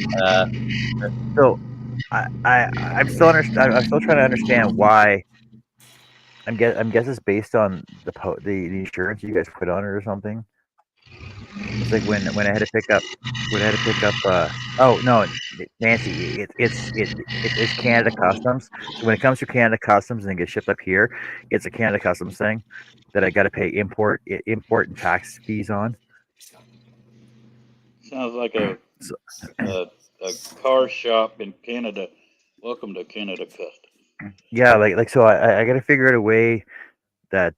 S1: So, I'm still I'm still trying to understand why. I'm guess it's based on the insurance you guys put on it or something. It's like when I had to pick up oh no, Nancy, it's Canada Customs. So when it comes to Canada Customs and it gets shipped up here, it's a Canada Customs thing that I got to pay import and tax fees on.
S5: Sounds like a car shop in Canada. Welcome to Canada Customs.
S1: Yeah, like so I got to figure out a way that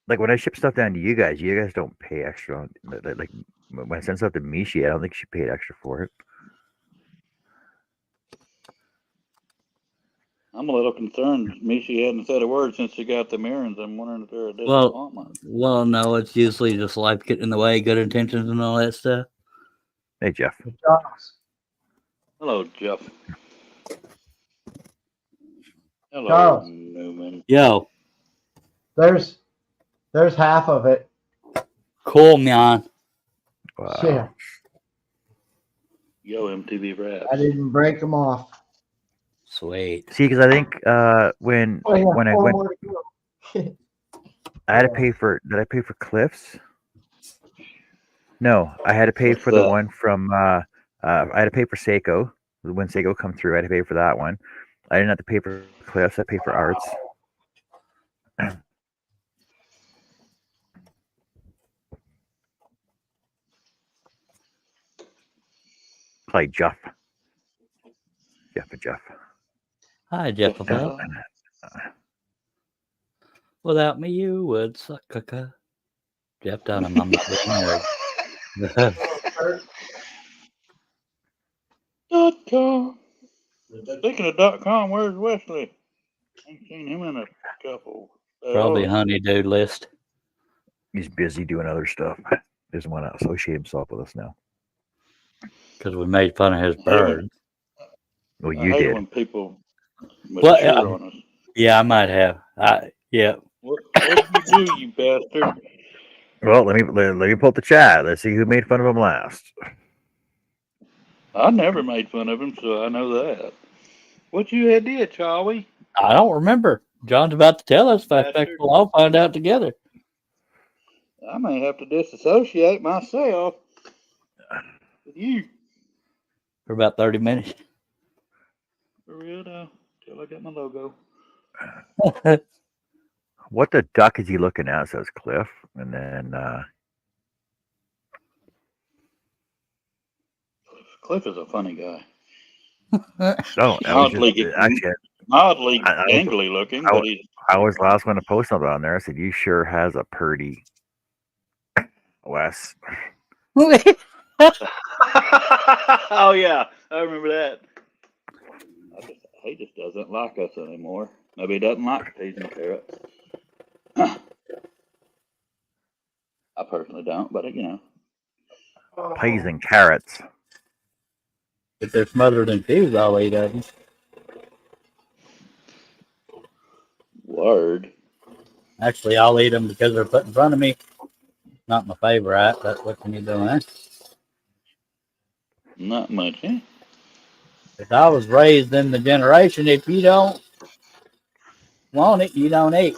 S1: like when I ship stuff down to you guys don't pay extra. Like when I send stuff to Mishi, I don't think she paid extra for it.
S5: I'm a little concerned. Mishi hadn't said a word since she got the Mirrors. I'm wondering if they're a
S7: Well,
S5: disappointment.
S7: well, no, it's usually just life getting in the way, good intentions and all that stuff.
S1: Hey, Jeff.
S5: Hello, Jeff. Hello,
S2: Charles.
S5: Newman.
S7: Yo,
S2: There's half of it.
S7: cool, man.
S1: Wow.
S2: Yeah,
S5: Yo, MTV Rap.
S2: I didn't break them off.
S7: Sweet.
S1: See, because I think when
S2: Oh, yeah,
S1: when I
S2: four
S1: went,
S2: more to go.
S1: I had to pay for. Did I pay for Cliffs? No, I had to pay for the one from. I had to pay for Seiko. When Seiko come through, I had to pay for that one. I didn't have to pay for Cliffs. I paid for Arts. Play Jeff. Jeff.
S7: Hi, Jeff. Without me, you would suck a cuck. Jeff Dunham, I'm not being married.
S5: .com. Speaking of .com, where's Wesley? I ain't seen him in a couple.
S7: Probably honeydew list.
S1: He's busy doing other stuff. Doesn't want to associate himself with us now.
S7: Because we made fun of his bird.
S1: Well,
S5: I
S1: you
S5: hate
S1: did.
S5: when people
S7: Well,
S5: mature on us.
S7: Yeah, I might have. Yeah.
S5: What did you do, you bastard?
S1: Well, let me pull up the chat. Let's see who made fun of him last.
S5: I never made fun of him, so I know that. What you had did, Charlie?
S7: I don't remember. John's about to tell us.
S5: Bastard.
S7: Fact, we'll all find out together.
S5: I may have to disassociate myself with you.
S7: For about 30 minutes.
S5: For real now, till I get my logo.
S1: What the duck is he looking at? Says Cliff, and then
S5: Cliff is a funny guy.
S1: no,
S5: Oddly,
S1: actually
S5: Oddly
S1: I-
S5: gangly looking,
S1: I-
S5: but he's
S1: I was the last one to post something on there. I said, "You sure has a purdy, Wes."
S5: oh yeah, I remember that. He just doesn't like us anymore. Maybe he doesn't like peas and carrots. I personally don't, but you know.
S1: Peas and carrots.
S7: If they're smothered in peas, I'll eat them.
S5: Word.
S7: Actually, I'll eat them because they're put in front of me. Not my favorite, but what can you do, eh?
S5: Not much, eh?
S7: If I was raised in the generation, if you don't want it, you don't eat.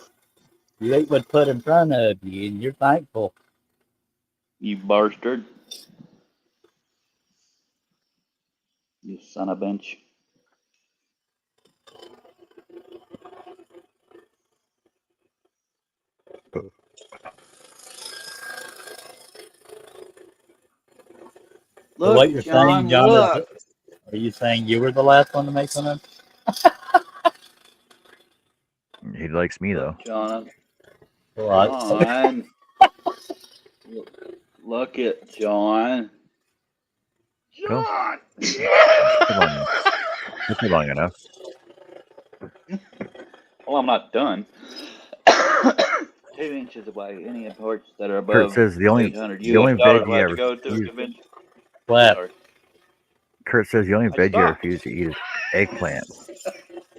S7: You eat what's put in front of you, and you're thankful.
S5: You bastard. You son of a bitch.
S7: So what you're saying, John,
S2: look.
S7: is, are you saying you were the last one to make fun of?
S1: He likes me though.
S5: John.
S7: What?
S5: John. Look at John.
S1: Cool.
S5: John.
S1: It's been long enough.
S5: Well, I'm not done. 2 inches away. Any imports that are
S1: Kurt
S5: above
S1: says the only
S5: $800
S1: veg
S5: will
S1: he
S5: have
S1: ever
S5: to go to a
S1: used-
S5: convention.
S7: What?
S5: Sorry.
S1: Kurt says the only
S5: I
S1: veg he
S5: stopped.
S1: refused to eat is eggplant.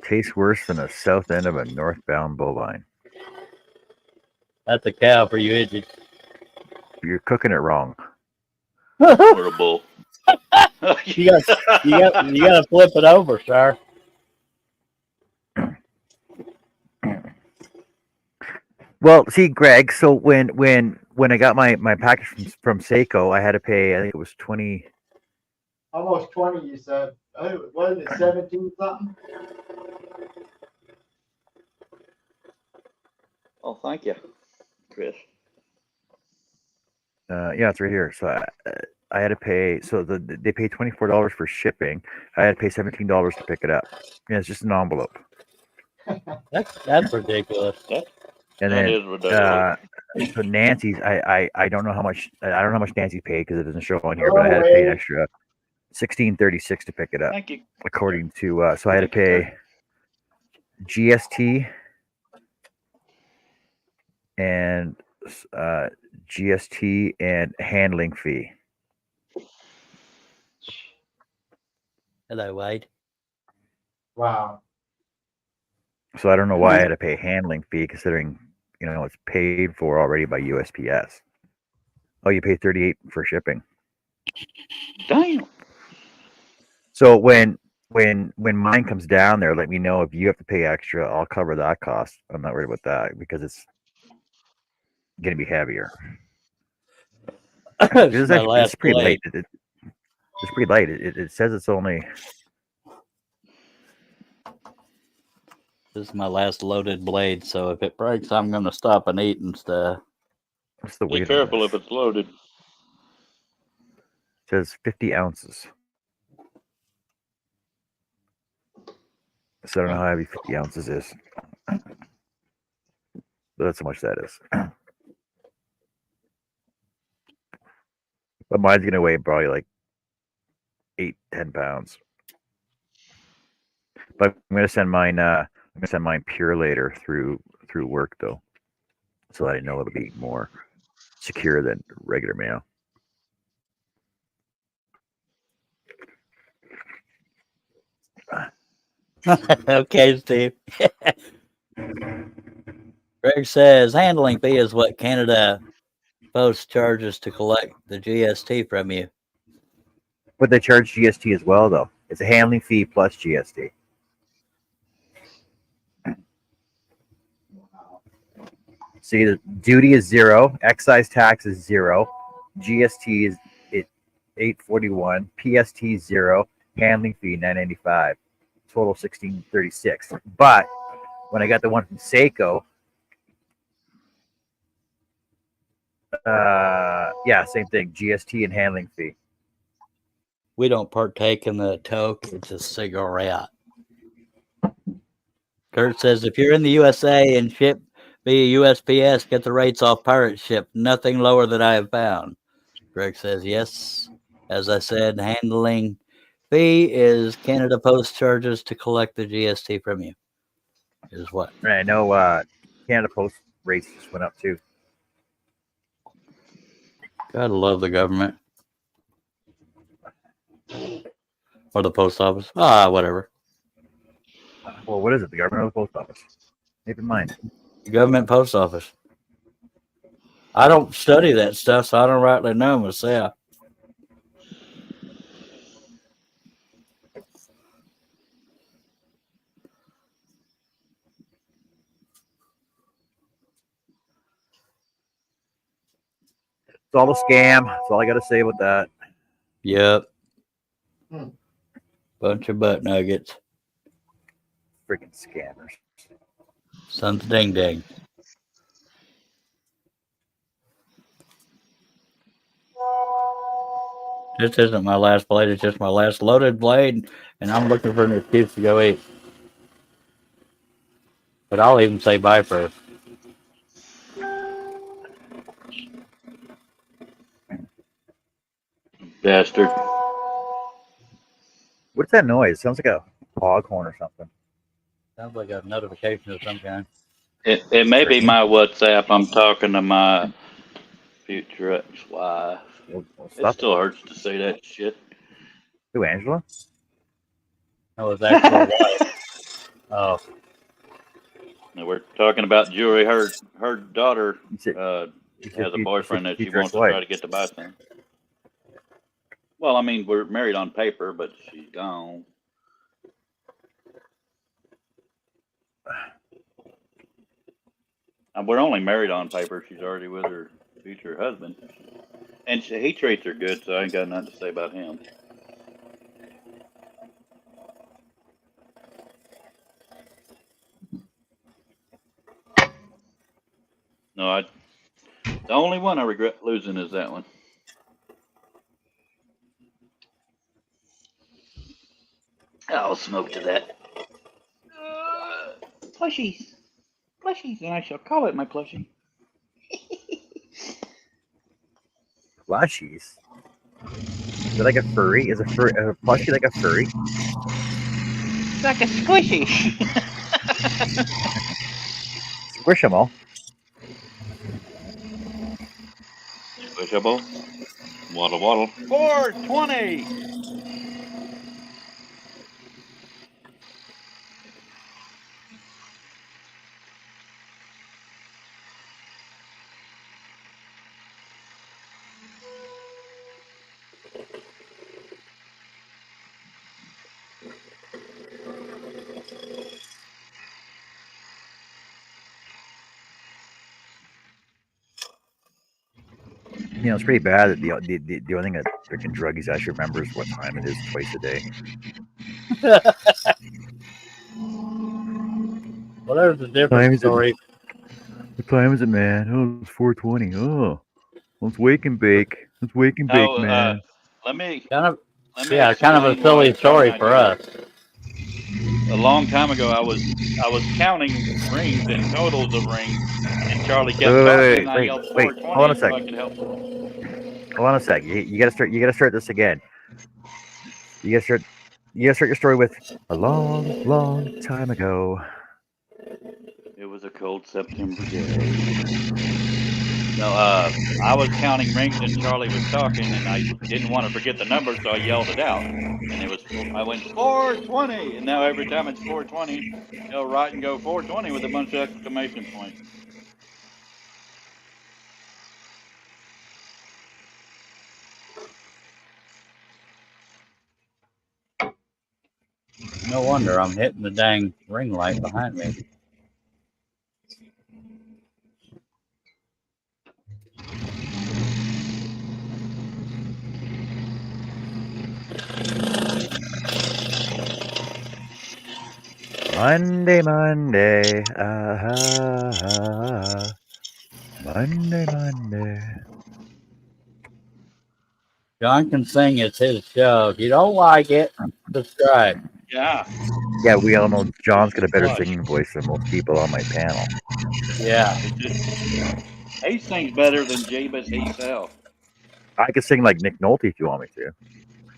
S1: Tastes worse than the south end of a northbound bovine.
S7: That's a cow for you idiots.
S1: You're cooking it wrong.
S5: Or a bull.
S7: You gotta flip it over, sir.
S1: Well, see, Greg. So when I got my package from Seiko, I had to pay. I think it was 20.
S2: Almost 20, you said. Oh, wasn't it 17 something?
S5: Oh, thank you, Chris.
S1: Yeah, it's right here. So I had to pay. So they paid $24 for shipping. I had to pay $17 to pick it up. Yeah, it's just an envelope.
S7: That's ridiculous.
S1: And
S5: That
S1: then
S5: is ridiculous.
S1: so Nancy's, I don't know how much Nancy paid because it doesn't show on here, but I
S2: Oh,
S1: had to pay an
S2: wait.
S1: extra $16.36 to pick it up,
S5: Thank you.
S1: according to. So I had to
S5: Thank you,
S1: pay GST and GST and handling fee.
S7: Hello, Wade.
S2: Wow.
S1: So I don't know why I had to pay handling fee, considering it's paid for already by USPS. Oh, you pay $38 for shipping.
S5: Damn.
S1: So when mine comes down there, let me know if you have to pay extra. I'll cover that cost. I'm not worried about that because it's gonna be heavier. It's pretty light. It's pretty light. It says it's only.
S7: This is my last loaded blade, so if it breaks, I'm gonna stop and eat and stuff.
S1: What's the weight?
S5: Be careful
S1: on
S5: if
S1: this?
S5: it's loaded.
S1: It says 50 ounces. So I don't know how heavy 50 ounces is. But that's how much that is. But mine's gonna weigh probably like 8-10 pounds. But I'm gonna send mine pure later through work though. So I know it'll be more secure than regular mail.
S7: Okay, Steve. Greg says handling fee is what Canada Post charges to collect the GST from you.
S1: But they charge GST as well though. It's a handling fee plus GST. See, the duty is 0, excise tax is 0, GST is $8.41, PST is 0, handling fee $9.95, total $16.36. But when I got the one from Seiko, yeah, same thing, GST and handling fee.
S7: We don't partake in the toke. It's a cigarette. Kurt says, if you're in the USA and ship via USPS, get the rates off pirate ship. Nothing lower that I have found. Greg says, yes. As I said, handling fee is Canada Post charges to collect the GST from you. Is what?
S1: And I know Canada Post rates just went up too.
S7: Gotta love the government. Or the post office. Whatever.
S1: Well, what is it? The government or the post office? Keep in mind.
S7: The government post office. I don't study that stuff, so I don't rightly know myself.
S1: It's all a scam. That's all I got to say about that.
S7: Yep.
S2: Hmm.
S7: Bunch of butt nuggets.
S1: Freaking scammers.
S7: Sons of ding ding. This isn't my last blade, it's just my last loaded blade, and I'm looking for an excuse to go eat. But I'll even say bye first.
S5: Bastard.
S1: What's that noise? Sounds like a foghorn or something.
S7: Sounds like a notification of some kind.
S5: It may be my WhatsApp. I'm talking to my future ex-wife.
S1: Well,
S5: It
S1: stop.
S5: still hurts to say that shit.
S1: Who, Angela?
S7: Oh, it's actually wife. Oh,
S5: And we're talking about Julie. Her daughter
S1: You said, you said
S5: has a
S1: you-
S5: boyfriend
S1: you
S5: that
S1: said
S5: she
S1: future
S5: wants to
S1: ex-wife.
S5: try to get to buy some. Well, I mean, we're married on paper, but she's gone. And we're only married on paper. She's already with her future husband. And he treats her good, so I ain't got nothing to say about him. No, the only one I regret losing is that one. I'll smoke to that. Plushies. Plushies, and I shall call it my plushie.
S1: Plushies. Is it like a furry? Is a plushie like a furry?
S5: It's like a squishy.
S1: Squish them all.
S5: Squishable. Waddle waddle. 420!
S1: You know, it's pretty bad that the only thing that freaking druggies actually remembers what time it is twice a day.
S7: well, there's a
S1: Time
S7: different
S1: is it?
S7: story.
S1: What time is it, man? Oh, it's 4:20. Oh, let's wake and bake. Let's wake and bake, man.
S5: Let me
S7: Kind of
S5: explain
S7: a
S5: why
S7: silly
S5: it's
S7: story
S5: not
S7: for
S5: good.
S7: us.
S5: A long time ago, I was counting rings and totals of rings, and Charlie kept talking, and I yelled
S1: wait,
S5: 420
S1: hold on a
S5: so I
S1: second.
S5: could help.
S1: Hold on a sec. You gotta start this again. You gotta start your story with a long, long time ago.
S5: It was a cold September day. No, I was counting rings and Charlie was talking, and I didn't want to forget the number, so I yelled it out. And I went 420, and now every time it's 420, he'll write and go 420 with a bunch of exclamation points.
S7: No wonder I'm hitting the dang ring light behind me.
S1: Monday. Monday.
S7: John can sing, it's his show. If you don't like it, subscribe.
S5: Yeah.
S1: Yeah, we all know John's got a better
S5: Gosh.
S1: singing voice than most people on my panel.
S7: Yeah.
S5: He sings better than Jeebus himself.
S1: I could sing like Nick Nolte if you want me to.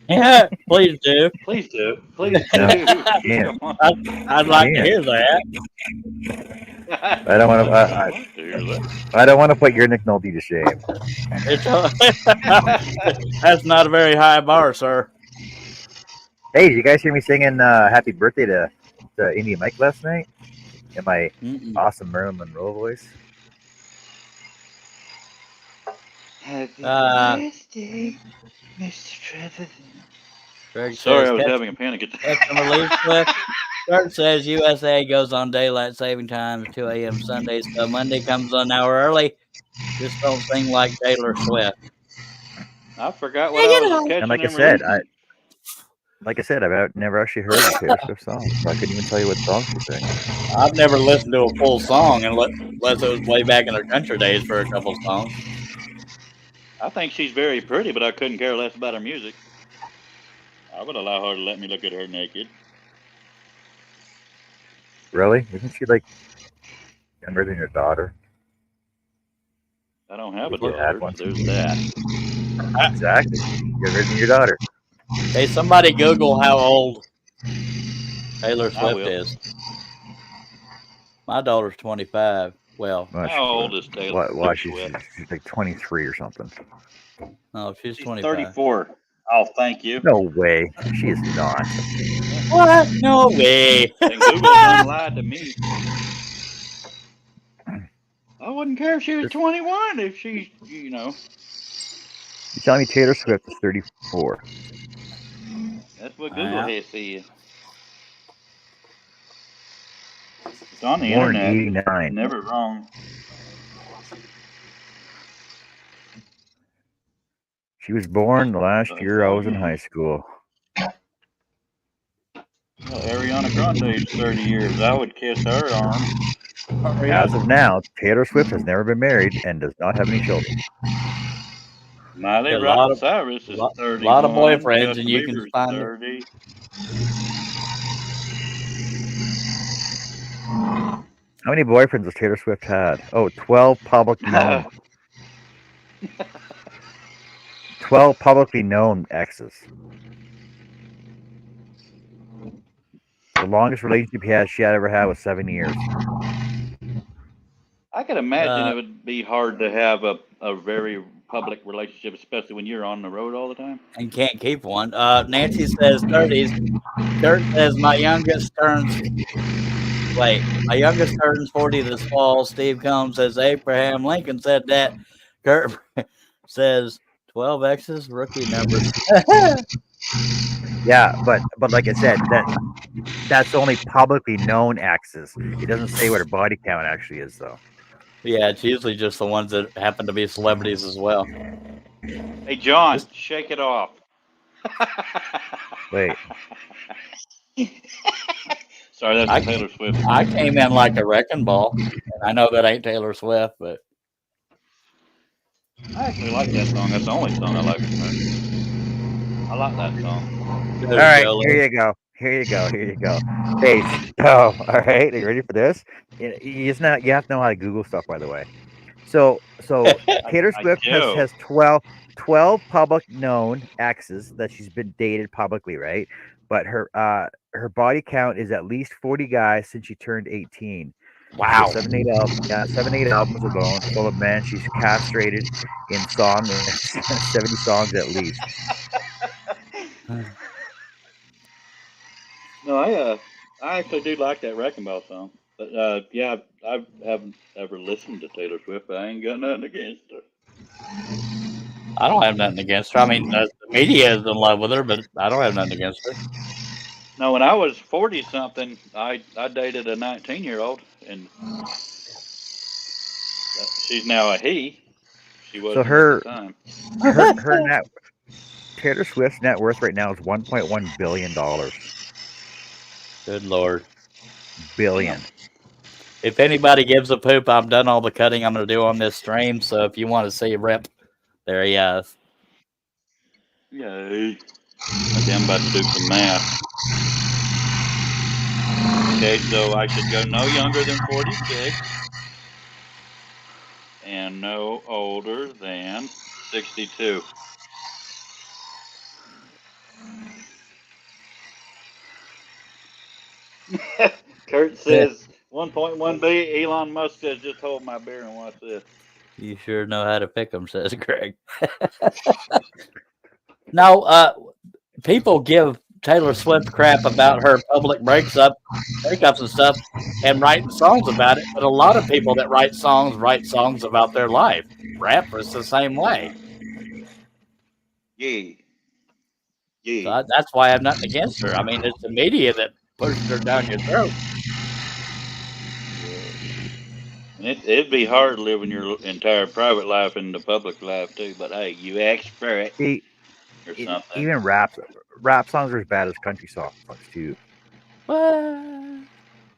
S7: Yeah, please do.
S5: Please do. Please
S1: Yeah.
S5: do.
S1: Yeah.
S5: Come on.
S7: I'd like to
S1: Yeah.
S7: hear that.
S1: I don't want to.
S5: I'd like to hear that.
S1: I don't want to put your Nick Nolte to shame.
S7: It's that's not a very high bar, sir.
S1: Hey, did you guys hear me singing "Happy Birthday" to India Mike last night in my
S7: Mm-mm.
S1: awesome Marilyn Monroe voice?
S2: Happy
S7: Uh,
S2: birthday, Mr. Trevor.
S7: Greg
S5: Sorry,
S7: says,
S5: I was
S7: catch-
S5: having a panic attack.
S7: catch and release clip. Kurt says USA goes on daylight saving time at 2 a.m. Sunday, so Monday comes an hour early. Just don't sing like Taylor Swift.
S5: I forgot what I was catching.
S1: And like I
S5: and
S1: said,
S5: releasing.
S1: I've never actually heard a Taylor Swift song, so I couldn't even tell you what song she sang.
S7: I've never listened to a full song unless it was way back in her country days for a couple songs.
S5: I think she's very pretty, but I couldn't care less about her music. I would allow her to let me look at her naked.
S1: Really? Isn't she like younger than your daughter?
S5: I don't have a
S1: You
S5: daughter.
S1: had one.
S5: There's that.
S1: Exactly. Younger than your daughter.
S7: Hey, somebody Google how old Taylor
S5: I
S7: Swift
S5: will.
S7: is. My daughter's 25. Well,
S1: Well,
S5: How old is Taylor
S1: Why
S5: Swift?
S1: she's like 23 or something.
S7: no, she's
S5: She's
S7: 25.
S5: 34. Oh, thank you.
S1: No way. She is not.
S7: What? No way.
S5: And Google done lied to me. I wouldn't care if she was 21 if she, you know.
S1: You're telling me Taylor Swift is 34.
S5: That's what Google
S7: Yeah.
S5: has said. It's on the
S1: Born in
S5: internet.
S1: 89.
S5: Never wrong.
S1: She was born the last year I was in high school.
S5: Well, Ariana Grande's 30 years. I would kiss her arm.
S1: As of now, Taylor Swift has never been married and does not have any children.
S5: Miley
S7: A lot of-
S5: Cyrus is
S7: lot-
S5: 30.
S7: lot of boyfriends, and you can find it.
S5: 30.
S1: How many boyfriends has Taylor Swift had? Oh, 12 public known. 12 publicly known exes. The longest relationship she had ever had was 7 years.
S5: I could imagine it would be hard to have a very public relationship, especially when you're on the road all the time.
S7: And can't keep one. Nancy says 30s. Kurt says my youngest turns 40 this fall. Steve Combs says Abraham Lincoln said that. Kurt says 12 X's, rookie numbers.
S1: Yeah, but like I said, that's only publicly known exes. It doesn't say what her body count actually is, though.
S7: Yeah, it's usually just the ones that happen to be celebrities as well.
S5: Hey, John, shake it off.
S1: Wait,
S5: Sorry, that's
S7: I-
S5: Taylor Swift.
S7: I came in like a wrecking ball. And I know that ain't Taylor Swift, but
S5: I actually like that song. That's the only song I like from her. I like that song.
S1: all right, here you go. Here you go. Hey, so, all right, are you ready for this? You have to know how to Google stuff, by the way. So Taylor
S5: I
S1: Swift
S5: do.
S1: has 12 public known exes that she's been dated publicly, right? But her body count is at least 40 guys since she turned 18.
S7: Wow.
S1: So 7-8 albums alone, full of men she's castrated in 70 songs at least.
S5: No, I actually do like that Wrecking Ball song. But yeah, I haven't ever listened to Taylor Swift, but I ain't got nothing against her.
S7: I don't have nothing against her. I mean, the media is in love with her, but I don't have nothing against her.
S5: No, when I was 40 something, I dated a 19-year-old, and she's now a he. She wasn't
S1: her-
S5: at the time.
S1: Her Taylor Swift's net worth right now is $1.1 billion.
S7: Good Lord.
S1: Billion.
S7: If anybody gives a poop, I've done all the cutting I'm going to do on this stream. So if you want to see a rip, there he is.
S5: Yay. Okay, I'm about to do some math. Okay, so I should go no younger than 46 and no older than 62. Kurt says 1.1B. Elon Musk says, just hold my beer and watch this.
S7: You sure know how to pick them, says Greg. Now, people give Taylor Swift crap about her public breakups and stuff, and writing songs about it. But a lot of people that write songs about their life. Rappers the same way.
S5: Yeah.
S7: So that's why I have nothing against her. I mean, it's the media that pushes her down your throat.
S5: And it'd be hard living your entire private life in the public life too. But hey, you asked for it
S1: See,
S5: or something.
S1: even rap songs are as bad as country songs too.
S7: What?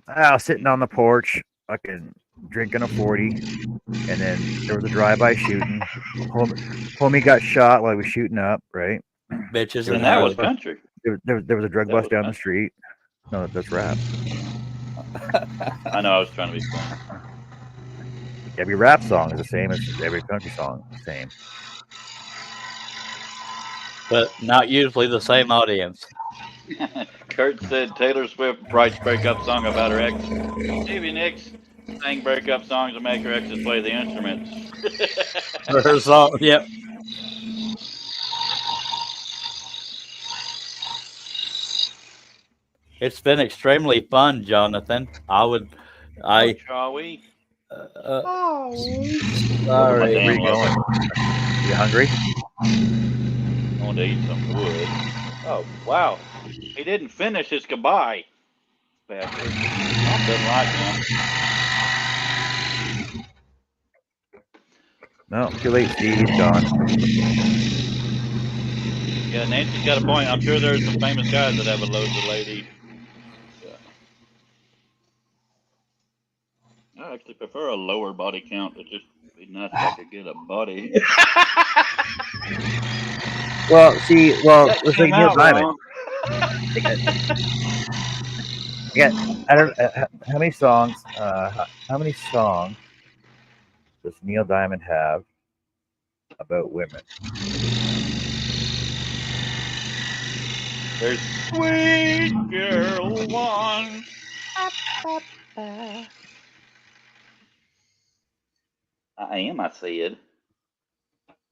S1: I was sitting on the porch, fucking drinking a 40, and then there was a drive-by shooting. Homie got shot while he was shooting up, right?
S7: Bitches
S5: And
S7: and
S5: that was
S7: hoes.
S5: country.
S1: There was a drug bust down the street. No, that's rap.
S5: I know I was trying to be funny.
S1: Every rap song is the same as every country song. Same.
S7: But not usually the same audience.
S5: Kurt said Taylor Swift writes breakup song about her ex. Stevie Nicks sang breakup songs to make her exes play the instruments.
S7: For her song, yep. It's been extremely fun, Jonathan.
S5: Shall we?
S7: Sorry.
S1: Where you going? You hungry?
S5: I want to eat some wood. Oh, wow. He didn't finish his goodbye. Bastard. Mom doesn't like him.
S1: No, too late, Steve. He's gone.
S5: Yeah, Nancy's got a point. I'm sure there's some famous guys that have a loads of ladies. Yeah. I actually prefer a lower body count. It just be nice if I could get a body.
S1: Well, see,
S5: That
S1: let's
S5: came
S1: like Neil
S5: out
S1: Diamond.
S5: wrong.
S1: Again, I don't. How many songs? How many songs does Neil Diamond have about women?
S5: There's Sweet Girl One. I said.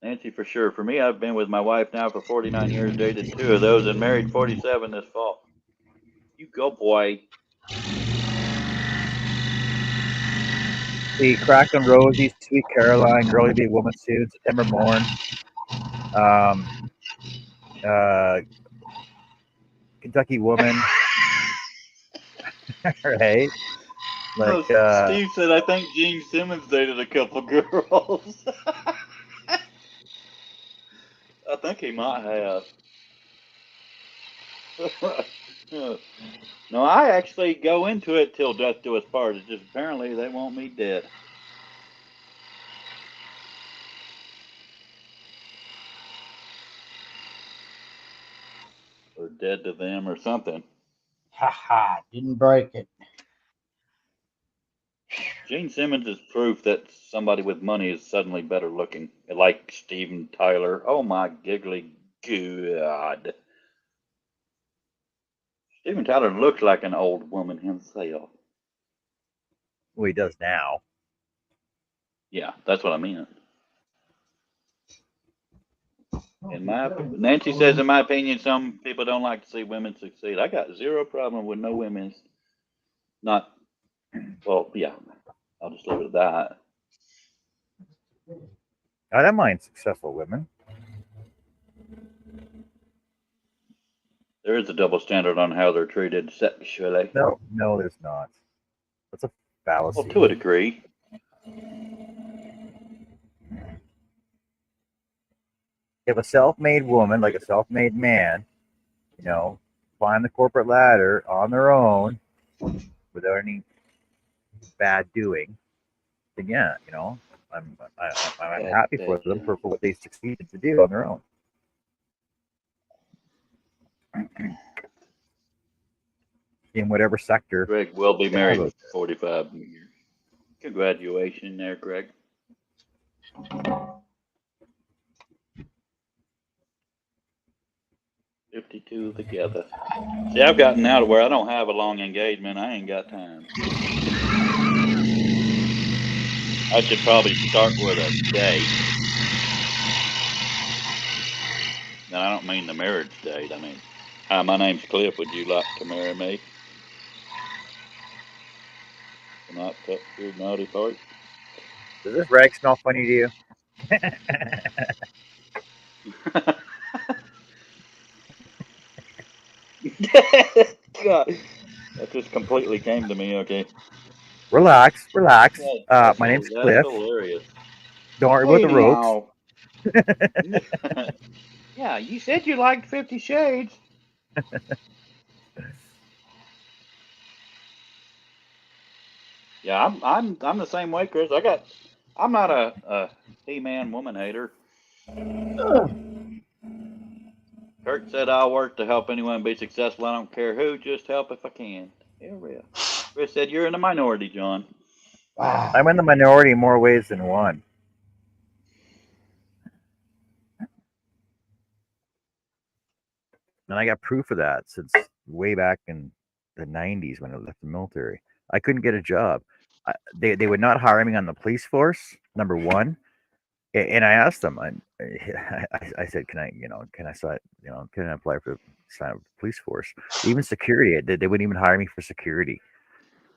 S5: Nancy, for sure. For me, I've been with my wife now for 49 years, dated 2 of those, and married 47 this fall. You go, boy.
S1: See, Cracked on Rosie, Sweet Caroline, Girlie Be a Woman Soon, September Morn, Kentucky Woman, right? Like,
S5: Steve said, I think Gene Simmons dated a couple girls. I think he might have. No, I actually go into it till death do us part. It's just apparently they want me dead. Or dead to them or something.
S2: Haha, didn't break it.
S5: Gene Simmons is proof that somebody with money is suddenly better looking. Like Steven Tyler. Oh my giggly god. Steven Tyler looks like an old woman himself.
S1: well, he does now.
S5: Yeah, that's what I mean. Nancy says, in my opinion, some people don't like to see women succeed. I got zero problem with no women's not. Well, yeah, I'll just leave it at that.
S1: I don't mind successful women.
S5: There is a double standard on how they're treated sexually.
S1: No, there's not. That's a fallacy.
S5: Well, to a degree.
S1: If a self-made woman, like a self-made man, climb the corporate ladder on their own without any bad doing, then yeah, I'm happy for them for what they succeeded to do on their own. in whatever sector.
S5: Greg will be married
S1: about
S5: at 45 years. Congratulations there, Greg. "52 together." See, I've gotten now to where I don't have a long engagement. I ain't got time. I should probably start with a date. Now, I don't mean the marriage date. I mean, hi, my name's Cliff. Would you like to marry me? Not touch your naughty part.
S1: Does this rag smell funny to you?
S5: God, that just completely came to me. Okay.
S1: Relax.
S5: That's
S1: My name's
S5: that's
S1: Cliff.
S5: hilarious.
S1: Don't worry about the ropes.
S5: Now. Yeah, you said you liked 50 Shades. Yeah, I'm the same way, Chris. I'm not a he-man woman hater. Kurt said I'll work to help anyone be successful. I don't care who, just help if I can. Yeah, real. Chris said you're in the minority, John.
S2: Wow.
S1: I'm in the minority in more ways than one. And I got proof of that since way back in the 90s when I left the military. I couldn't get a job. They would not hire me on the police force, number one. And I asked them, I said, can I sign, can I apply for sign up for the police force? Even security, they wouldn't even hire me for security.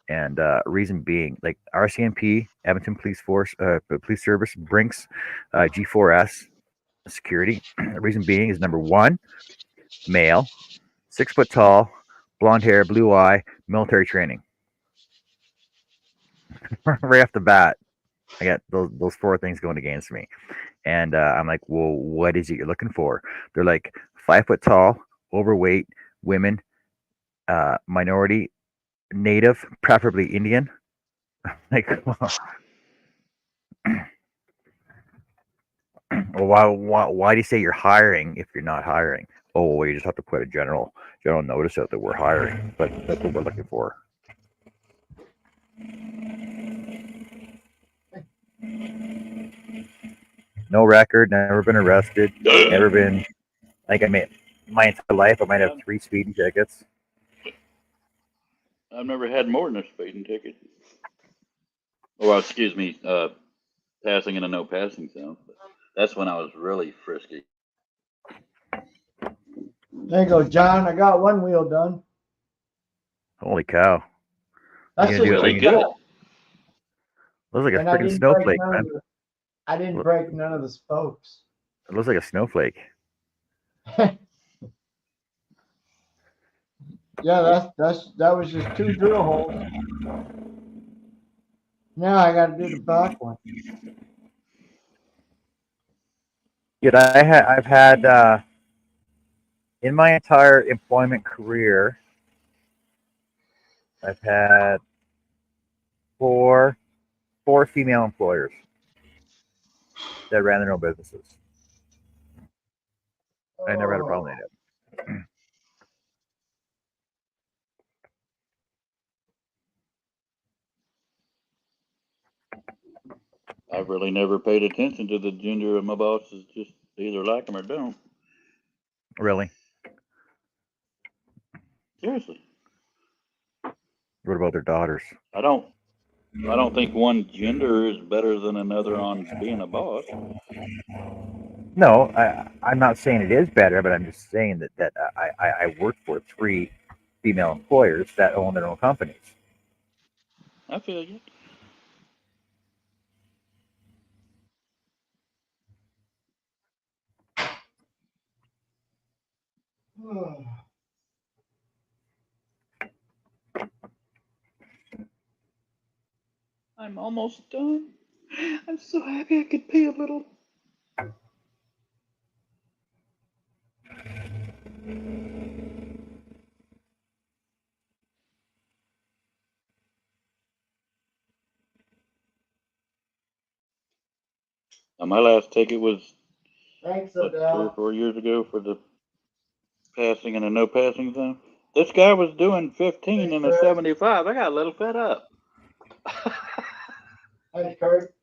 S1: And reason being, like RCMP, Edmonton Police Force, Police Service, Brinks, G4S, security. The reason being is number one, male, 6 foot tall, blonde hair, blue eye, military training. Right off the bat, I got those 4 things going against me. And I'm like, well, what is it you're looking for? They're like 5 foot tall, overweight, women, minority, native, preferably Indian. Like, well, why do you say you're hiring if you're not hiring? Oh, well, you just have to put a general notice out that we're hiring, but that's what we're looking for. No record, never been arrested, never been. I think I made my entire life. I might have 3 speeding tickets.
S5: I've never had more than a speeding ticket. Well, excuse me, passing in a no passing zone. That's when I was really frisky.
S2: There you go, John. I got one wheel done.
S1: Holy cow!
S2: That's
S1: You're gonna do it
S5: Really
S1: like
S5: good.
S1: looks like a
S2: And I
S1: freaking
S2: didn't break
S1: snowflake,
S2: none
S1: man.
S2: of the, I didn't break none of the spokes.
S1: It looks like a snowflake.
S2: Yeah, that was just 2 drill holes. Now I got to do the back one.
S1: Yet I've had in my entire employment career, I've had four female employers that ran their own businesses. I never had a problem with it.
S5: I've really never paid attention to the gender of my bosses. Just either like them or don't.
S1: Really?
S5: Seriously,
S1: What about their daughters?
S5: I don't think one gender is better than another on being a boss.
S1: No, I'm not saying it is better, but I'm just saying that I worked for 3 female employers that own their own companies.
S5: I feel you. I'm almost done. I'm so happy I could pee a little. Now, my last ticket was
S2: Thanks,
S5: what, 3 or
S2: Adele.
S5: 4 years ago for the passing and a no passing zone. This guy was doing 15 in a 75. I got a little fed up.
S2: Hey, Kurt.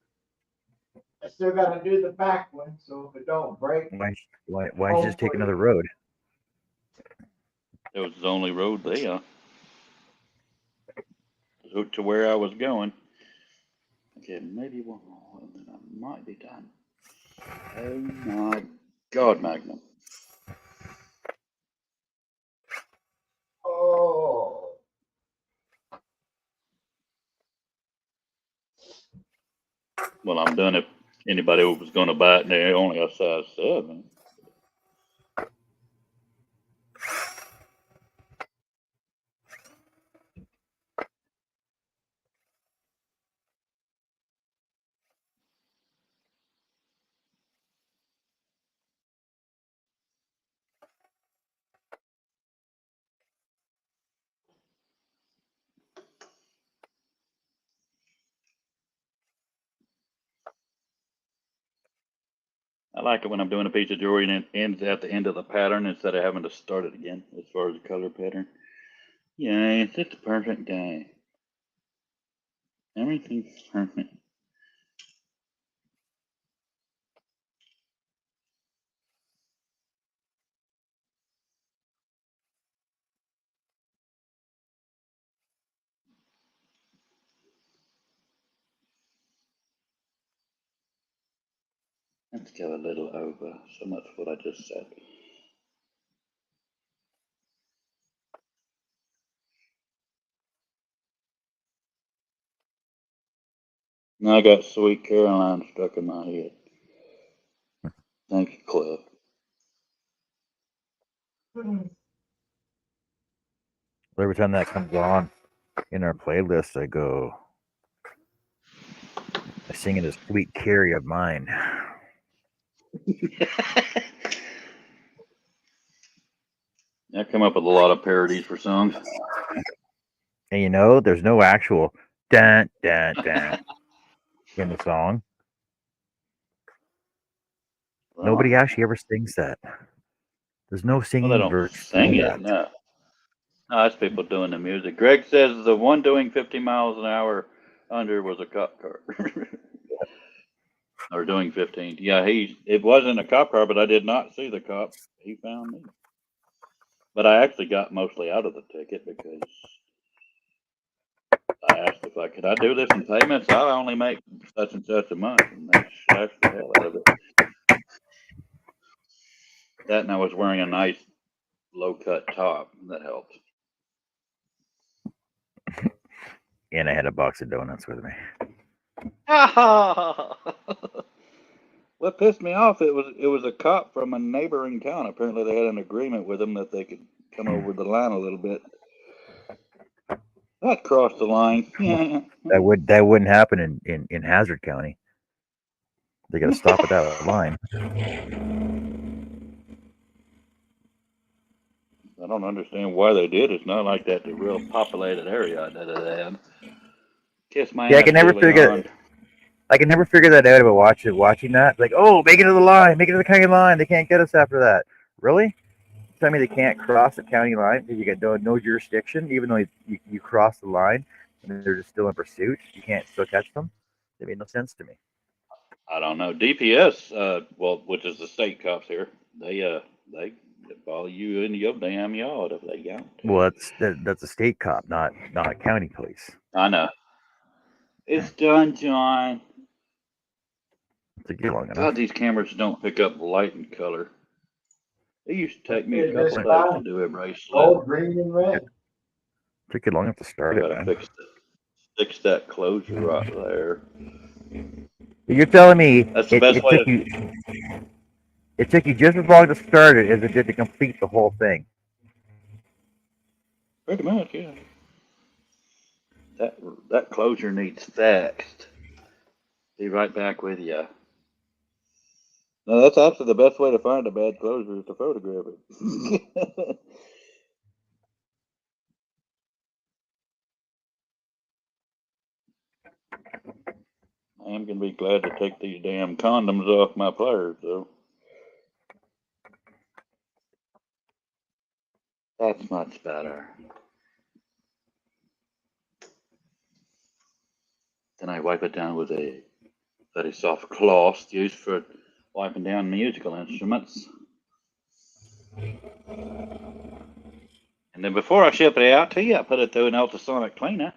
S2: I still gotta do the back one, so if it don't break.
S1: Why just take another road?
S5: It was the only road there to where I was going. Okay, maybe one more, and then I might be done. Oh my God, Magnum.
S2: Oh.
S5: Well, I'm done if anybody was going to buy it, and they only a size 7. I like it when I'm doing a piece of jewelry and it ends at the end of the pattern instead of having to start it again as far as the color pattern. Yes, it's a perfect day. Everything's perfect. Let's go a little over. So much what I just said. Now I got Sweet Caroline stuck in my head. Thank you, Cliff.
S1: Every time that comes on in our playlist, I sing it as Sweet Carrie of Mine.
S5: I come up with a lot of parodies for songs.
S1: And there's no actual dun dun dun in the song. Nobody actually ever sings that. There's no
S5: Well,
S1: singing
S5: they don't
S1: verse
S5: sing
S1: to
S5: it,
S1: that.
S5: no. No, that's people doing the music. Greg says the one doing 50 miles an hour under was a cop car. Or doing 15. Yeah, it wasn't a cop car, but I did not see the cop. He found me. But I actually got mostly out of the ticket because I asked if I could do this in payments. I only make such and such a month, and they slashed the hell out of it. That, and I was wearing a nice low cut top. That helped.
S1: And I had a box of donuts with me.
S5: What pissed me off, it was a cop from a neighboring town. Apparently they had an agreement with him that they could come over the line a little bit. That crossed the line.
S1: That wouldn't happen in Hazard County. They got to stop at that line.
S5: I don't understand why they did. It's not like that's a real populated area that they had. Kiss my ass.
S1: I can never figure that out about watching that. Like, oh, make it to the line, make it to the county line. They can't get us after that. Really? Tell me they can't cross the county line because you get no jurisdiction, even though you cross the line and they're just still in pursuit. You can't still catch them. That made no sense to me.
S5: I don't know. DPS, which is the state cops here, they follow you in your damn yard if they got.
S1: Well, that's a state cop, not a county police.
S5: I know. It's done, John.
S1: Took you long enough.
S5: God, these cameras don't pick up light and color. It used to take me a couple of days to do a bracelet.
S2: Oh, green and red.
S1: Took you long enough to start
S5: I
S1: it,
S5: gotta
S1: man.
S5: fix that closure right there.
S1: You're telling me
S5: That's the best way.
S1: It took you just as long to start it as it did to complete the whole thing.
S5: Pretty much, yeah. That closure needs fixed. Be right back with you. No, that's actually the best way to find a bad closure is to photograph it. I am gonna be glad to take these damn condoms off my pliers, though. That's much better. Then I wipe it down with a very soft cloth used for wiping down musical instruments. And then before I ship it out to you, I put it through an ultrasonic cleaner.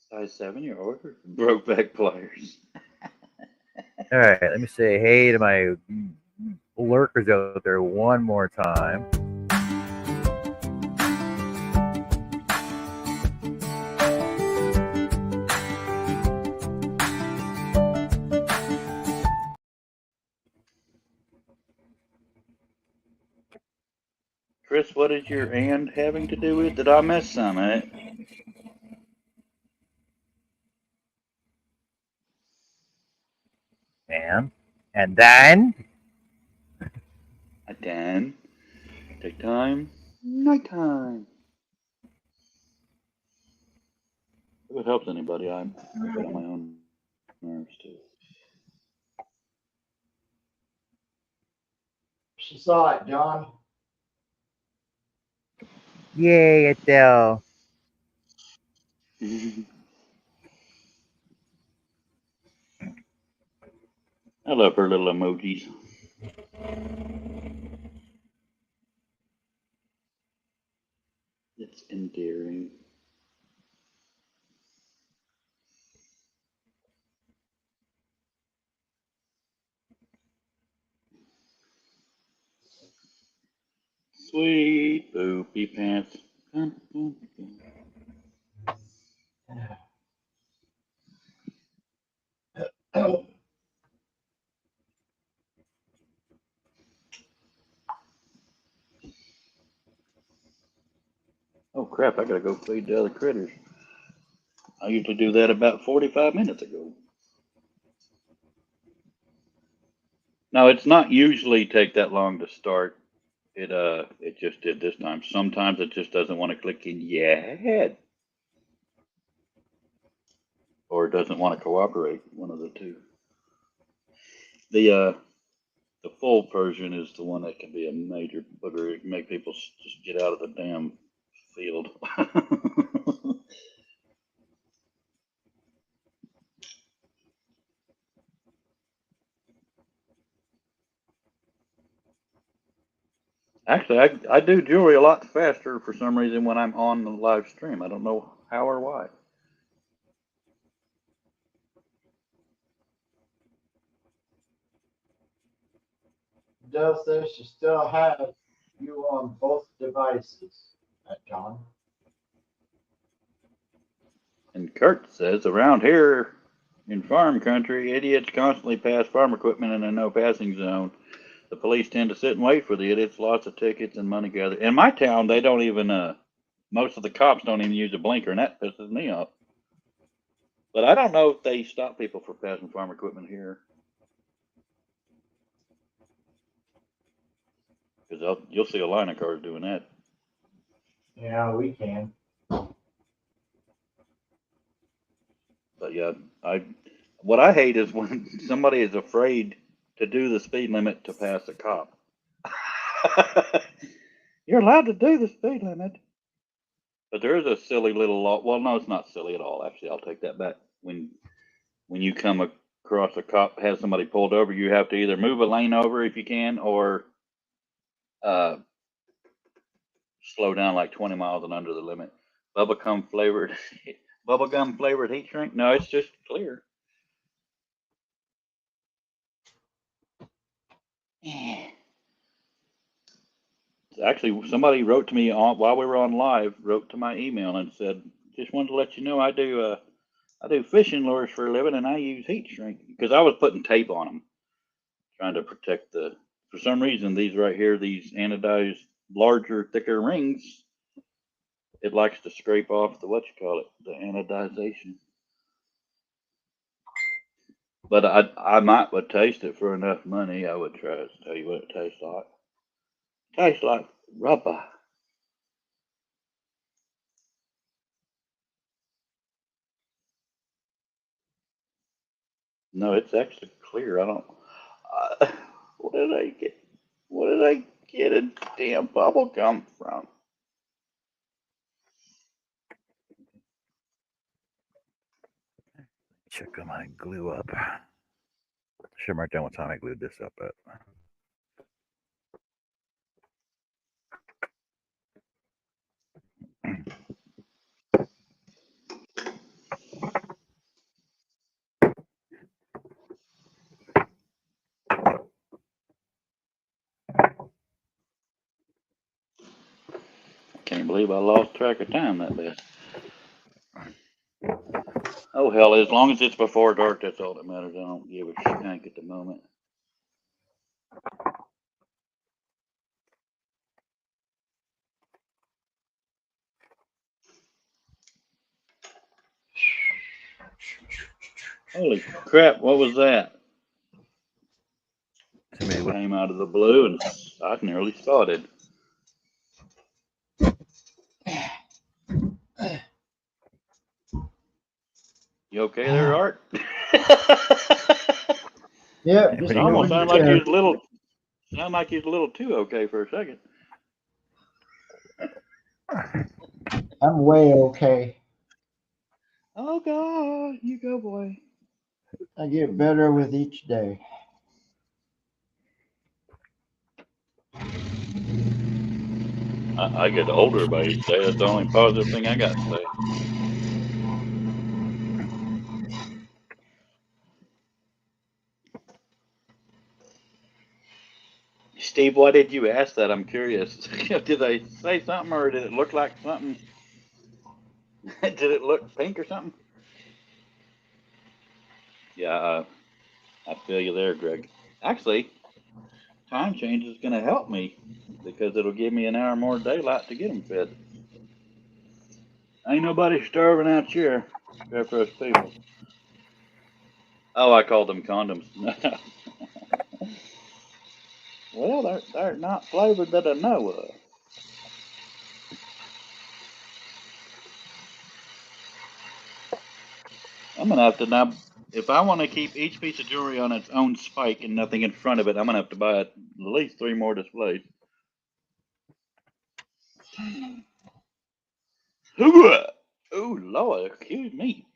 S5: Size 7, your order? Brokeback pliers.
S1: All right, let me say hey to my lurkers out there one more time.
S5: Chris, what is your and having to do with? Did I miss some of it?
S1: And then
S5: Then take time, nighttime. If it helps anybody, I'm on my own nerves too.
S2: She saw it, John.
S1: yay, Adele.
S5: I love her little emojis. It's endearing. Sweet poopy pants. Oh crap, I gotta go feed the other critters. I usually do that about 45 minutes ago. No, it's not usually take that long to start. It just did this time. Sometimes it just doesn't want to click in yet. Or it doesn't want to cooperate, one of the two. The full version is the one that can be a major booger. It can make people just get out of the damn field. Actually, I do jewelry a lot faster for some reason when I'm on the live stream. I don't know how or why.
S2: Dell says she still has you on both devices, John.
S5: And Kurt says, around here in farm country, idiots constantly pass farm equipment in a no passing zone. The police tend to sit and wait for the idiots, lots of tickets and money gathered. In my town, they don't even, most of the cops don't even use a blinker, and that pisses me off. But I don't know if they stop people for passing farm equipment here. Because you'll see a line of cars doing that.
S2: Yeah, we can.
S5: But yeah, what I hate is when somebody is afraid to do the speed limit to pass a cop. You're allowed to do the speed limit. But there is a silly little law. Well, no, it's not silly at all. Actually, I'll take that back. When you come across a cop has somebody pulled over, you have to either move a lane over if you can, or slow down like 20 miles and under the limit. Bubblegum flavored heat shrink? No, it's just clear. Actually, somebody wrote to me while we were on live, wrote to my email and said, just wanted to let you know I do fishing lures for a living and I use heat shrink, because I was putting tape on them, trying to protect for some reason, these right here, these anodized, larger, thicker rings, it likes to scrape off the anodization. But I might would taste it for enough money. I would try to tell you what it tastes like. Tastes like rubber. No, it's actually clear. I don't. Uh, where did I get? Where did I get a damn bubble gum from?
S1: Check on my glue up. Should mark down what time I glued this up at.
S5: Can't believe I lost track of time that bad. Oh hell, as long as it's before dark, that's all that matters. I don't give a shank at the moment. Holy crap, what was that?
S1: Somebody whip.
S5: Came out of the blue and I nearly started. You okay there, Art?
S2: Yeah,
S1: Pretty
S2: just
S5: It almost
S2: going
S5: sounded like you
S2: to
S5: was a little too okay for a second.
S2: I'm way okay.
S5: Oh God, you go, boy.
S2: I get better with each day.
S5: I get older by each day. That's the only positive thing I got to say. Steve, why did you ask that? I'm curious. Did they say something, or did it look like something? Did it look pink or something? Yeah, I feel you there, Greg. Actually, time change is going to help me because it'll give me an hour more daylight to get them fed. Ain't nobody starving out here except for us people. Oh, I called them condoms. Well, they're not flavored that I know of. I'm gonna have to now. If I want to keep each piece of jewelry on its own spike and nothing in front of it, I'm gonna have to buy at least 3 more displays. Oh Lord, excuse me.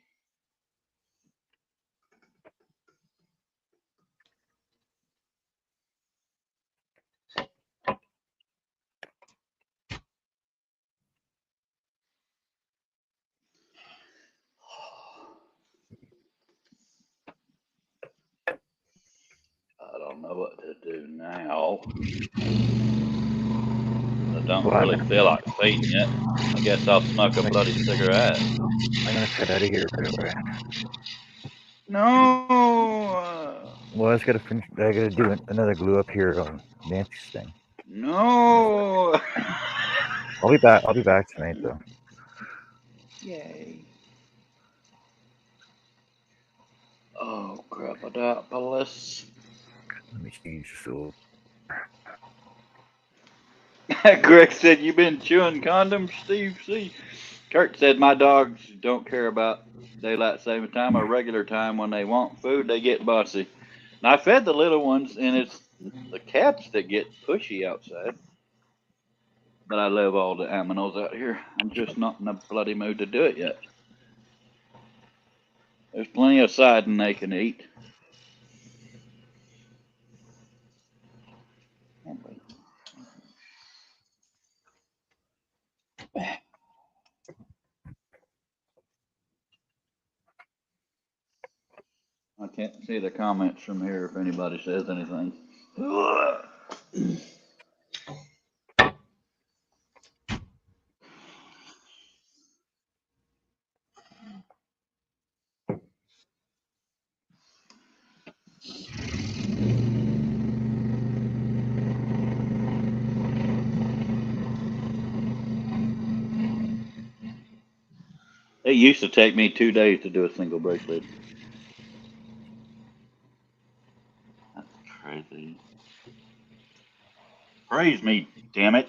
S5: I don't know what to do now. I don't
S1: Well,
S5: really feel like feeding yet. I guess I'll smoke a bloody cigarette.
S1: I'm gonna cut out of here real quick.
S5: No.
S1: Well, I just gotta finish. I gotta do another glue up here on Nancy's thing.
S5: No.
S1: I'll be back. I'll be back tonight though.
S5: Yay. Oh crap! Crap-a-dap-a-less.
S1: Let me see. So
S5: Greg said, "You been chewing condoms, Steve?" See, Kurt said, "My dogs don't care about daylight saving time or regular time. When they want food, they get bossy." And I fed the little ones, and it's the cats that get pushy outside. But I love all the aminos out here. I'm just not in a bloody mood to do it yet. There's plenty of siding they can eat. I can't see the comments from here if anybody says anything. It used to take me 2 days to do a single bracelet. crazy. Praise me, damn it.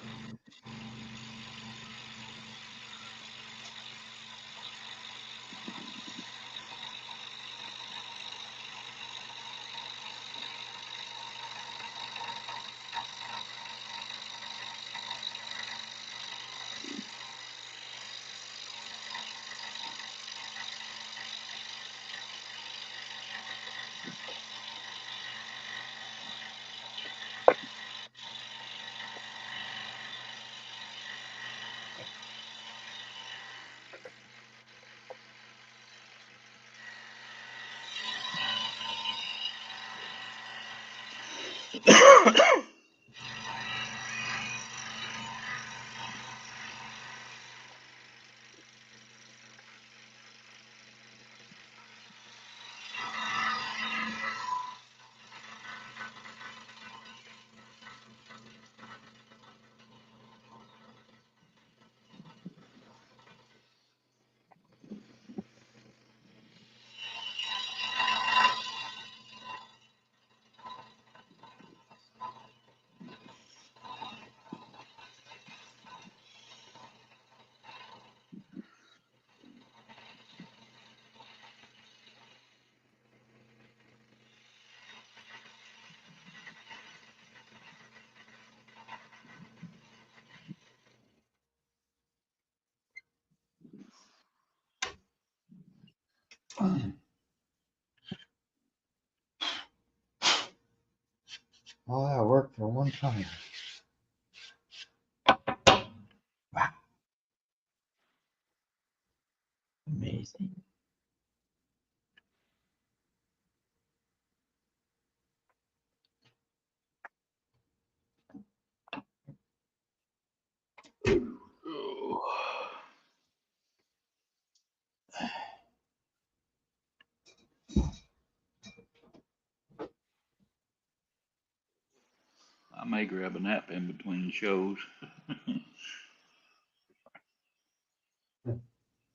S2: All that work for one time. Wow. Amazing.
S5: I may grab a nap in between shows.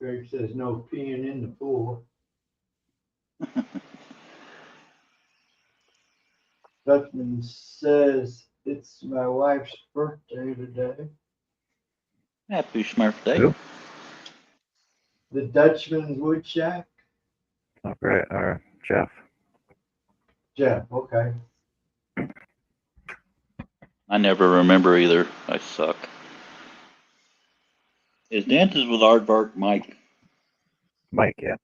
S2: Greg says no peeing in the pool. Dutchman says it's my wife's birthday today.
S5: Happy birthday.
S1: Who?
S2: The Dutchman's Wood Shack.
S1: Oh, great. Jeff.
S2: Jeff, okay.
S5: I never remember either. I suck. Is Dances with Aardvark Mike?
S1: Mike, yeah.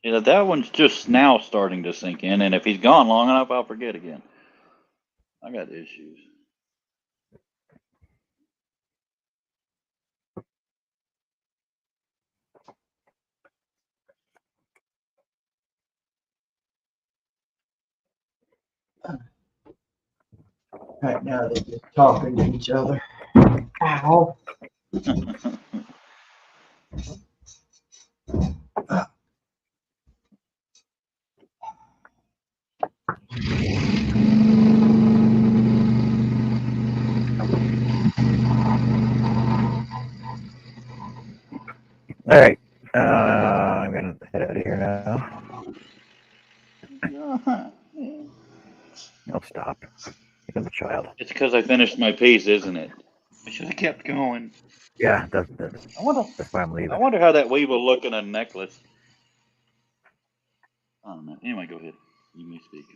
S5: You know, that one's just now starting to sink in, and if he's gone long enough, I'll forget again. I got issues.
S2: Right now they're just talking to each other. Ow.
S1: All right. I'm gonna head out of here now. No, stop. You're a child.
S5: It's because I finished my piece, isn't it? I should have kept going.
S1: Yeah, that's
S5: I wonder
S1: why I'm leaving.
S5: how that weave will look in a necklace. I don't know. Anyway, go ahead. You may speak.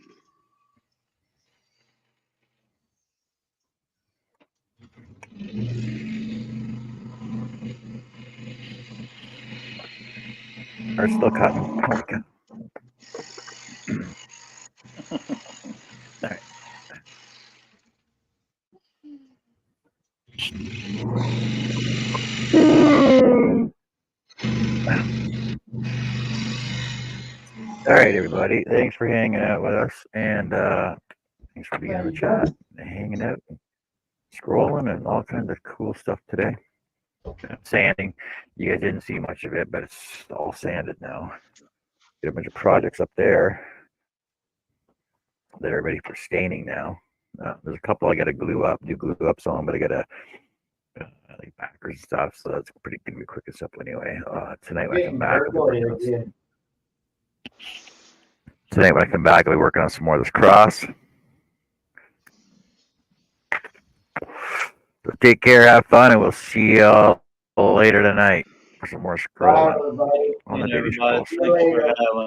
S1: Or still cutting. Oh my god. All right. All right, everybody. Thanks for hanging out with us, and thanks for being in the chat, and hanging out, and scrolling, and all kinds of cool stuff today. Sanding. You guys didn't see much of it, but it's all sanded now. Get a bunch of projects up there that are ready for staining now. There's a couple I got to glue up some, but I got to like backers and stuff, so that's pretty gonna be quick and simple anyway. Tonight when I come back, I'll be working on some more of this cross. take care, have fun, and we'll see y'all later tonight for some more
S2: Bye,
S1: scrolling
S2: everybody.
S1: on the
S5: And
S1: Daily
S5: everybody,
S1: Scrolls.
S5: thanks for having